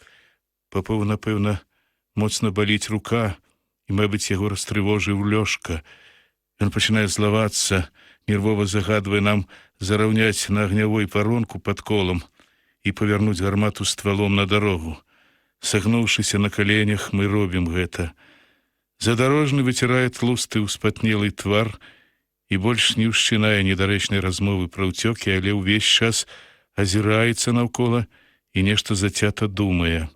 Попова, напевно, моцно болить рука, і, мабуть, яго растрывожыў Лёшка. Ён пачынае злавацца, нервова загадвае нам зараўняць на агнявой паронку пад колам і павярнуць гармату ствалом на дарогу. Сагнуўшыся на каленях, мы робім гэта. Задорожны выцірае тлусты ўспатнелы твар і больш не ўшчынае недарэчнай размовы пра ўцёкі, але ўвесь час азіраецца наўкола і нешта зацята думае.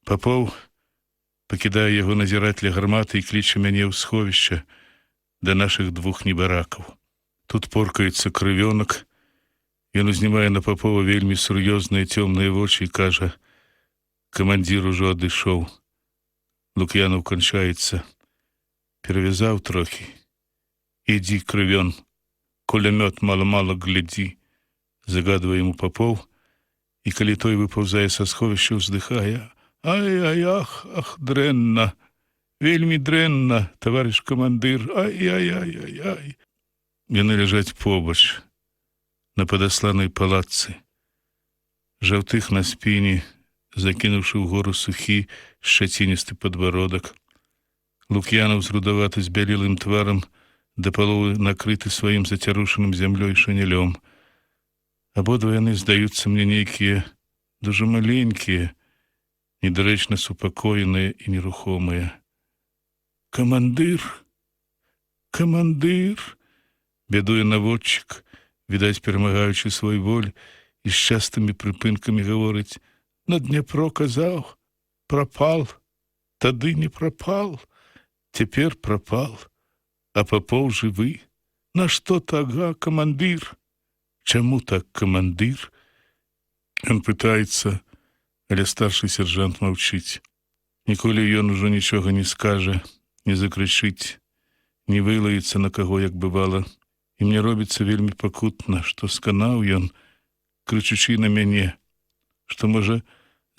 Попов пакідае яго назіраць ля гарматы і кліча мяне ў сховішча да нашых двух небаракаў. Тут поркаецца крывёнак. Ён узнімае на Попова вельмі сур'ёзныя цёмныя вочы і кажа: «Камандзір ужо адышоў. Лук'янаў канчаецца. Перавязаў трохі. Ідзі, крывён, кулямёт мала-мала глядзі», загадвае яму Попов, і калі той выпаўзае са сховішча, уздыхае: «Ай-ай, ах, дрэнна, вельмі дрэнна, таварыш камандыр, ай-ай-ай-ай-ай». Яны ляжаць побач, на падасланай палатцы. Жаўтых на спіне, закінуўшы ўгору сухі, шчаціністы падбародак. Лук'янаў з рудавата збялелым тварам, да паловы накрыты сваім зацярушаным зямлёй шанелём. Абодва яны здаюцца мне нейкія дужа маленькія, недарэчна супакоеныя і нерухомыя. «Камандыр! Камандыр!» бядуе наводчык, відаць, перамагаючы свой боль, і з частымі прыпынкамі гаворыць: «На Дняпро казаў, прапал, тады не прапал, цяпер прапал, а Попов жывы. Нашто так, га, камандыр? Чаму так, камандыр?» Ён пытаецца, але старшы сержант маўчыць. Ніколі ён ужо нічога не скажа, не закрычыць, не вылаецца на каго, як бывала. І мне робіцца вельмі пакутна, што сканаў ён, крычучы на мяне, што, можа,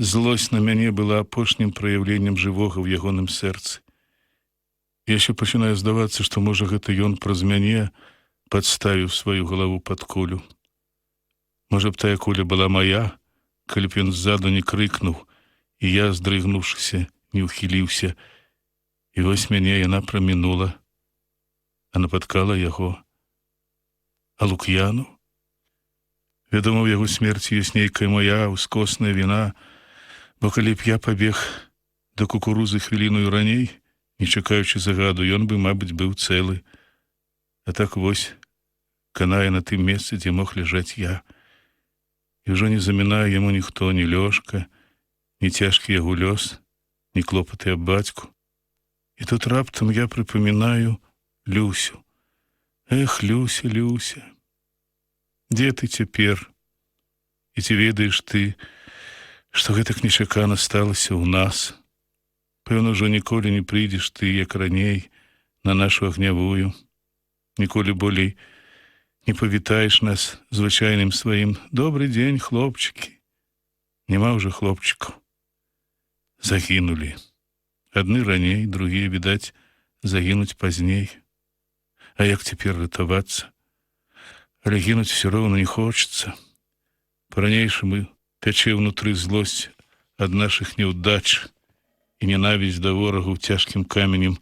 злосць на мяне была апошнім праяўленнем жывога ў ягоным сэрцы. Я ще пачынаю здавацца, што, можа, гэта ён праз мяне падставіў сваю галаву пад кулю. Можа б, тая куля была мая, калі б ён ззаду не крыкнуў, і я, здрыгнуўшыся, не ўхіліўся, і вось мяне яна прамінула, а напаткала яго. А Лук'яну? Вядома, ў яго смерці ёсць нейкая моя ўскосная віна, бо калі б я пабег да кукурузы хвіліною раней, не чакаючы загаду, ён бы, мабыць, быў цэлы. А так вось, канае на тым месцы, дзе мог ляжаць я. І ўжо не замінае яму ніхто, ні Лёшка, ні цяжкі яго лёс, ні клопаты аб бацьку. І тут раптам я прыпамінаю Люсю. Эх, Люся, Люся, дзе ты цяпер? І ці ведаеш ты, што гэтак нечакана сталася ў нас? Пэўна, ўжо ніколі не прыйдзеш ты, як раней, на нашу агнявую. Ніколі болей не павітаеш нас звычайным сваім: «Добры дзень, хлопчыкі». Няма ўжо хлопчыкаў. Загінулі. Адны раней, другія, відаць, загінуць пазней. А як цяпер ратавацца? Але гінуць все роўна не хочацца. Па-ранейшаму пячэ ўнутры злосць ад нашых няўдач, і ненавісць да ворагаў цяжкім каменем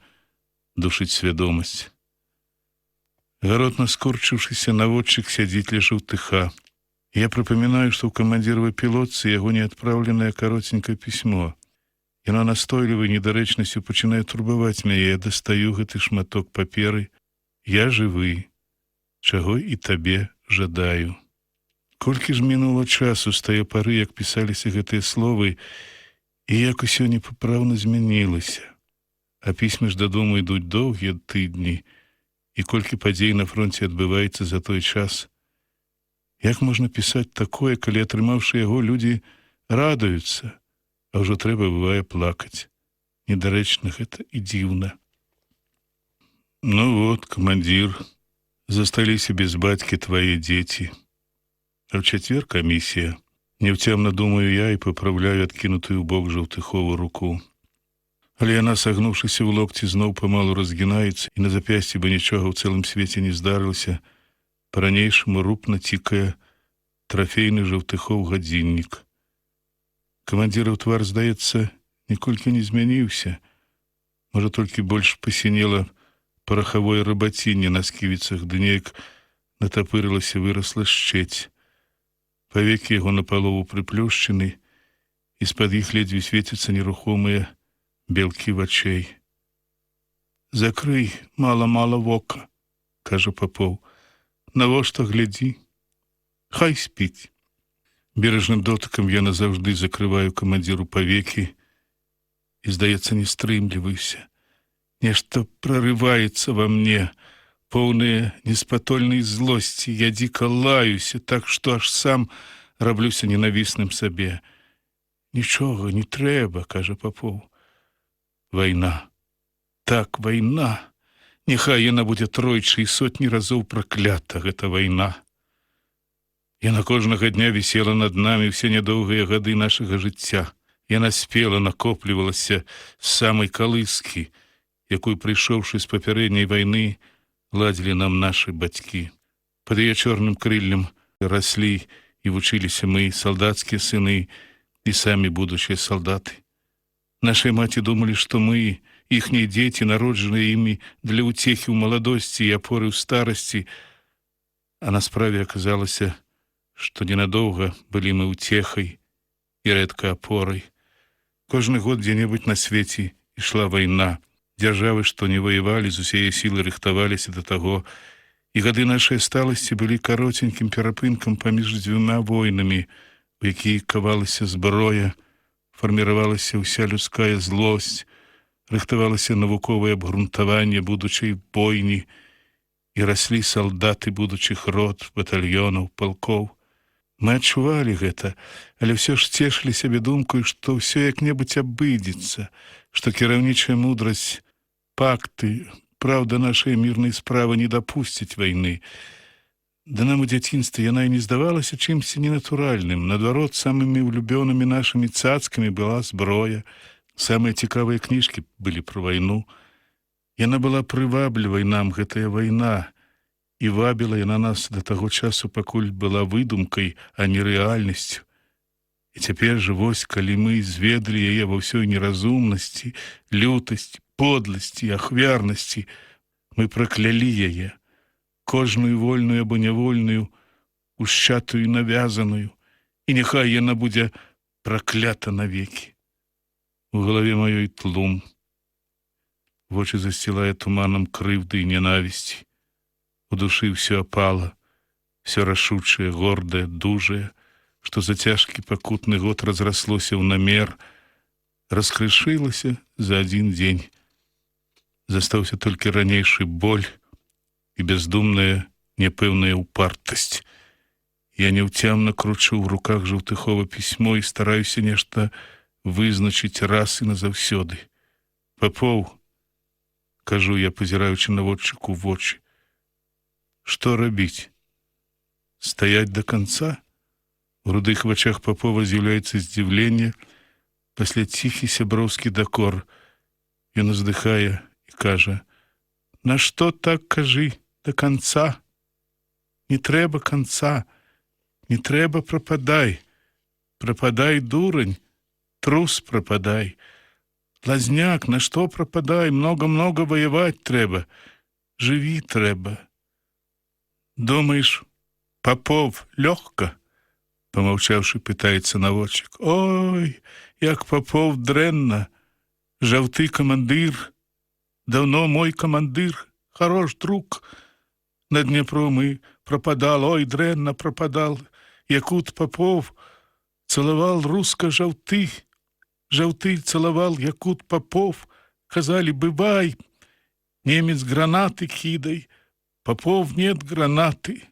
душыць свядомасць. Гаротна скурчыўшыся, наводчык сядзіць ля жаўтыха. Я прыпамінаю, што ў камандзіравай пілотцы яго неадпраўленае кароценькае пісьмо. Яно настойлівай недарэчнасцю пачынае турбаваць мяне. Я дастаю гэты шматок паперы. «Я жывы, чаго і табе жадаю». Колькі ж мінула часу з тае пары, як пісаліся гэтыя словы, і як усё непапраўна змянілася. А пісьмы ж дадому ідуць доўгія тыдні, і колькі падзей на фронце адбываецца за той час. Як можна пісаць такое, калі, атрымаўшы яго, людзі радуюцца, а ўжо трэба, бывае, плакаць. Недарэчна гэта і дзіўна. Ну вот, камандзір, засталіся без бацькі твае дзеці. А ў чацвер камісія. Няўцямна думаю я і папраўляю адкінутую ў бок жаўтыхову руку. Але яна, сагнуўшыся ў локці, зноў памалу разгінаецца, і на запясці бы нічога ў цэлым свеце не здарылася. Па-ранейшаму рупна цікае трафейны жаўтыхоў гадзіннік. Камандзіра ў твар, здаецца, ніколькі не змяніўся. Можа, толькі больш пасінела парахавое рабацінне на сківіцах, ды неяк натапырылася, вырасла шчэць. Павекі яго напалову прыплюшчаны, і з-пад іх ледзьве свеціцца нерухомыя белкі вачэй. «Закрый мала-мала вока», — кажа Папоў. «Навошта глядзі? Хай спіць». Бережным дотыкам я назаўжды закрываю камандзіру павекі і, здаецца, не стрымліваюся. Нешта прорываецца ва мне, поўнае неспатольнай злосці. Я дзіка лаюся, так што аж сам раблюся ненавісным сабе. «Нічога не трэба», — кажа Папоў. «Вайна. Так, вайна. Няхай яна будзе тройчы і сотні разоў праклята, гэта вайна. Яна кожнага дня вісела над намі ўсе нядоўгія гады нашага жыцця. Яна спела накоплівалася з самай калыскі, якую, прыйшоўшы з папярэдняй вайны, ладзілі нам нашы бацькі. Пад яе чорным крыллем раслі і вучыліся мы, салдацкія сыны, і самі будучыя салдаты. Нашыя маці думалі, што мы, іхнія дзеці, народжаныя імі для ўцехі ў маладосці і апоры ў старасці, а на справе аказалася, што ненадоўга былі мы ўцехай і рэдка апорай. Кожны год дзе-небудзь на свеце ішла вайна. Дзяржавы, што не ваявалі, з усяе сілы рыхтаваліся да таго, і гады нашай сталасці былі кароценькім перапынкам паміж дзвюма войнамі, у якія кавалася зброя, фарміравалася ўся людская злосць, рыхтавалася навуковае абгрунтаванне будучай бойні, і раслі салдаты будучых рот, батальёнаў, палкоў. Мы адчувалі гэта, але ўсё ж цешылі сябе думкаю, што ўсё як-небудзь абыдзецца, што кіраўнічая мудрасць, пакты, праўда, нашай мірнай справы не дапусціць вайны. Да нам у дзяцінстве яна і не здавалася чымсьці ненатуральным. Наадварот, самымі улюбёнымі нашымі цацкамі была зброя. Самыя цікавыя кніжкі былі пра вайну. Яна была прываблівай нам, гэтая вайна, і вабіла яна нас да таго часу, пакуль была выдумкай, а не рэальнасцю. І цяпер жа вось, калі мы зведалі яе ва ўсёй неразумнасці, лютасці, подласці, ахвярнасці, мы праклялі яе, кожную вольную або нявольную, ушчатую, навязаную, і няхай яна будзе праклята навекі. У галаве маёй тлум, вочы засцілае туманам крыўды і ненавісці. У душы ўсё апала, всё рашучае, гордае, дужае, што за цяжкі пакутны год разраслося ў намер, раскрышылася за адзін дзень. Застаўся толькі ранейшы боль і бездумная, няпэўная упартасць. Я няўцямна кручу ў руках жаўтыхова пісьмо і стараюся нешта вызначыць раз і назаўсёды. «Папоў», — кажу я, пазіраючы наводчыку ў вочы, «што рабіць? Стаяць да канца?» У рудых вачах Папова з'яўляецца здзіўленне, пасля ціхі сяброўскі дакор. Ён уздыхае і кажа: «Нашто так кажы да канца? Не трэба канца, не трэба прападай. Прападай, дурань, трус прападай. Лазняк, нашто прападай, много-много ваяваць трэба, жыві трэба». «Думаеш, Попов лёгка?» Помаўчаўшы, пытаецца наводчык. «Ой, як Попов дрэнна! Жаўты камандыр, даўно мой камандыр, хорош друг. На Днепру мы пропадал, ой, дрэнна пропадал. Якут Попов целовал русско-жаўты, жаўты целовал Якут Попов. Казали, бывай, немец гранаты кидай. Попов нет гранаты.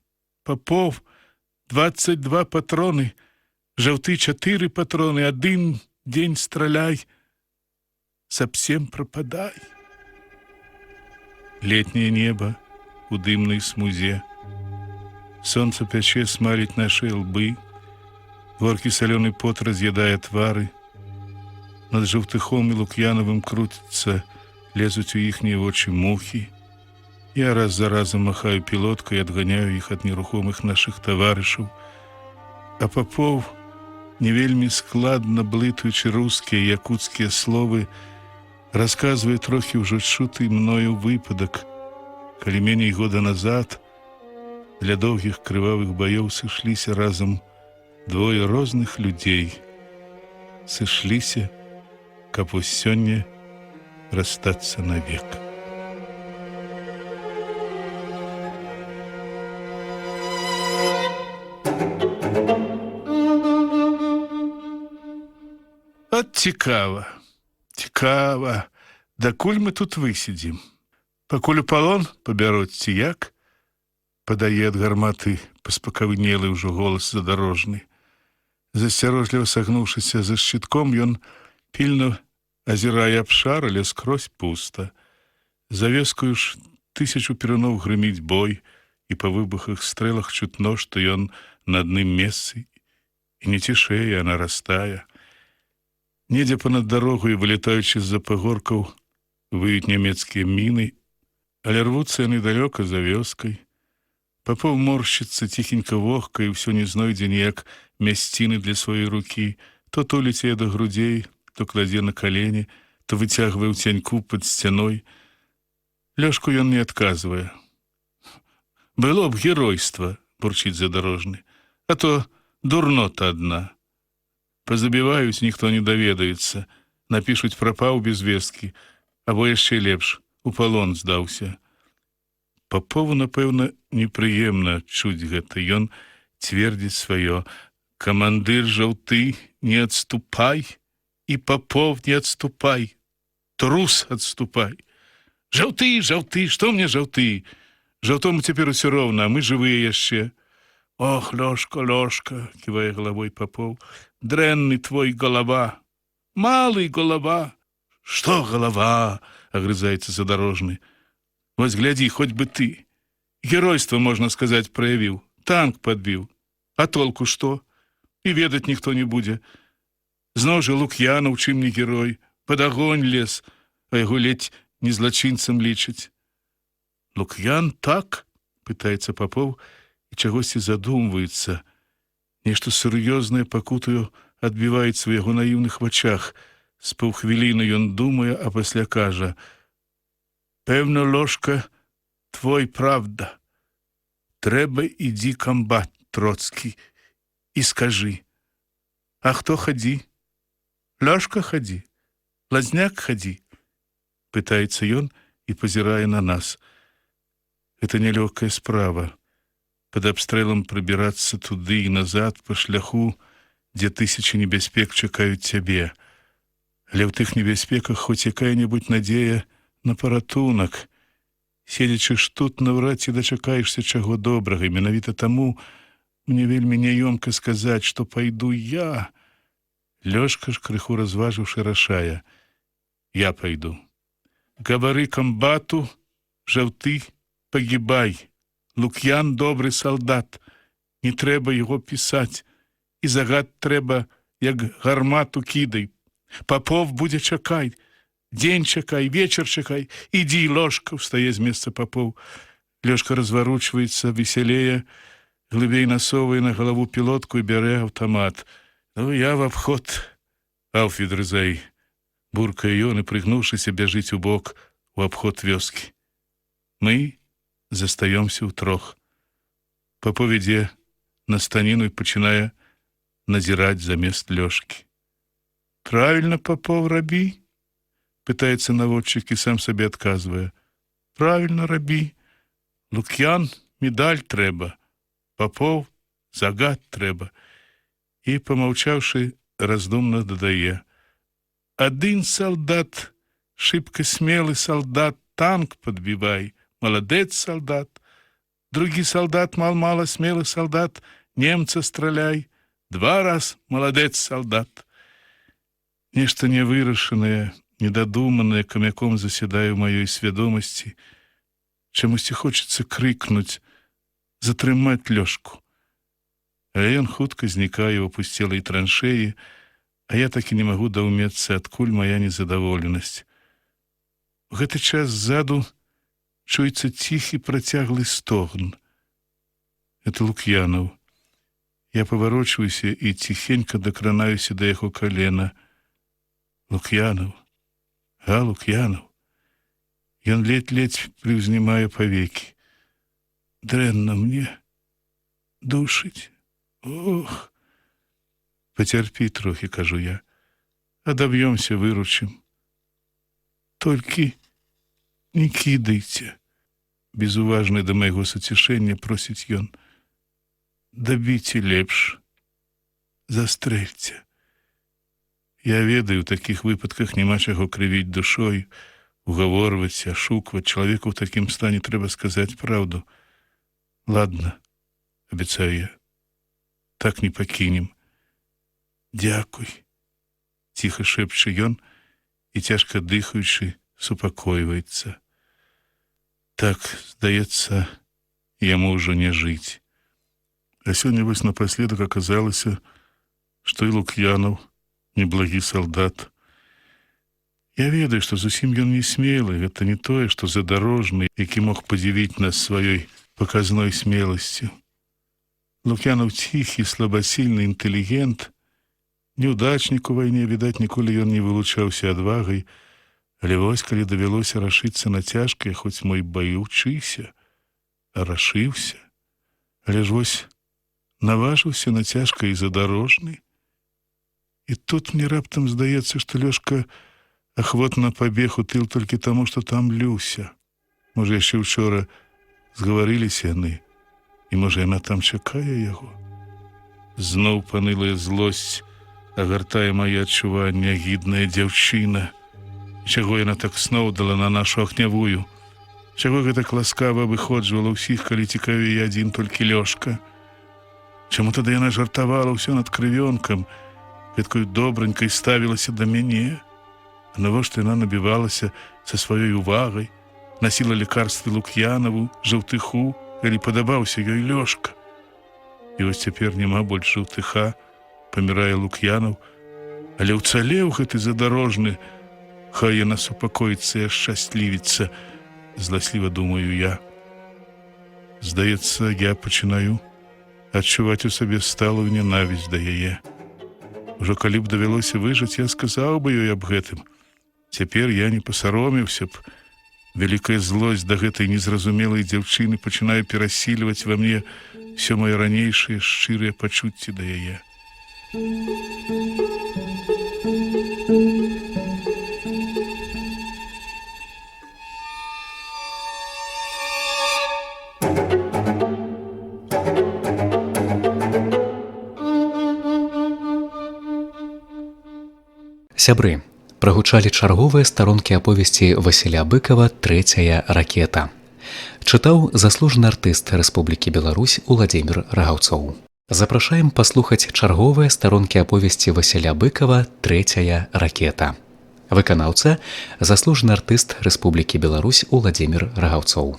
Попов 22 патроны, жаўты 4 патроны, один день стреляй, совсем пропадай». Летнее небо у дымной смузе. Солнце пяче, смалить наши лбы, горький соленый пот разъедая твары. Над Жаўтыхом і Лук'янавым круцяцца, лезуць у іхнія вочы мухі. Я раз за разам махаю пілоткай і адганяю іх ад нерухомых нашых таварышаў. А Папоў, не вельмі складна блытаючы рускія і якуцкія словы, расказвае трохі ўжо чуты мною выпадак, калі меней года назад для доўгіх крывавых баёў сышліся разам двое розных людзей. Сышліся, каб вось сёння расстацца навек. От цікава, цікава, дакуль мы тут высидзім? Пакуль у палон пабяруць ці як? Падае ад гарматы паспакавынелы ўжо голас задарожны. Засцярожліва сагнуўшыся за шчытком, ён пільна азірае абшар, але скрозь пуста. За вёскаю ж 1000 перуноў грыміць бой, і па выбухах стрэлах чутно, што ён на адным месцы, і не цішэе, а нарастае. Недзе панад дарогаю, вылетаючы з-за пагоркаў, выюць нямецкія міны, але рвуцца яны далёка за вёскай. Папоў моршчыцца, ціхенька вохкае, ўсё не знойдзе ніяк мясціны для сваёй рукі, то туліць яе да грудзей, то кладзе на калені, то выцягвае ў цяньку пад сцяной. Лёшку ён не адказвае. «Было б геройства», — бурчыць задарожны, «а то дурнота адна. Пазабіваюць, ніхто не даведаецца, напішуць прапаў без весткі, або яшчэ лепш, у палон здаўся». Папову, напэўна, непрыемна чуць гэта. Ён цвердзіць сваё: «Камандыр Жаўты, не адступай, і Папов, не адступай, трус, адступай. Жаўты, Жаўты, што мне Жаўты? Жаўтому цяпер усё роўна, а мы жывыя яшчэ». «Ох, Лёшка, Лёшка», — ківае галавой Папов, «дрэнны твой галава, малы галава». «Што галава?» — агрызаецца задарожны. «Вось глядзі, хоць бы ты. Геройства, можна сказаць, праявіў, танк падбіў. А толку што? І ведаць ніхто не будзе. Зноў жа Лук'янаў, чым не герой, пад агонь лез, а яго ледзь не злачынцам лічыць». «Лук'ян так?» — пытаецца Папоў і чагосьці задумваецца. Нешта сур'ёзнае пакутаю адбіваецца ў яго наіўных вачах. З паўхвіліны ён думае, а пасля кажа: «Пэўна, Лёшка, твой правда. Трэба ідзі камбат, Троцкі, і скажы. А хто хадзі? Лёшка хадзі? Лазняк хадзі?» Пытаецца ён і пазірае на нас. Гэта нялёгкая справа. Пад абстрэлам прыбірацца туды і назад па шляху, дзе тысячы небяспек чакаюць цябе. Але ў тых небяспеках хоць якая-небудзь надзея на паратунак. Седзячы ж тут, наўрад ці дачакаешся чаго добрага, і менавіта таму мне вельмі няёмка сказаць, што пайду я. Лёшка ж, крыху разважыўшы, рашае: «Я пайду. Гавары камбату, Жаўты, пагібай. Лук'ян добры салдат, не трэба яго пісаць, і загад трэба, як гармату кідай. Папов будзе чакай. Дзень чакай, вечар чакай. Ідзі, Лёшка», — устае з месца Папоў. Лёшка разварочваецца, весялее, глыбей насовае на галаву пілотку і бярэ аўтамат. «Ну, я в абход, Ауфідрызай», — буркае ён і, прыгнуўшыся, бяжыць у бок у абход вёскі. Мы застаёмся ўтрох. Папов ідзе на станіну і пачынае назіраць замест Лёшкі. «Правільна, Папов, рабі?» — пытаецца наводчык і сам сабе адказвае. «Правільна рабі. Лук'ян, медаль трэба. Папов, загад трэба». І, памаўчаўшы, раздумна дадае: «Адзін салдат, шыбка смелы салдат, танк падбівай, маладэц салдат. Другі салдат, мал-мала смелы салдат, немца страляй. 2 раз маладэц салдат». Нешта нявырашанае, недадуманае камяком засядае ў маёй свядомасці. Чамусьці хочацца крыкнуць, затрымаць Лёшку. Але ён хутка знікае ў апусцелай траншэі, А я так і не магу даўмецца, адкуль мая незадаволенасць. У гэты час ззаду чуецца ціхі працяглы стогн. Это Лук'янаў. Я паварочваюся і ціхенька дакранаюся да яго калена. Лук'янаў, Лук'янаў. Ён ледзь-ледзь прыўзнімае павекі. Дрэнна мне, душыць. Ох! Пацярпі трохі, кажу я. Адаб'ёмся, выручым. Толькі не кідайце. Безуважны да майго суцішэння просіць ён. Дабіце лепш. Застрэльце. Я ведаю, у такіх выпадках няма чаго крывіць душой, угаворваць, ашукваць. Чалавеку ў такім стане трэба сказаць праўду. Ладно, абяцаю я. Так не пакінем. Дзякуй. Ціха шэпча ён і цяжка дыхаючы супакойваецца. Так, здаецца, яму ўжо не жыць. А сёння вось напаследак аказалася, што і Лук'янаў неблагі салдат. Я ведаю, што зусім ён не смелы, гэта не тое, што задорожны, які мог падзівіць нас сваёй паказной смеласцю. Лук'янаў ціхі, слабасільны інтэлігент, неудачнік у вайне, відаць, ніколі ён не вылучаўся адвагай, але вось, калі давялося рашыцца на цяжкае, хоць мой баючыся, а рашыўся, але ж вось наважыўся на цяжкае і задорожны. І тут мне раптам здаецца, што Лёшка ахвотна пабег у тыл толькі таму, што там Люся. Можа, яшчэ учора згаварыліся яны, і можа, яна там чакае яго. Зноў панылая злосць агартае мае адчуванні, агідная дзяўчына. Чаго яна так сноўдала на нашу ахнявую? Чаго гэтак ласкава выходжвала ўсіх, калі цікавей адзін толькі Лёшка? Чаму тады яна жартавала ўсё над крывёнкам, гэткаю добранькай ставілася да мяне? А навошта яна набівалася са сваёй увагай, насіла лекарствы Лук'янаву, жаўтыху, калі падабаўся ёй Лёшка? І вось цяпер няма больш жаўтыха, памірае Лук'янаў, але ўцалеў гэты задорожны, хай яна супакоіцца і шчаслівіцца, зласліва думаю я. Здаецца, я пачынаю адчуваць у сабе сталую ненавісць да яе. Ужо калі б давялося выжыць, я сказаў бы ёй аб гэтым. Цяпер я не пасаромеўся б. Вялікая злосць да гэтай незразумелай дзяўчыны пачынае перасільваць ва мне ўсё мае ранейшыя шчырыя пачуцці да яе. Сябры, прагучалі чарговыя старонкі аповесці Васіля Быкава «Трэцяя ракета». Чытаў заслужаны артыст Рэспублікі Беларусь Уладзімір Рагаўцоў. Запрашаем паслухаць чарговыя старонкі аповесці Васіля Быкава «Трэцяя ракета». Выканаўца заслужаны артыст Рэспублікі Беларусь Уладзімір Рагаўцоў.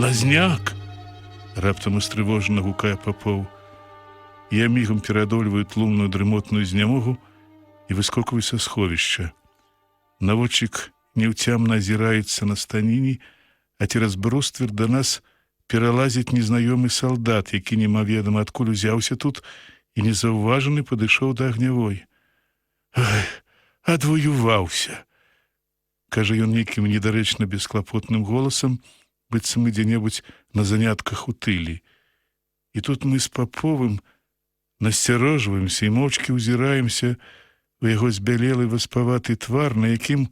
Лазняк! Раптам устрывожана гукае Папоў. Я мігам пераадольваю тлумную дрымотную знямогу і выскокваю са сховішча. Наводчык неўцямна азіраецца на станіні, а цераз бруствер да нас пералазіць незнаёмы салдат, які немаведама адкуль узяўся тут і незаўважаны падышоў да агнявой. Ай, адвоюваўся! Кажа ён нейкім недарэчна бесклапотным голасам, быццам мы дзе-небудзь на занятках у тылі. І тут мы з Паповым насцярожваемся і моўчкі ўзіраемся у яго збялелы васпаваты твар, на якім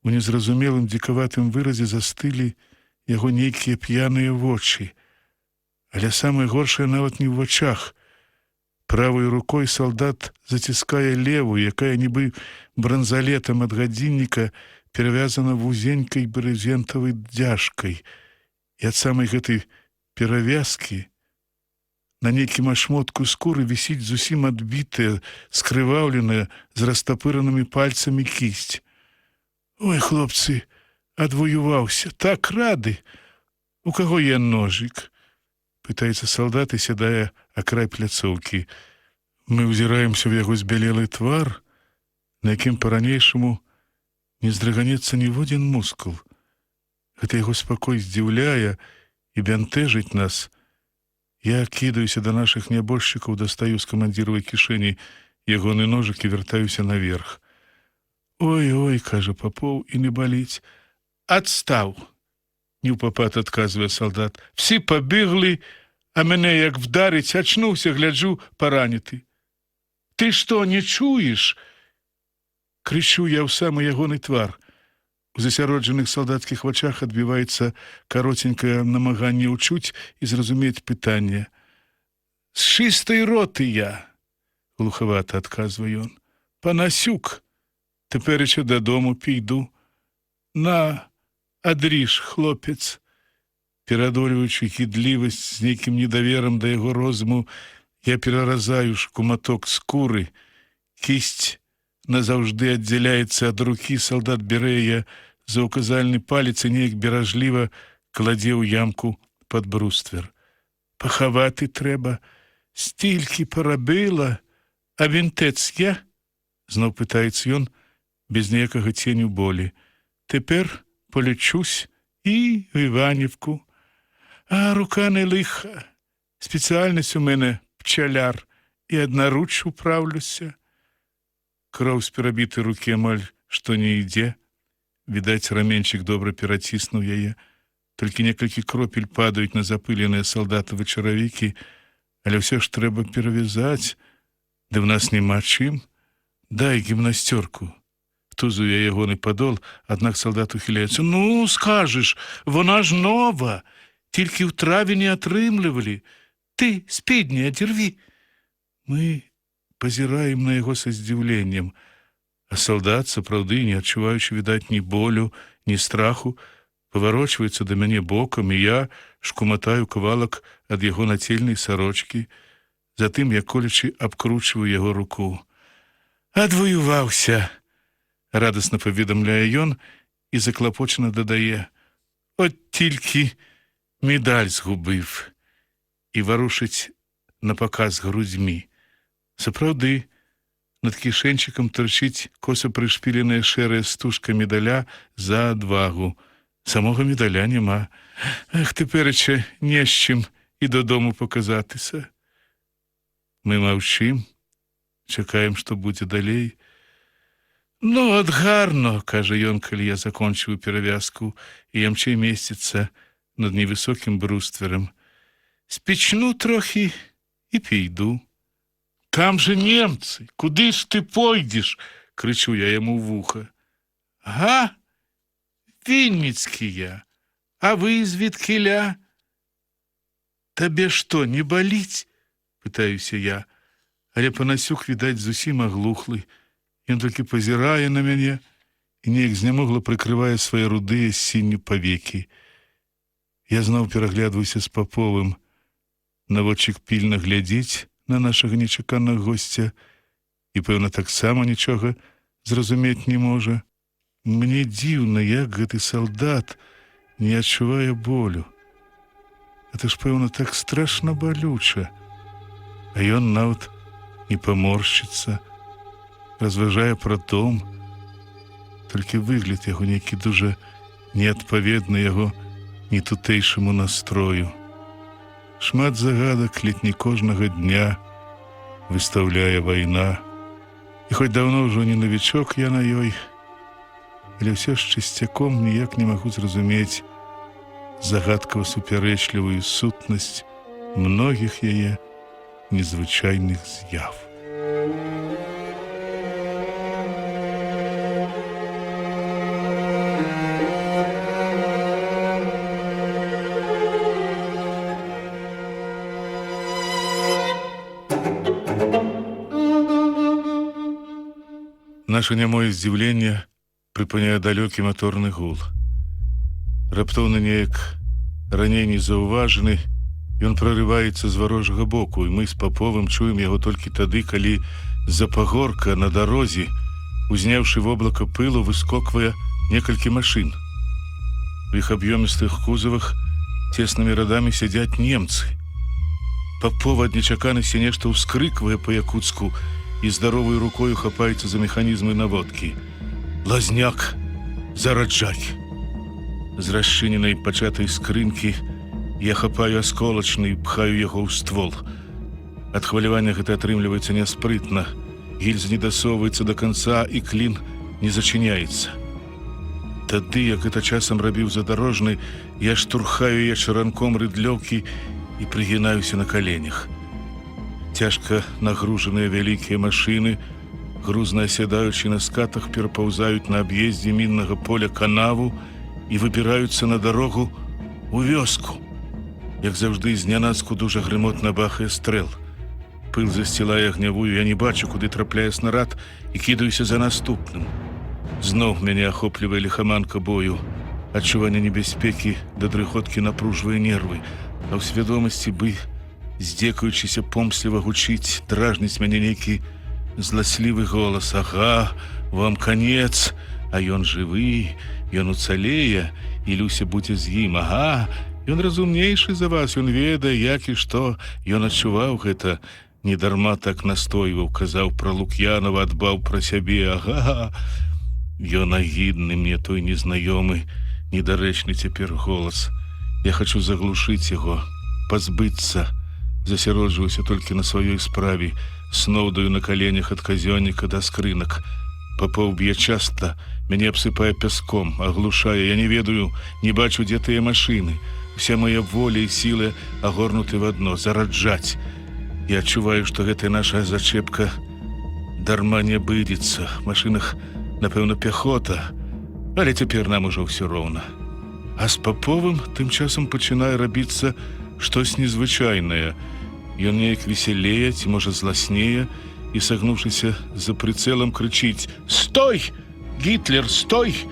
у незразумелым дзікаватым выразе застылі яго нейкія п'яныя вочы. Але самае горшае нават не ў вачах. Правой рукой салдат заціскае левую, якая нібы бранзалетам ад гадзінніка перавязана вузенькай брызентавай дзяжкай. І ад самай гэтай перавязкі На нейкім ашмотку скуры вісіць зусім адбітая, скрываўленая, з растапыранымі пальцамі кісць. Ой, хлопцы, адвоюваўся, так рады. У каго є ножик? Пытаецца салдат і сядае акрай пляцоўкі. Мы ўзіраемся ў яго збялелы твар, на якім па-ранейшаму не здрыганецца ніводзін мускул. Гэта яго спакой здзіўляе і бянтэжыць нас. Я кідаюся да нашых нябожчыкаў, дастаю з камандзіравай кішэні ягоны ножык і вяртаюся наверх. Ой-ой, кажа Папоў, і не баліць. Адстаў! Неўпапад адказвае салдат. Всі пабеглі, а мене як вдарить, ачнуўся, гляджу, параніты. Ты што, не чуеш? Крычу я ў самы ягоны твар. У засяроджаных салдацкіх вачах адбіваецца каротенькае намаганне ўчуць і зразумець пытанне. З чыстай роты я, глухавата адказвае ён. Панасюк, тэперыча дадому пійду. На, адріж, хлопец. Перадолюючы гідлівасць з нейкім недаверам да яго розуму, я пераразаю шкуматок скуры. Кісць назаўжды аддзяляецца ад рукі, салдат бярэ яе за ўказальны палец і неяк беражліва кладзе ў ямку пад бруствер. Пахаваты трэба, стількі парабіла, а вінтэц я? Зноў пытаецца ён без ніякага ценю болі. Тепер полечусь і в Іванівку. А рука не лиха. Спеціальність у мене пчаляр, і аднаруч управлюся. Кроў з перабітай рукі амаль што не ідзе. Відаць, раменчык добра пераціснуў яе. Толькі некалькі кропель падаюць на запыленыя салдатавы чаравікі, але ўсё ж трэба перавязаць. Ды ў нас няма чым. Дай гімнасцёрку. Тузуе ягоны падол, аднак салдат ухіляецца. Ну, скажеш, вона ж нова. Тільки ў травені атрымлівалі. Ты спідні адзірві. Мы пазіраем на яго са здзіўленнем, а салдат, сапраўды, не адчуваючы, відаць, ні болю, ні страху, паварочваецца да мяне бокам, і я шкуматаю кавалак ад яго нацельнай сарочкі, затым, як колячы, абкручваю яго руку. Адвоюваўся, радасна паведамляе ён і заклапочана дадае. От тільки медаль згубив, і варушыць напаказ грудзьмі. Сапраўды, над кішэнчыкам тырчыць коса прышпіленая шэрая стужка медаля за адвагу. Самога медаля няма. Ах, тэперача не з чым і додому показатися. Мы маўчым, чакаем, што будзе далей. Ну, от гарно, кажа ён, калі я закончыў перавязку, і ямчэй месціцца над невысокім брустверам. Спечну трохі і пійду. Там же немцы, куды ж ты пойдзеш? Крычу я яму ў вуха. Га? Вінніцкія. А вы звідкіля? Табе што, не баліць? Пытаюся я. Але Панасюк, відаць, зусім аглухлы. Ён толькі пазірае на мяне і неяк знямогла прыкрывае свае рудыя сінню павекі. Я зноў пераглядваюся з Паповым. Наводчык пільна глядзіць на нашага нечаканага госця і, пэўна, таксама нічога зразумець не можа. Мне дзіўна, як гэты салдат не адчувае болю. Это ж, пэўна, так страшна балюча. А ён нават не паморшчыцца, разважае пра дом. Толькі выгляд яго нейкі дужа неадпаведны яго нетутэйшаму настрою. Шмат загадак летні кожнага дня выстаўляе вайна. І хоць даўно ўжо не навічок я на ёй, але ўсё ж чысцяком ніяк не магу зразумець загадкава-супярэчлівую сутнасць многіх яе незвычайных з'яв. Наше нямое здзіўленне прыпыняе далёкі маторны гул. Раптоўна неяк раней незаўважаны Ён прорываецца з варожага боку, і мы з Паповым чуем яго толькі тады, калі з-за пагорка на дарозе, узняўшы воблака пылу, выскоквае некалькі машын. У іх аб'ёмістых кузавах цеснымі радамі сядзяць немцы. Папов ад нечаканасці нешта ўскрыквае па-якуцку і здаровай рукою хапаецца за механізмы наводкі. «Лазняк, зараджай!» З расчыненай пачатай скрынкі я хапаю асколачны і пхаю яго ў ствол. Ад хвалявання гэта атрымліваецца няспрытна. Гільза не дасоўваецца да канца, і клін не зачыняецца. Тады, як гэта часам рабіў задарожны, я штурхаю яе чаранком рыдлёўкі і прыгінаюся на каленях. Цяжка нагружаныя вялікія машыны, грузна асядаючы на скатах, перапаўзаюць на аб'ездзе міннага поля канаву і выбіраюцца на дарогу у вёску. Як заўжды, знянацку дужа грымотна бахае стрэл. Пыл засцілае агнявую, я не бачу, куды трапляе снарад, і кідаюся за наступным. Зноў мяне ахоплівае ліхаманка бою. Адчуванне небяспекі да дрыготкі напружвае нервы, а ў свядомасці здзекаючыся помсліва гучыць, дражніць мяне нейкі зласлівы голас. «Ага, вам канец, а ён жывы, ён уцалее, і Люся будзе з ім. Ага, ён разумнейшы за вас, ён ведае, як і што». Ён адчуваў гэта, недарма так настойваў, казаў пра Лук'янова, адбаў пра сябе. Ага, ён агідны мне, той незнаёмы, недарэчны цяпер голас. Я хачу заглушыць яго, пазбыцца. Засяроджваюся толькі на сваёй справе, сноўдаю на каленях ад казённіка да скрынак. Папоў б'е часта, мяне абсыпае пяском, аглушае. Я не ведаю, не бачу, дзе тыя машыны. Уся моя воля і сілы агорнуты в адно — зараджаць. Я адчуваю, што гэтая наша зачэпка дарма не абыдзецца. В машынах, напэўна, пяхота, але цяпер нам ужо ўсё роўна. А з Паповым тым часам пачынае рабіцца штось незвычайнае. Ён неяк весялее, ці, можа, зласнее, і, сагнуўшыся за прыцэлам, крычыць: «Стой! Гітлер, стой!»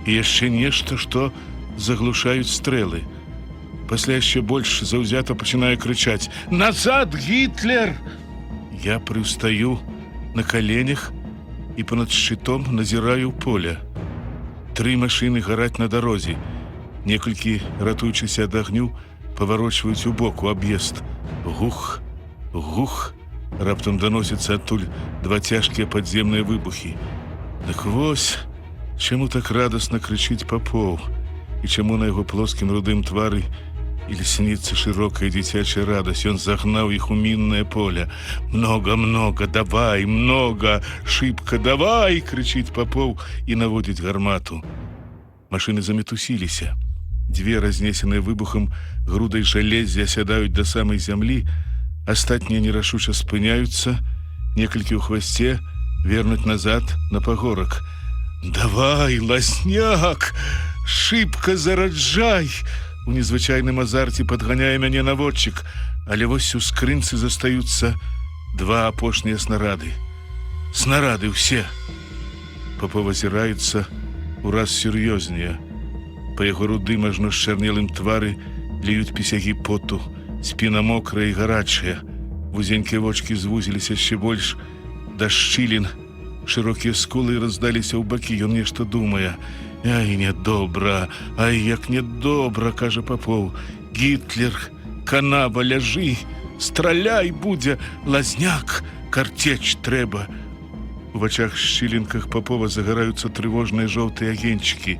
І яшчэ нешта, што заглушаюць стрэлы. Пасля яшчэ больш заўзята пачынае крычаць: «Назад, Гітлер!» Я прыўстаю на каленях і понад шчытом назіраю поле. 3 машыны гараць на дарозе. Некалькі, ратуючыся ад агню, паварочваюць у бок у аб'езд. Гух, гух. Раптам даносяцца адтуль 2 цяжкія падземныя выбухі. Так вось, чаму так радасна крычыць Папоў, і чаму на яго плоскім рудым твары і лясніцца шырокая дзіцячая радасць. Ён загнаў іх у міннае поле. «Много, давай, много, шибко, давай!» — крычыць Папоў і наводзіць гармату. Машыны замітусіліся. 2 разнесеныя выбухам грудай жалезя асядаюць да самай зямлі, астатнія нерашуча спыняюцца, некалькі ў хвасце вернуць назад на пагорак. «Давай, лазняк, шибко зараджай!» У незвычайным азарце падганяе мяне наводчык, але вось у скрынцы застаюцца 2 апошнія снарады. Снарады ўсе. Папов азіраецца ураз сур'ёзнее. Па яго рудым, ажно счарнелым твары ліюць пісягі поту, спіна мокрая і гарачая. Вузенькія вочкі звузіліся яшчэ больш да шчылін, шырокія скулы раздаліся ў бакі. Ён нешта думае. «Ай, нядобра, ай, як нядобра!» — кажа Папоў. «Гітлер, канава, ляжы, страляй будзе, лазняк, карцеч трэба!» У вачах шчылінках Папова загараюцца трывожныя жоўтыя агеньчыкі.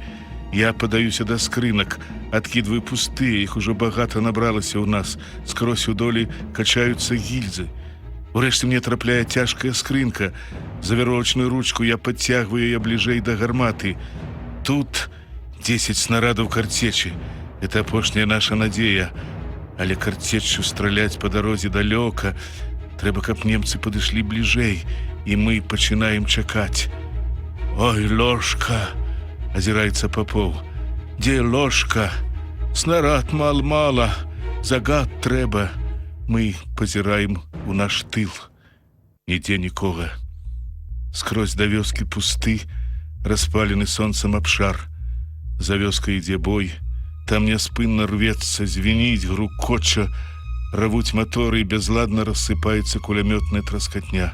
Я падаюся да скрынак, адкідваю пустыя, іх ужо багата набралася ў нас. Скрозь у долі качаюцца гільзы. Урэшце мне трапляе цяжкая скрынка. За вяровачную ручку я падцягваю яе бліжэй да гарматы. Тут 10 снарадаў карцечы. Это апошняя наша надзея. Але карцеччу страляць па дарозе далёка. Трэба, каб немцы падышлі бліжэй, і мы пачынаем чакаць. «Ой, ложка!» — азіраецца Папоў. «Дзе ложка? Снарад мала, загад трэба». Мы пазіраем у наш тыл. Нідзе нікога. Скрозь да вёскі пусты, распалены сонцам абшар. За вёскай ідзе бой, Там няспынна рвецца, звініць, грукоча, равуць маторы, і бязладна рассыпаецца кулямётная траскатня.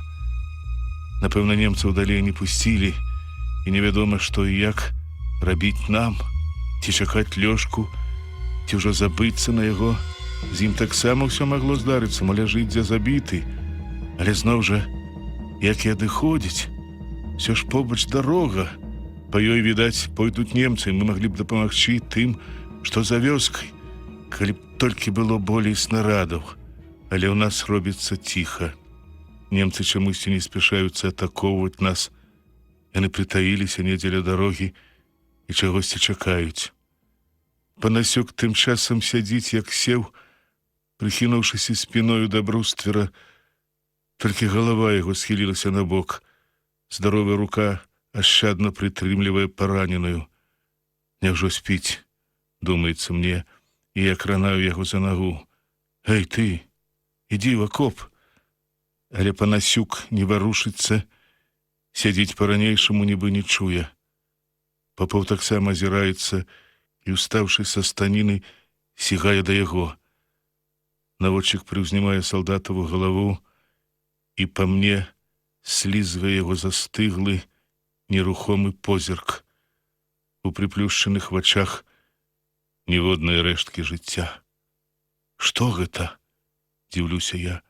Напэўна, немцаў далей не пусцілі, і невядома, што і як рабіць нам, ці чакаць Лёшку, ці ўжо забыцца на яго. З ім таксама ўсё магло здарыцца, мо ляжыць дзе забіты. Але зноў жа, як і адыходзіць, усё ж побач дарога. Па ёй, відаць, пойдуць немцы, і мы маглі б дапамагчы тым, што за вёскай, калі б толькі было болей снарадаў. Але ў нас робіцца ціха. Немцы чамусьці не спяшаюцца атакоўваць нас. Яны прытаіліся недзе ля дарогі і чагосьці чакаюць. Панасёк тым часам сядзіць, як сеў, прыхінуўшыся спіною да бруствера. Толькі галава яго схілілася на бок. Здаровая рука ашчадна прытрымлівае параненую. Няўжо спіць, думаецца мне, і я кранаю яго за нагу. Эй, ты, ідзі в акоп. Але Панасюк не варушыцца, сядзіць па-ранейшаму нібы не чуе. Папоў таксама азіраецца і, устаўшы са станіны, сігае да яго. Наводчык прыўзнімае салдатаву галаву і па мне слізвае яго застыглы, нерухомы позірк. У прыплюшчаных вачах ніводнай рэшткі жыцця. Што гэта? Дзіўлюся я.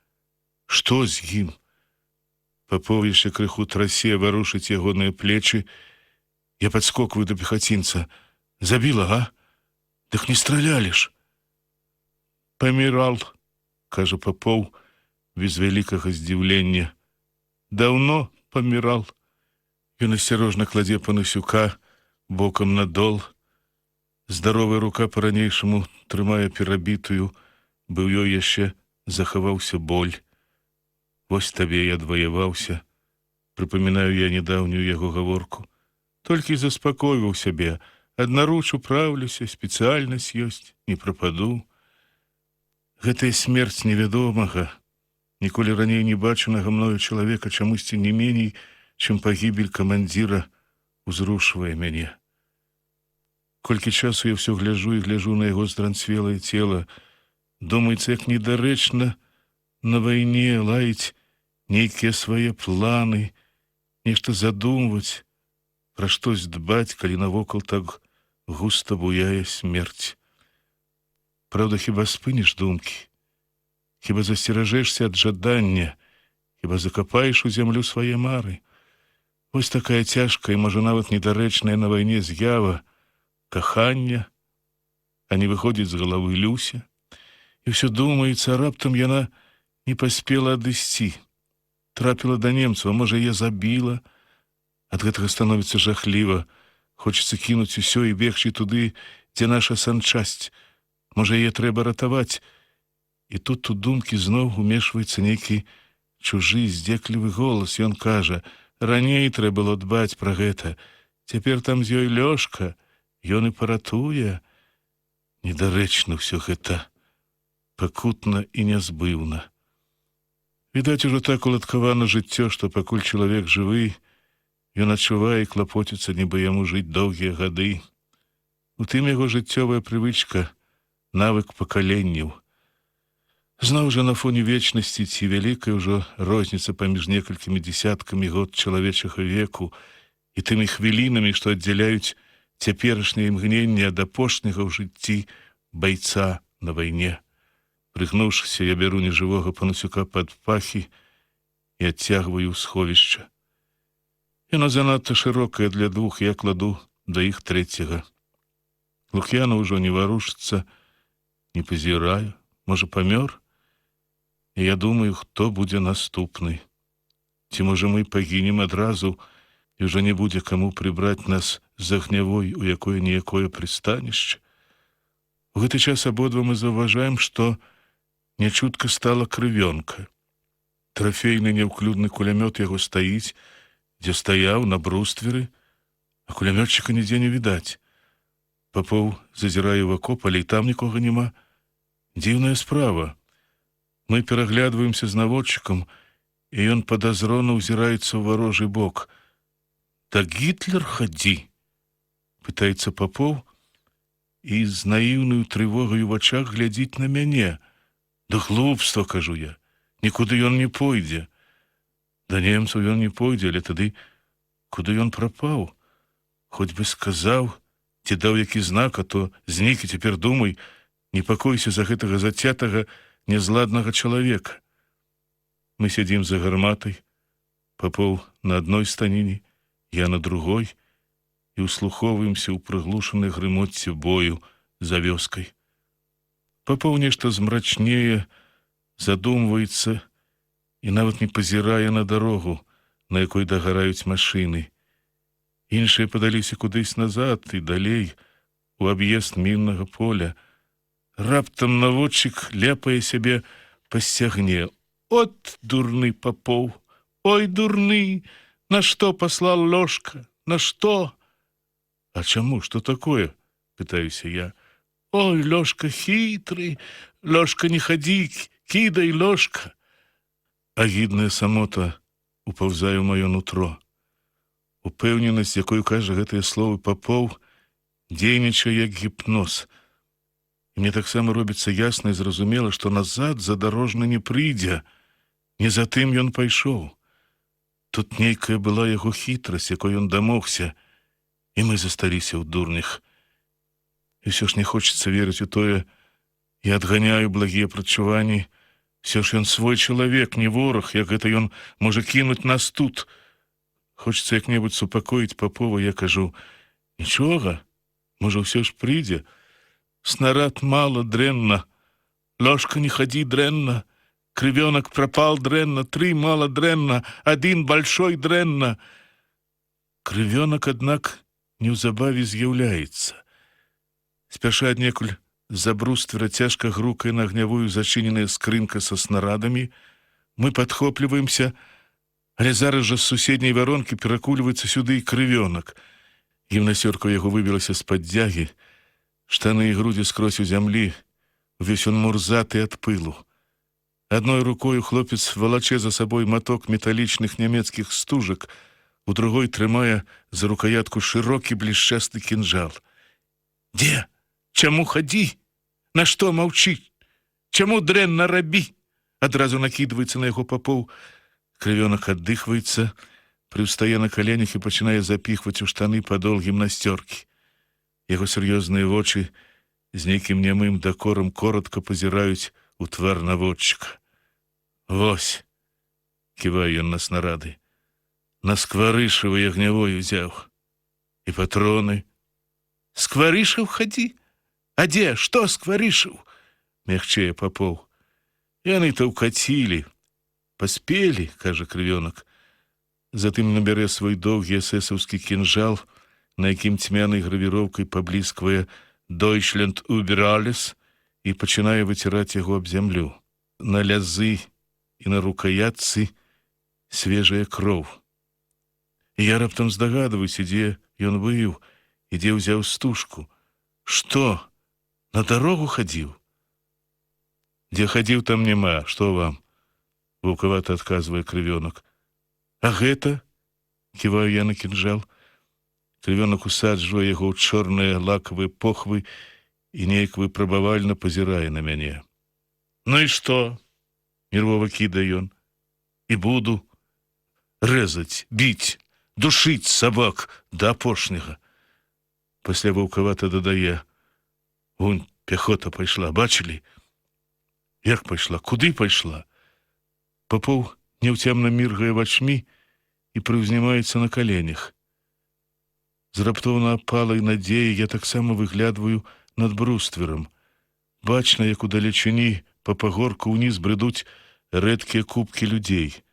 Што з ім? Папоў яшчэ крыху трасе, варушыць ягоныя плечы. Я падскокваю да пехацінца. Забіла, а? Дык не стралялі ж. Памірал, кажа Папоў без вялікага здзіўлення. Даўно памірал. Ён асцярожна кладзе Панасюка бокам на дол. Здаровая рука па-ранейшаму трымае перабітую, бы ў ёй яшчэ захаваўся боль. Вось табе я адваяваўся. Прыпамінаю я нядаўнюю яго гаворку. Толькі заспакойваў сябе. Аднаруч управлюся, спецыяльнасць ёсць, не прападу. Гэтая смерць невядомага, ніколі раней не бачанага мною чалавека чамусьці не меней, чым пагібель камандзіра, узрушвае мяне. Колькі часу я ўсё гляджу і гляджу на яго здранцвелае цела, думаецца, як недарэчна на вайне лаіць нейкія свае планы, нешта задумваць, пра штось дбаць, калі навокал так густа буяе смерць. Праўда, хіба спыніш думкі? Хіба засцеражэшся ад жадання? Хіба закапаеш у зямлю свае мары? Вось такая цяжкая, можа, нават недарэчная на вайне з'ява, кахання, а не выходзіць з галавы Люся. І ўсё думаецца, раптам яна не паспела адысці. Трапіла да немцаў, а можа, я забіла. Ад гэтага становіцца жахліва. Хочацца кінуць усё і бегчы туды, дзе наша санчасць. Можа, яе трэба ратаваць. І тут у думкі зноў умешваецца нейкі чужы, здзеклівы голас. Ён кажа, раней трэба было дбаць пра гэта. Цяпер там з ёй Лёшка. Ён і паратуе. Недарэчна ўсё гэта. Пакутна і нязбыўна. Відаць, ужо так уладкавана жыццё, што пакуль чалавек жывы, ён адчувае і клапоціцца, нібы яму жыць доўгія гады. У тым яго жыццёвая прывычка, навык пакаленняў. Зноў жа на фоне вечнасці ці вялікая ўжо розніца паміж некалькімі дзесяткамі год чалавечага веку і тымі хвілінамі, што аддзяляюць цяперашняе імгненне ад апошняга ў жыцці байца на вайне. Прыгнуўшыся, я бяру нежывога Панасюка пад пахі і адцягваю ў сховішча. Яно занадта шырокае для двух, я кладу да іх трэцяга. Лук'яна ўжо не варушыцца, не пазіраю, можа, памёр? І я думаю, хто будзе наступны. Ці, можа, мы пагінем адразу, і ўжо не будзе каму прыбраць нас з агнявой у якое-ніякое прыстанішча. У гэты час абодва мы заўважаем, што нячутка стала крывёнка. Трафейны няўклюдны кулямёт яго стаіць, дзе стаяў на брустверы, а кулямётчыка нідзе не відаць. Папоў зазірае ў акоп, але і там нікога няма. Дзіўная справа. Мы пераглядваемся з наводчыкам, і ён падазрона ўзіраецца ў варожы бок. «Так Гітлер хадзі?» — пытаецца Папоў, і з наіўнаю трывогаю ў вачах глядзіць на мяне. Да глупства, кажу я, нікуды ён не пойдзе. Да немцаў ён не пойдзе, але тады куды ён прапаў? Хоць бы сказаў, ці даў які знак, а то знік і цяпер думай, непакойся за гэтага зацятага, нязладнага чалавека. Мы сядзім за гарматай, Папоў на адной станіне, я на другой, і ўслухоўваемся ў прыглушанай грымотце бою за вёскай. Папоў нешта змрачнее, задумваецца і нават не пазірае на дарогу, на якой дагараюць машыны. Іншыя падаліся кудысь назад і далей, у аб'езд міннага поля. Раптам наводчык ляпае сябе па сцягне. От дурны Папоў! Ой, дурны! На што паслал Лёшка? На што? А чаму? Што такое? Пытаюся я. Ой, Лёшка хітры! Лёшка, не хадзі, кідай, Лёшка! Агідная самота упаўзае ў маё нутро. Упэўненасць, якой кажа гэтыя словы Папоў, дзейнічае як гіпноз. І мне таксама робіцца ясна і зразумела, што назад задарожны не прыйдзе. Не за тым ён пайшоў. Тут нейкая была яго хітрасць, якой ён дамогся, і мы засталіся ў дурнях. І ўсё ж не хочацца верыць у тое, я адганяю благія прачуванні, ўсё ж ён свой чалавек, не вораг, як гэта ён можа кінуць нас тут. Хочацца як-небудзь супакоіць Папова, я кажу, нічога, можа, ўсё ж прыйдзе. Снарад мала, дрэнна. Лёшка, не хадзі, дрэнна. Крывёнок пропал, дрэнна. 3 мала, дрэнна. 1 большой, дрэнна. Крывёнок, аднак, неўзабаве з'яўляецца. Спяша аднекуль з-за бруствера цяжка грукае на агнявую зачыненая скрынка са снарадамі. Мы падхопліваемся, але зараз жа з суседняй варонкі перакульваецца сюды і крывёнок. Гімнасёрка яго выбілася з-пад дзягі. Штаны і грудзі скрозь у зямлі, увесь он мурзаты ад пылу. Адной рукою хлопец валачэ за сабой маток металічных нямецкіх стужак, у другой трымае за рукоятку шырокі блішчасты кінжал. Дзе? Чаму хадзі? На што маўчыць? Чаму дрэнна рабі? Адразу накідваецца на яго Папоў. Крывёнок аддыхваецца, прыўстае на каленях і пачынае запіхваць у штаны падол гімнасцёркі. Яго сур'ёзныя вочы з нейкім нямым дакорам коротка пазіраюць у твар наводчыка. Вось, ківае ён на снарады, на скварышава і агнявой узяў. І патроны. Скварышаў хадзі? А дзе? Што скварышаў? Мягчэе Папоў. Яны-то ўкацілі. Паспелі, кажа крывёнок. Затым набярэ свой доўгі эсэсаўскі кінжал, на якім цьмянай гравіроўкай паблісквае «Deutschland über alles» і пачынае выціраць яго аб зямлю. На лязы і на рукаятцы свежая кроў. І я раптам здагадваюся, дзе ён быў і дзе ўзяў стужку. Што? На дарогу хадзіў? Дзе хадзіў, там няма, што вам? Ваўкавата адказвае крывёнок. А гэта? Ківаю я на кінжал. Крывёнок усаджвае яго ў чорныя лакавыя похвы і неяк выпрабавальна пазірае на мяне. Ну і што? Нервова кідае ён. І буду рэзаць, біць, душыць сабак да апошняга. Пасля ваўкавата дадае. Вунь, пяхота пайшла, бачылі? Як пайшла? Куды пайшла? Папоў няўцямна міргае вачмі і прыўзнімаецца на каленях. З раптоўна апалай надзеі я таксама выглядваю над брустверам. Бачна, як удалечыні па пагорку ўніз бредуць рэдкія купкі людзей.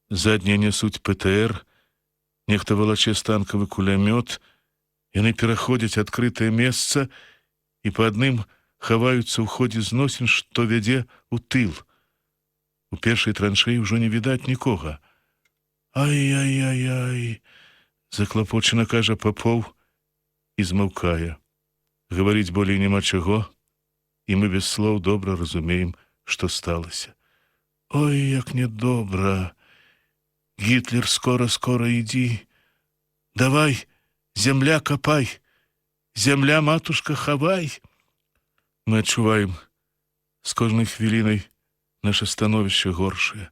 Заднія нясуць ПТР, нехта валачэ станкавы кулямёт, яны пераходзяць адкрытае месца і па адным хаваюцца ў ходзе зносін, што вядзе ў тыл. У першай траншэі ўжо не відаць нікога. Ай-яй-яй-яй, заклапочана кажа Папоў і змаўкае. Гаварыць болей няма чаго, і мы без слоў добра разумеем, што сталася. Ой, як недобра. Гітлер, скора-скора ідзі. Давай, зямля капай. Зямля, матушка, хавай. Мы адчуваем з кожнай хвілінай наше становішча горшае.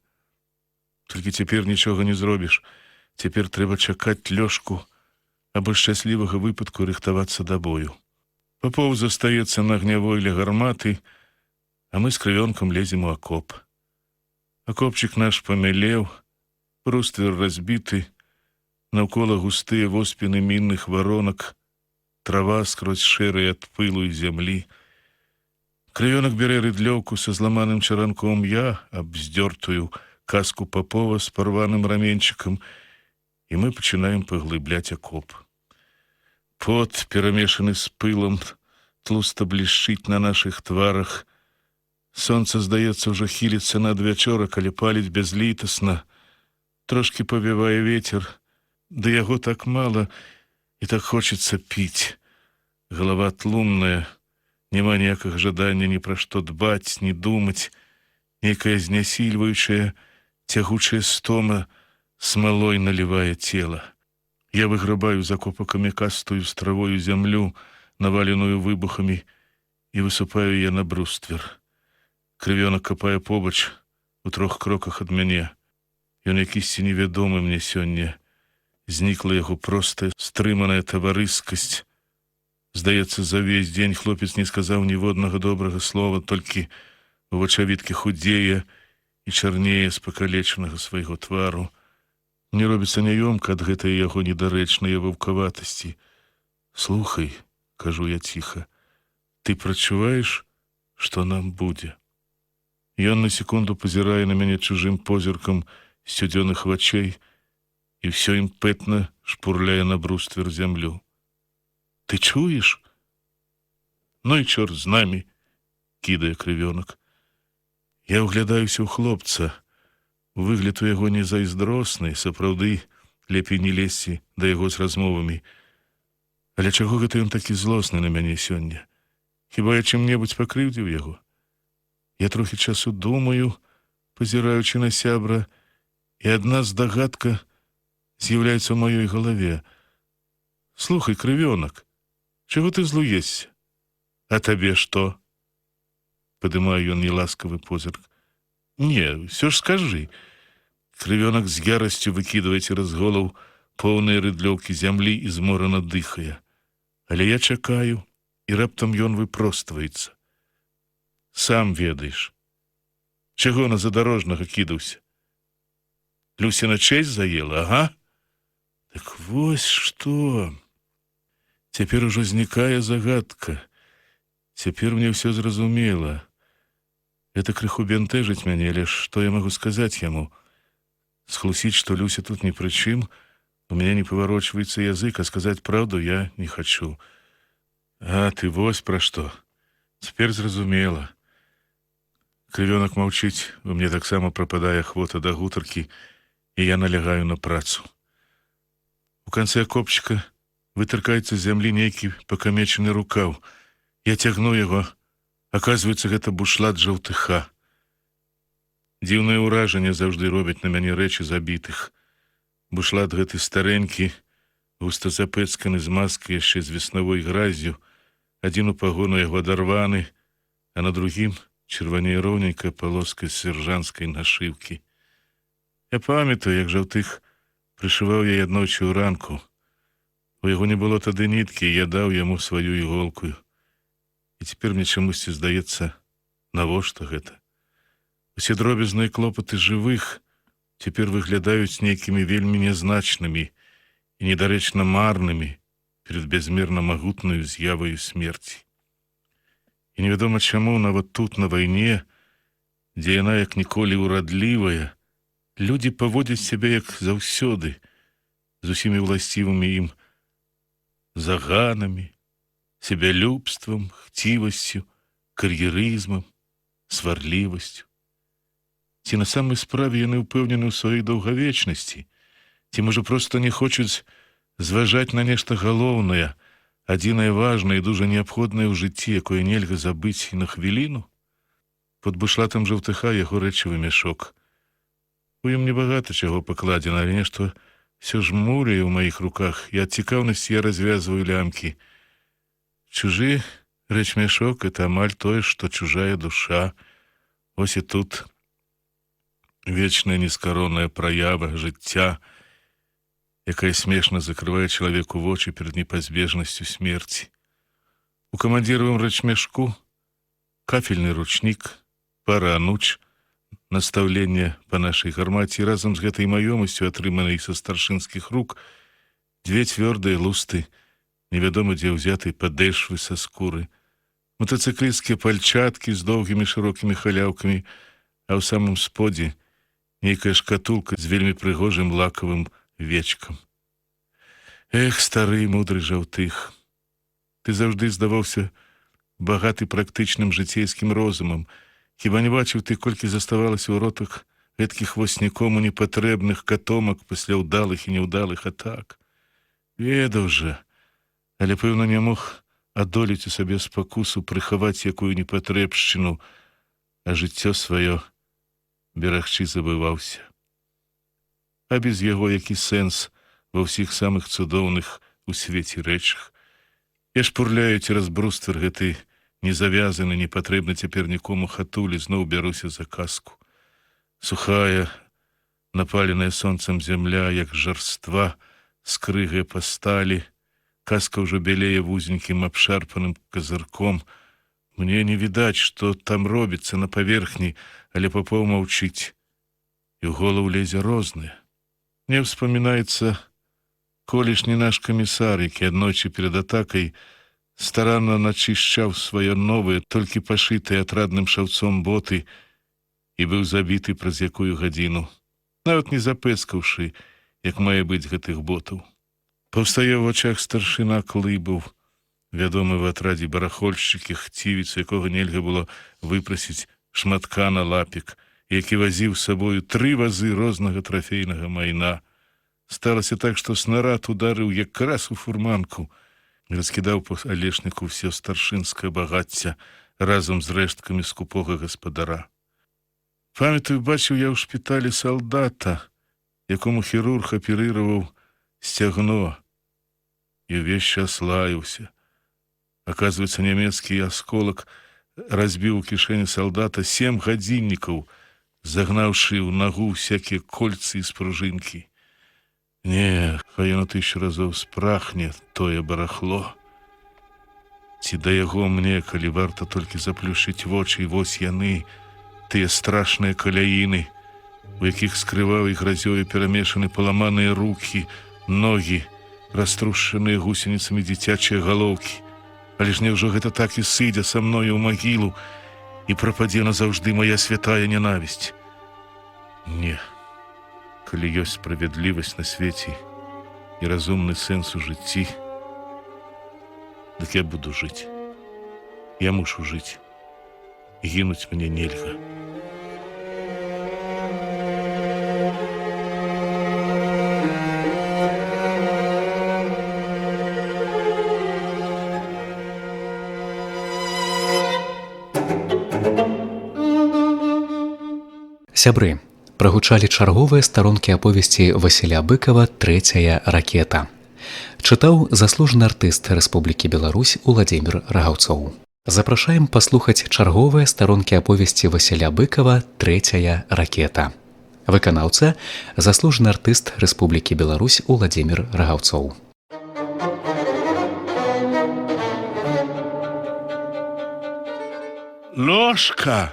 Толькі цяпер нічога не зробіш. Цяпер трэба чакаць лёжку, або шчаслівага выпадку рыхтавацца да бою. Папоў застаецца на гнявой ля гарматы, а мы з крывёнкам лезем у акоп. Акопчык наш памялеў, бруствер разбіты, наўкола густыя воспіны мінных варонак, трава скрозь шэрая ад пылу і зямлі. Крывёнак бярэ рыдлёўку са зламаным чаранком, я абздёртую каску Папова з парваным раменчыкам, і мы пачынаем паглыбляць акоп. Пот, перамешаны з пылам, тлуста блішчыць на нашых тварах. Сонца, здаецца, ўжо хіліцца над вячорак, але паліць бязлітасна. Трошкі павявае вецер, да яго так мала, і так хочацца піць. Галава тлумная, няма ніякага жадання ні пра што дбаць, ні думаць. Нейкая знясільваючая, цягучая стома смалой налівае цела. Я выграбаю з акопа камякастую з травою зямлю, наваленую выбухамі, і высыпаю я на бруствер. Крывёнак капае побач, у 3 кроках ад мяне. Ён якісьці невядомы мне сёння. Знікла яго простая, стрыманая таварыскасць. Здаецца, за ўвесь дзень хлопец не сказаў ніводнага добрага слова, толькі у вачавіткі худзее і чарнее з пакалечанага свайго твару. Мне робіцца няёмка ад гэтай яго недарэчнай ваўкаватасці. Слухай, кажу я ціха, ты прачуваеш, што нам будзе? Ён на секунду пазірае на мяне чужым позіркам сцюдзёных вачэй і ўсё імпэтна шпурляе на бруствер зямлю. Ты чуеш? Ну і чорт з намі, кідае крывёнак. Я ўглядаюся ў хлопца. Выгляд у яго не зайздросны, сапраўды, лепей не лезці да яго з размовамі. Але чаго гэта ён такі злосны на мяне сёння? Хіба я чым-небудзь пакрыўдзіў яго? Я трохі часу думаю, пазіраючы на сябра, і адна здагадка з'яўляецца ў маёй галаве. Слухай, крывёнак, чаго ты злуешся? А табе што? Падымаю ён неласкавы позірк. Не, ўсё ж скажы. Крывёнак з ярасцю выкідвае цераз голову поўныя рыдлёўкі зямлі і зморана дыхае. Але я чакаю, і раптам ён выпростваецца. Сам ведаеш. Чаго на задорожнага кідаўся? Люсіна чэсць заела, ага? Так вось што. Цяпер ужо знікае загадка. Цяпер мне ўсё зразумела. Это крыху бянтэжыць мяне, але што я магу сказаць яму? Схлусіць, што Люся тут ні пры чым, у мяне не паварочваецца язык, а сказаць праўду я не хачу. А, ты вось пра што. Цяпер зразумела. Крывёнак маўчыць, у мне таксама прападае ахвота да гутаркі, і я налягаю на працу. У канцы акопчыка вытыркаецца з зямлі нейкі пакамечаны рукаў. Я цягну яго. Аказваецца, гэта бушлат жаўтыха. Дзіўнае ўражанне заўжды робяць на мяне рэчы забітых. Бушлат гэты старэнькі, густа запэцканы з маскай яшчэ з веснавой гразю. Адзін у пагону яго адарваны, а на другім чырванее роўненькая палоска з сержанцкай нашыўкі. Я памятаю, як жаўтых прышываў я аднойчы ўранку. У яго не было тады ніткі, і я даў яму сваю іголку. І цяпер мне чамусьці здаецца, навошта гэта? Усе дробязныя клопаты жывых цяпер выглядаюць нейкімі вельмі нязначнымі і недарэчна марнымі перед бязмерна магутнаю з'яваю смерці. І невядома чаму нават тут, на вайне, дзе яна як ніколі ўрадлівая, людзі паводзяць сябе як заўсёды, з усімі ўласцівымі ім заганамі, себялюбствам, хцівасцю, кар'ерызмам, сварлівасцю. Ці на самай справе яны ўпэўнены ў сваёй даўгавечнасці, ці, можа, проста не хочуць зважаць на нешта галоўнае, адзінае важнае і дужа неабходнае ў жыцці, якое нельга забыць і на хвіліну? Под бушлатам жаўтыха яго рэчавы мяшок. У ім небагата чаго пакладзена, але нешта ўсё жмуряе ў маіх руках, і ад цікаўнасці я развязваю лямкі. Чужы рэчмяшок — это амаль тое, што чужая душа. Ось і тут вечная нескаронная праява жыцця, якая смешна закрывае чалавеку вочы перад непазбежнасцю смерці. У камандзіравым рэчмяшку кафельны ручнік, пара ануч, настаўленне па нашай гармаце, разам з гэтай маёмасцю, атрыманай са старшынскіх рук, дзве цвёрдыя лусты, невядома дзе ўзятай падэшвы са скуры, матацыклісцкія пальчаткі з доўгімі шырокімі халяўкамі, а ў самым сподзе нейкая шкатулка з вельмі прыгожым лакавым вечкам. Эх, стары мудры жаўтых, ты заўжды здаваўся багаты практычным жыцейскім розумам. Хіба не бачыў ты, колькі заставалася ў ротах гэткіх вось нікому непатрэбных катомак пасля ўдалых і няўдалых атак? Ведаў жа, але, пэўна, не мог адолець у сабе спакусу прыхаваць якую непатрэбшчыну, а жыццё сваё берагчы забываўся. А без яго які сэнс ва ўсіх самых цудоўных у свеце рэчах? Я шпурляю цераз бруствер гэтай незавязаны, непатрэбны цяпер нікому хатулі, зноў бяруся за казку. Сухая, напаленая сонцам зямля, як жарства, скрыгае па сталі, казка ўжо бялее вузенькім абшарпаным казырком. Мне не відаць, што там робіцца на паверхні, але Папоў маўчыць, і ў голову лезе рознае. Мне ўспамінаецца колішні наш камісар, які аднойчы перад атакай старанна начышчаў свае новыя, толькі пашытыя атрадным шаўцом боты, і быў забіты праз якую гадзіну, нават не запэцкаўшы, як мае быць гэтых ботаў. Паўстае ў вачах старшына Клыбаў, вядомы в атрадзе барахольшчыкі, хцівец, якога нельга было выпрасіць шматка на лапік, які вазіў з сабою 3 вазы рознага трафейнага майна. Сталася так, што снарад ударыў якраз у фурманку, раскідаў па алешніку ўсё старшынскае багацце разам з рэшткамі скупога гаспадара. Памятаю, бачыў я ў шпіталі салдата, якому хірург аперыраваў сцягно, і ўвесь час лаяўся. Аказваецца, нямецкі асколак разбіў у кішэні салдата 7 гадзіннікаў, загнаўшы ў нагу всякія кольцы і спружынкі. Не, хай яно 1000 разоў спрахне тое барахло. Ці да яго мне, калі варта толькі заплюшчыць вочы, і вось яны, тыя страшныя каляіны, у якіх з крывавай гразёю перамешаны паламаныя рукі, ногі, раструшчаныя гусеніцамі дзіцячыя галоўкі. Але ж няўжо гэта так і сыдзе са мною ў магілу, і прападзе назаўжды мая святая нянавісць? Не. Калі ёсць справядлівасць на свеце і разумны сэнс у жыцці, дык я буду жыць. Я мушу жыць. Гінуць мне нельга. Сябры, прагучалі чарговыя старонкі аповесці Васіля Быкава «Трэцяя ракета». Чытаў заслужаны артыст Рэспублікі Беларусь Уладзімір Рагаўцоў. Запрашаем паслухаць чарговыя старонкі аповесці Васіля Быкава «Трэцяя ракета». Выканаўца – заслужаны артыст Рэспублікі Беларусь Уладзімір Рагаўцоў. Ложка!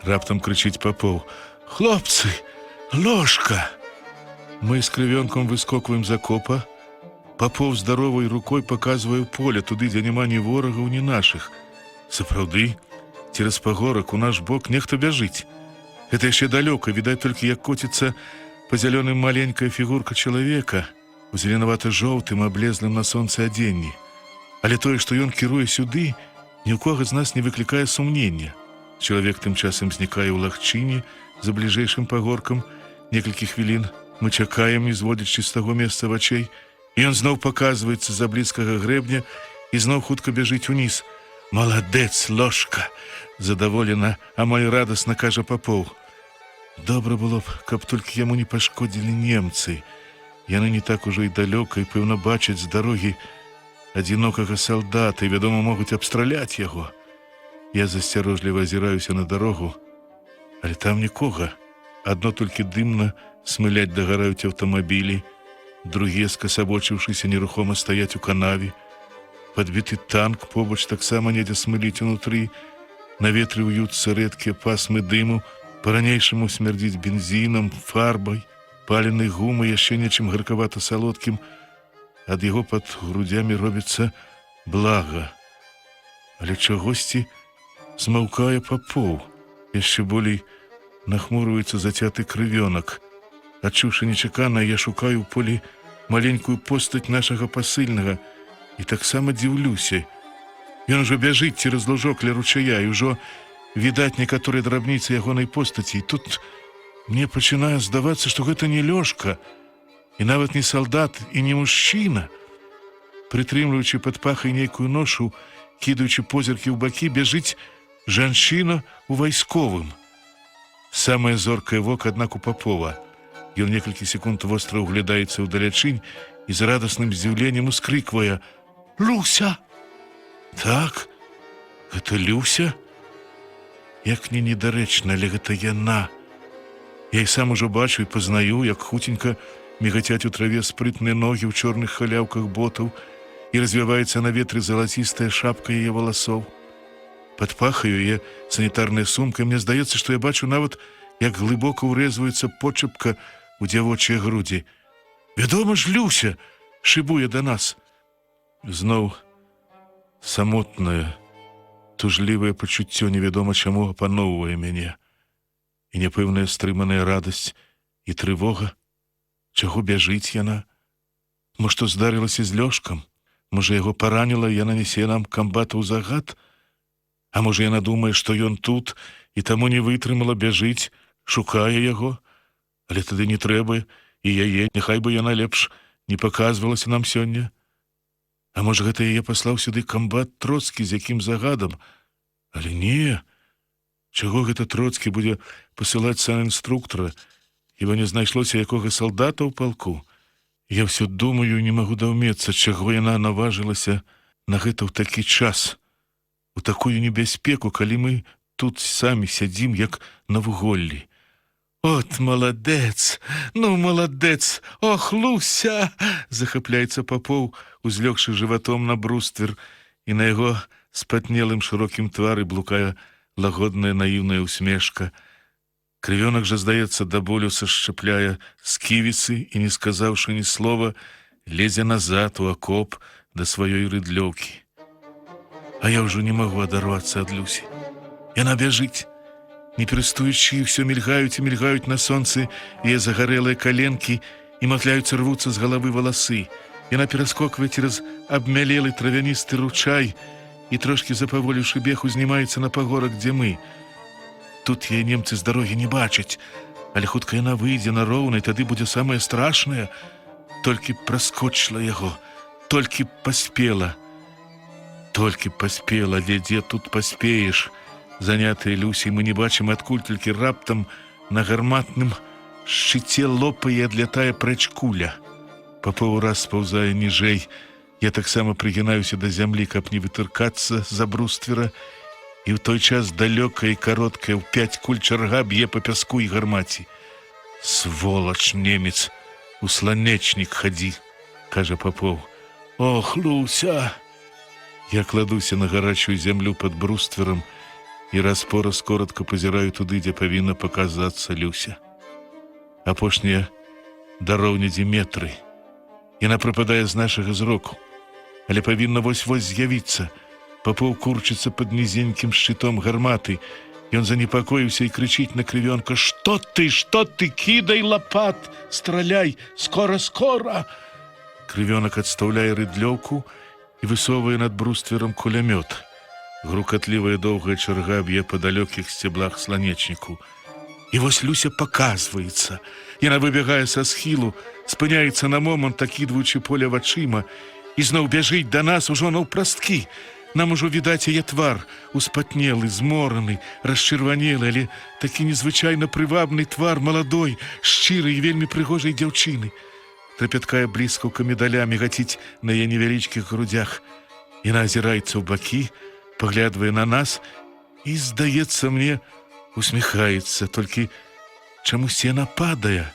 Раптам крычыць Папоў. Хлопцы, ложка! Мы з крывёнкам выскокваем з акопа. Папоў здаровай рукой паказвае поле, туды, дзе няма ні ворагаў, ні нашых. Сапраўды, цераз пагорак у наш бок нехта бяжыць. Гэта яшчэ далёка, відаць толькі, як коціцца па зялёным маленькая фігурка чалавека у зеленавата-жоўтым, аблезлым на сонцы адзенні. Але тое, што ён кіруе сюды, ні ў кога з нас не выклікае сумнення. Чалавек тым часам знікае ў лагчыне за бліжэйшым пагоркам. Некалькі хвілін мы чакаем, не зводзячы з таго месца вачэй, і ён зноў паказваецца за блізкага грэбня і зноў хутка бяжыць уніз. Маладэц, ложка! Задаволена, амаль радасна кажа Папоў. Добра было б, каб толькі яму не пашкодзілі немцы. Яны не так ужо і далёка, і, пэўна, бачаць з дарогі. адзінокага салдата, і, вядома, могуць абстраляць яго. Я засцярожліва азіраюся на дарогу, але там нікога. Адно толькі дымна смыляць дагараюць аўтамабілі, другія, скасабочыўшыся, нерухома стаяць у канаве. Падбіты танк побач таксама недзе смыліць унутры. На ветры вьюцца рэдкія пасмы дыму, па-ранейшаму смярдзіць бензінам, фарбай, паленай гумай, яшчэ нечым гаркавата-салодкім. Ад яго пад грудзямі робіцца блага. Але чагосьці змаўкае Папоў. Яшчэ болей нахмурваецца зацяты крывёнак. Адчуўшы нечакана, я шукаю ў полі маленькую постаць нашага пасыльнага і таксама дзіўлюся. Ён ужо бяжыць цераз лужок ля ручая, і ўжо відаць некаторыя драбніцы ягонай постаці. І тут мне пачынае здавацца, што гэта не Лёшка, і нават не салдат, і не мужчына. Прытрымліваючы пад пахай нейкую ношу, кідаючы позіркі ў бакі, бяжыць жанчына ў вайсковым. Самае зоркае вока, аднак, у Папова. Ён некалькі секунд востра ўглядаецца ўдалячынь і з радасным здзіўленнем ускрыквае: «Люся!» Так, гэта Люся? Як мне недарэчна, але гэта яна. Я і сам ужо бачу і пазнаю, як хуценька мігацяць у траве спрытныя ногі ў чорных халяўках ботаў, і развіваецца на ветры залацістая шапка яе валасоў. Пад пахаю яе санітарная сумка, мне здаецца, што я бачу нават, як глыбока ўрэзваецца почапка ў дзявочыя грудзі. «Вядома ж, Люся!» — шыбуе да нас. Зноў самотнае, тужлівае пачуццё невядома чаму апаноўвае мяне. І няпэўная стрыманая радасць і трывога. Чаго бяжыць яна? Мо што здарылася з Лёшкам? Можа, яго параніла, яна нясе нам камбатаў загад? А можа, яна думае, што ён тут, і таму не вытрымала, бяжыць, шукае яго? Але тады не трэба і яе, няхай бы яна лепш не паказвалася нам сёння. А можа, гэта яе паслаў сюды камбат Троцкі з якім загадам? Але не. Чаго гэта Троцкі будзе пасылаць санінструктара? Хіба не знайшлося якога салдата ў палку? Я ўсё думаю і не магу даўмецца, чаго яна наважылася на гэта ў такі час, у такую небяспеку, калі мы тут самі сядзім, як на вуголлі. «От маладэц! Ну, маладэц! Ох, Люся!» — захапляецца Папоў, узлёгшы жыватом на бруствер, і на яго спатнелым шырокім твары блукае лагодная наіўная усмешка. Крывёнак жа, здаецца, да болю сашчапляе сківіцы і, не сказаўшы ні слова, лезе назад у акоп да сваёй рыдлёўкі. А я ўжо не магу адарвацца ад Люсі. Яна бяжыць. Не перастаючы, ўсё мільгаюць і мільгаюць на сонцы яе загарэлыя каленкі, і матляюцца, рвуцца з галавы валасы. Яна пераскоквае цераз абмялелы травяністы ручай і, трошкі запаволіўшы бег, узнімаецца на пагорак, дзе мы. Тут яе немцы з дарогі не бачаць, але хутка яна выйдзе на роўнай, тады будзе самае страшнае. Толькі праскочыла яго, толькі паспела. Толькі паспела, але дзе тут паспееш? Занятыя Люсей, мы не бачым, адкуль толькі раптам на гарматным шчыце лопае і адлятае прэч куля. Папоў раз спаўзае ніжэй. Я таксама прыгінаюся да зямлі, каб не вытыркацца за бруствера, і ў той час далёкая і кароткая ў 5 куль чарга б'е па пяску і гармаці. «Сволач, немец, у сланечнік хадзі», — кажа Папоў. «Ох, Люся!» Я кладуся на гарачую зямлю пад брустверам і раз-пораз коротко пазіраю туды, дзе павінна паказацца Люся. Апошнія да роўнядзі метры. Яна прападае з нашага зроку, але павінна вось-вось з'явіцца. Папоў курчыцца пад нізенькім шчытом гарматы. Ён занепакоіўся і крычыць на крывёнка: «Што ты, кідай лапат, страляй, скора, скора!» Крывёнак адстаўляе рыдлёўку і высоўвае над брустверам кулямёт. Грукатлівая доўгая чарга б'е па далёкіх сцеблах сланечніку. І вось Люся паказваецца. Яна выбягае са схілу, спыняецца на момант, акідваючы поле вачыма, і зноў бяжыць да нас ужо наўпрасткі. Нам ужо відаць яе твар, успатнелы, змораны, расчырванелы, але такі незвычайна прывабны твар маладой, шчырай і вельмі прыгожай дзяўчыны. трапяткая бліскаўка медаля мігаціць на яе невялічкіх грудях. Яна азіраецца ў бакі, паглядвае на нас і, здаецца мне, усміхаецца, толькі чамусьці яна падае.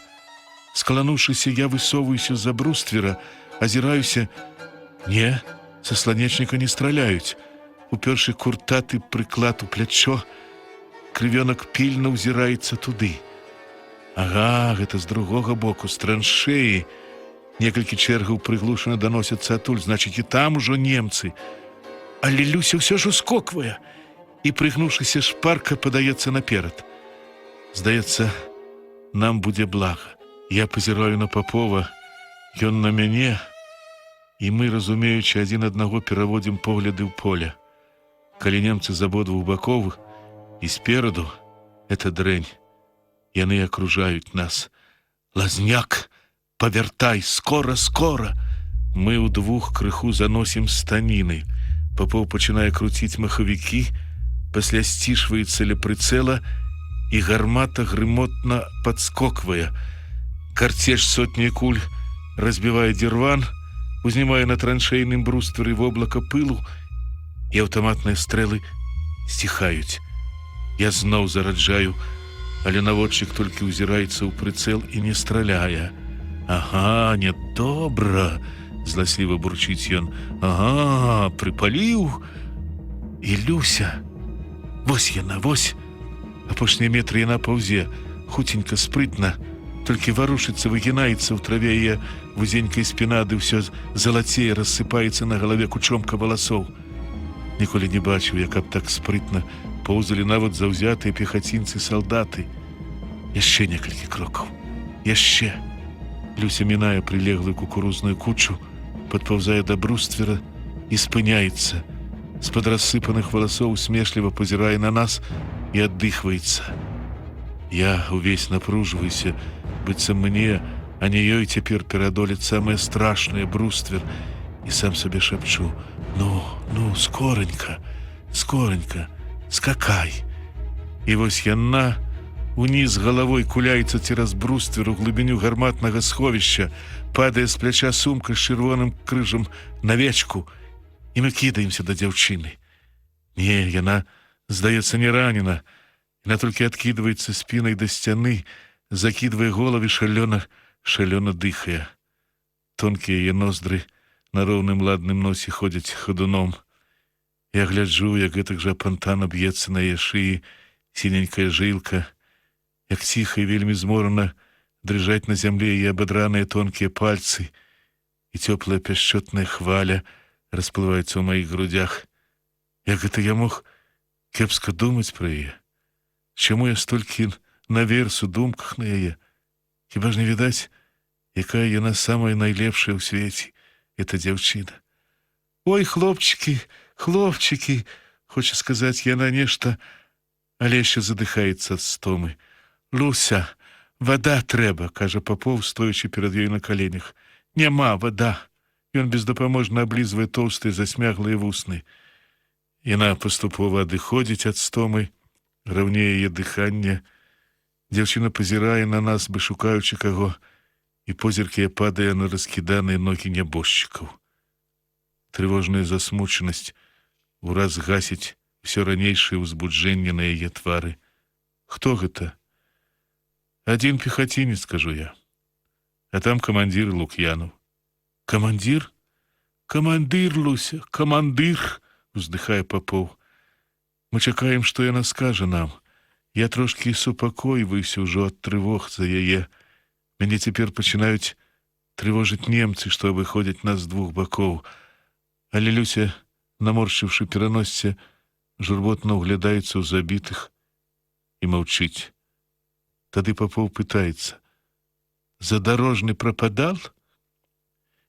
Скалануўшыся, я высоўваюся з-за бруствера, азіраюся. Не, са сланечніка не страляюць. Упершы куртаты прыклад у плячо, крывёнак пільна ўзіраецца туды. Ага, гэта з другога боку, з траншэі. Некалькі чэргаў прыглушана даносяцца адтуль, значыць, і там ужо немцы. Але Люся ўсё ж ускоквае і, прыгнуўшыся, шпарка падаецца наперад. Здаецца, нам будзе блага. Я пазіраю на Папова, ён на мяне, і мы, разумеючы, адзін аднаго пераводзім погляды ў поле. Калі немцы з абодвух баков і спераду, это дрэнь. Яны акружаюць нас. Лазняк, павяртай, скора, скора! Мы ўдвух крыху заносім станіны. Папоў пачынае круціць махавікі, пасля сцішваецца ля прыцэла, і гармата грымотна падскоквае. Карцеж сотні куль разбівае дзірван, узнімае на траншэйным брустверы воблака пылу, і аўтаматныя стрэлы сціхаюць. Я зноў зараджаю, але наводчык толькі ўзіраецца ў прыцэл і не страляе. Ага, нядобра, зласліва бурчыць ён. Ага, прыпаліў. І Люся, вось яна, вось. Апошнія метры яна паўзе, хуценька, спрытна, толькі варушыцца, выгінаецца ў траве яе вузенькай спінады, ўсё залацее, рассыпаецца на галаве кучомка валасоў. Ніколі не бачыў, як аб так спрытна паўзалі нават заўзятыя пехацінцы-салдаты. Яшчэ некалькі крокаў. Яшчэ. Люся мінае прылеглую кукурузную кучу, падпаўзае да бруствера і спыняецца. З-пад рассыпаных валасоў смешліва пазірае на нас і аддыхваецца. Я увесь напружваюся, быццам мне, а не ёй цяпер пераадолець самае страшнае бруствер, і сам сабе шапчу: ну, скоранька, скоранька, скакай. І вось яна уніз галавой куляецца цераз бруствер у глыбіню гарматнага сховішча, падае з пляча сумка з чырвоным крыжам на вечку, і мы кідаемся да дзяўчыны. Не, яна, здаецца, не ранена. Яна толькі адкідваецца спінай да сцяны, закідвае головы, шалёна дыхае. Тонкія яе ноздры на роўным ладным носе ходзяць ходуном. Я гляджу, як гэтак жа апантана б'ецца на яе шыі сіненькая жылка, як ціха і вельмі зморана дрыжаць на зямле яе абадраныя тонкія пальцы, і цёплая пяшчотная хваля расплываецца ў маіх грудях. Як гэта я мог кепска думаць пра яе? Чаму я столькі наверс у думках на яе? Хіба ж не відаць, якая яна самая найлепшая ў свеце, эта дзяўчына? Ой, хлопчыкі, хлопчыкі, хоча сказаць яна нешта, але яшчэ задыхаецца ад стомы. Люся, вада трэба, кажа Папоў, стоячы перад ёй на каленях. Няма вада. Ён бездапаможна аблізвае тоўстыя засмяглыя вусны. Яна паступова адыходзіць ад стомы, раўнее яе дыханне. Дзяўчына пазірае на нас, бы шукаючы каго, і позірк яе падае на раскіданыя ногі нябожчыкаў. Трывожная засмучанасць ураз гасіць усё ранейшае ўзбуджэнне на яе твары. Хто гэта? Адзін пехацінец, кажу я. А там камандзір Лук'янаў. Камандзір? Камандыр, Люся, камандыр, уздыхае Папоў. Мы чакаем, што яна скажа нам. Я трошкі супакойваюся ўжо ад трывог за яе. Мяне цяпер пачынаюць трывожыць немцы, што выходзяць нас з двух бакоў. Але Люся, наморшчыўшы пераносце, журботна ўглядаецца ў забітых і маўчыць. Тады Папоў пытаецца: «Задорожны прападал?»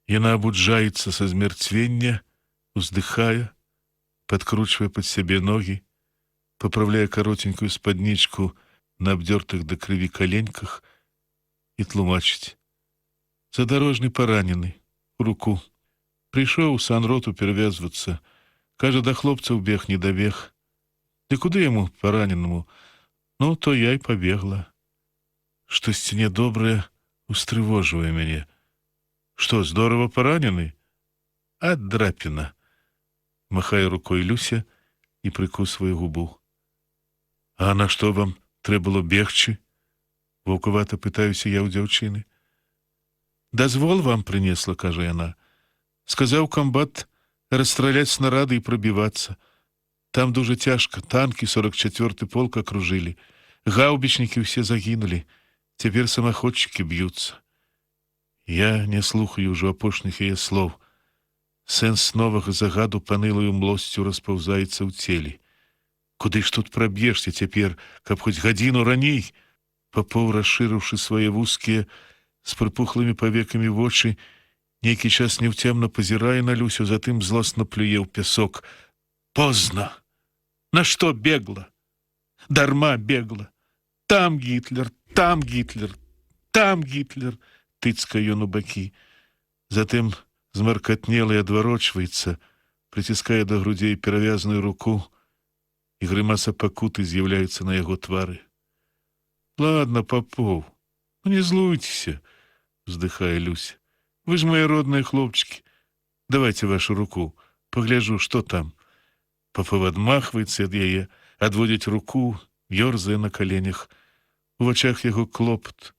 Яна абуджаецца са змярцвення, уздыхае, падкручвае пад сябе ногі, паправляе каротенькую спаднічку на абдёртых да крыві каленьках і тлумачыць: «Задорожны паранены, у руку. Прыйшоў у санроту перавязвацца. Кажа, да хлопцаў бег не дабег. Ды куды яму, параненаму? Ну, то я і пабегла. Штосьці нядобрае устрывожвае мяне. Что, здорово поранены? А драпина. Махая рукой Люся и прикусывая губу. А на что вам треба было бегчы? Ваўкавата пытаюся я ў дзяўчыны. Дазвол вам принесла, кажа яна. Сказаў камбат расстраляць снарады і прабівацца. Там дуже цяжка, танкі 44-й полк акружылі. Гаўбічнікі ўсе загінулі. Цяпер самаходчыкі б'юцца. Я не слухаю ўжо апошніх яе слоў. Сэнс новага загаду панылаю млосцю распаўзаецца ў целі. Куды ж тут праб'ешся цяпер, каб хоць гадзіну раней? Папоў, расшырыўшы свае вузкія, з прыпухлымі павекамі вочы, нейкі час няўцямна пазірае на Люсю, затым злосна плюе ў пясок. Позна! Нашто бегла? Дарма бегла. Там Гітлер, там Гітлер, там Гітлер, тыцкае ён у бакі. Затым змаркатнела і адварочваецца, прыціскае да грудзей перавязаную руку, і грымаса пакуты з'яўляецца на яго твары. Ладно, Попов, ну не злуйтеся, вздыхая Люся. Вы ж мои родные хлопчики. Давайте вашу руку, погляжу, что там. Попов адмахваецца ад яе, адводзіць руку, ёрзае на коленях. У вачах яго клопат.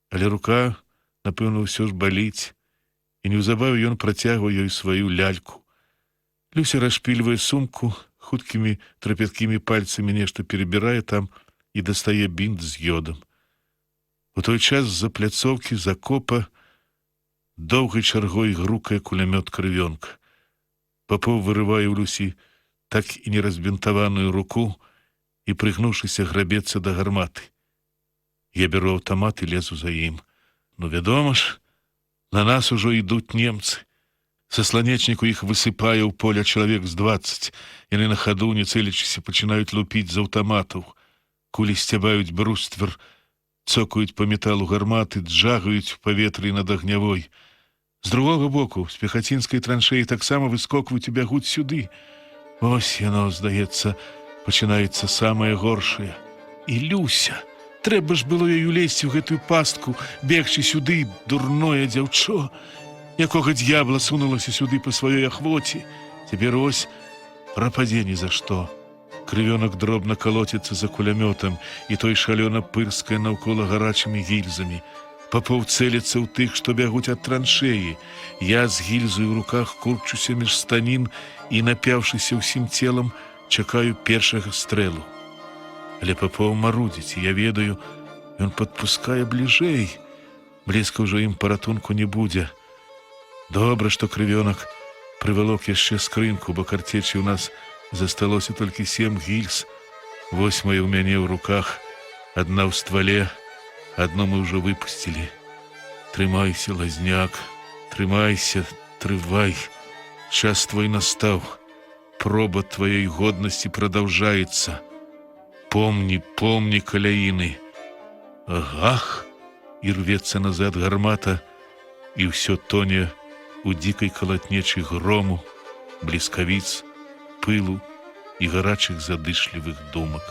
Але рука, напэўна, ўсё ж баліць. І неўзабаве ён працягвае ёй сваю ляльку. Люся расшпільвае сумку, хуткімі трапяткімі пальцамі нешта перебірае там і дастае бінт з йодам. У той час з-за пляцоўкі, з акопа, доўгай чаргой грукае кулямёт крывёнка. Попов вырывае ў Люсі так і неразбінтаваную руку і, прыгнуўшыся, грабецца да гарматы. Я бяру аўтамат і лезу за ім. Ну, вядома ж, на нас ужо ідуць немцы. Са сланечніку іх высыпае ў поля чалавек з 20. Яны на хаду, не цэлячыся, пачынаюць лупіць з аўтаматаў. Кулі сцябаюць бруствер, цокаюць па металу гарматы, джагаюць у паветры над агнявой. З другога боку, з пехацінскай траншеі таксама выскокваюць і бягуць сюды. Ось яно, здаецца, пачынаецца самае горшае. І Люся, трэба ж было ёй улезці ў гэтую пастку, бегчы сюды, дурное дзяўчо, якога д'ябла сунулася сюды па сваёй ахвоце. Цяпер ось прападзе ні за што. Крывёнак дробна калоціцца за кулямётам, і той шалёна пырскае наўкола гарачымі гільзамі. Попов цэліцца ў тых, што бягуць ад траншеі. Я з гільзаю ў руках курчуся між станін і, напяўшыся ўсім целам, чакаю першага стрэлу. Але Попов марудзіць, і я ведаю, ён падпускае бліжэй. Блізка ўжо ім паратунку не будзе. Добра, што крывёнак прывалок яшчэ скрынку, бо карцечы ў нас засталося толькі 7 гільз. 8 у мяне ў руках, адна ў ствале, адно мы ўжо выпусцілі. Трымайся, лазняк, трымайся, трывай. Час твой настаў. Проба твоей годнасці прадаўжаецца. Помні, помні, каляіны. Агах! І рвецца назад гармата, і ўсё тоне у дзікай калатнечы грому, бліскавіц, пылу і гарачых задышлівых думак.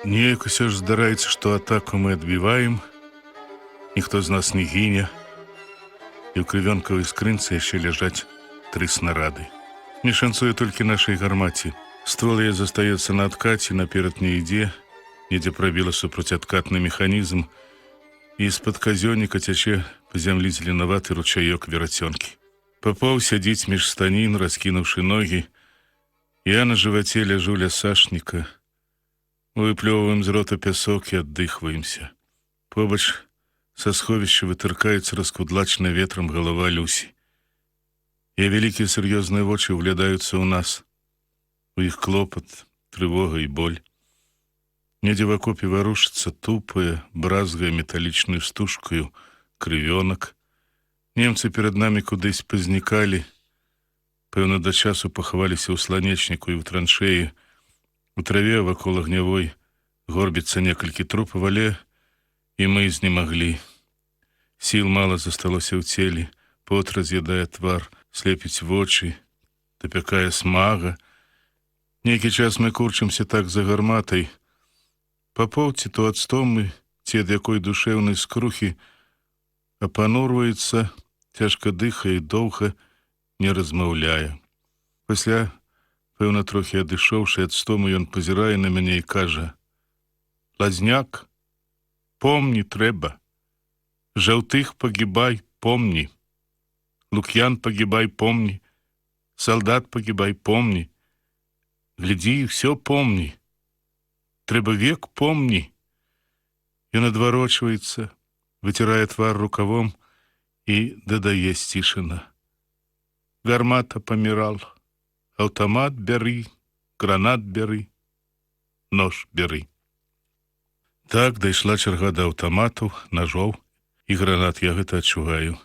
Неяк усё ж здараецца, што атаку мы адбіваем, ніхто з нас не гіне, і ў крывёнкавай скрынцы яшчэ ляжаць 3 снарады. Не шанцуе толькі нашай гармаце. Ствол яе застаецца на адкаце, наперад не ідзе, недзе прабіла супрацьадкатны механізм, і з-пад казённіка цячэ па зямлі зеленаваты ручаёк верацёнкі. Попов сядзіць між станін, раскінуўшы ногі. Я на жываце ляжу ля сашніка. Выплёвываем з рота пясок і аддыхваемся. Побач са сховішча вытыркаецца раскудлачная ветрам галава Люсі. Я вялікія сур'ёзныя вочы ўглядаюцца ў нас. У іх клопат, трывога і боль. Недзе в акопе варушыцца тупая, бразгая металічную стужкаю крывёнак. Немцы перад намі кудысь пазнікалі. Пэўна, да часу пахаваліся ў сланечніку і ў траншеі. У траве вакол агнявой горбіцца некалькі трупаў, але і мы знемаглі. Сіл мала засталося ў целе, пот раз'ядае твар, слепіць вочы, дапякае смага. Нейкі час мы курчымся так за гарматай. Папоўці то ад стомы, ці ад якой душэўнай скрухі, апанурваецца, цяжка дыхае, доўга не размаўляе. Пасля, пэўна, трохі адышоўшы ад стомы, ён пазірае на мяне і кажа: «Лазняк, помні трэба. Жаўтых пагібай, помні. Лук'ян пагібай, помні. Салдат пагібай, помні. Глядзі, ўсё помні. Трэба век помні». Ён адварочваецца, выцірае твар рукавом і дадае сцішана: «Гармата памірал. Аўтамат бяры, гранат бяры, нож бяры». Так дайшла чарга да аўтаматаў, ножоў і гранат, я гэта адчуваю.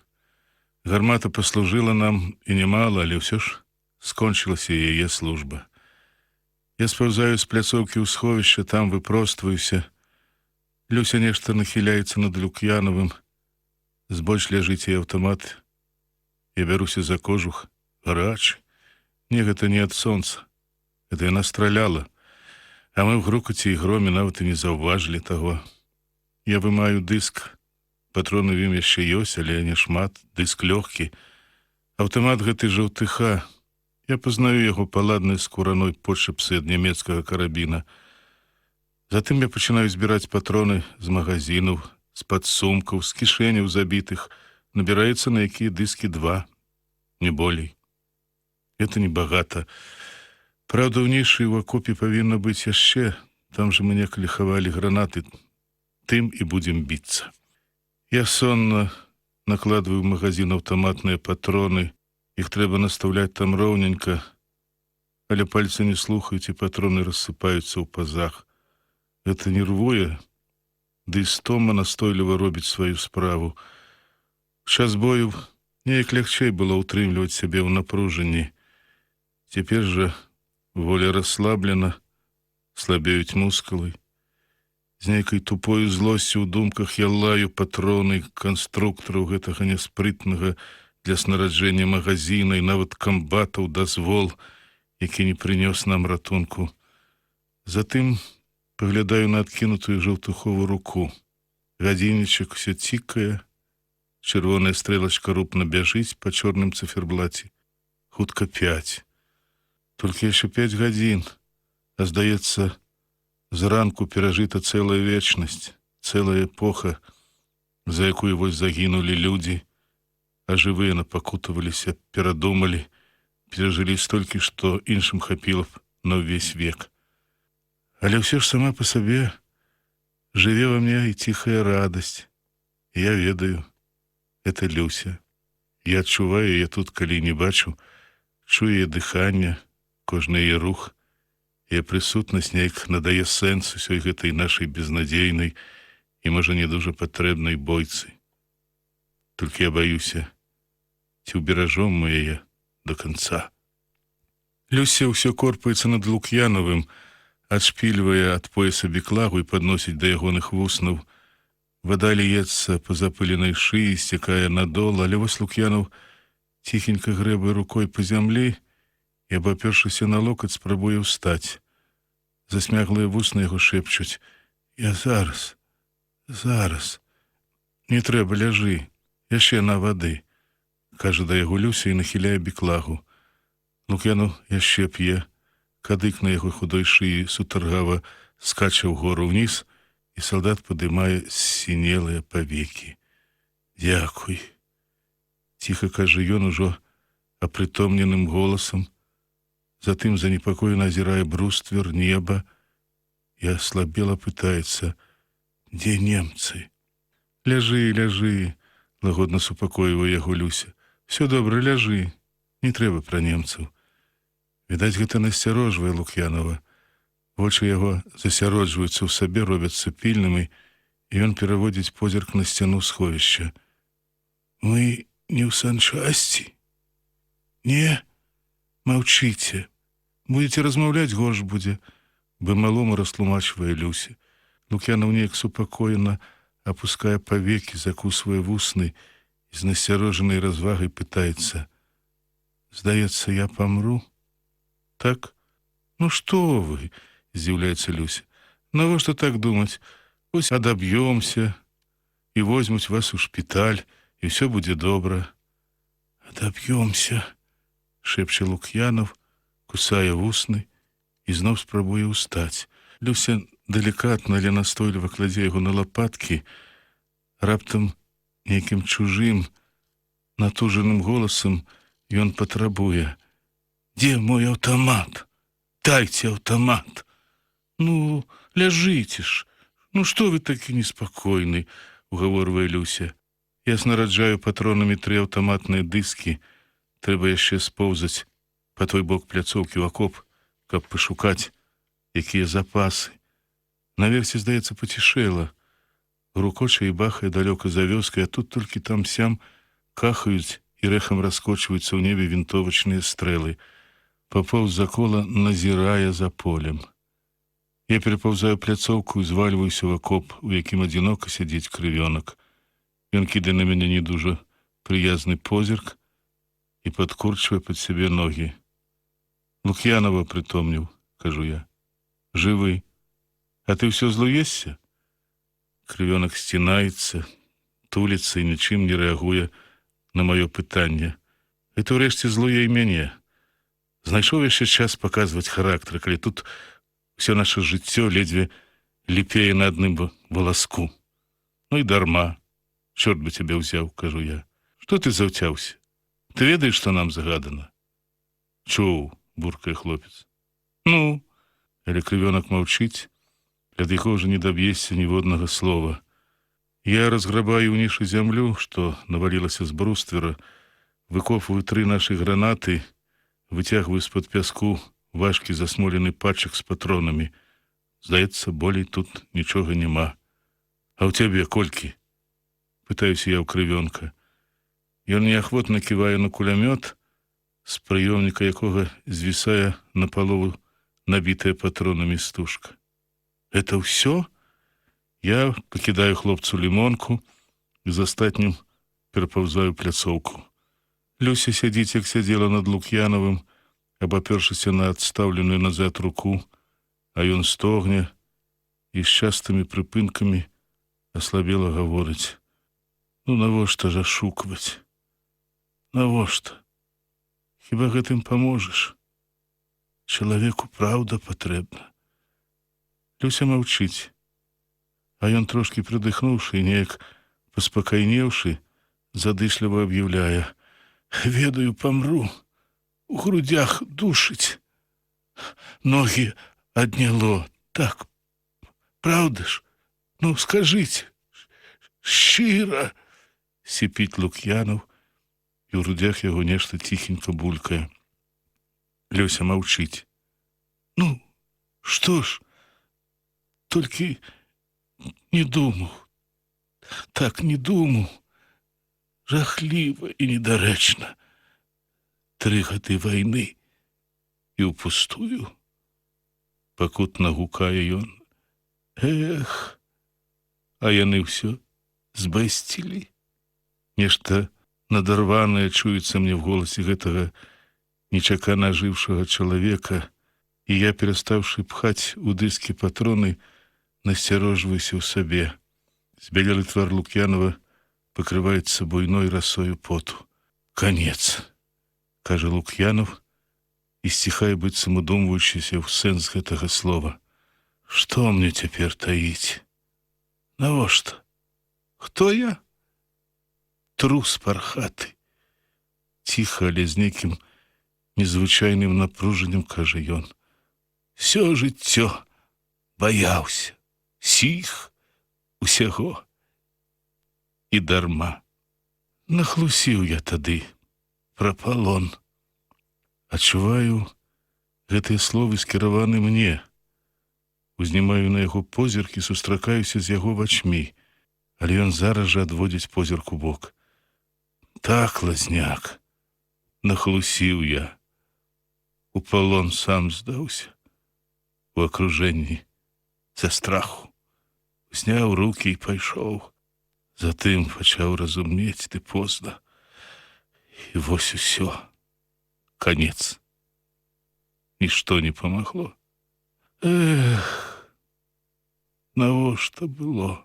Гармата паслужыла нам і немала, але ўсё ж скончылася яе служба. Я спаўзаю з пляцоўкі ў сховішча, там выпростваюся. Люся нешта нахіляецца над Лук'янавым. Збольш ляжыць і аўтамат. Я бяруся за кожух, гарачы. Не, гэта не ад сонца. Гэта яна страляла. А мы в грукаце і громе нават і не заўважылі таго. Я вымаю дыск. Патроны в ім яшчэ ёсць, але не шмат. Дыск лёгкі. Аўтамат гэты жаўтыха. Я пазнаю яго па ладнай скураной подшыпцы ад нямецкага карабіна. Затым я пачынаю збіраць патроны з магазінаў, з падсумкаў, з кішэняў забітых. Набіраецца на якія дыскі 2, не болей. Это небагата. Праўда, ў нішы ў акопе павінна быць яшчэ. Там жа мы некалі хавалі гранаты. Тым і будзем біцца. Я сонна накладваю ў магазин аўтаматныя патроны. Іх трэба настаўляць там роўненька. Але пальцы не слухаюць, і патроны рассыпаюцца ў пазах. Гэта нервуе, ды і стома настойліва робіць сваю справу. Час бою неяк лягчэй было ўтрымліваць сябе ў напружанні. Цяпер жа воля расслаблена, слабеюць мускулы. З нейкай тупою злосцю ў думках я лаю патроны канструктараў гэтага няспрытнага для снараджэння магазіна і нават камбатаў дазвол, які не прынёс нам ратунку. Затым паглядаю на адкінутую жаўтухову руку. Гадзіннічак усё цікае, чырвоная стрэлачка рупна бяжыць па чорным цыферблаце. Хутка 5. Толькі яшчэ 5 гадзін, а здаецца, зранку перажыта цэлая вечнасць, цэлая эпоха, за якую вось загінулі людзі, а жывыя напакутаваліся, перадумалі, перажылі столькі, што іншым хапіла б на ўвесь век. Але ўсё ж сама па сабе жыве ва мне і ціхая радасць. Я ведаю, это Люся. Я адчуваю яе тут, калі не бачу, чую яе дыханне, кожны яе рух. Яе прысутнасць неяк надае сэнс усёй гэтай нашай безнадзейнай і, можа, не дужа патрэбнай бойцы. Толькі я баюся, ці ўберажом мы яе до канца. Люся ўсё корпаецца над Лук'янавым, адшпільвае ад пояса біклагу і падносіць да ягоных вуснаў. Вада ліецца па запыленай шыі, сцякае надол, але вось Лук'янаў ціхенька грэбае рукой па зямлі і, абапёршыся на локаць, спрабуе ўстаць. Засмяглыя вусны яго шэпчуць: «Я зараз, зараз. Не трэба, ляжы, яшчэ на вады», — кажа да яго Люся і нахіляе біклагу. Лук'янаў яшчэ п'е. Кадык на яго худой шыі сутаргава скача ўгору ўніз, і салдат падымае сінелыя павекі. «Дзякуй», — ціха кажа ён ужо апрытомненым голасам. Затым занепакоена азірае бруствер, неба. Я слабела пытаецца: «Дзе немцы?» «Ляжы, ляжы», — лагодна супакойвае яго Люся. «Всё добра, ляжы, не трэба пра немцаў». Відаць, гэта насцярожвае Лук'янава. Вочы яго засяроджваюцца ў сабе, робяцца пільнымі, і ён пераводзіць позірк на сцяну сховішча. «Мы не ў санчасці?» «Не, маўчыце. Будзеце размаўляць, горш будзе», — бы-малому растлумачвае Люся. Лук'янаў неяк супакоена апускае павекі, закусвае вусны і з насцяроженай развагай пытаецца: «Здаецца, я памру? Так? Ну што вы?» – здзіўляецца Люся. «Навошта так думаць? Вось адаб'ёмся і возьмуць вас у шпіталь, і ўсё будзе добра». «Адаб'ёмся», – шэпче Лук'янов, кусае вусны і зноў спрабуе ўстаць. Люся далікатна, але настойліва кладзе яго на лапаткі. Раптам нейкім чужым, натужаным голасам ён патрабуе: «Дзе мой аўтамат? Дайце аўтамат! Ну, ляжыце ж! Ну што вы такі неспакойны?» – угаворвае Люся. «Я снараджаю патронамі 3 аўтаматныя дыскі. Трэба яшчэ споўзаць па той бок пляцоўкі ў акоп, каб пашукаць, якія запасы». Наверсе, здаецца, пацішэла. Грукоча і бахае далёка за вёскай, а тут толькі там-сям кахаюць і рэхам раскочваюцца ў небе вінтовачныя стрэлы. Папоўз за кола назірае за полем. Я перапаўзаю пляцоўку і звальваюся ў акоп, у якім адзінока сядзіць крывёнак. Ён кідае на мяне не дужа прыязны позірк і падкурчвае пад сябе ногі. «Лук'янова прытомніў», – кажу я. «Жывы. А ты ўсё злуешся?» Крывёнак сцінаецца, туліцца і нічым не рэагуе на маё пытанне. Это ўрэшце злуе і мяне. Знайшоў яшчэ час паказваць характар, калі тут ўсё наша жыццё ледзьве ліпее на адным валаску. Ну і дарма. Чорт бы цябе ўзяў, кажу я. Што ты заўцяўся? Ты ведаеш, што нам загадана? Чуў, буркае хлопец. Ну, але крывёнак маўчыць. Ад яго ўжо не даб'ешся ніводнага слова. Я разграбаю ў нішы зямлю, што навалілася з бруствера, выкопваю 3 нашы гранаты, выцягваю з-пад пяску важкі засмолены пачак з патронамі. Здаецца, болей тут нічога няма. А ў цябе колькі? Пытаюся я ў крывёнка. Ён неахвотна ківае на кулямёт, з прыёмніка якога звісае напалову набітая патронамі стужка. Это ўсё? Я пакідаю хлопцу лімонку і з астатнім перапаўзаю пляцоўку. Люся сядзіць, як сядзела над Лук'янавым, абапёршыся на адстаўленую назад руку, а ён стогне і з частымі прыпынкамі аслабела гаворыць: «Ну навошта ж ашукваць? Навошта? Хіба гэтым паможаш? Чалавеку праўда патрэбна». Люся маўчыць, а ён, трошкі прыдыхнуўшы і неяк паспакайнеўшы, задышліва аб'яўляе: «Ведаю, памру, у грудях душыць, ногі адняло, так, праўда ж? Ну, скажыце, шчыра!» – сіпіць Лук'янов, і ў грудях яго нешта ціхенька булькае. Люся маўчыць. «Ну, што ж? Толькі не думаў, так не думаў, жахліва і недарэчна. 3 гады вайны і ўпустую?» Пакутна гукае ён. «Эх, а яны ўсё збэсцілі». Нешта надарванае чуецца мне в голасе гэтага нечакана жыўшага чалавека, і я, перастаўшы пхаць у дыскі патроны, насцярожваюся ў сабе. Збялелы твар Лук'янова пакрываецца буйной расою поту. «Канец», – кажа Лук'янов і сціхае, быццам удумваючыся ў сэнс гэтага слова. «Што мне цяпер таіць? Навошта? Хто я? Трус пархаты». Ціха, але з нейкім незвычайным напружаннем кажа ён. «Всё жыццё баяўся. Сіх, усяго. І дарма. Нахлусіў я тады пра палон. Адчуваю, гэтыя словы скіраваны мне. Узнімаю на яго позірк і сустракаюся з яго вачмі, але ён зараз жа адводзіць позірк у бок. Так, лазняк, нахлусіў я. У палон сам здаўся. У акружэнні за страху. Зняў рукі і пайшоў. Затым пачаў разумець, ды позна. І вось усё. Конец. Нішто не памагло. Эх, навошта было?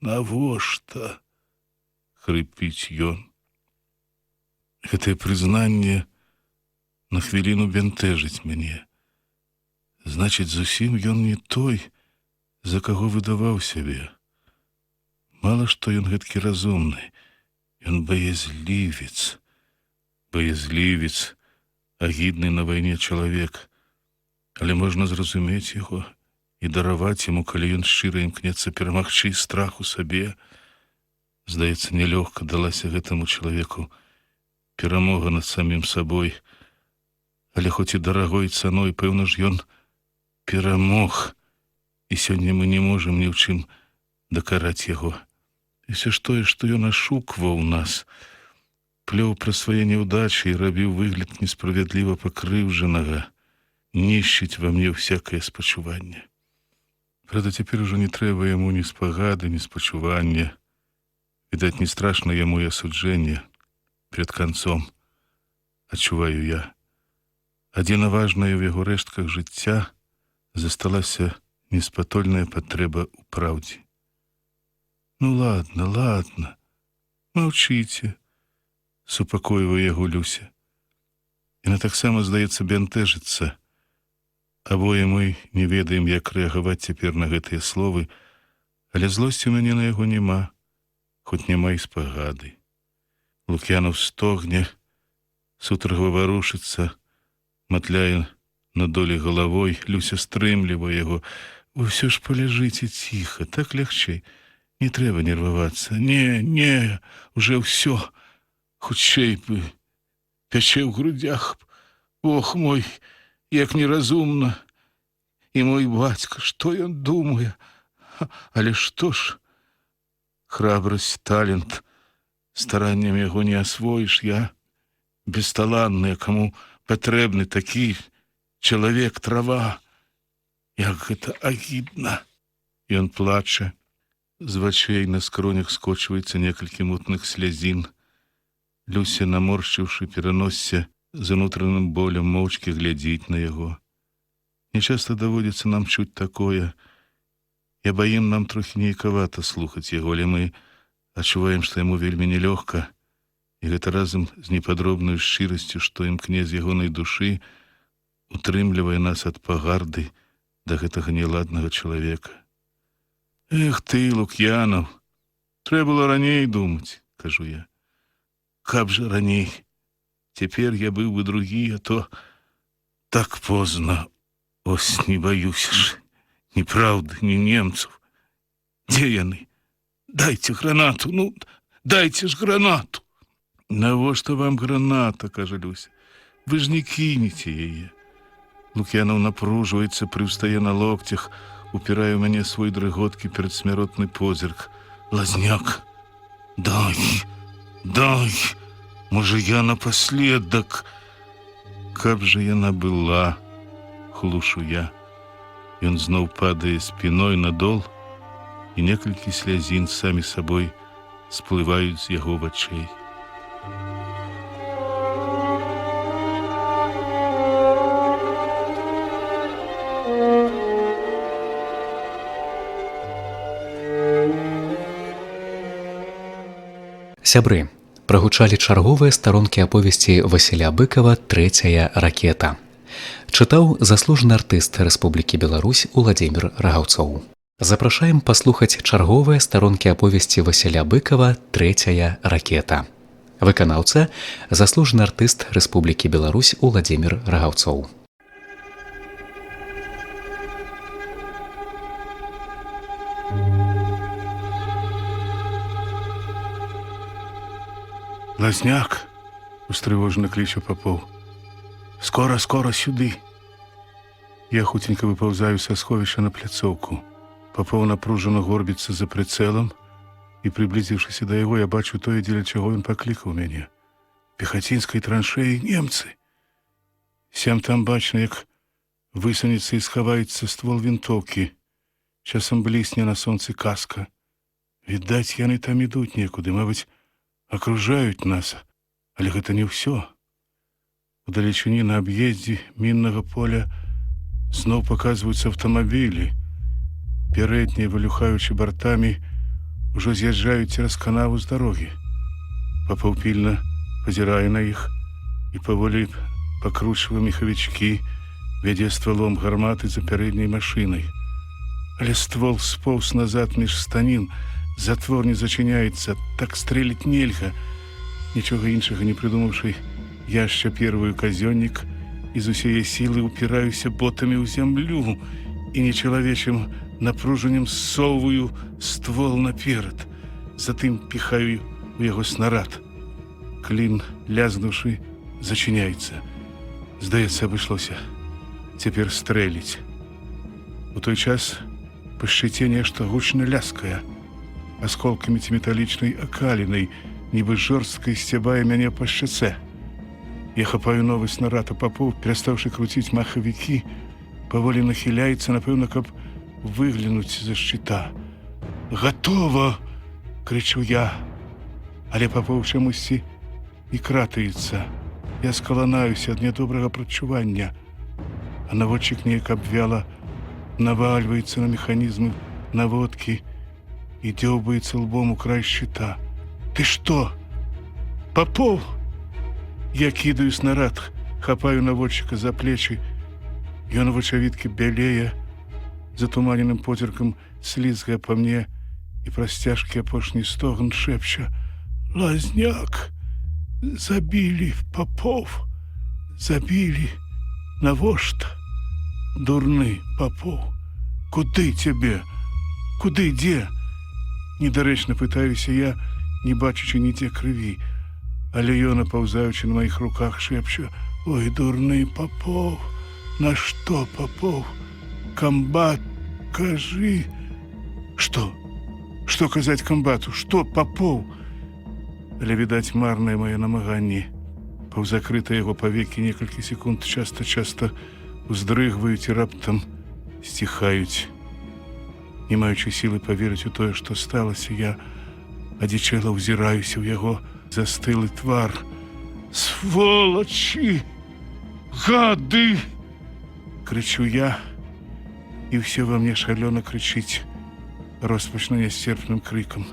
Навошта? Хрыпіць ён. Гэтае прызнанне на хвіліну бянтэжыць мяне. Значыць, зусім ён не той, за каго выдаваў сябе. Мала што ён гэткі разумны. Ён баязлівец. Баязлівец, агідны на вайне чалавек. Але можна зразумець яго і дараваць яму, калі ён шчыра імкнецца перамагчы страх у сабе. Здаецца, нелёгка далася гэтаму чалавеку перамога над самім сабой. Але хоць і дарагой цаной, пэўна ж ён перамог. І сёння мы не можам ні ў чым дакараць яго. І ўсё ж тое, што ён ашукваў нас, плёў пра свае няўдачы і рабіў выгляд несправядліва пакрыўджанага, нішчыць ва мне всякае спачуванне. Правда, цяпер ужо не трэба яму ні спагады, ні спачування. Відаць, не страшна яму і асуджэнне перад канцом, адчуваю я. Адзіна важная ў яго рэштках жыцця засталася неспатольная патрэба ў праўдзе. Ну ладно, ладно, маўчыце, супакойвае яго Люся. Яна таксама, здаецца, бянтэжыцца. Абое мы не ведаем, як рэагаваць цяпер на гэтыя словы, але злосці ў мяне на яго няма, хоць няма і спагады. Лук'янаў стогне, сутаргава варушыцца, матляе на долі галавой, Люся стрымлівае яго. Вы ўсё ж паляжыце ціха, так лягчэй. Не трэба нервавацца. Не, уже ўсё. Хутчэй бы. Пячэ ў грудях. Ох мой, як неразумна. І мой бацька, што ён думае? Але што ж? Храбрасць, талент, стараннем яго не асвоіш. Я бесталанны, каму патрэбны такі чалавек, трава. Як гэта агідна. Ён плача. З вачэй на скронях скочваецца некалькі мутных слязін. Люся, наморшчыўшы пераносся, з унутраным болем моўчкі глядзіць на яго. Нечаста даводзіцца нам чуць такое. Я баім, нам трохі нейкавата слухаць яго, але мы адчуваем, што яму вельмі нелёгка, і гэта разам з непадробнаю шчырасцю, што імкне з ягонай душы, утрымлівае нас ад пагарды да гэтага неладнага чалавека. Эх ты, Лук'янаў, трэба было раней думаць, кажу я. Каб жа раней. Цяпер я быў бы другі, а то так позна. Ось не баюся ж ні праўды, ні немцаў. Дзе яны? Дайце гранату, ну, дайце ж гранату. Навошта вам граната, кажа Люся. Вы ж не кінеце яе. Лук'янаў напружваецца, прыўстае на локцях, упірае ў мяне свой дрыготкі перадсмяротны позірк. Лазняк, дай, можа, я напаследак. Каб жа яна была, хлушу я. Ён зноў падае спіной на дол, і некалькі слязін самі сабой сплываюць з яго вачэй. Сябры, прагучалі чарговыя старонкі аповесці Васіля Быкава «Трэцяя ракета». Чытаў заслужаны артыст Рэспублікі Беларусь Уладзімір Рагаўцоў. Запрашаем паслухаць чарговыя старонкі аповесці Васіля Быкава «Трэцяя ракета». Выканаўца заслужаны артыст Рэспублікі Беларусь Уладзімір Рагаўцоў. Лазняк, устрывожана кліча Папоў. Скора сюды. Я хутенька выпаўзаю са сховішча на пляцоўку. Папоў напружана горбіцца за прыцэлам, і, прыблізіўшыся да яго, я бачу тое, дзеля чаго ён паклікаў мяне. Пехацінскай траншэі немцы. Сям там бачна, як высунецца і схаваецца ствол вінтоўкі. Часам блісне на сонцы каска. Відаць, яны там ідуць некуды, мабыць, акружаюць нас, але гэта не ўсё. У далечыні на аб'ездзе міннага поля зноў паказваюцца аўтамабілі. Пярэднія, вылюхаючы бартамі, ужо з'язджаюць цераз канаву з дарогі. Папоў пільна пазірае на іх і паволі пакручвае мехавічкі, вядзе ствалом гарматы за пярэдняй машынай. Але ствол споўз назад між станін, затвор не зачыняецца, так стрэліць нельга. Нічога іншага не прыдумаўшы, я шчапірваю казённік і з усяе сілы ўпіраюся ботамі ў зямлю і нечалавечым напружаннем ссоўваю ствол наперад. Затым піхаю у яго снарад. Клін, лязнуўшы, зачыняецца. Здаецца, абышлося. Цяпер стрэліць. У той час па шчыце нешта гучна ляскае. Асколкамі ці металічнай акалінай, нібы жорсткай сцябае мяне па шчыце. Я хапаю новы снарад, а Папоў, перастаўшы круціць махавікі, паволі нахіляецца, напэўна, каб выглянуць за шчыта. «Гатова!» — крычу я. Але Папоў чамусьці і кратаецца. Я скаланаюся ад нядобрага прадчування, а наводчык неяк абвяла навальваецца на механізмы наводкі і дзёўбаецца лбом у край шчыта. «Ты што? Папоў!» Я кідаю снарад, хапаю наводчыка за плечы. Ён вачавіткі бялее, затуманеным позіркам слізгае па мне і праз цяжкі апошні стогн шэпча: «Лазняк! Забілі, Папоў! Забілі! Навошта? Дурны, Папоў! Куды цябе? Куды, дзе?» Недарэчна пытаюся я, не бачачы нідзе крыві. Але ён, апаўзаючы на маіх руках, шэпча: «Ой, дурны, Папоў! На што, Папоў? Камбат, кажы!» «Што? Што казаць камбату? Што, Папоў?» Але, відаць, марнае мае намаганні. Паўзакрытыя яго павекі некалькі секунд часта-часта уздрыгваюць і раптам сціхаюць. Не маючы сілы паверыць у тое, што сталася, я адзічэла ўзіраюся ў яго застылы твар. «Сволачы! Гады!» — крычу я, і ўсё ва мне шалёна крычыць, роспачна нясцерпным крыкам.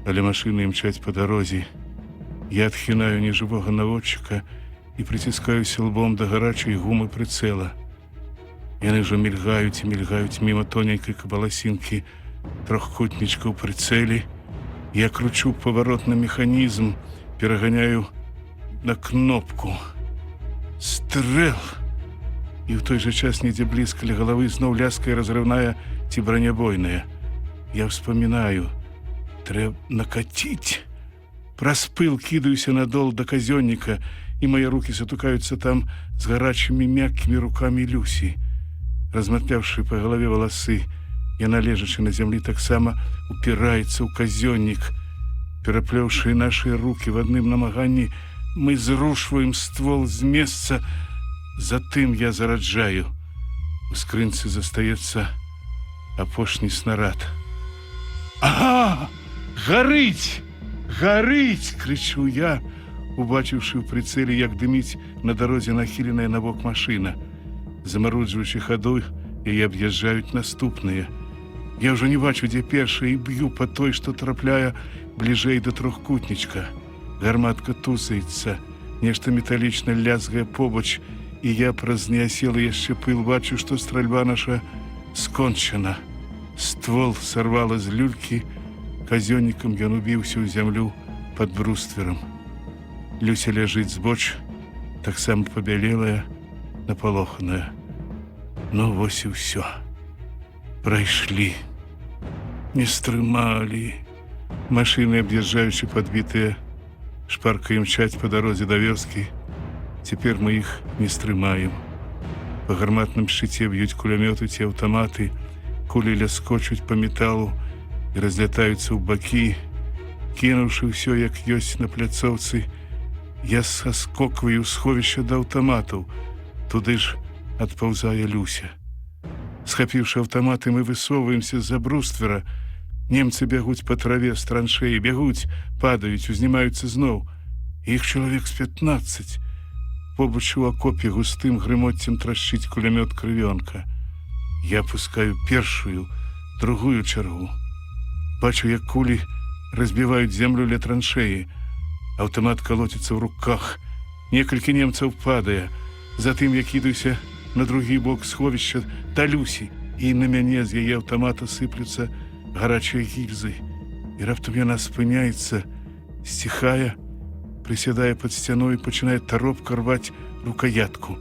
Але машыны імчаць па дарозе. Я адхінаю нежывога наводчыка і прыціскаюся лбом да гарачай гумы прыцэла. Яны ўжо мільгаюць і мільгаюць міма тоненькай кабаласінкі трохкутнічка ў прыцэле. Я кручу паваротны механізм, пераганяю на кнопку. Стрэл! І ў той жа час недзе блізка ля галавы зноў ляскае разрыўная ці бранябойная. Я ўспамінаю: трэб накаціць. Праз пыл кідаюся надол да казённіка, і мае рукі сатукаюцца там з гарачымі мяккімі рукамі Люсі. Разматляўшы па галаве валасы, яна, лежачы на зямлі, таксама упіраецца ў казённік. Пераплёўшы нашы рукі в адным намаганні, мы зрушваем ствол з месца. Затым я зараджаю. У скрынцы застаецца апошні снарад. «Ага! Гарыць! Гарыць!» — крычу я, убачыўшы ў прыцэле, як дыміць на дарозе нахіленая набок машына. Замаруджваючы хаду, яе аб'язджаюць наступныя. Я ўжо не бачу, дзе першая, і б'ю па той, што трапляе бліжэй да трохкутнічка. Гарматка тузаецца, нешта металічна лязгае побач, і я праз неаселы яшчэ пыл бачу, што стральба наша скончана. Ствол сарвала з люлькі, казённікам ён убіўся ў зямлю пад брустверам. Люся ляжыць збоч, таксама пабялелая, напалоханая. Ну, вось і ўсё. Прайшлі. Не стрымалі. Машыны, аб'язджаючы падбітыя, шпарка імчаць па дарозе да вёскі. Цяпер мы іх не стрымаем. Па гарматным шчыце б'юць кулямёты ці аўтаматы, кулі ляскочуць па металу і разлятаюцца ў бакі. Кінуўшы ўсё, як ёсць на пляцоўцы, я саскокваю ў сховішча да аўтаматаў. Туды ж адпаўзае Люся. Схапіўшы аўтаматы, мы высоўваемся з-за бруствера. Немцы бягуць па траве з траншеі, бягуць, падаюць, узнімаюцца зноў. Іх чалавек з 15. Побач у акопе густым грымотцем трашчыць кулямёт крывёнка. Я пускаю першую, другую чаргу. Бачу, як кулі разбіваюць землю ля траншеі. Аўтамат калоціцца ў руках. Некалькі немцаў падае. Затым я кідаюся на другі бок сховішча да Люсі, і на мяне з яе аўтамата сыплюцца гарачыя гільзы. І раптам яна спыняецца, сціхае, прысядае пад сцяной і пачынае таропка рваць рукоятку.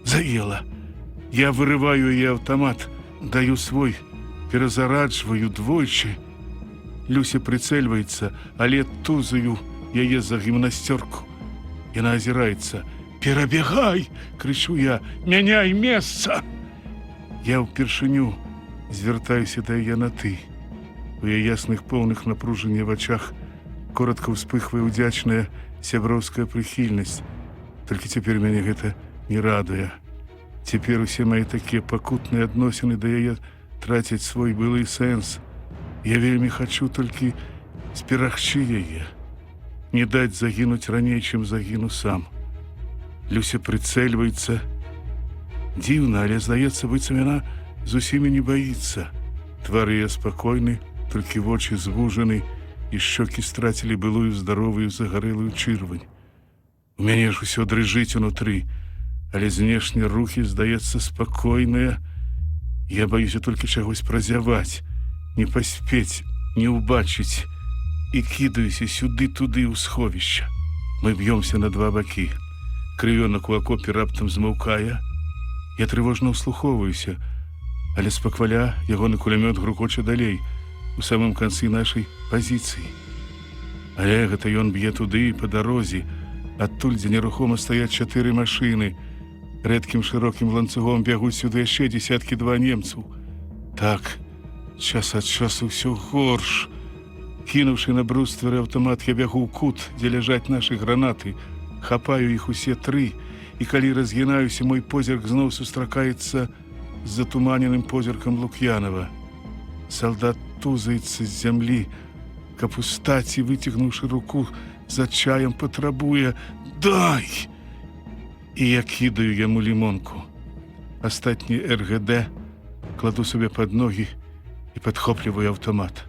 Заела. Я вырываю яе аўтамат, даю свой, перазараджваю двойчы. Люся прыцэльваецца, але тузаю яе за гімнасцёрку. Яна азіраецца. «Перабегай!» – крычу я. «Мяняй месца!» Я ўпершыню звяртаюся да яе на «ты». У яе ясных поўных напружання в вачах коротко ўспыхвае ўдзячная сяброўская прыхільнасць. Толькі цяпер мяне гэта не радуе. Цяпер усе мае такія пакутныя адносіны да яе трацяць свой былы сэнс. Я вельмі хачу толькі зберагчы яе, не даць загінуць раней, чым загіну сам. Люся прыцэльваецца. Дзіўна, але здаецца, быццам яна зусім не баіцца. Твар яе спакойны, толькі вочы звужаны, і шчокі страцілі былую здаровую загарэлую чырвань. У мяне ж усё дрыжыць унутры, але знешне рухі, здаецца, спакойныя. Я баюся толькі чагось празяваць, не паспець, не ўбачыць, і кідаюся сюды-туды ў сховішча. Мы б'ёмся на два бакі. Крывёнак у акопе раптам змаўкае. Я трывожна ўслухоўваюся, але спакваля ягоны кулямёт грукоча далей, у самым канцы нашай пазіцыі. Але гэта ён б'е туды, па дарозе, адтуль, дзе нерухома стаяць 4 машыны. Рэдкім шырокім ланцугом бягуць сюды яшчэ дзесяткі-два немцаў. Так, час ад часу ўсё горш. Кінуўшы на брустверы аўтамат, я бягу ў кут, дзе ляжаць нашы гранаты. Хапаю іх усе 3, і калі разгінаюся, мой позірк зноў сустракаецца з затуманеным позіркам Лук'янова. Салдат тузаецца з зямлі, каб устаць, і, выцягнуўшы руку, за чаем патрабуе «Дай!» І я кідаю яму лімонку. Астатні РГД кладу сабе пад ногі і падхопліваю аўтамат.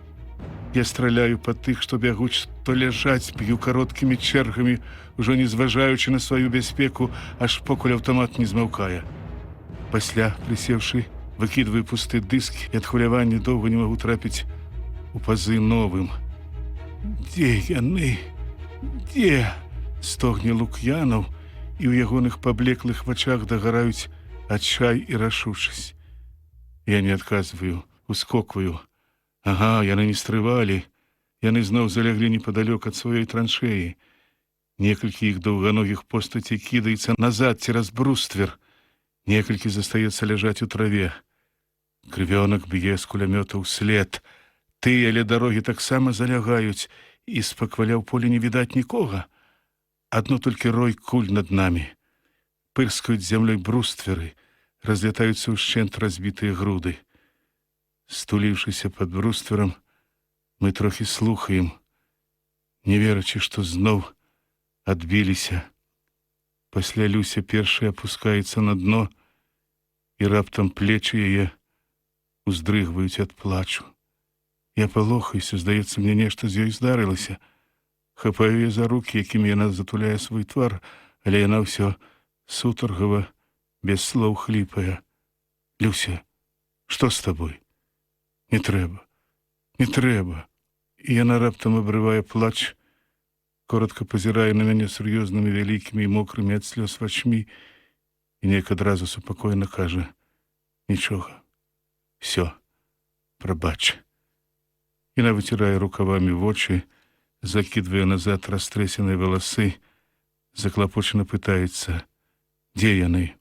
Я страляю па тых, што бягуць, што ляжаць, б'ю кароткімі чэргамі, ужо не зважаючы на сваю бяспеку, аж покуль аўтамат не змаўкае. Пасля, прысеўшы, выкідваю пусты дыск, і ад хвалявання доўга не магу трапіць у пазы новым. «Дзе яны? Дзе?» – стогне Лук'янаў, і ў ягоных паблеклых вачах дагараюць адчай і рашучасць. Я не адказваю, ускокваю. Ага, яны не стрывалі. Яны зноў заляглі непадалёк ад сваёй траншеі. Некалькі іх даўганогіх постацей кідаецца назад цераз бруствер. Некалькі застаецца ляжаць у траве. Крывёнак б'е з кулямёта ўслед. Тыя ля дарогі таксама залягаюць, і спакваля ў полі не відаць нікога. Адно толькі рой куль над намі. Пырскаюць зямлёй брустверы, разлятаюцца ўшчэнт разбітыя груды. Стуліўшыся пад брустверам, мы трохі слухаем, не верачы, што зноў адбіліся. Пасля Люся першая апускаецца на дно, і раптам плечы яе уздрыгваюць ад плачу. Я палохаюся, здаецца, мне нешта з ёй здарылася. Хапаю яе за рукі, якімі яна затуляе свой твар, але яна ўсё сутаргава, без слоў хліпае. «Люся, што з табой? Не трэба, не трэба». І яна раптам абрывае плач, коротко пазірае на мяне сур'ёзнымі вялікімі і мокрымі ад слёз вачмі, і неяк адразу супакойна кажа: «Нічога, всё, прабач». Яна выцірае рукавамі вочы, закідвае назад растрэсеныя валасы, заклапочана пытаецца: «Дзе яны?»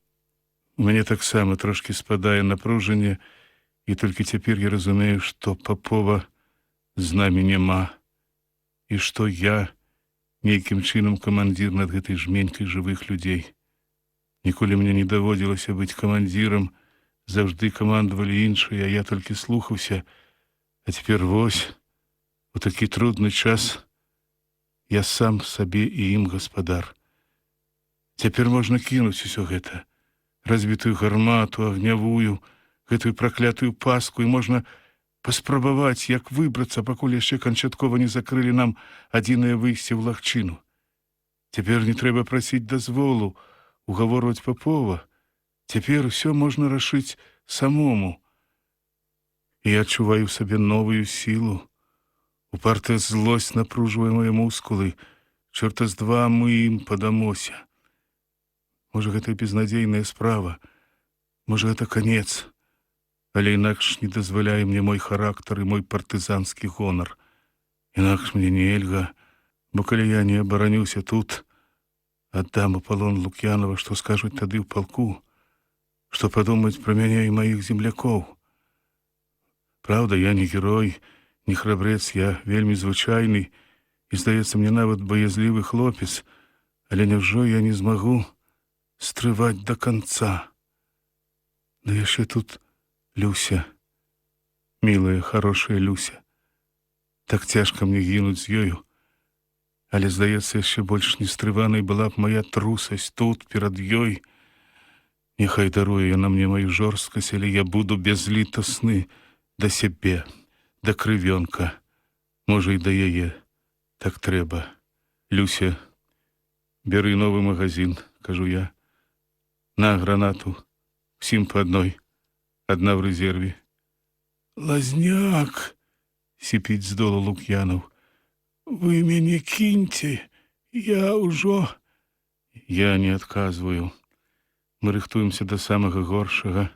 У мяне таксама трошкі спадае напружанне, і толькі цяпер я разумею, што Папова з намі няма, і што я нейкім чынам камандзір над гэтай жменькай жывых людзей. Ніколі мне не даводзілася быць камандзірам, заўжды камандавалі іншыя, а я толькі слухаўся, А теперь вось, у такі трудны час я сам сабе і ім гаспадар. Цяпер можна кінуць усё гэта, разбітую гармату, агнявую, гэтую праклятую паску, і можна паспрабаваць, як выбрацца, пакуль яшчэ канчаткова не закрылі нам адзінае выйсце ў лагчыну. Цяпер не трэба прасіць дазволу, угаворваць папова. Цяпер усё можна рашыць самому. І я адчуваю ў сабе новую сілу. Упартая злосць напружвае мае мускулы. Чорта з два мы ім падамося. Можа, гэта безнадзейная справа. Можа, гэта канец. Але інакш не дазваляе мне мой характар і мой партызанскі гонар. Інакш мне нельга, бо калі я не абараніўся тут, аддам у палон Лук'янова, што скажуць тады ў палку, што падумаюць пра мяне і маіх землякоў. Праўда, я не герой, не храбрец, я вельмі звычайны і, здаецца мне, нават баязлівы хлопец, але няўжо я не змагу стрываць да канца? Да яшчэ тут Люся, мілая, хорошая Люся. Так цяжка мне гінуць з ёю, але, здаецца, яшчэ больш нестрыванай была б моя трусасць тут, перад ёй. Няхай даруе яна мне маю жорсткасць, але я буду бязлітасны да сябе, да крывёнка, можа, і да яе. Так трэба. Люся, бяры новы магазин, кажу я. На гранату, усім па адной, адна в рэзерве. Лазняк, сіпіць з долу Лук'янаў. Вы мяне кіньце, я ўжо... Я не адказваю. Мы рыхтуемся да самага горшага.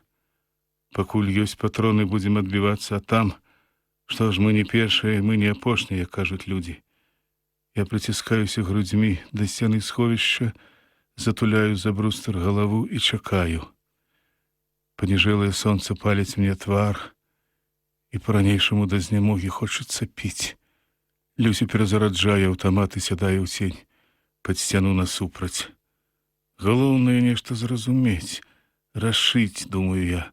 Пакуль ёсць патроны, будзем адбівацца, а там... Што ж, мы не першыя, мы не апошнія, кажуць людзі. Я прыціскаюся грудзьмі да сцяны сховішча, затуляю за брустар галаву і чакаю. Паніжэлае сонца паліць мне твар, і па-ранейшаму да знямогі хочацца піць. Люся перазараджае аўтамат і сядае ў цень пад сцяну насупраць. Галоўнае нешта зразумець, рашыць, думаю я,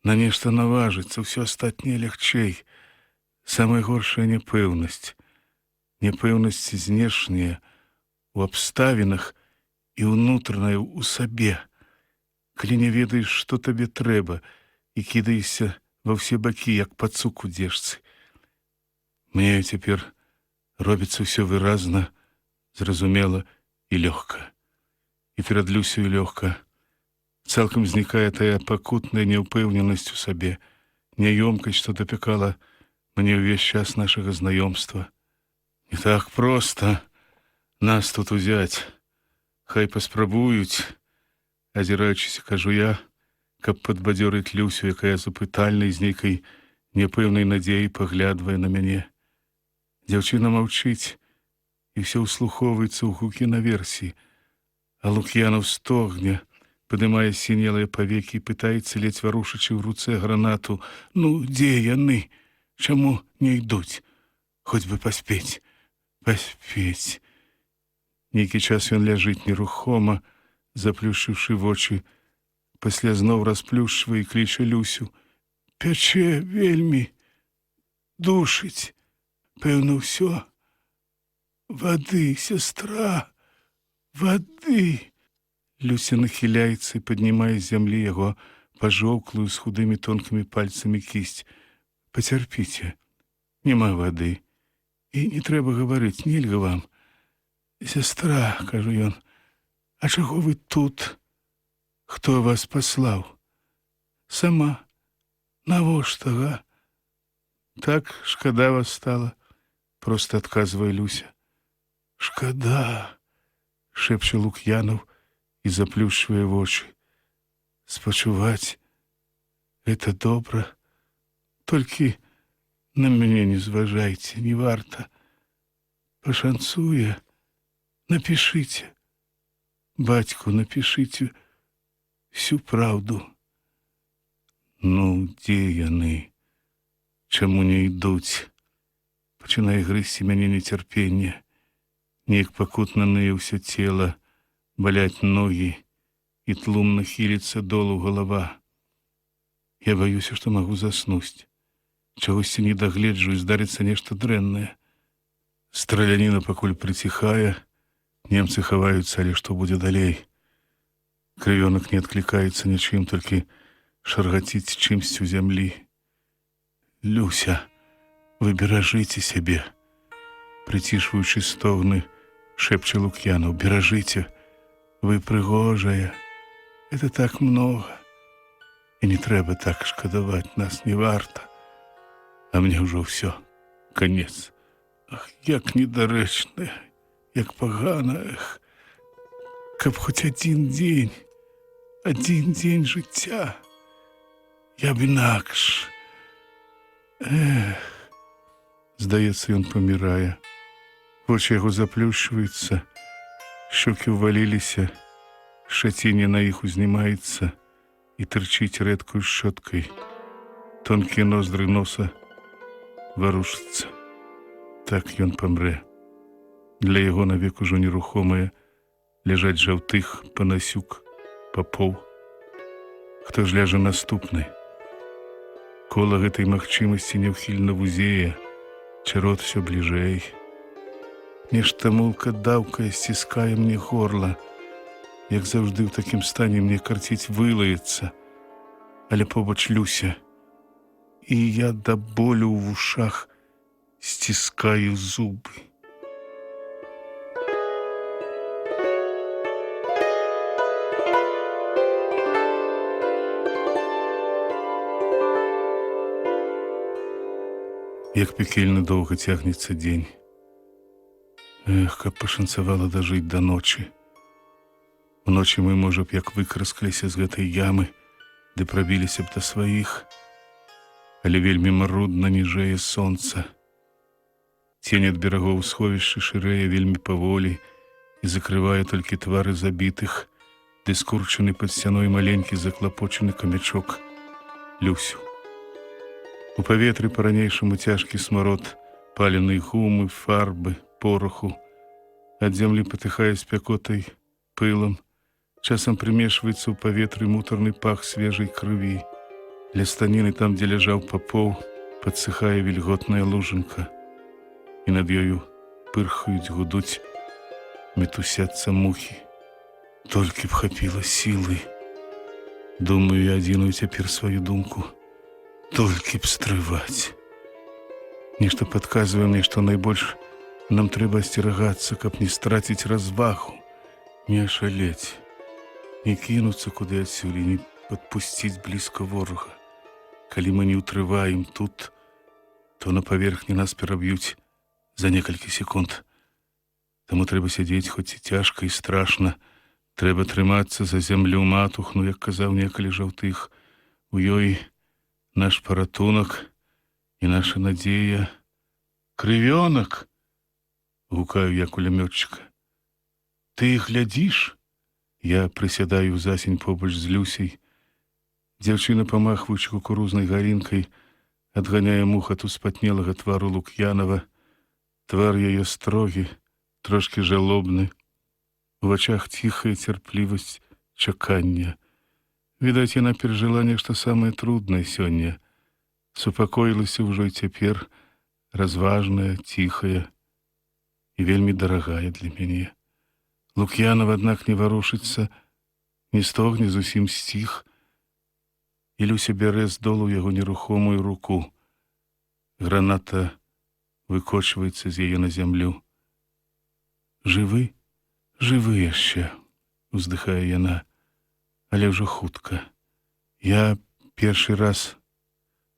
на нешта наважыцца, ўсё астатняе лягчэй. Самая горшая няпэўнасць. Няпэўнасць знешняя у абставінах і ўнутраная ў сабе. Калі не ведаеш, што табе трэба, і кідаешся ва ўсе бакі, як пацук у дзежцы. Мне цяпер робіцца ўсё выразна, зразумела і лёгка. І перад Люсёю лёгка. Цалкам знікае тая пакутная няўпэўненасць у сабе, няёмкасць, што дапякала мне ўвесь час нашага знаёмства. Не так проста нас тут узяць. Хай паспрабуюць, азіраючыся, кажу я, каб падбадзёрыць Люсю, якая запытальнай з нейкай няпэўнай надзеяй паглядвае на мяне. Дзяўчына маўчыць і ўсё ўслухоўваецца ў гукі наверсе, а Лук'янаў стогне, падымае сінелыя павекі і пытаецца, ледзь варушачы ў руцэ гранату: «Ну, дзе яны? Чаму не ідуць? Хоць бы паспець, паспець». Нейкі час ён ляжыць нерухома, заплюшчыўшы вочы, пасля зноў расплюшчвае і кліча Люсю. «Пячэ вельмі, душыць, пэўна, ўсё. Вады, сястра, вады». Люся нахіляецца і паднімае з зямлі яго пажоўклую з худымі тонкімі пальцамі кісць. «Пацярпіце, няма вады. І не трэба гаварыць, нельга вам. Сястра, — кажу ён, — а чаго вы тут? Хто вас паслаў? Сама. Навошта, га? Так шкада вас стала, — проста адказвае Люся. Шкада, — шэпча Лук'янаў і заплюшчвае вочы. Спачуваць — гэта добра. Толькі на мяне не зважайце, не варта. Пашанцуе, напішыце. Бацьку, напішыце всю праўду». Ну, дзе яны? Чаму не ідуць? Пачынае грызці мяне нецярпенне. Неяк пакутна ные ўсё цела, баляць ногі, і тлумна хіліцца долу галава. Я баюся, што магу заснуць. Чагосьці не дагледжу і здарыцца нешта дрэннае. Страляніна пакуль прыціхае, немцы хаваюцца, але што будзе далей? Крывёнак не адклікаецца нічым, толькі шаргаціць чымсьці ў зямлі. Люся, вы беражыце сябе. Прыцішваючы стогны, шэпча Лук'янаў, беражыце, вы прыгожая. Это так много. І не трэба так шкадаваць, нас не варта. А мне ўжо ўсё, канец. Ах, як недарэчна, як пагана, эх. Каб хоць адзін дзень жыцця. Я б інакш. Эх. Здаецца, ён памірае. Вочы яго заплюшчваюцца, щокі ўваліліся, шацінне на іх узнімаецца і тырчыць рэдкую шчоткай. Тонкія ноздры носа варушацца. Так ён памрэ. Для яго навек ужо нерухомае ляжаць жаўтых Панасюк, Папоў. Хто ж ляжа наступны? Кола гэтай магчымасці няўхільна вузее, чарот усё бліжэй. Нешта мулка даўкае, сціскае мне горла. Як заўжды ў такім стане мне карціць вылаецца, але побач Люся. І я да болю ў вушах сціскаю зубы. Як пекельна доўга цягнецца дзень. Эх, каб пашанцавала дажыць да ночы. Уночы мы, можа б, як выкраскліся з гэтай ямы, ды прабіліся б да сваіх, але вельмі марудна ніжэе сонца. Цень ад берагоў сховішча шырэе вельмі паволі і закрывае толькі твары забітых, ды скурчаны пад сцяной маленькі заклапочаны камячок Люсю. У паветры па-ранейшаму цяжкі смарод паленай гумы, фарбы, пороху. Ад зямлі патыхае спякотай, пылам. Часам прымешваецца ў паветры мутарны пах свежай крыві. Ля станіны, там, дзе ляжаў Папоў, падсыхае вільготная лужынка. І над ёю пырхаюць, гудуць, мітусяцца мухі. Толькі б хапіла сілы. Думаю я адзіную цяпер сваю думку. Толькі б стрываць. Нешта падказвае мне, што найбольш нам трэба асцерагацца, каб не страціць развагу, не ашалець, не кінуцца куды адсюль і не падпусціць блізка ворага. Калі мы не ўтрываем тут, то на паверхні нас пераб'юць за некалькі секунд. Таму трэба сядзець, хоць і цяжка і страшна. Трэба трымацца за зямлю матухну, як казаў некалі жаўтых. У ёй наш паратунак і наша надзея. Крывёнак! Гукаю я кулямётчыка. Ты глядзіш? Я прысядаю ў засень побач з Люсей. Дзяўчына, памахваючы кукурузнай галінкай, адганяе мух ад успатнелага твару Лук'янава. Твар яе строгі, трошкі жалобны. У вачах ціхая цярплівасць чакання. Відаць, яна перажыла нешта самае труднае сёння. Супакоілася ўжо і цяпер, разважная, ціхая і вельмі дарагая для мяне. Лук'янав, аднак, не варушыцца, не стогне, зусім сціх. І Люся бярэ з долу яго нерухомую руку. Граната выкочваецца з яе на зямлю. Жывы? Жывы яшчэ, уздыхае яна, але ўжо хутка. Я першы раз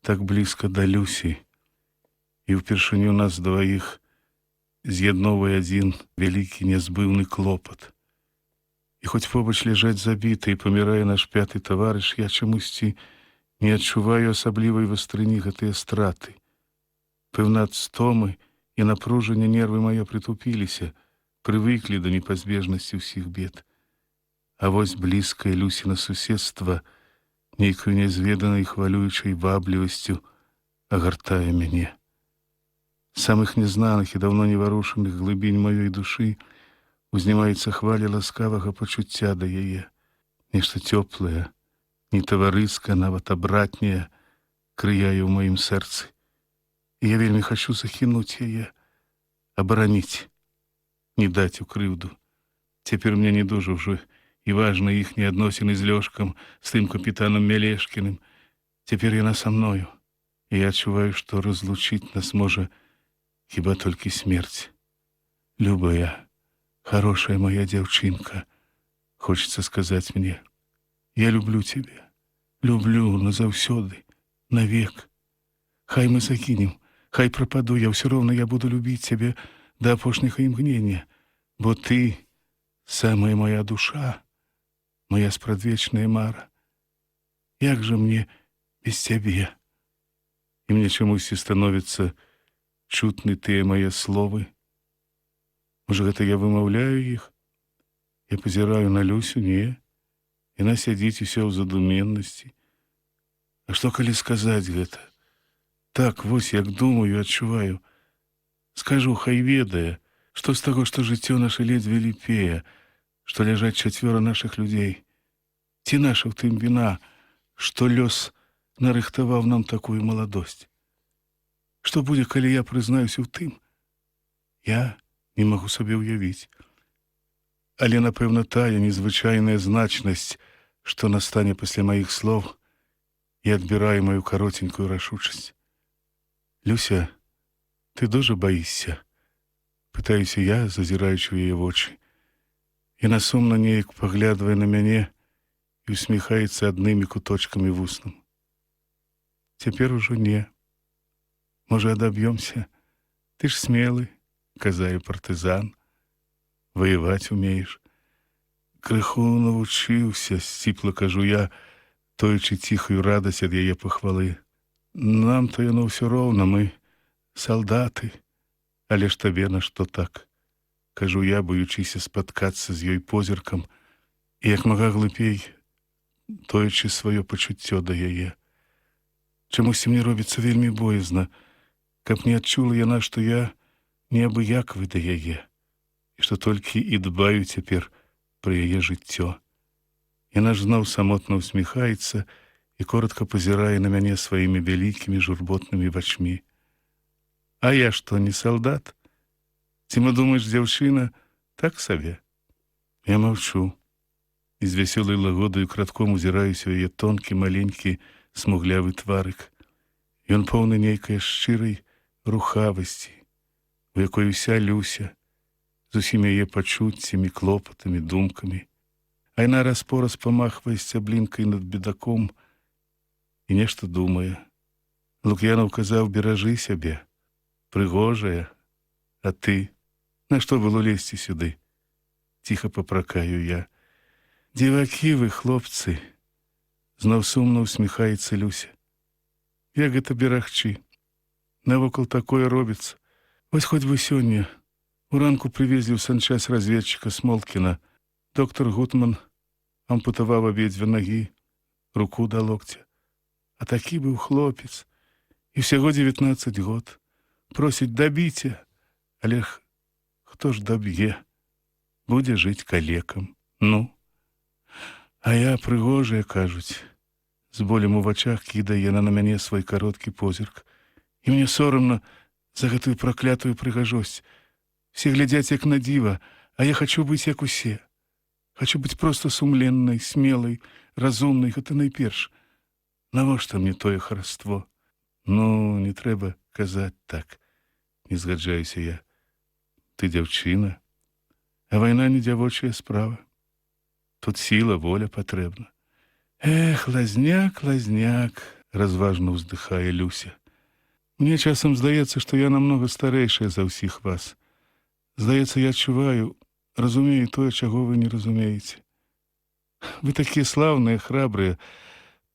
так блізка да Люсі, і ўпершыню нас дваіх з'ядноўвае адзін вялікі нязбыўны клопат. І хоць побач ляжаць забіты і памірае наш пяты таварыш, я чамусьці не адчуваю асаблівай вастрыні гэтыя страты. Пэўна, ад стомы і напружання нервы мае прытупіліся, прывыклі да непазбежнасці ўсіх бед. А вось блізкае Люсіна суседства нейкаю нязведанай хвалюючай ваблівасцю агартае мяне. Самых незнаных і даўно неварушаных глыбінь маёй душы узнімаецца хваля ласкавага пачуцця да яе. Нешта цёплае, не таварыскае, нават абратняе, крыяе ў маім сэрцы. І я вельмі хачу захінуць яе, абараніць, не даць у крыўду. Цяпер мне не дужа ўжо і важна іхнія адносіны з Лёшкам, з тым капітанам Мялешкіным. Цяпер яна са мною, і я адчуваю, што разлучыць нас можа хіба толькі смерць. Любая, хорошая моя дзяўчынка, хочется сказаць мне, я люблю цябе, люблю назаўсёды, навек. Хай мы загінем, хай прападу, я ўсё роўна я буду любіць цябе да апошняга імгнення, бо ты самая моя душа, моя спрадвечная мара. Як же мне без цябе? І мне чамусьці становіцца чутны тыя мае словы. Можа, гэта я вымаўляю іх? Я пазіраю на Люсю, не. Яна сядзіць усё ў задуменнасці. А што калі сказаць гэта? Так, вось як думаю, адчуваю. Скажу, хай ведае, што з таго, што жыццё наша ледзьве ліпее, што ляжаць 4 нашых людзей. Ці наша ў тым віна, што лёс нарыхтаваў нам такую маладосць? Што будзе, калі я прызнаюся ў тым? Я не магу сабе ўявіць. Але, напэўна, тая незвычайная значнасць, што настане пасля маіх слов, і адбірае маю каротенькую рашучасць. Люся, ты дужа баішся? Пытаюся я, зазіраючы ў яе вочы. Яна сумна неяк паглядвае на мяне і усміхаецца аднымі куточкамі вуснам. Цяпер ужо не. Можа, адаб'ёмся? Ты ж смелы, казаю, партызан. Ваяваць умееш. Крыху навучыўся, сціпла кажу я, тоючы ціхую радасць ад яе пахвалы. Нам-то яно ўсё роўна, мы салдаты. Але ж табе на што так? Кажу я, боючыся спаткацца з ёй позіркам, і як мага глупей, тоячы сваё пачуццё да яе. Чамусьці мне робіцца вельмі боязна, каб не адчула яна, што я неабыякавы да яе, і што толькі і дбаю цяпер пра яе жыццё. Яна ж зноў самотна усміхаецца і коротка пазірае на мяне сваімі вялікімі журботнымі вачмі. А я што, не салдат? Ці мы думаеш, дзяўчына, так сабе? Я маўчу. І з вясёлай лагодаю кратком узіраюся ў яе тонкі, маленькі, смуглявы тварык. Ён поўны нейкай шчырай рухавасці, у якой уся Люся, з усімі яе пачуццямі, клопатамі, думкамі. А яна раз-пораз памахвае сцяблінкай над бедаком і нешта думае. Лук'янаў казаў, беражы сябе. Прыгожая, а ты? Нашто было лезці сюды? Ціха папракаю я. Дзівакі вы, хлопцы. Зноў сумна усміхаецца Люся. Як гэта берагчы? Навокал такое робіцца. Вось хоць бы сёння. Уранку прывезлі ў санчасць разведчыка Смолкіна. Доктор Гутман ампутаваў абедзве нагі, руку да локця. А такі быў хлопец. І ўсяго 19 год. Просіць, дабіце, але хто ж даб'е? Будзе жыць калекам. Ну? А я прыгожая, кажуць. З болем у вачах кідае яна на мяне свой кароткі позірк. І мне сорамна за гэтую праклятую прыгажосць. Все глядзяць як на дзіва, а я хачу быць як усе. Хачу быць проста сумленнай, смелай, разумнай, гэта найперш. Навошта мне тое хараство? Ну, не трэба казаць так. Не згаджаюся я. Ты дзяўчына, а вайна не дзявочая справа. Тут сіла, воля патрэбна. Эх, лазняк, лазняк, разважна ўздыхае Люся. Мне часам здаецца, што я намнога старэйшая за ўсіх вас. Здаецца, я адчуваю, разумею тое, чаго вы не разумееце. Вы такія слаўныя, храбрыя,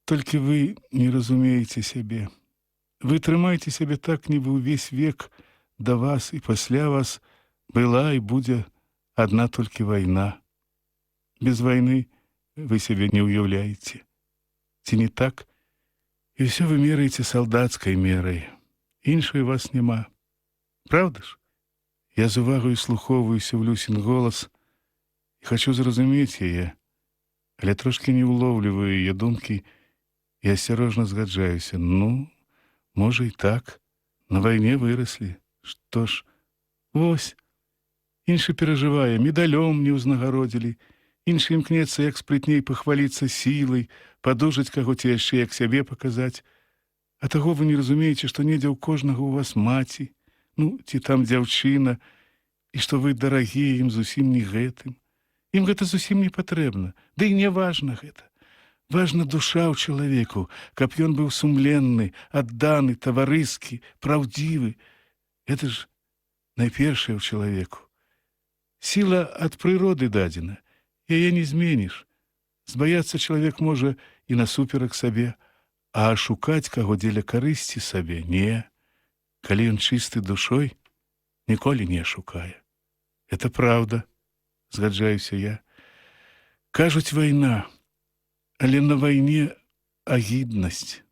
толькі вы не разумееце сябе. Вы трымаеце сябе так, нібы ўвесь век да вас і пасля вас была і будзе адна толькі вайна. Без вайны вы сябе не ўяўляеце. Ці не так? І ўсё вы мераеце салдацкай мерай. Іншай вас няма. Праўда ж? Я з увагаю слухоўваюся ў Люсін голас і хачу зразумець яе, але трошкі не ўлоўліваю яе думкі і асцярожна згаджаюся. Ну, можа і так. На вайне выраслі. Што ж, вось, іншы перажывае, медалём не ўзнагародзілі, іншы імкнецца, як спрытней пахваліцца сілай, падужаць каго ці яшчэ як сябе паказаць. А таго вы не разумееце, што недзе ў кожнага ў вас маці, ну, ці там дзяўчына, і што вы дарагія ім зусім не гэтым. Ім гэта зусім не патрэбна, ды і не важна гэта. Важна душа ў чалавеку, каб ён быў сумленны, адданы, таварыскі, праўдзівы. Гэта ж найпершае ў чалавеку. Сіла ад прыроды дадзена, яе не зменіш. Збаяцца чалавек можа і насуперак сабе, а шукаць каго дзеля карысці сабе не. Калі ён чысты душой, ніколі не шукае. Это праўда, згаджаюся я. Кажуць, вайна, але на вайне агіднасць,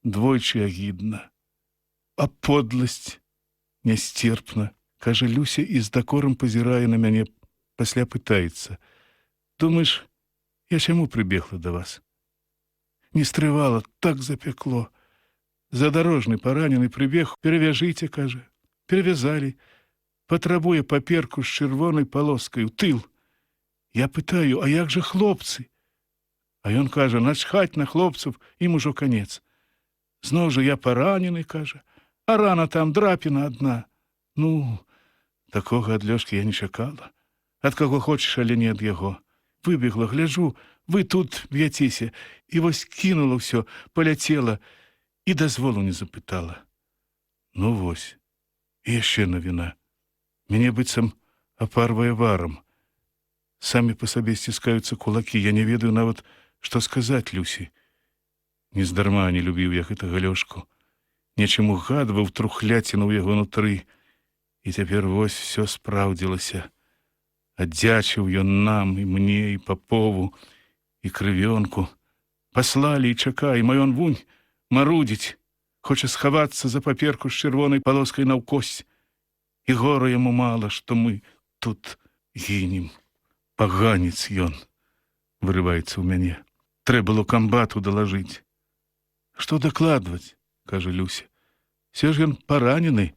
двойчы агідна, а подласць нясцерпна, кажа Люся і з дакорам пазірае на мяне, пасля пытаецца: думаеш, я чаму прыбегла да вас? Не стрывала, так запекло. Задарожны паранены прыбег, перавяжыце, кажа. Перавязалі. Патрабуе паперку з чырвонай палоскай у тыл. Я пытаю, а як жа хлопцы? А ён кажа, начхаць на хлопцаў, ім ужо канец. Зноў жа я паранены, кажа, а рана там драпіна адна. Ну, такога ад Лёшкі я не чакала. Ад каго хочаш, але не ад яго. Выбегла, гляджу, вы тут б'яцеся, і вось кінула ўсё, паляцела, і дазволу не запытала. Ну вось, і яшчэ навіна. Мяне быццам апарвае варам. Самі па сабе сціскаюцца кулакі, я не ведаю нават, што сказаць Люсі. Нездарма не любіў я гэтага Лёшку. Нечым угадваў трухляціну ў яго нутры. І цяпер вось всё спраўдзілася. Аддзячыў ён нам, і мне, і Папову, і Крывёнку. Паслалі і чакай, маён вунь марудзіць, хоча схавацца за паперку з чырвонай палоскай наўкось. І гора яму мала, што мы тут гінем. Паганец ён, вырываецца ў мяне. Трэ было камбату далажыць. Што дакладваць, кажа Люся. Все ж ён паранены,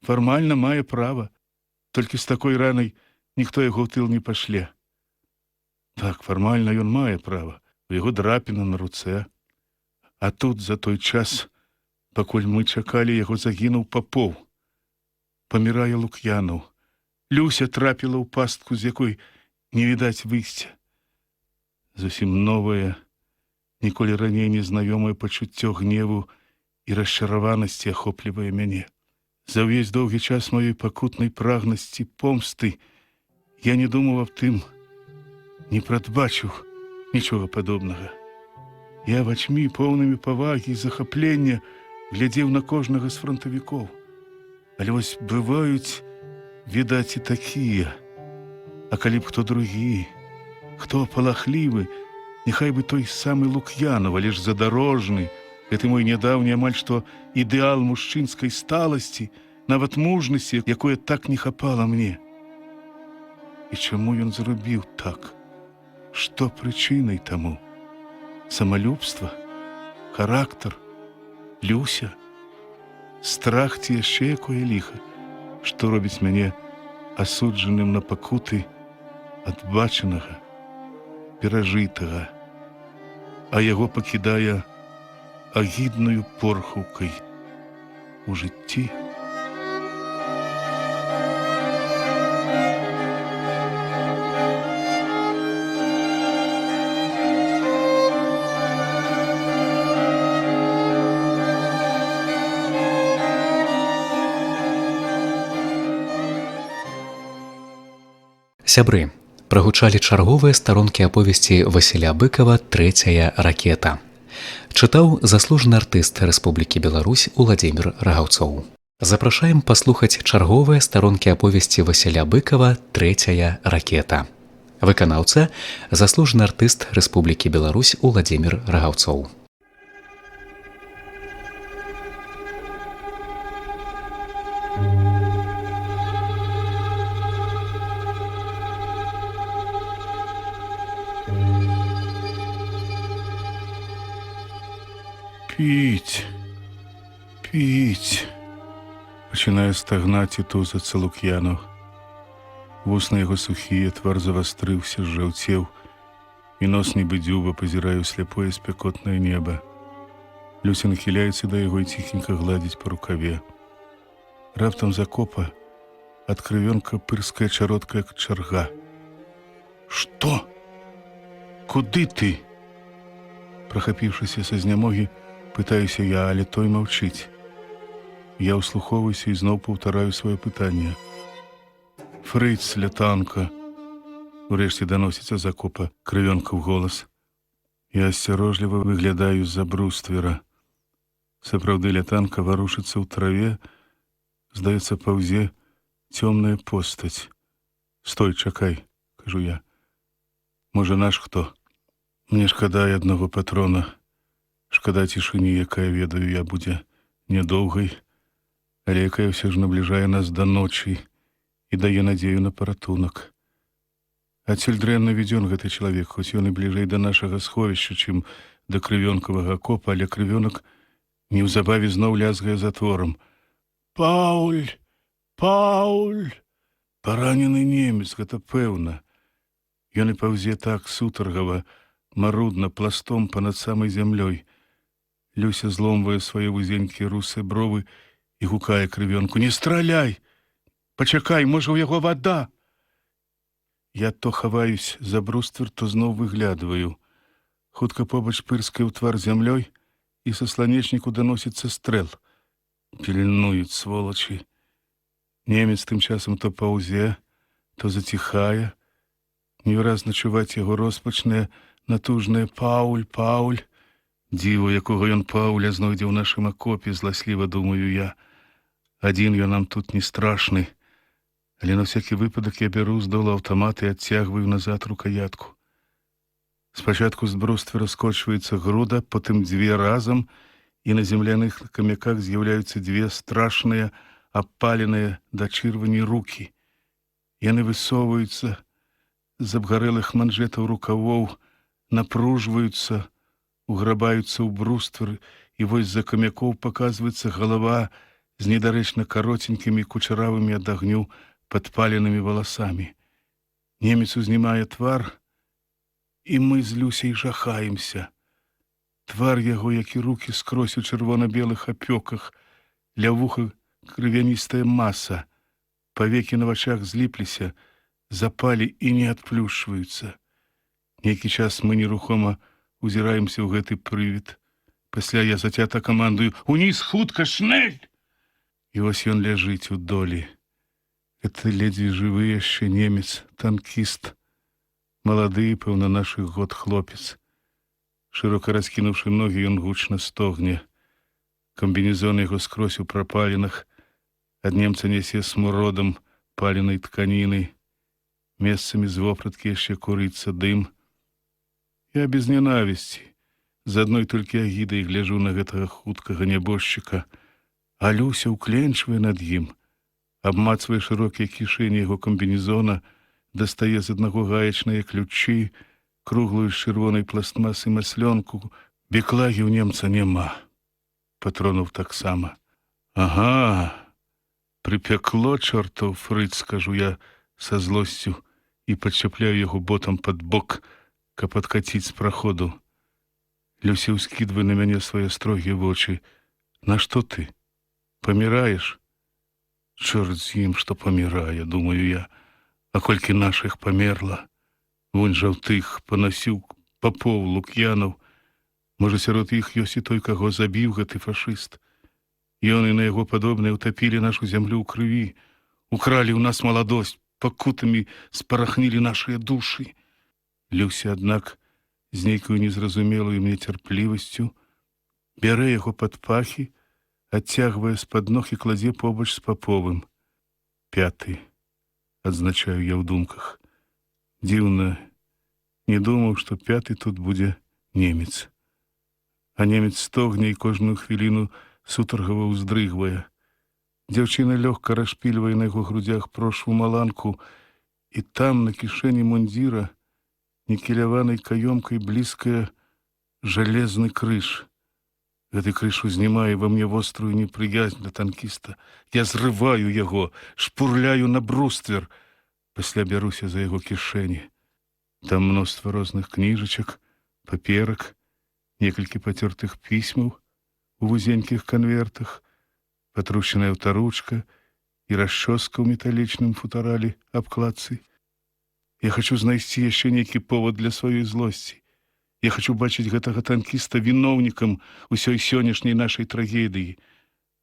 фармальна мае права. Толькі з такой ранай ніхто яго ў тыл не пашле. Так, фармальна ён мае права, у яго драпіна на руцэ. А тут за той час, пакуль мы чакалі, яго загінуў Папоў. Памірае Лук'янаў. Люся трапіла ў пастку, з якой не відаць выйсця. Зусім новае, ніколі раней незнаёмае пачуццё гневу і расчараванасці ахоплівае мяне. За ўвесь доўгі час маёй пакутнай прагнасці помсты я не думаў аб тым, не прадбачыў нічога падобнага. Я вачмі, поўнымі павагі і захаплення, глядзеў на кожнага з фронтавікоў. Але вось бываюць, відаць, і такія. А калі б хто другі, хто палахлівы, няхай бы той самы Лук'янаў, але ж задарожны, гэты мой нядаўні амаль што ідэал мужчынскай сталасці, нават мужнасці, якое так не хапала мне. І чаму ён зрабіў так? Што прычынай таму? Самалюбства? Характар? Люся? Страх ці яшчэ якое ліха, што робіць мяне асуджаным на пакуты ад бачанага, перажытага, а яго пакідае агіднаю порхаўкай у жыцці. Сябры, прагучалі чарговыя старонкі аповесці Васіля Быкава «Трэцяя ракета». Чытаў заслужаны артыст Рэспублікі Беларусь Уладзімір Рагаўцоў. Запрашаем паслухаць чарговыя старонкі аповесці Васіля Быкава «Трэцяя ракета». Выканаўца заслужаны артыст Рэспублікі Беларусь Уладзімір Рагаўцоў. Пить, пить, Пачынае стагнаць і тузацца Лук'янаў. Вусны яго сухія, твар завастрыўся, зжаўцеў, і нос нібы дзюба пазірае ў сляпое спякотнае неба. Люся нахіляецца да яго і ціхенька гладзіць па рукаве. Раптам з акопа ад крывёнка пырская чародка, як чарга. «Што? Куды ты?» Прахапіўшыся са знямогі, пытаюся я, але той маўчыць. Я ўслухоўваюся і зноў паўтараю сваё пытанне. «Фрыц, лятанка!» Урэшце даносіцца з акопа крывёнкаў голас. Я асцярожліва выглядаю з-за бруствера. Сапраўды лятанка варушыцца ў траве, здаецца, паўзе цёмная постаць. «Стой, чакай», — кажу я. «Можа, наш хто? Мне шкада і аднаго патрона. Шкада цішыні, якая, ведаю я, будзе нядоўгай, але якая ўсё ж набліжае нас да ночы і дае надзею на паратунак. Адсюль дрэнна вядзён гэты чалавек, хоць ён і бліжэй да нашага сховішча, чым да крывёнкавага акопа, але крывёнак неўзабаве зноў лязгае затворам. «Пауль! Пауль!» Паранены немец, гэта пэўна. Ён і паўзе так сутаргава, марудна, пластом па-над самай зямлёй. Люся зломвае свае вузенькія русыя бровы і гукае крывёнку: «Не страляй! Пачакай, можа, у яго вада!» Я то хаваюсь за бруствер, то зноў выглядваю. Хутка побач пырскае ў твар зямлёй, і са сланечніку даносіцца стрэл. Пільнуюць, сволачы. Немец тым часам то паўзе, то заціхае. Невыразна чуваць яго роспачнае, натужнае «Пауль, Пауль!» Дзіва, якога ён Пауля знойдзе ў нашым акопе, зласліва думаю я. Адзін ён нам тут не страшны. Але на всякі выпадак я бяру з долу аўтамат і адцягваю назад рукаятку. Спачатку з бруствера скочваецца груда, потым дзве разам, і на земляных камяках з'яўляюцца дзве страшныя, абпаленыя да чырвані рукі. Яны высоўваюцца з абгарэлых манжэтаў рукавоў, напружваюцца, уграбаюцца ў бруствер, і вось за камякоў паказваецца галава з недарэчна кароценькімі кучаравымі ад агню падпаленымі валасамі. Немец узнімае твар, і мы з Люсяй жахаемся. Твар яго, як і рукі, скрозь у чырвона-белых апёках, ля вуха крывяністая маса, павекі на вачах зліпліся, запалі і не адплюшваюцца. Нейкі час мы нерухома узіраемся ў гэты прывід. Пасля я зацята камандую: «Уніз, хутка, шнель!» І вось ён ляжыць у долі. Гэта ледзьве жывы яшчэ немец, танкіст. Малады, пэўна, нашых год хлопец. Шырока раскінуўшы ногі, ён гучна стогне. Камбінезон яго скрозь у прапалінах. Ад немца нясе смуродам паленай тканіны. Месцамі з вопраткі яшчэ курыцца дым. Я без ненавісці, з адной толькі агідай гляжу на гэтага хуткага нябожчыка, а Люся ўкленчвае над ім, абмацвае шырокія кішэні яго камбінезона, дастае з аднаго гаечныя ключы, круглую з чырвонай пластмасы маслёнку. Беклагі ў немца няма. Патронаў таксама. «Ага, припякло, чортаў фрыц», скажу я са злосцю і падчапляю яго ботам пад бок, каб адкаціць з праходу. Люся ўскідвае на мяне свае строгія вочы. «Нашто ты? Паміраеш?» «Чорт з ім, што памірае», думаю я. А колькі нашых памерла? Вунь жа ў тых панасіў папоў, Лук'янаў. Можа, сярод іх ёсць і той, каго забіў гэты фашыст. Ён і на яго падобныя ўтапілі нашу зямлю ў крыві, укралі ў нас маладосць, пакутамі спарахнілі нашыя душы. Люся, аднак, з нейкаю незразумелую мне цярплівасцю, бярэ яго пад пахі, адцягвае з-пад ног і кладзе побач з паповым. «Пяты», адзначаю я ў думках. Дзіўна, не думаў, што пяты тут будзе немец. А немец стогне і кожную хвіліну сутаргава ўздрыгвае. Дзяўчына лёгка расшпільвае на яго грудзях прошву маланку, і там, на кішэні мундзіра, никеляванай каёмкай блізкая жалезны крыж. Гэты крыж узнімае ва мне вострую непрыязь да танкіста. Я зрываю яго, шпурляю на бруствер, пасля бяруся за яго кішэні. Там мноства розных кніжачак, паперак, некалькі пацёртых пісьмаў у вузенькіх канвертах, патрушчаная аўтаручка і расчоска ў металічным футаралі абкладцы. Я хачу знайсці яшчэ нейкі повод для сваёй злосці. Я хачу бачыць гэтага танкіста віноўнікам усёй сённяшняй нашай трагедыі.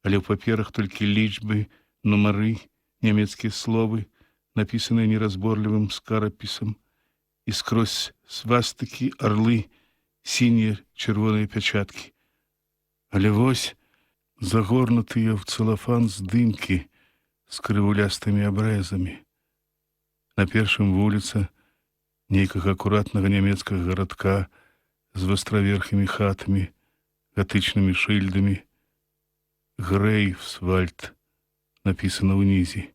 Але ў паперах толькі лічбы, нумары, нямецкія словы, напісаныя неразборлівым скарапісам, і скрозь свастыкі, арлы, сінія чырвоныя пячаткі. Але вось загорнутыя ў цэлафан здымкі з крывулястымі абрэзамі. На першым вуліца нейкага акуратнага нямецкага гарадка з востраверхімі хатамі, гатычнымі шыльдамі. Грэйфсвальд напісана ўнізе.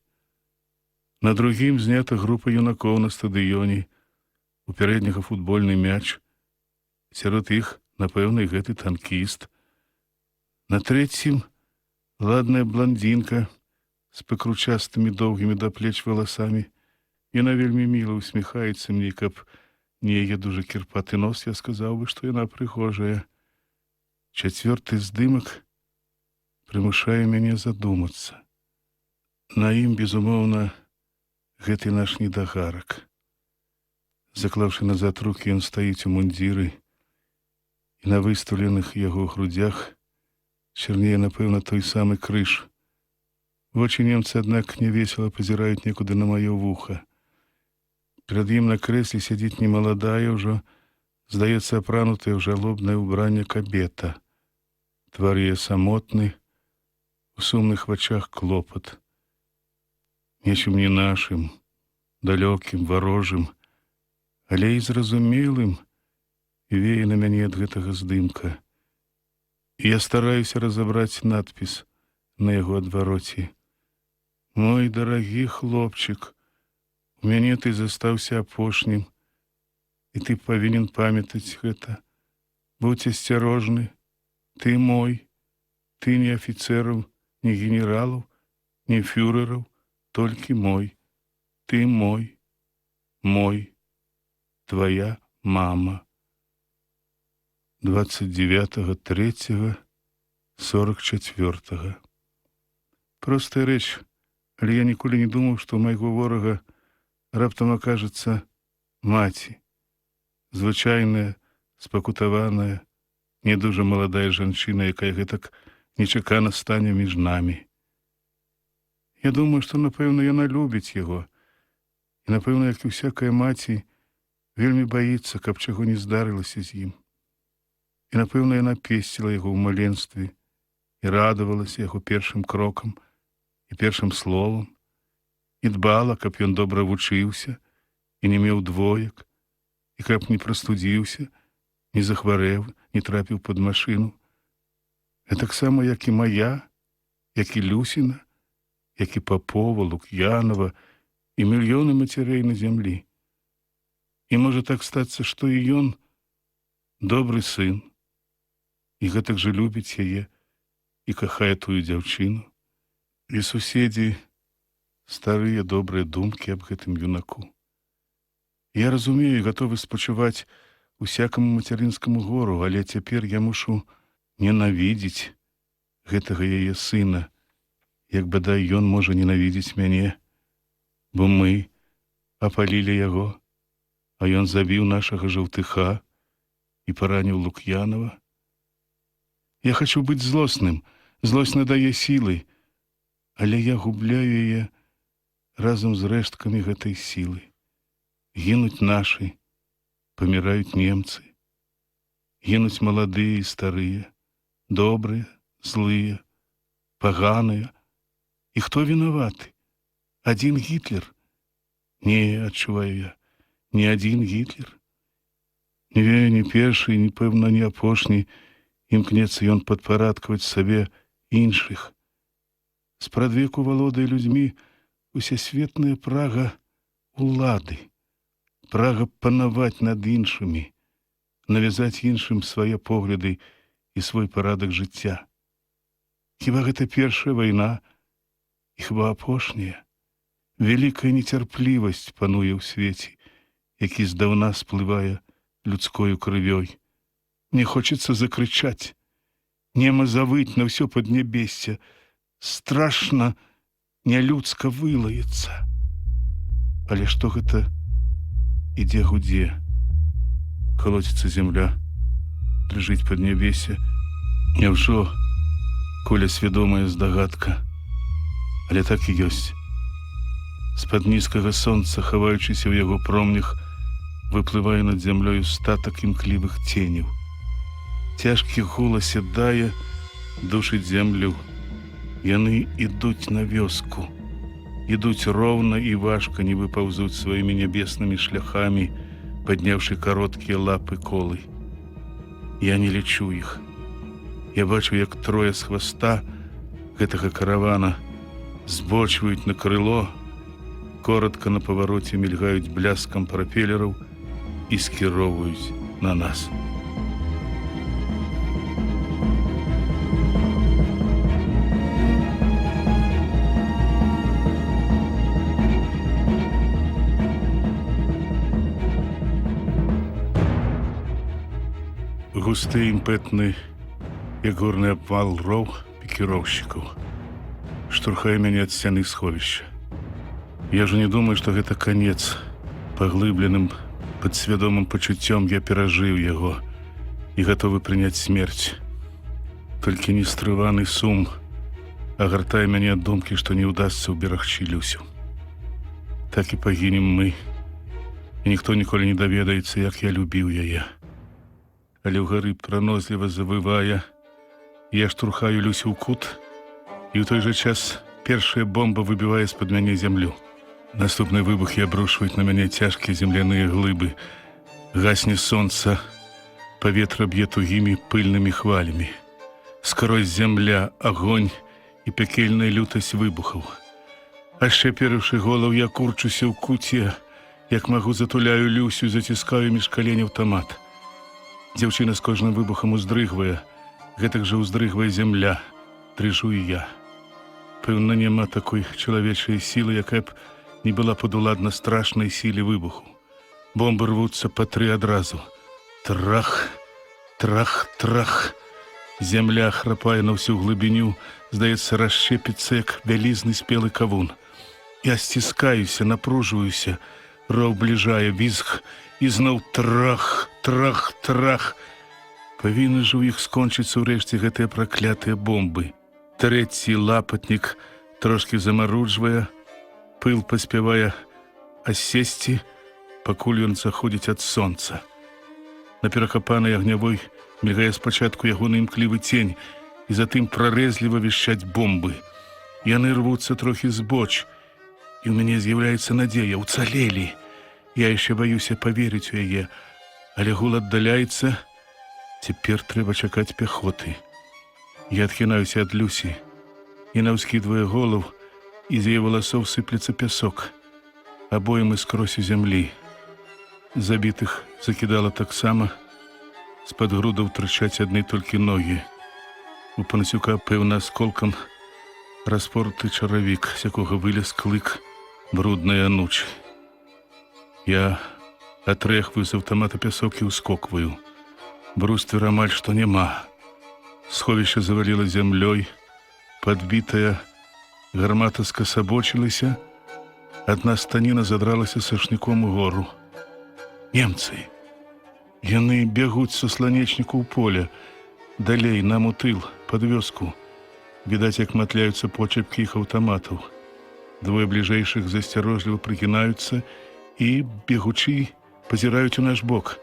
На другім знята група юнакоў на стадыёне, у пярэдняга футбольны мяч. Сярод іх, напэўна, і гэты танкіст. На трэцім ладная блондинка з пакручастымі доўгімі да плеч валасамі. Яна вельмі міла усміхаецца мне, каб не яе дужа кірпаты нос, я сказаў бы, што яна прыгожая. Чацвёрты здымак прымушае мяне задумацца. На ім, безумоўна, гэты наш недагарак. Заклаўшы назад рукі, ён стаіць у мундзіры, і на выстаўленых яго грудзях чырнее, напэўна, той самы крыж. Вочы немца, аднак, невесела пазіраюць некуды на маё вуха. Перад ім на крэсле сядзіць немаладая ўжо, здаецца, апранутая ў жалобнае ўбранне кабета. Твар яе самотны, у сумных вачах клопат. Нечым не нашым, далёкім, варожым, але і зразумелым вее на мяне ад гэтага здымка. І я стараюся разабраць надпіс на яго адвароце. «Мой дарагі хлопчык, у мяне ты застаўся апошнім, і ты павінен памятаць гэта. Будзь асцярожны, ты мой, ты не афіцэраў, не генералаў, не фюрэраў, толькі мой, ты мой, мой, твоя мама». 29.3.44. Простая рэч, але я ніколі не думаў, што ў майго ворага раптам акажацца маці. Звычайная, спакутаваная, не дужа маладая жанчына, якая гэтак нечакана стане між намі. Я думаю, што, напэўна, яна любіць яго. І, напэўна, як і всякая маці, вельмі баіцца, каб чаго не здарылася з ім. І, напэўна, яна песціла яго ў маленстве і радавалася яго першым крокам і першым словам, і дбала, каб ён добра вучыўся і не меў двоек, і каб не прастудзіўся, не захварэў, не трапіў пад машыну. Гэтаксама, як і мая, як і Люсіна, як і Папова, Лук'янова і мільёны мацярэй на зямлі. І можа так стацца, што і ён добры сын, і гэтак жа любіць яе і кахае тую дзяўчыну. І суседзі старыя добрыя думкі аб гэтым юнаку. Я разумею, гатовы спачуваць усякаму мацярынскаму гору, але цяпер я мушу ненавідзець гэтага яе сына, як бадай ён можа ненавідзець мяне, бо мы апалілі яго, а ён забіў нашага жаўтыха і параніў Лук'янова. Я хачу быць злосным, злосць надае сілы, але я губляю яе разам з рэшткамі гэтай сілы. Гінуць нашы, паміраюць немцы. Гінуць маладыя і старыя, добрыя, злыя, паганыя. І хто вінаваты? Адзін Гітлер? Не, адчуваю я, не адзін Гітлер. Не першы, ні, пэўна, не апошні імкнецца ён падпарадкаваць сабе іншых. Спрадвеку валодае людзьмі усесветная прага улады, прага панаваць над іншымі, навязаць іншым свае погляды і свой парадак жыцця. Хіба гэта першая вайна, і хіба апошняя? Вялікая нецярплівасць пануе ў свеце, які здаўна сплывае людскою крывёй. Мне хочется закрычаць, нема завыть на ўсё паднябессе, страшна, нялюдска вылаецца. Але што гэта ідзе гудзе? Колоціцца зямля, дрыжыць паднябессе. Няўжо Коля свядомая здагадка? Але так і ёсць. З-пад нізкага сонца, хаваючыся ў яго промнях, выплывае над зямлёю статак імклівых ценяў. Цяжкі гул асядае, душыць зямлю. Яны ідуць на вёску. Ідуць роўна і важка, нібы паўзуць сваімі нябеснымі шляхамі, падняўшы кароткія лапы колы. Я не лічу іх. Я бачу, як трое з хваста гэтага каравана збочваюць на крыло, коротка на павароце мільгаюць бляскам прапелераў і скіроўваюць на нас. Густы імпэтны, як горны абвал роў пікіроўшчыкаў, штурхае мяне ад сцяны сховішча. Я ж не думаю, што гэта канец. Паглыбленым, падсвядомым пачуццём я перажыў яго і гатовы прыняць смерць. Толькі нестрываны сум агартае мяне ад думкі, што не ўдасца ўберагчы Люсю. Так і пагінем мы, і ніхто ніколі не даведаецца, як я любіў яе. Але ўгары пранозліва завывае, я штурхаю Люсю ў кут, і ў той жа час першая бомба выбівае з-пад мяне зямлю. Наступны выбух і абрушваюць на мяне цяжкія земляныя глыбы. Гасне сонца, паветра б'е тугімі пыльнымі хвалямі. Скрозь зямля, агонь і пякельная лютасць выбухаў. Ашчэпіўшы голаў, я курчуся ў куце, як магу затуляю Люсю, заціскаю між калень аўтамат. Дзяўчына з кожным выбухам уздрыгвае, гэтак жа ўздрыгвае зямля, дрыжу і я. Пэўна, няма такой чалавечай сілы, якая б не была падуладна страшнай сіле выбуху. Бомбы рвуцца па тры адразу. Трах, трах, трах. Зямля храпае на ўсю глыбіню, здаецца, расшчэпіцца, як вялізны спелы кавун. Я сціскаюся, напружваюся, роў бліжае, візг, і зноў трах, трах, трах. Павінны ж у іх скончыцца ўрэшце гэтыя праклятыя бомбы. Трэці лапатнік трошкі замаруджвае, пыл паспявае асесці, пакуль ён заходзіць ад сонца. На перакапанай агнявой мільгае спачатку ягоны імклівы цень, і затым прарэзліва вішчаць бомбы. Яны рвуцца трохі збоч, і ў мяне з'яўляецца надзея, уцалелі. Я яшчэ баюся паверыць у яе, але гул аддаляецца, цяпер трэба чакаць пяхоты. Я адхінаюся ад Люсі, і наўскідвае голаў, і з яе валасоў сыплецца пясок. Абое мы скрозь у зямлі. Забітых закідала таксама, з-пад грудаў трычаць адны толькі ногі. У Панасюка, пэўна, асколкам распорты чаравік, з якога вылез клык бруднай анучы. Я атрэхваю з аўтамата пясок і ўскокваю. Бруствера амаль што няма. Сховішча заваліла зямлёй, падбітая гармата скасабочылася, адна станіна задралася сашніком угору. Немцы! Яны бягуць са сланечніку ў поле, далей, нам у тыл, пад вёску. Відаць, як матляюцца почэпкі іх аўтаматаў. Двое бліжэйшых засцярожліва прыгінаюцца і, бегучы, пазіраюць у наш бок.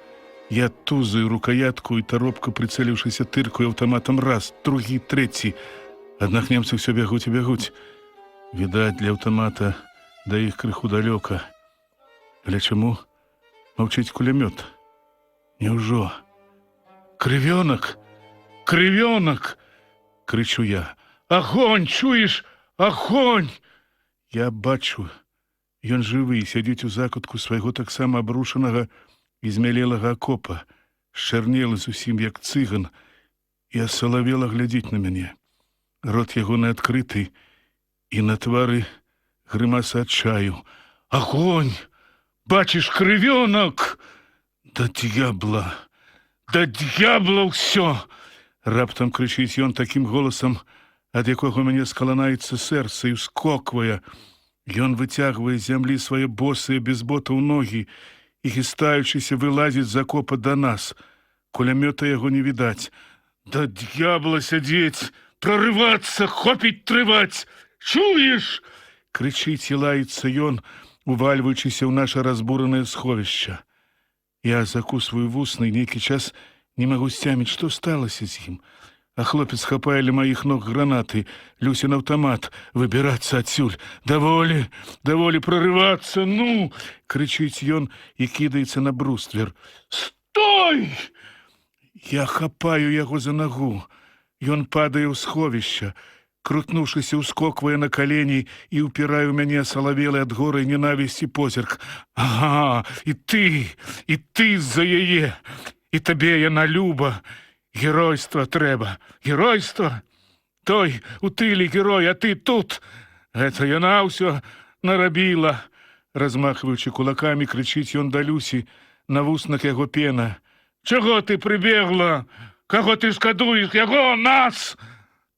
Я тузаю рукоятку і таропка, прыцэліўшыся, тыркаю аўтаматам раз, другі, трэці. Аднак немцы ўсё бягуць і бягуць. Відаць, для аўтамата да іх крыху далёка. Але чаму маўчыць кулямёт? Няўжо? Крывёнак! Крывёнак! Крычу я. Агонь, чуеш? Агонь! Я бачу. Ён жывы, сядзіць у закутку свайго таксама абрушанага і змялелага акопа, шчарнелы зусім як цыган, і асалавела глядзіць на мяне. Рот ягоны адкрыты, і на твары грымаса адчаю. Агонь! Бачыш, крывёнак! Да д'ябла! Да д'ябла ўсё! Раптам крычыць ён такім голасам, ад якога ў мяне скаланаецца сэрца і ўскоквае. Ён выцягвае з зямлі свае босыя без ботаў ногі і, хістаючыся, вылазіць з акопа да нас. Кулямёта яго не відаць. Да д'ябла сядзець! Прорывацца! Хопіць трываць! Чуеш? Крычыць і лаецца ён, увальваючыся ў наша разбуранае сховішча. Я закусваю вусны, нейкі час не магу сцяміць, што сталася з ім. А хлопец хапае ля маіх ног гранаты, Люсін аўтамат, выбірацца адсюль. Даволі, даволі прорывацца, ну! Крычыць ён і кідаецца на бруствер. Стой! Я хапаю яго за нагу. Ён падае ў сховішча. Крутнуўшыся, ускоквае на калені і ўпірае ў мяне асалавелы ад горай ненавісці позірк. Ага, і ты з-за яе. І табе яна люба. Геройства трэба. Геройства? Той у тыле герой, а ты тут. Гэта яна ўсё нарабіла. Размахваючы кулакамі, крычыць ён да Люсі. На вуснах яго пена. Чаго ты прыбегла? Каго ты шкадуеш? Яго, нас!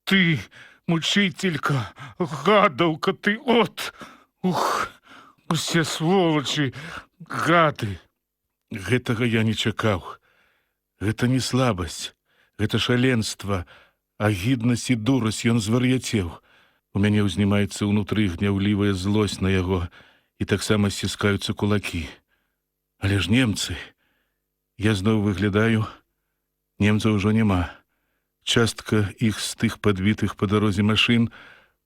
Ты... мучителька, гадаўка ты, от! Ух, усе сволачы, гады! Гэтага я не чакаў. Гэта не слабасць, гэта шаленства, агіднасць і дурасць, ён звар'яцеў. У мяне ўзнімаецца ўнутры гняўлівая злосць на яго, і таксама сціскаюцца кулакі. Але ж немцы... Я зноў выглядаю, немцаў ужо няма. Частка іх з тых падбітых па дарозе машын,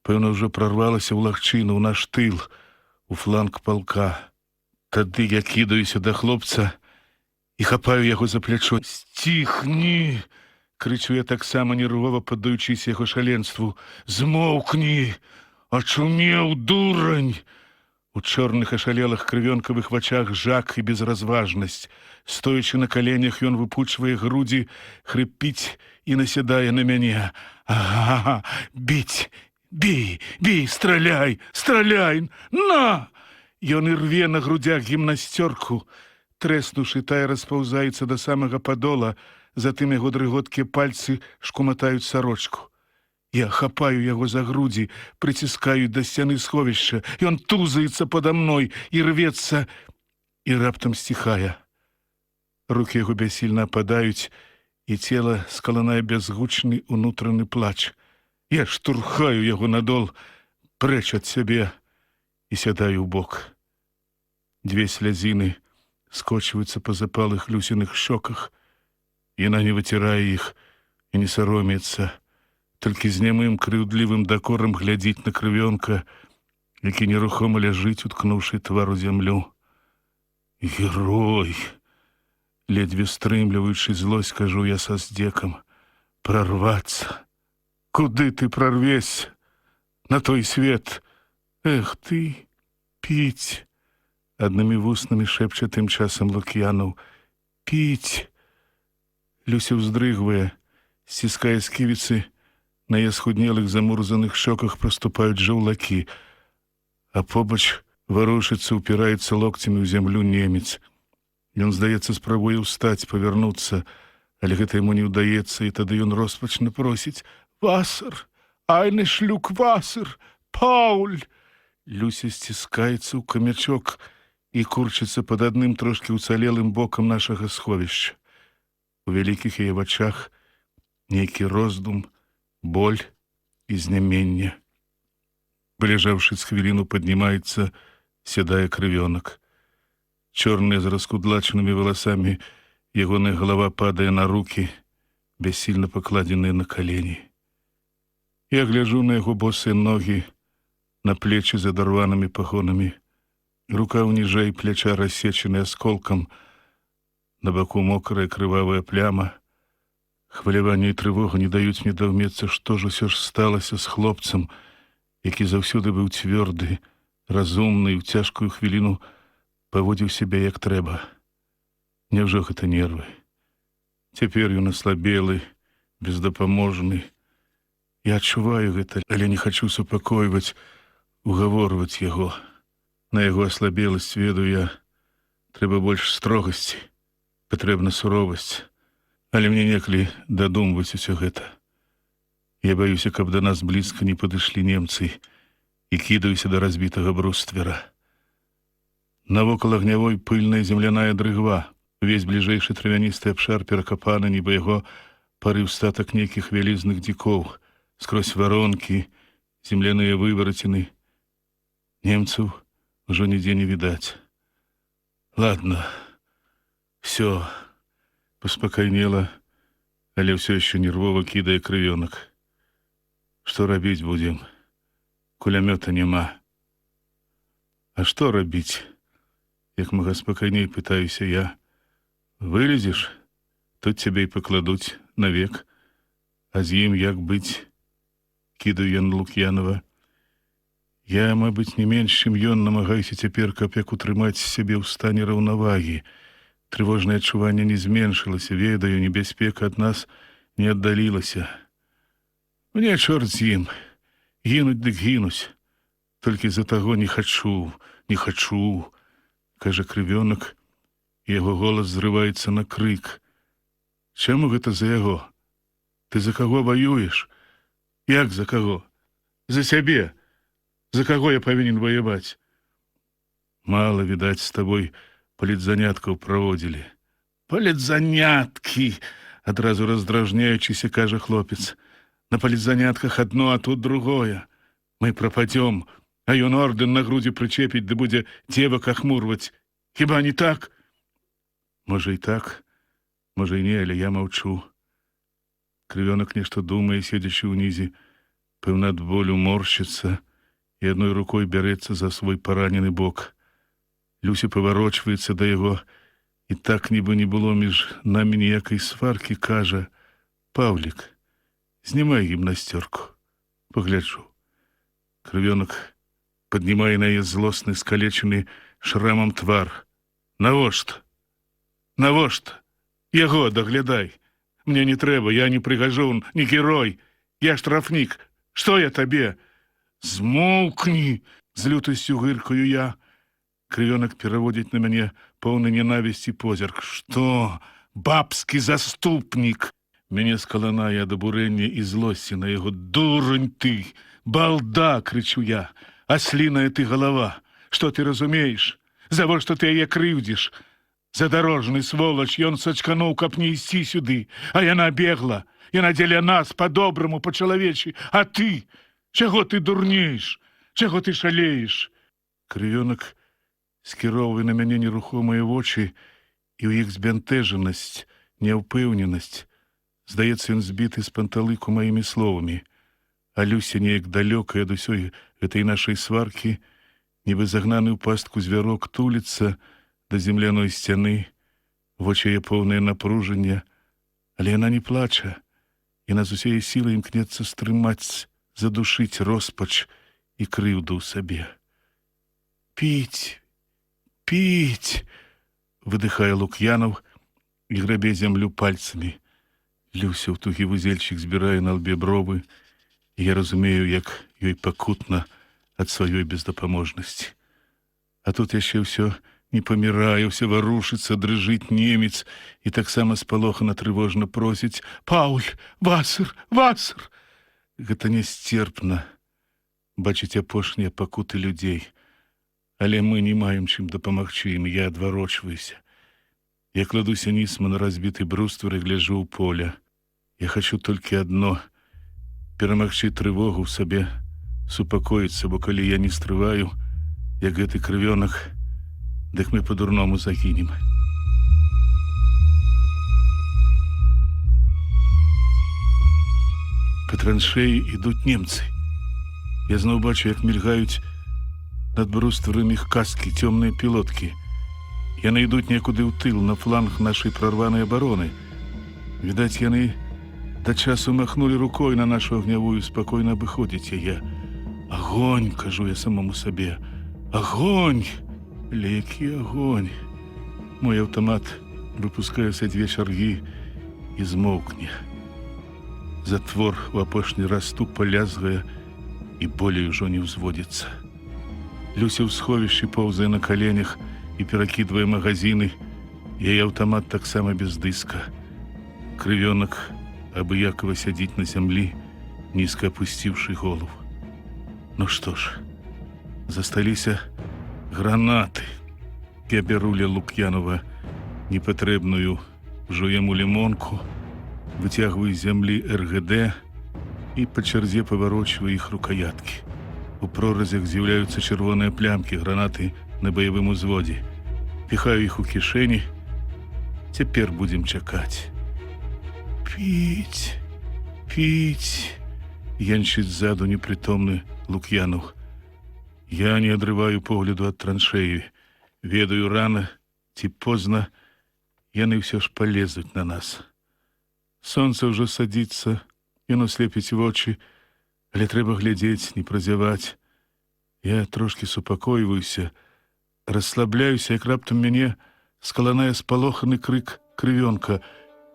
пэўна, ўжо прарвалася ў лагчыну, ў наш тыл, у фланг палка. Тады я кідаюся да хлопца і хапаю яго за плячо. Сціхні! Крычу я таксама нервова, паддаючыся яго шаленству. Змоўкні! Ачумеў, дурань! У чорных ашалелых крывёнкавых вачах жах і безразважнасць. Стоячы на каленях, ён выпучвае грудзі, хрыпіць і насядае на мяне. Ага, біць, бій, бій, страляй, страляй, на! Ён ірве на грудях гімнасцёрку. Трэснуўшы, тая распаўзаецца да самага падола, затым яго дрыготкія пальцы шкуматаюць сарочку. Я хапаю яго за грудзі, прыціскаю да сцяны сховішча. Ён тузаецца пада мной і рвецца, і раптам сціхае. Рукі яго бяссільна ападаюць, і цела скаланае бязгучны унутраны плач. Я штурхаю яго надол, прэч ад сябе, і сядаю ў бок. Дзве слязіны скочваюцца па запалых Люсіных щоках. Яна не выцірае іх і не саромецца, толькі з нямым крыўдлівым дакорам глядзіць на крывёнка, які нерухома ляжыць, уткнуўшы твар у зямлю. Герой! Ледве стрымліваючы злосць, кажу я са здзекам. Прорвацца! Куды ты прорвешся? На той свет! Эх ты, піць! Аднымі вуснамі шэпча тым часам Лук'янаў. Піць! Люся ўздрыгвае, сціскае сківіцы. На яе схуднелых замурзаных щоках проступаюць жаўлакі, а побач варушыцца, упіраецца локцямі ў зямлю немец. Ён, здаецца, спрабуе ўстаць, павярнуцца, але гэта яму не ўдаецца, і тады ён роспачна просіць: «Васар! Айне шлюк, Васар! Пауль!» Люся сціскаецца ў камячок і курчыцца пад адным трошкі ўцалелым бокам нашага сховішча. У вялікіх яе вачах нейкі роздум, боль і знямення. Паляжаўшы з хвіліну, паднімаецца, сядае крывёнак. Чорныя з раскудлачанымі валасамі ягоная галава падае на рукі, бяссільна пакладзеныя на калені. Я гляджу на яго босыя ногі, на плечы з адарванымі пагонамі. Рука ўніжэй пляча рассечаная асколкам, на баку мокрая крывавая пляма. Хваляванне і трывога не даюць мне даўмецца, што ж усё ж сталася з хлопцам, які заўсёды быў цвёрды, разумны і ў цяжкую хвіліну паводзіў сябе як трэба. Няўжо гэта нервы? Цяпер ён аслабелы, бездапаможны. Я адчуваю гэта, але не хачу супакойваць, угаворваць яго. На яго аслабеласць ведаю я. Трэба больш строгасці, патрэбна суровасць. Але мне некалі дадумваць усё гэта. Я баюся, каб да нас блізка не падышлі немцы і кідаюся да разбітага бруствера. Навокал агнявой пыльная земляная дрыгва. Увесь бліжэйшы травяністы абшар перакапаны, нібы яго парыў статак нейкіх вялізных дзікоў. Скрозь воронкі, земляныя вывараціны. Немцаў ужо нідзе не відаць. Ладно, все, паспакайнела, але ўсё яшчэ нервова кідае крывёнак. Што рабіць будзем? Кулямёта няма. А што рабіць? Як мага спакайней пытаюся я. Вылезеш, тут цябе і пакладуць навек. А з ім як быць? Кідаю я на Лук'янова. Я, мабыць, не менш, чым ён намагаюся цяпер, каб як утрымаць сябе ў стане раўнавагі. Трывожнае адчуванне не зменшылася, ведаю, небяспека ад нас не аддалілася. Мне чорт з ім. Гінуць дык гінуць. Толькі з-за таго не хачу, кажа крывёнак, і яго голас зрываецца на крык. Чаму гэта за яго? Ты за каго ваюеш? Як за каго? За сябе. За каго я павінен ваяваць? Мала, відаць, з табой палітзаняткаў праводзілі. Палітзаняткі! Адразу раздражняючыся, кажа хлопец. На палітзанятках адно, а тут другое. Мы прападзём, а ён ордэн на грудзі прычепіць, ды будзе дзевак ахмурваць. Хіба не так? Можа і так, можа і не, але я маўчу. Крывёнак нешта думае, седзячы ўнізе, пэўна ад болю морщыцца і адной рукой бярэцца за свой паранены бок. Люся паварочваецца да яго, і так нібы не было між намі ніякай сваркі, кажа: «Паўлік, знімай гімнасцёрку, пагляджу». Крывёнак паднімае на яе злосны, скалечаны шрамам твар. Навошта? Навошта? Яго даглядай. Мне не трэба, я не прыгажун, не герой. Я штрафнік. Што я табе? Змоўкні! З лютасцю гыркаю я. Крывёнак пераводзіць на мяне поўны ненавісці позірк. Што? Бабскі заступнік! Мяне скаланае ад абурэння і злосці на яго. Дурань ты! Балда! Крычу я. Асліная ты галава! Што ты разумееш? Завошта ты яе крыўдзіш? Задарожны сволач, ён сачкануў, каб не ісці сюды, а яна бегла. Яна дзеля нас па-добраму, па-чалавечы. А ты? Чаго ты дурнееш? Чаго ты шалееш? Крывёнак скіроўвае на мяне нерухомыя вочы, і ў іх збянтэжанасць, няўпэўненасць. Здаецца, ён збіты з панталыку маімі словамі. А Люся неяк далёкая ад усёй гэтай нашай сваркі, нібы загнаны ў пастку звярок, туліцца да земляной сцяны, вочы яе поўнае напружання, але яна не плача, яна з усяе сілы імкнецца стрымаць, задушыць роспач і крыўду ў сабе. Піць, піць, выдыхае Лук'янаў і грабе зямлю пальцамі. Люся ў тугі вузельчык збірае на лбе бровы, і я разумею, як ёй пакутна ад сваёй бездапаможнасці. А тут яшчэ ўсё не памірае, ўсё варушыцца, дрыжыць немец і таксама спалохана трывожна просіць: «Пауль, Васар, Васар!» Гэта нясцерпна, бачыць апошнія пакуты людзей. Але мы не маем чым дапамагчы ім, я адварочваюся. Я кладуся нізма на разбіты бруствер і гляджу ў поле. Я хачу толькі адно — перамагчы трывогу ў сабе, супакоіцца, бо калі я не стрываю, як гэты крывёнак, дык мы по-дурному загінем. Па траншеі ідуць немцы. Я зноў бачу, як мільгаюць над брустверамі іх каскі, цёмныя пілоткі. Яны ідуць некуды ў тыл, на фланг нашай прарванай абароны. Відаць, яны да часу махнулі рукой на нашу агнявую, спакойна абыходзіць яе. Агонь, кажу я самому сабе. Агонь! Які агонь! Мой аўтамат выпускае са дзве чаргі і змоўкне. Затвор у апошні раз тупа лязгае і болей ужо не ўзводзіцца. Люся ў сховішчы поўзае на каленях і перакідвае магазины. Яе аўтамат таксама без дыска. Крывёнак абыякава сядзіць на зямлі, нізка апусціўшы голову. Ну што ж, засталіся гранаты. Я бяру ля Лук'янова непатрэбную ўжо яму лімонку, выцягваю з зямлі РГД і па чарзе паварочваю іх рукаяткі. У проразях з'яўляюцца чырвоныя плямкі, гранаты на баявым узводзе. Піхаю іх у кішэні. Цяпер будзем чакаць. Піць, піць, янчыць ззаду непрытомны Лук'янов. Я не адрываю погляду ад траншеі. Ведаю, рана ці позна яны ўсё ж палезуць на нас. Сонца ўжо садзіцца, яно слепіць вочы, але трэба глядзець, не празяваць. Я трошкі супакойваюся, расслабляюся, як раптам мяне скаланае спалоханы крык крывёнка.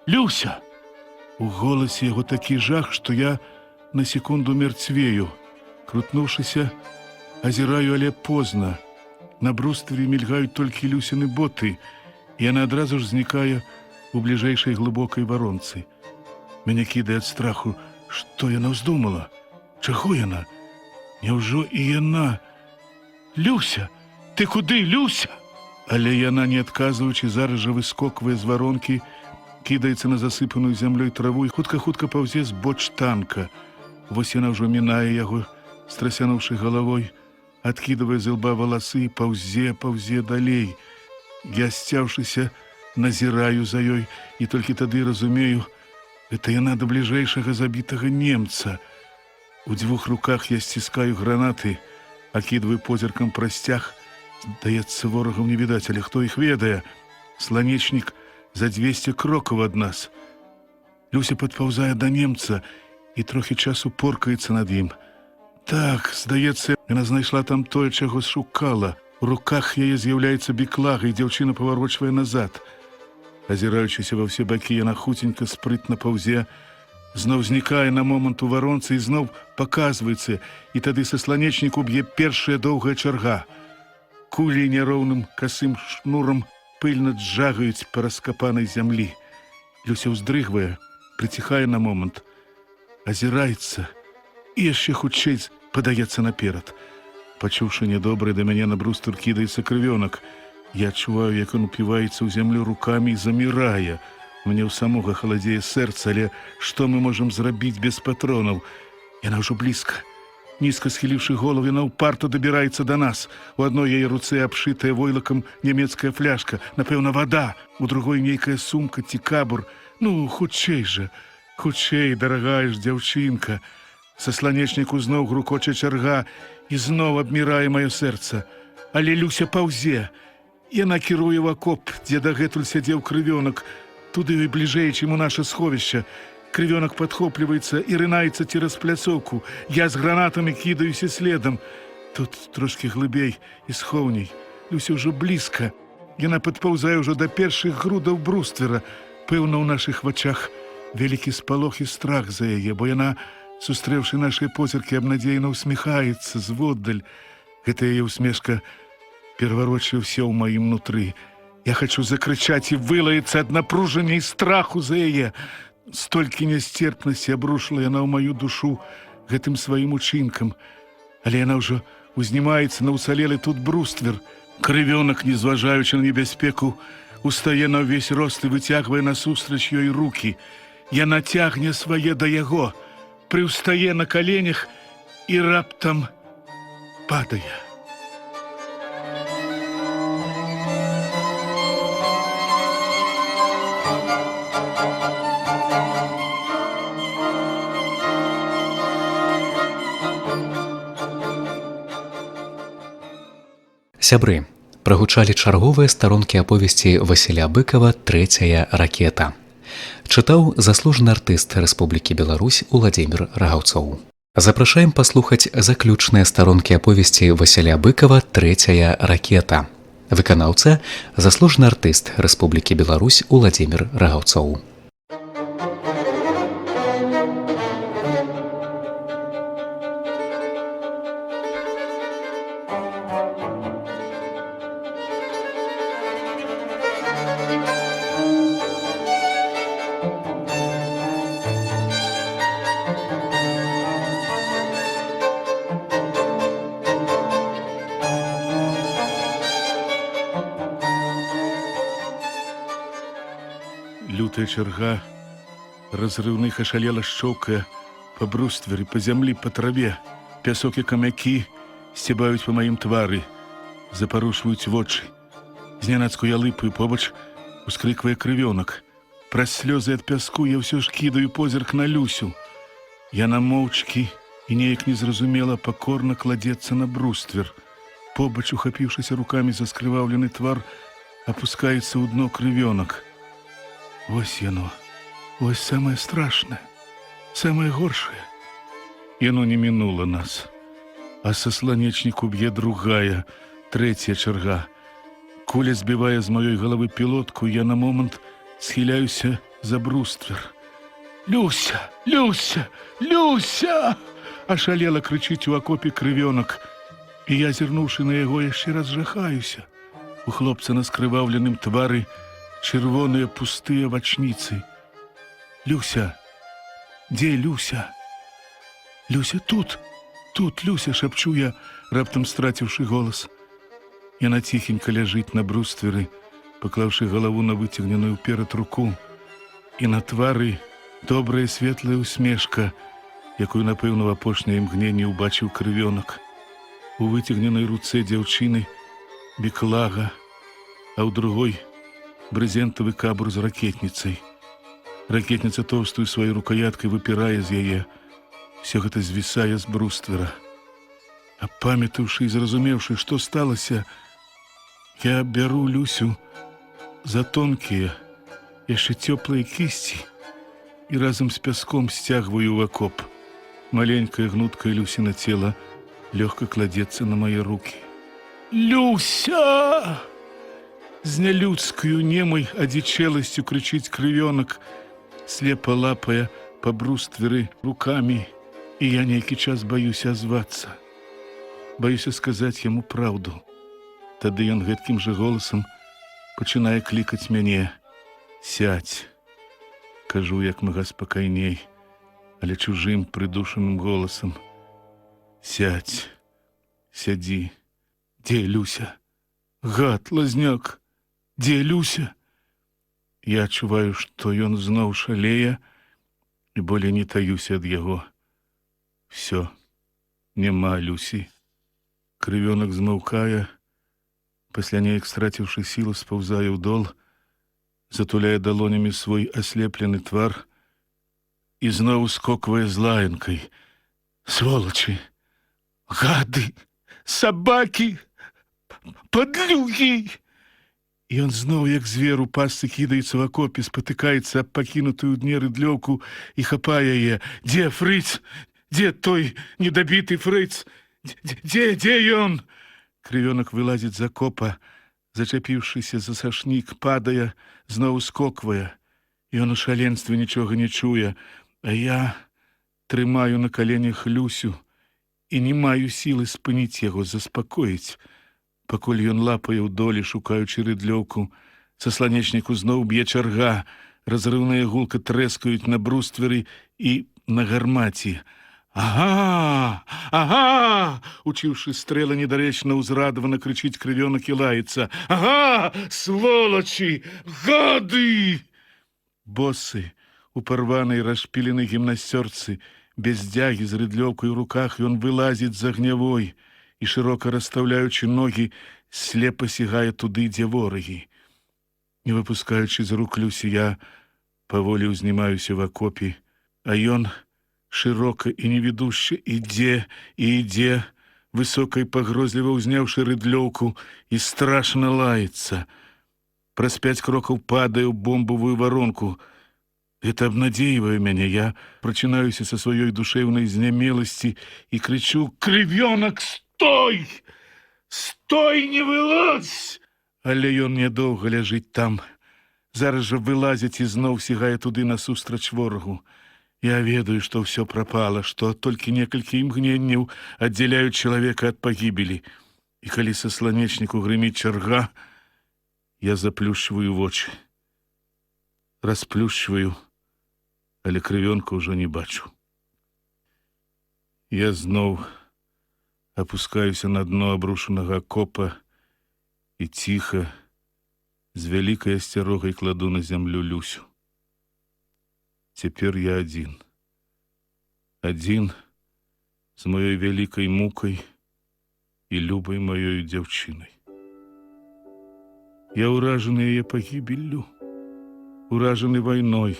«Люся!» У голасе яго такі жах, што я на секунду мерцвею. Крутнуўшыся, азіраю, але позна. На бруствере мільгаюць толькі Люсіны боты, і яна адразу ж знікае у бліжэйшай глыбокай варонцы. Мяне кідае ад страху. Што яна ўздумала? Чаго яна? Няўжо і яна? «Люся! Ты куды, Люся?» Але яна, не адказваючы, зараз жа выскоквае з варонкі, кідаецца на засыпаную зямлёй траву і хутка-хутка паўзе збоч танка. Вось яна ўжо мінае яго, страсянуўшы галавой, адкідвае з ілба валасы і паўзе далей. Я, сцяўшыся, назіраю за ёй і толькі тады разумею, гэта яна да бліжэйшага забітага немца. У дзвюх руках я сціскаю гранаты, акідваю позіркам прасцяг. Здаецца, ворагаў не відаць, але хто іх ведае? Сланечнік за 200 крокаў ад нас. Люся падпаўзае да немца і трохі часу поркаецца над ім. Так, здаецца, яна знайшла там тое, чаго шукала. У руках яе з'яўляецца біклага, і дзяўчына паварочвае назад. Азіраючыся ва ўсе бакі, яна хуценька, спрытна паўзе, зноў знікае на момант у варонцы і зноў паказваецца, і тады са сланечніку б'е першая доўгая чарга. Кулі няроўным касым шнурам пыльна джагаюць па раскапанай зямлі. Люся ўздрыгвае, прыціхае на момант, азіраецца і яшчэ хутчэй падаецца наперад. Пачуўшы нядобрае, да мяне на брустер кідаецца крывёнак. Я адчуваю, як ён упіваецца ў зямлю рукамі і замірае. Мне ў самога халадзее сэрца, але што мы можам зрабіць без патронаў? Яна ўжо блізка. Нізка схіліўшы голову, яна ўпарта дабіраецца да нас. У адной яе руцэ абшытая войлакам нямецкая фляжка, напэўна, вада, у другой нейкая сумка ці кабур. Ну, хутчэй жа, хутчэй, дарагая ж дзяўчынка. Са сланечніку зноў грукоча чарга, і зноў абмірае маё сэрца. Але Люся паўзе. Яна кіруе ў акоп, дзе дагэтуль сядзеў крывёнак. Туды і бліжэй, чым у наша сховішча. Крывёнак падхопліваецца і рынаецца цераз пляцоўку. Я з гранатамі кідаюся следам. Тут трошкі глыбей і схоўней. Люся ўжо блізка. Яна падпаўзае ўжо да першых грудаў бруствера. Пэўна, ў нашых вачах вялікі спалох і страх за яе, бо яна, сустрэўшы нашыя позіркі, абнадзейна ўсміхаецца зводдаль. Гэта яе ўсмешка пераварочвае ўсё ў маім нутры. Я хачу закрычаць і вылаяцца ад напружання і страху за яе. Столькі нясцерпнасці абрушыла яна ў маю душу гэтым сваім учынкам. Але яна ўжо узнімаецца на ўцалелы тут бруствер. Крывёнак, не зважаючы на небяспеку, устае на ўвесь рост і выцягвае насустрач ёй рукі. Яна цягне свае да яго, прыўстае на каленях і раптам падае. Сябры, прагучалі чарговыя старонкі аповесці Васіля Быкава «Трэцяя ракета». Чытаў заслужаны артыст Рэспублікі Беларусь Уладзімір Рагаўцоў. Запрашаем паслухаць заключныя старонкі аповесці Васіля Быкава «Трэцяя ракета». Выканаўца заслужаны артыст Рэспублікі Беларусь Уладзімір Рагаўцоў. Жоўтая чарга разрыўных ашалела шчоўкае па брустверы, па зямлі, па траве. Пясок і камякі сцябаюць па маім твары, запарушваюць вочы. Знянацку я лыпаю, побач ускрыквае крывёнак. Праз слёзы ад пяску я ўсё ж кідаю позірк на Люсю. Яна моўчкі і неяк незразумела пакорна кладзецца на бруствер. Побач, ухапіўшыся рукамі за скрываўлены твар, апускаецца ў дно крывёнак. Вось яно, вось самае страшнае, самае горшае. Яно не мінула нас, а са сланечніку б'е другая, трэцяя чарга. Куля збівае з маёй галавы пілотку, я на момант схіляюся за бруствер. «Люся! Люся! Люся!» ашалела крычыць у акопе крывёнак. І я, зірнуўшы на яго, яшчэ раз жахаюся. У хлопца на скрываўленым твары чырвоныя пустыя вачніцы. «Люся! Дзе Люся?» «Люся тут! Тут, Люся!» шапчу я, раптам страціўшы голас. Яна ціхенька ляжыць на брустверы, паклаўшы галаву на выцягненую ўперад руку. І на твары добрая светлая усмешка, якую, напэўна, в апошняе імгненне ўбачыў крывёнак. У выцягненай руцэ дзяўчыны беклага, а ў другой брызентавы кабур з ракетніцай. Ракетніца тоўстую сваёй рукояткай выпірае з яе. Все гэта звісае з бруствера. А памятаўшы і зразумеўшы, што сталася, я бяру Люсю за тонкія, яшчэ цёплыя кісці і разам з пяском сцягваю ў акоп. Маленькае гнуткае Люсіна цела лёгка кладзецца на мае рукі. «Люся!» З нялюдскаю немай адзічэласцю крычыць крывёнак, слепа лапая па брустверы рукамі, і я нейкі час баюся азвацца. Баюся сказаць яму праўду. Тады ён гэткім жа голасам пачынае клікаць мяне. «Сядзь!» кажу як мага спакайней, але чужым прыдушаным голасам. «Сядзь! Сядзі! Дзе Люся? Гад, лазняк! Дзе Люся?» Я адчуваю, што ён зноў шалее, і болей не таюся ад яго. Всё, няма Люсі. Крывёнак змаўкае, пасля неяк страціўшы сілу, спаўзае ў дол, затуляе далонямі свой аслеплены твар і зноў скоквае з лаянкай. «Сволачы! Гады! Сабакі! Падлюгі!» І ён зноў, як звер у пастцы, кідаецца в акопе, спатыкаецца аб пакінутую ў дне рыдлёўку і хапае яе. «Дзе Фрыц? Дзе той недабіты Фрыц? Дзе ён?» Крывёнак вылазіць з акопа, зачапіўшыся за сашнік, падае, зноў скоквае. Ён у шаленстве нічога не чуе, а я трымаю на каленях Люсю і не маю сілы спыніць яго, заспакоіць. Пакуль ён лапае ў долі, шукаючы рыдлёўку, са сланечніку зноў б'е чарга, разрыўная гулка трэскаюць на брустверы і на гармаці. «Ага! Ага!» учыўшы стрэлы, недарэчна ўзрадавана крычыць крывёнак і лаецца. «Ага! Сволачы! Гады!» Босы, у парванай расшпіленай гімнасцёрцы, без дзягі, з рыдлёўкай у руках, ён вылазіць з агнявой і, шырока расстаўляючы ногі, слепа сігае туды, дзе ворагі. Не выпускаючы з рук Люсі, я паволі ўзнімаюся в акопе, а ён шырока і невідушча ідзе і ідзе, высокай пагрозліва ўзняўшы рыдлёўку, і страшна лаецца. Праз 5 крокаў падае ў бомбавую варонку. Это абнадзейвае мяне. Я прачынаюся са сваёй душэўнай знямеласці і крычу: «Крывёнак, стой! Стой, не вылазь!» Але ён нядоўга ляжыць там. Зараз жа вылазіць і зноў сігае туды насустрач ворагу. Я ведаю, што ўсё прапала, што толькі некалькі імгненняў аддзяляюць чалавека ад пагібелі. І калі са сланечніку грыміць чарга, я заплюшчваю вочы. Расплюшчваю, але крывёнка ўжо не бачу. Я зноў апускаюся на дно абрушанага акопа і ціха, з вялікай асцярогай кладу на зямлю Люсю. Цяпер я адзін. Адзін з маёй вялікай мукай і любай маёй дзяўчынай. Я ўражаны яе пагібеллю, уражаны вайной.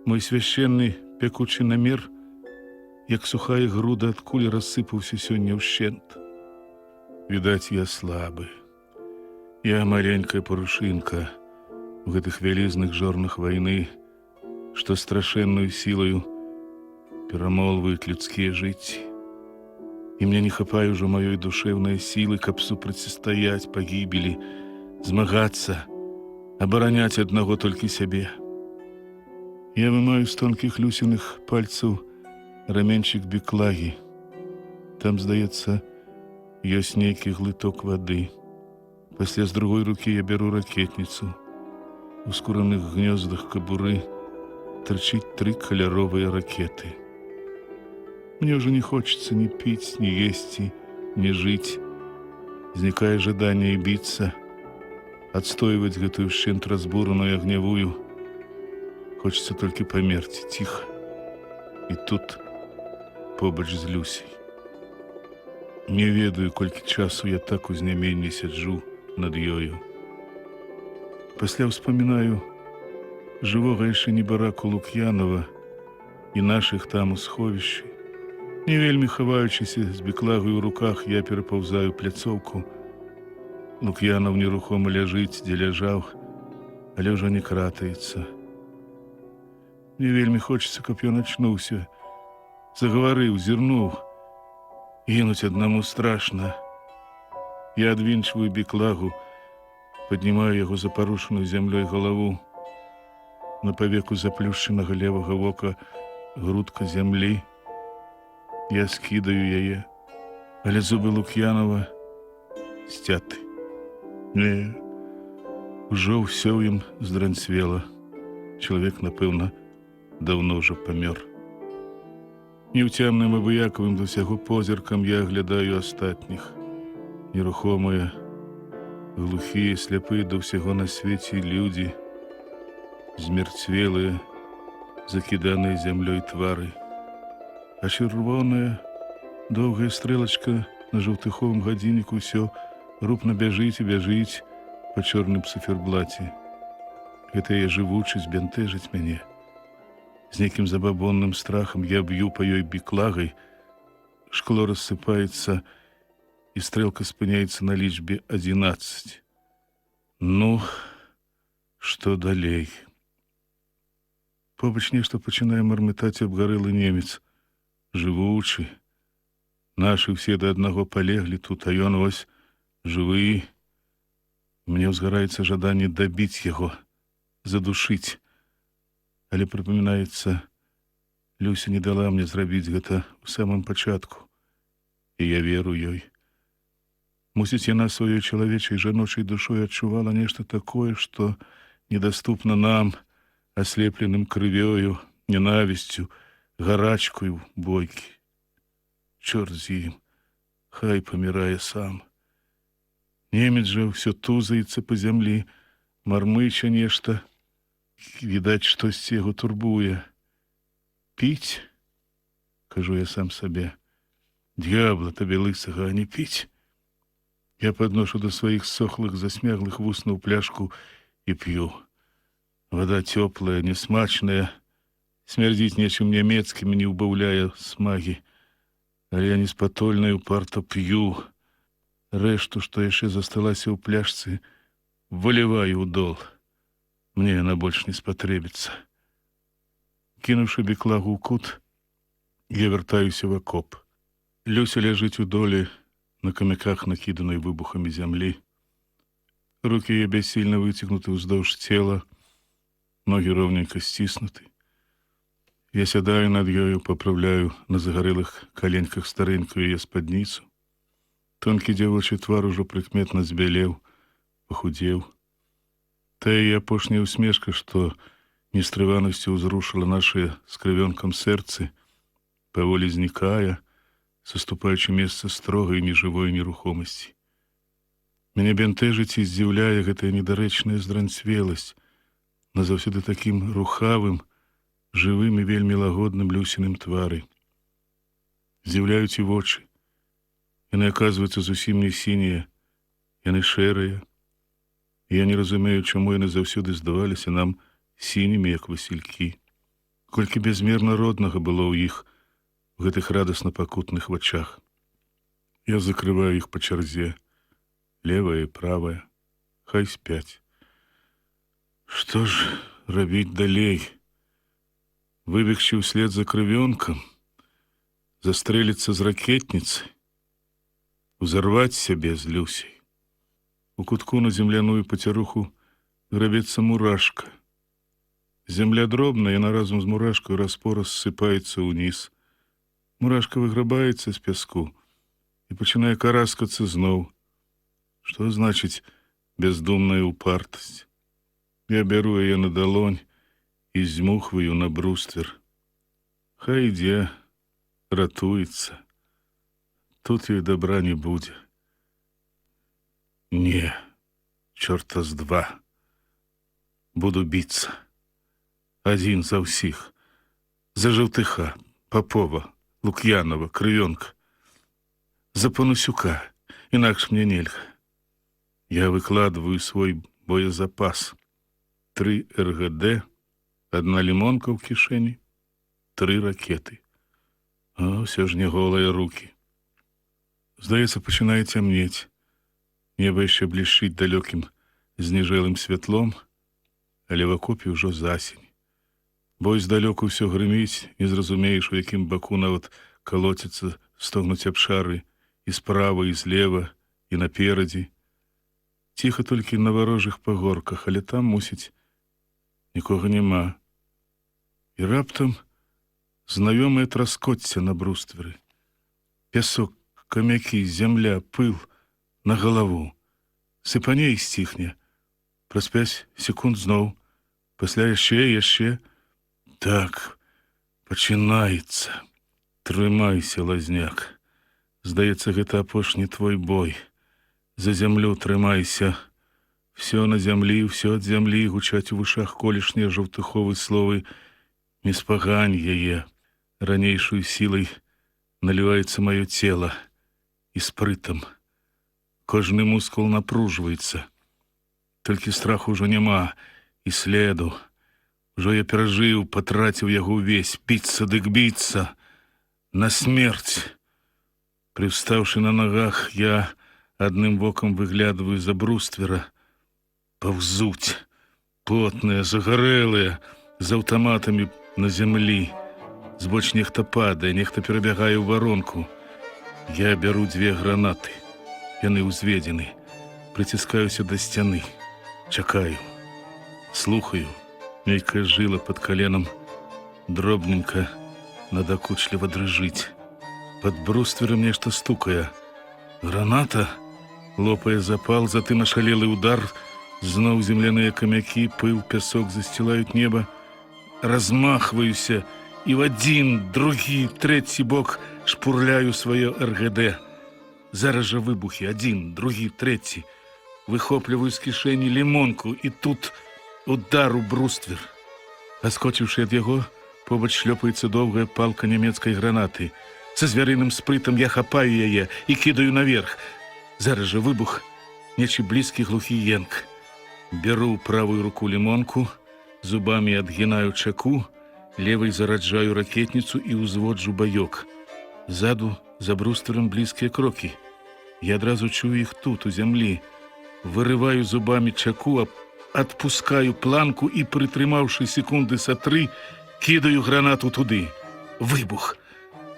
Мой свяшчэнны пякучы намер, як сухая груда ад кулі, рассыпаўся сёння ўшчэнт. Відаць, я слабы. Я маленькая парушынка у гэтых вялізных жорнах вайны, што страшэнную сілаю перамолваюць людскія жыцці. І мне не хапае ўжо маёй душэўнай сілы, каб супрацьстаяць пагібелі, змагацца, абараняць аднаго толькі сябе. Я вымаю з тонкіх люсіных пальцаў раменчык біклагі. Там, здаецца, ёсць нейкі глыток вады. Пасля з другой рукі я бяру ракетніцу. У скураных гнёздах кабуры торчыць 3 каляровыя ракеты. Мне ўжо не хочется ни піць, ни есці, ни жыць. Знікае жаданне і біцца, адстойваць гэтую ўшчэнт разбураную агнявую. Хочется толькі памерці ціха. І тут побач з Люсей. Не ведаю, колькі часу я так у зняменні сяджу над ёю. Пасля ўспамінаю жывога яшчэ небараку Лук'янова і нашых там у сховішчы. Не вельмі хаваючыся з біклагай у руках, я перапаўзаю пляцоўку. Лук'янов нерухома ляжыць, дзе ляжаў, але ўжо не кратаецца. Не вельмі хочется, каб ён ачнуўся, загаварыў, зірнуў. Гінуць аднаму страшна. Я адвінчваю біклагу, паднімаю яго запарушаную зямлёй галаву. На павеку заплюшчанага левага вока грудка зямлі. Я скідаю яе, але зубы Лук'янова сцяты. Не, ужо ўсё ў ім здранцвела. Чалавек, напэўна, даўно ўжо памёр. Неўцямным абыякавым да ўсяго позіркам я аглядаю астатніх. Нерухомыя, глухія, сляпыя да ўсяго на свеце людзі, змерцвелыя, закіданыя зямлёй твары. А чырвоная, доўгая стрэлачка на жаўтыховым гадзінніку ўсё рупна бяжыць і бяжыць па чорным цыферблаце. Гэтая жывучасць бянтэжыць мяне. З нейкім забабонным страхам я б'ю па ёй біклагай, шкло рассыпаецца, і стрэлка спыняецца на лічбе 11. Ну, што далей? Побач нешта пачынае мармытаць абгарэлы немец. Жывучы. Нашы ўсе да аднаго палеглі тут, а ён вось жывы. Мне ўзгараецца жаданне дабіць яго, задушыць. Але прыпамінаецца, Люся не дала мне зрабіць гэта ў самым пачатку. І я веру ёй. Мусіць, яна сваёй чалавечай жаночай душой адчувала нешта такое, што недаступна нам, аслепленым крывёю, ненавісцю, гарачкою бойкі. Чорт з ім, хай памірае сам. Немец жа ўсё тузаецца па зямлі, мармыча нешта. Відаць, штосьці яго турбуе. Піць? Кажу я сам сабе. Д'ябла табе лысага, а не піць. Я падношу да сваіх сохлых, засмяглых вуснаў пляшку і п'ю. Вада цёплая, несмачная, смярдзіць нечым нямецкім, не ўбаўляе смагі. Але я неспатольна і упарта п'ю. Рэшту, што яшчэ засталася ў пляшцы, выліваю ў дол. Мне яна больш не спатрэбіцца. Кінуўшы біклагу ў кут, я вяртаюся в акоп. Люся ляжыць у долі на камяках, накіданай выбухамі зямлі. Рукі яе бяссільна выцягнуты ўздоўж цела, ногі роўненька сціснуты. Я сядаю над ёю, паправляю на загарэлых каленьках старэнькую яе спадніцу. Тонкі дзявочы твар ужо прыкметна збялеў, пахудзеў. Тая і апошняя усмешка, што нестрыванасцю ўзрушыла нашыя з крывёнкам сэрцы, паволі знікае, саступаючы месца строгай нежывой нерухомасці. Мяне бянтэжыць і здзіўляе гэтая недарэчная здранцвеласць, назаўсёды такім рухавым, жывым і вельмі лагодным Люсіным твары. Здзіўляюць і вочы. Яны, аказваюцца, зусім не сінія, яны шэрыя. І я не разумею, чаму яны заўсёды здаваліся нам сінімі, як васількі. Колькі безмерна роднага было ў іх, у гэтых радасна-пакутных вачах. Я закрываю іх па чарзе, левая і правая, хай спяць. Што ж рабіць далей? Выбегчы ўслед за крывёнкам, застрэліцца з ракетніцы, узарваць сябе з Люсей. У кутку на земляную пацяруху грабецца мурашка. Земля дробная, яна разам з мурашкой распораз ссыпаецца ўніз. Мурашка выграбаецца з пяску і пачынае караскацца зноў. Што значыць бездумная упартасць? Я бяру яе на далонь і змухваю на бруствер. Хай ідзе, ратуецца. Тут ёй добра не будзе. Не, чорта з два. Буду біцца. Адзін за ўсіх. За Жаўтыха, Папова, Лук'янова, Крывёнка. За Панасюка, інакш мне нельга. Я выкладваю свой боезапас. 3 РГД, 1 лімонка ў кішэні, 3 ракеты. А ўсё ж не голыя рукі. Здаецца, пачынае цямнець. Неба яшчэ блішчыць далёкім зніжэлым святлом, але в акопе ўжо засень. Бой здалёку ўсё грыміць, не зразумееш, у якім баку нават калоцяцца, стогнуць абшары і справа, і злева, і наперадзе. Ціха толькі на варожых пагорках, але там, мусіць, нікога няма. І раптам знаёмае траскоцце на брустверы. Пясок, камякі, зямля, пыл на галаву. Сыпане і сціхне. Праз 5 секунд зноў. Пасля яшчэ. Так, пачынаецца. Трымайся, лазняк. Здаецца, гэта апошні твой бой. За зямлю трымайся. Всё на зямлі, всё ад зямлі, гучаць у вушах колішнія жаўтыховы словы. Не спагань яе. Ранейшую сілай наліваецца маё цела. І спрытам. Кожны мускул напружваецца. Толькі страху ўжо няма. І следу. Ужо я перажыў, патраціў яго ўвесь. Біцца дык біцца. На смерць. Прывстаўшы на нагах, я адным вокам выглядваю за бруствера. Паўзуць. Потныя, загарэлыя, з аўтаматамі на зямлі. Збоч нехта падае, нехта перабягае ў варонку. Я бяру 2 гранаты. Яны ўзведзены. Прыціскаюся да сцяны. Чакаю. Слухаю. Нейкая жыла пад каленам. Дробненька, надакучліва дрыжыць. Пад брустверам нешта стукае. Граната лопае запал, затым ашалелы удар. Зноў земляныя камякі, пыл, пясок засцілаюць неба. Размахваюся і в адзін, другі, трэці бок шпурляю сваё РГД. Зараз жа выбухі, 1, другі, трэці. Выхопліваю з кішэні лімонку, і тут удар у бруствер. Аскочыўшы ад яго, побач шлёпаецца доўгая палка нямецкай гранаты. Са звярыным спрытам я хапаю яе і кідаю наверх. Зараз жа выбух, нечы блізкі глухі енк. Беру правую руку лімонку, зубамі адгінаю чаку, левай зараджаю ракетніцу і ўзводжу баёк. Ззаду, за брустверам, блізкія крокі. Я адразу чую іх тут, у зямлі. Вырываю зубамі чаку, адпускаю планку і, прытрымаўшы секунды са 3, кідаю гранату туды. Выбух.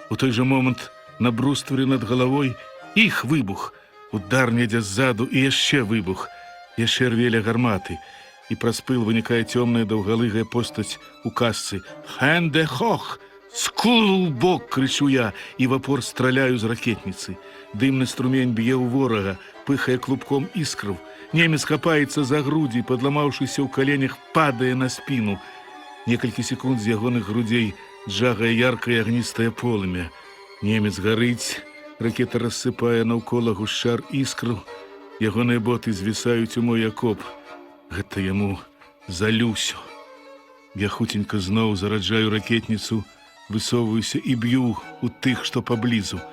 У той жа момант на бруствере над галавой іх выбух. Удар недзе ззаду і яшчэ выбух. Яшчэ рвеля гарматы. І праз пыл вынікае цёмная даўгалыгая постаць у касцы. «Хэнде хох!» «Скул ў бок!» — крычу я, і в апор страляю з ракетніцы. Дымны струмень б'е ў ворага, пыхае клубком іскраў. Немец хапаецца за грудзі, падламаўшыся ў каленях, падае на спіну. Некалькі секунд з ягоных грудзей джагае яркае агністае полымя. Немец гарыць, ракета рассыпае наўкола гушчар іскраў. Ягоныя боты звісаюць у мой акоп. Гэта яму за Люсю. Я хутенька зноў зараджаю ракетніцу, высоўваюся і б'ю у тых, што паблізу.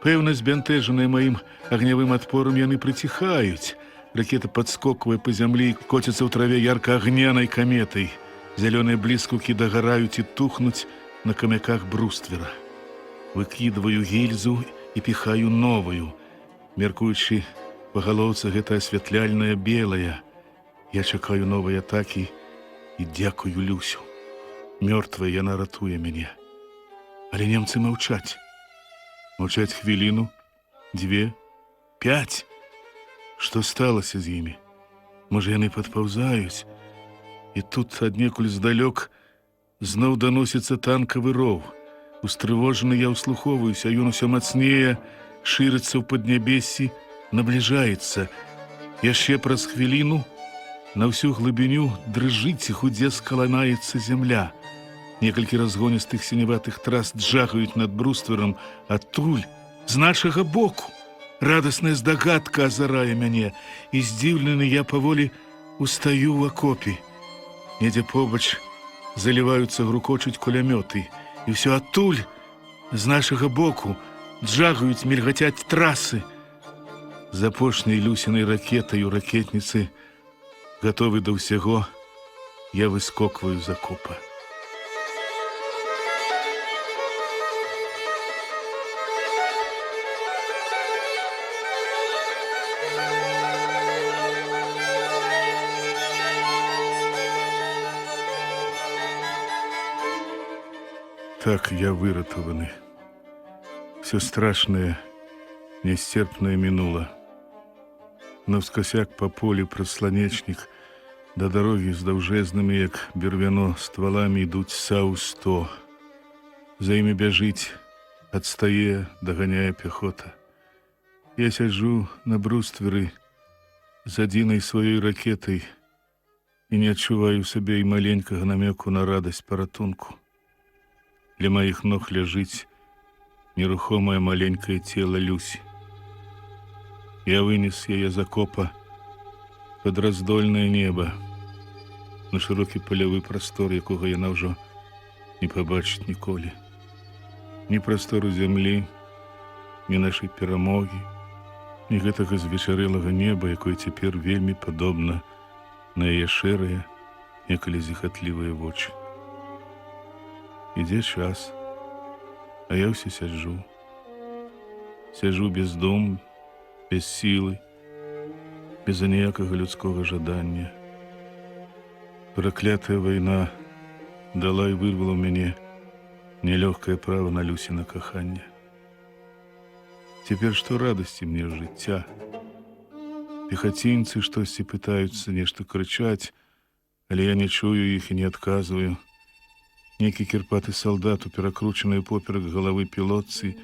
Пэўна, збянтэжаныя маім агнявым адпорам, яны прыціхаюць. Ракета падскоквае па зямлі і коціцца ў траве ярка-агнянай каметай. Зялёныя бліскукі дагараюць і тухнуць на камяках бруствера. Выкідваю гільзу і піхаю новую. Меркуючы, па галоўцы гэта асвятляльная белая. Я чакаю новай атакі і дзякую Люсю. Мёртвая яна ратуе мяне. Але немцы маўчаць. Маўчаць хвіліну, 2, 5. Што сталася з імі? Можа, яны падпаўзаюць? І тут аднекуль здалёк зноў даносіцца танкавы роў. Устрывожаны я ўслухоўваюся, ён усё мацнее, шырыцца ў паднябессі, набліжаецца. Яшчэ праз хвіліну на ўсю глыбіню дрыжыць і худзе скаланаецца зямля. Некалькі разгоністых сіняватых трас джагаюць над брустверам, адтуль, з нашага боку. Радасная здагадка азарае мяне, і здзіўлены я паволі устаю ў акопе. Недзе побач заліваюцца, грукочуць кулямёты, і ўсё адтуль, з нашага боку, джагаюць, мільгацяць трасы. З апошняй Люсінай ракетай у ракетніцы, гатовы да ўсяго, я выскокваю з акопа. Так, я выратаваны. Все страшнае, нясцерпнае мінула. Навскасяк па полі прасланечнік, да дарогі з даўжэзнымі, як бервяно, стваламі ідуць САУ 100. За імі бяжыць, адстае, даганяе пяхота. Я сяджу на брустверы з адзінай сваёй ракетай і не адчуваю сабе і маленькага намеку на радасць паратунку. Ля маіх ног ляжыць нерухомае маленькае цела Люсі. Я вынес яе з акопа пад раздольнае неба, на шырокі палявы прастор, якога яна ўжо не пабачыць ніколі. Ні прастору зямлі, ні нашай перамогі, ні гэтага звечарэлага неба, якое цяпер вельмі падобна на яе шэрыя, некалі зіхатлівыя вочы. Ідзе час, а я ўсё сяджу. Сяджу без дум, без сілы, без аніякага людскога жадання. Праклятая вайна дала і вырвала ў мяне нелёгкае права на Люсіна каханне. Цяпер што радасці мне жыцця? Пехацінцы штосьці пытаюцца, нешта крычаць, але я не чую іх і не адказваю. Некі кірпаты салдат у перакручанай поперак галавы пілотцы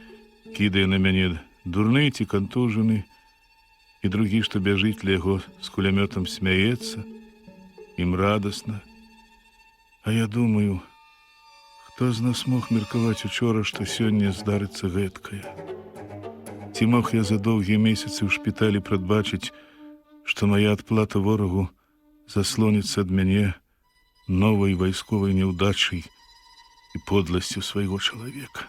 кідае на мяне: дурны ці кантужаны, і другі, што бяжыць ля яго з кулямётам, смяецца, ім радасна. А я думаю, хто з нас мог меркаваць учора, што сёння здарыцца гэткае? Ці мог я за доўгія месяцы ў шпіталі прадбачыць, што мая адплата ворагу заслоніцца ад мяне новай вайсковай няўдачай і подласцю свайго чалавека?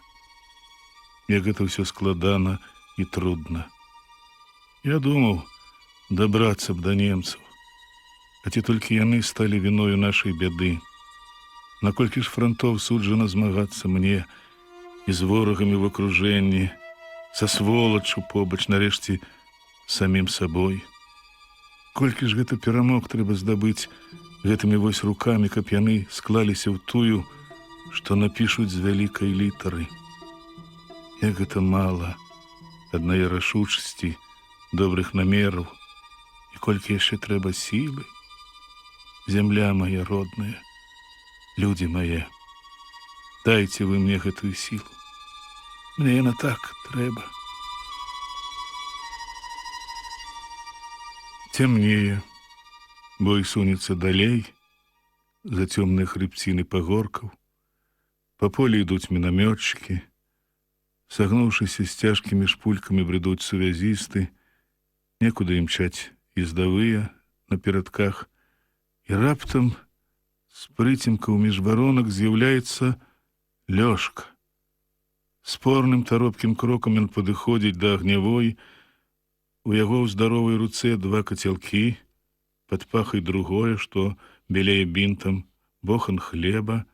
Як гэта ўсё складана і трудна. Я думаў дабрацца б да немцаў, а ці толькі яны сталі віною нашай бяды. Наколькі ж франтоў суджана змагацца мне і з ворагамі в акружэнні, са сволачу побач, нарэшце самім сабой. Колькі ж гэта перамог трэба здабыць гэтымі вось рукамі, каб яны склаліся ў тую, што напішуць з вялікай літары. Як гэта мала аднае рашучасці, добрых намераў, і колькі яшчэ трэба сілы. Зямля моя родная, людзі мае, дайце вы мне гэтую сілу. Мне яна так трэба. Цямнее, бой сунецца далей, за цёмныя хрыбціны пагоркаў. Па полі ідуць мінамётчыкі, сагнуўшыся з цяжкімі шпулькамі бредуць сувязісты, некуды імчаць ездавыя на перадках, і раптам З прыцемкаў між варонак з'яўляецца Лёшка. Спорным таропкім крокам ён падыходзіць да агнявой. У яго ў здаровай руцэ 2 кацялкі, пад пахай другое, што белее бінтам, бохан хлеба.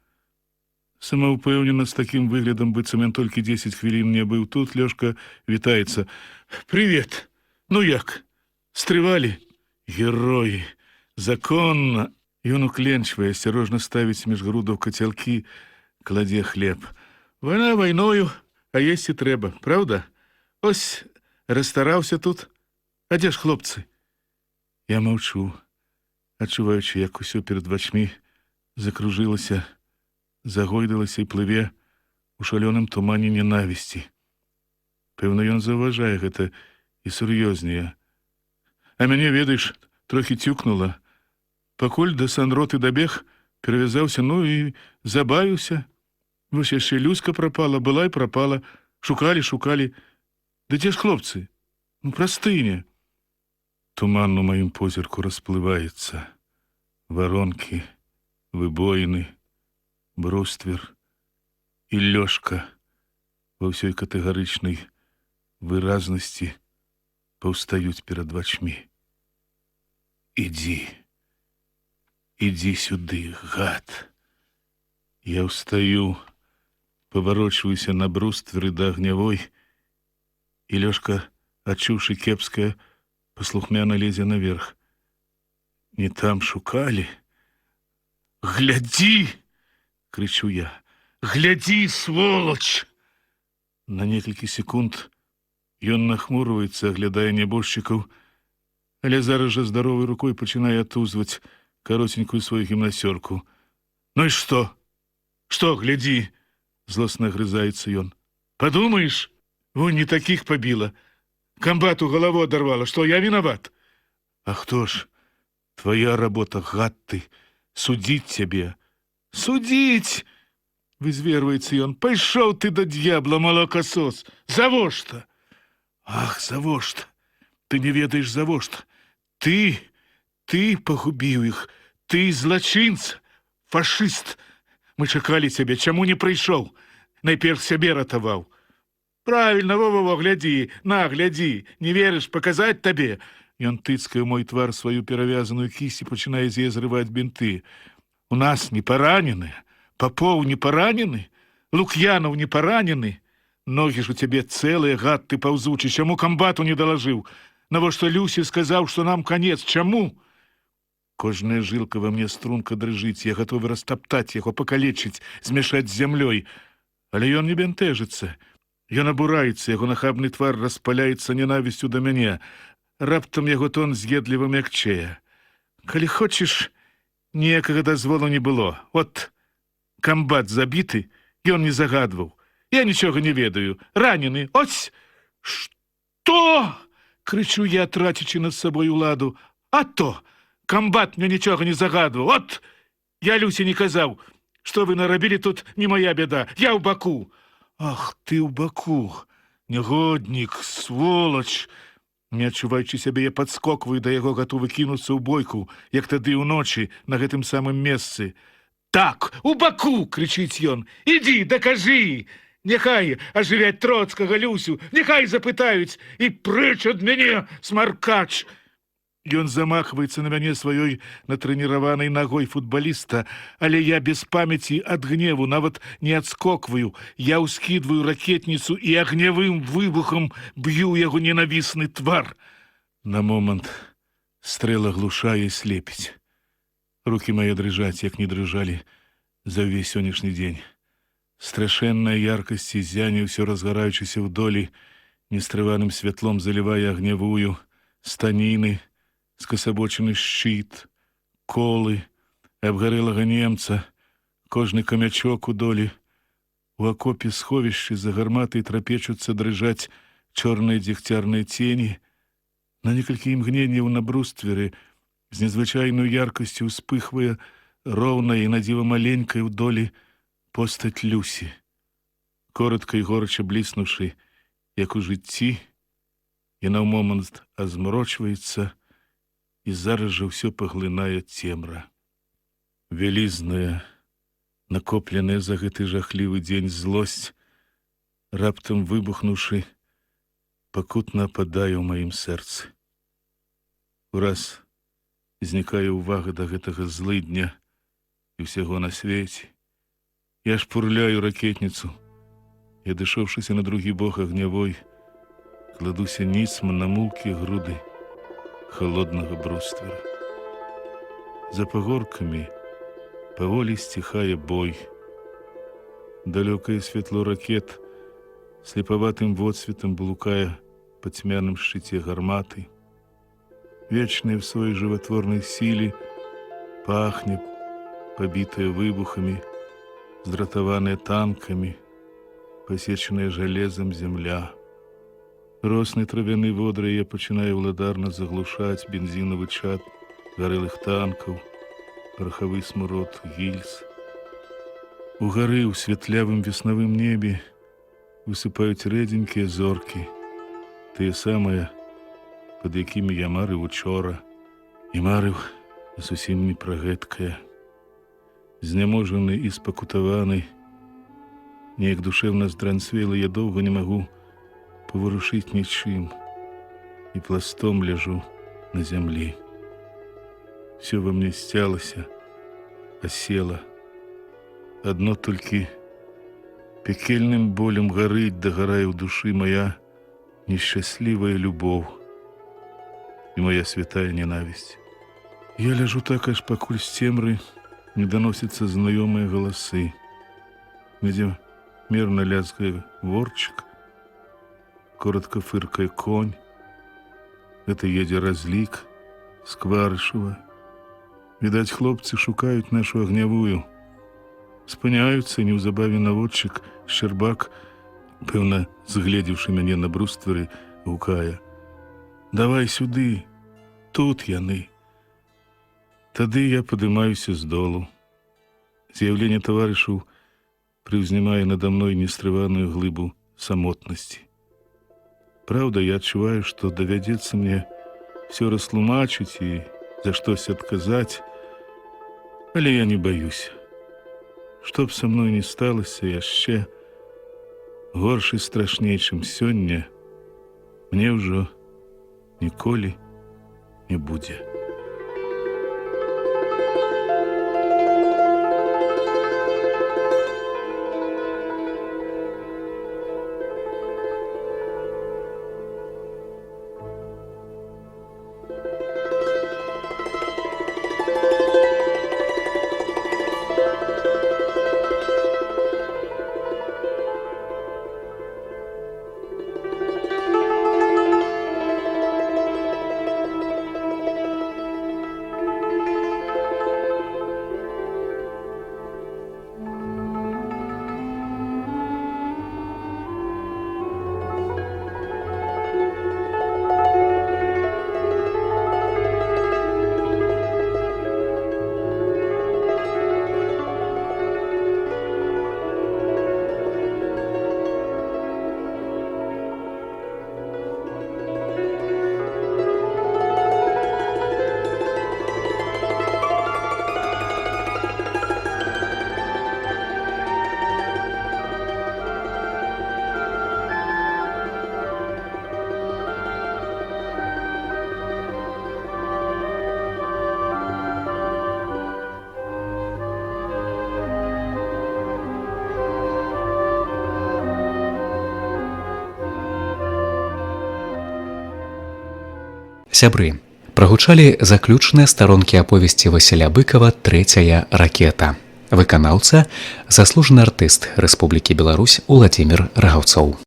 Самаўпэўнена, з такім выглядам, быццам ён толькі 10 хвілін не быў тут, Лёшка вітаецца. «Привет! Ну як? Стрывалі? Героі! Законна!» Ён укленчвае, асцярожна ставіць між грудаў кацялкі, кладзе хлеб. «Вайна вайною, а есці трэба, правда? Ось расстараўся тут. А дзе ж хлопцы?» Я маўчу, адчуваючы, як усё перад вачмі закружылася, загойдалася і плыве у шалёным тумане ненавісці. Пэўна, ён заўважае гэта і сур'ёзнее. А мяне, ведаеш, трохі цюкнула. Пакуль да санроты дабег, перавязаўся, ну і забавіўся. Вось яшчэ Люська прапала, была і прапала. Шукалі. Ды дзе ж хлопцы? Ну, прастыня. Туман у маім позірку расплываецца. Варонкі, выбоіны, бруствер і Лёшка ва ўсёй катэгарычнай выразнасці паўстаюць перад вачмі. «Ідзі сюды, гад!» Я ўстаю, паварочваюся на брустверы да агнявой, і Лёшка, адчуўшы кепскае, паслухмяна лезе наверх. Не там шукалі? «Глядзі!» — крычу я. «Глядзі, сволач!» На некалькі секунд ён нахмурваецца, аглядае нябожчыкаў, але зараз жа здаровай рукой пачынае атузваць каротенькую сваю гімнасёрку. «Ну і што? Што, глядзі?» — злосна грызаецца ён. «Падумаеш, вон не такіх пабіла. Камбату галаву адарвала. Што, я вінават?» «А хто ж? Твоя работа, гад ты, судзіць цябе». «Судзіць!» — вызверваецца ён. «Пайшоў ты да д'ябла, малакасос! Завошта?» «Ах, завошта! Ты не ведаеш завошта! Ты пагубіў іх! Ты злачынца! Фашыст! Мы чакалі цябе, чаму не прыйшоў? Найперш сябе ратаваў!» «Правильно, во-во-во, глядзі, на, глядзі! Не верыш, паказаць табе?» Ён тыцкае мой твар сваю перавязаную кісць і пачынае з яе зрываць бінты. «У нас не паранены, Попоў не паранены, Лук'янаў не паранены. Ногі ж у цябе цэлыя, гад ты паўзучы, чаму камбату не далажыў? Навошта Люсі сказаў, што нам канец, чаму?» Кожная жылка во мне струнка дрыжыць, я гатовы растаптаць яго, пакалечыць, змяшаць з зямлёй. Але ён не бянтэжыцца. Ён абураецца, яго нахабны твар распаляецца ненавісцю да мяне. Раптам яго тон з'едліва мякчэе. «Калі хочаш, ніякага дазволу не было. От камбат забіты, ён не загадваў. Я нічога не ведаю. Ранены. Ось!» «Што?» — крычу я, трацячы над сабой уладу. «А то! Камбат мне нічога не загадваў. От! Я Люсі не казаў. Што вы нарабілі тут, не моя бяда. Я ў баку!» «Ах, ты ў баку! Негоднік, сволач!» Не адчуваючы сябе, я падскокваю да яго, гатовы кінуцца ў бойку, як тады ўночы на гэтым самым месцы. «Так, у баку!» — крычыць ён. «Ідзі, дакажы! Няхай ажывяць Троцкага, Люсю, няхай запытаюць, і прэч ад мяне, смаркач!» Ён замахваецца на мяне сваёй натрэніраванай нагой футбаліста, але я без памяці ад гневу нават не адскокваю. Я ўскідваю ракетніцу і агнявым выбухам б'ю яго ненавісны твар. На момант стрэла глушае і слепіць. Рукі мае дрыжаць, як не дрыжалі за ўвесь сённяшні дзень. Страшэнная яркасць і ззяне, ўсё разгараючыся ў долі, нестрываным святлом залівае агнявую, станіны, скасабочены шчыт, колы, абгарэлага немца, кожны камячок у долі. У акопе сховішчы за гарматай трапечуцца дрыжаць чорныя дзегцярныя цені. На некалькі імгненняў на брустверы з незвычайною яркасцю ўспыхвае роўная і надзіва маленькая ў долі постаць Люсі. Коротка і горача бліснуўшы, як у жыцці, яна ў момант азмрочваецца, і зараз жа ўсё паглынае цемра. Вялізная, накопленая за гэты жахлівы дзень злосць, раптам выбухнуўшы, пакутна ападае ў маім сэрцы. Ураз знікае ўвага да гэтага злыдня і ўсяго на свеце. Я шпурляю ракетніцу і, адышоўшыся на другі бок агнявой, кладуся ніцма на мулкія груды холоднага бруствера. За пагоркамі паволі сціхае бой. Далёкае святло ракет слепаватым водсветам блукае па цьмяным шчыце гарматы. Вечная в сваёй жыватворнай сіле пахне, пабітая выбухамі, здратаваная танкамі, пасечаная жалезам зямля. Росны травяны водры я пачынаю ўладарна заглушаць бензінавы чад гарэлых танкаў, парахавы смурод гільз. Угары ў светлявым веснавым небе высыпаюць рэдзенькія зоркі, тыя самыя, пад якімі я марыў учора, і марыў зусім не пра гэткае. Зняможаны і спакутаваны, неяк душэвна здранцвела, я доўга не магу паварушыць нічым і пластом ляжу на зямлі. Всё во мне сцялася, асела. Адно толькі пекельным болем гарыць дагарае ў душы мая нешчаслівая любоў і моя святая ненавісць. Я ляжу так, аж пакуль з цемры не даносяцца знаёмыя галасы. Недзе мерна лязгае ворчык, коротко фыркае конь. Гэта едзе разлік з Кварышева. Відаць, хлопцы шукаюць нашу агнявую. Спыняюцца, неўзабаве наводчык Шчэрбак, пэўна, згледзеўшы мяне на брустверы, гукае: «Давай сюды, тут яны». Тады я падымаюся з долу. З'яўленне таварышаў прыўзнімае нада мной нестрываную глыбу самотнасці. Праўда, я адчуваю, што давядзецца мне всё растлумачыць і за штось адказаць, але я не баюся. Што б са мной не сталася яшчэ, горш і страшней, чым сёння, мне ўжо ніколі не будзе. Сябры, прагучалі заключныя старонкі аповесці Васіля Быкава «Трэцяя ракета». Выканаўца – заслужаны артыст Рэспублікі Беларусь Уладзімір Рагаўцоў.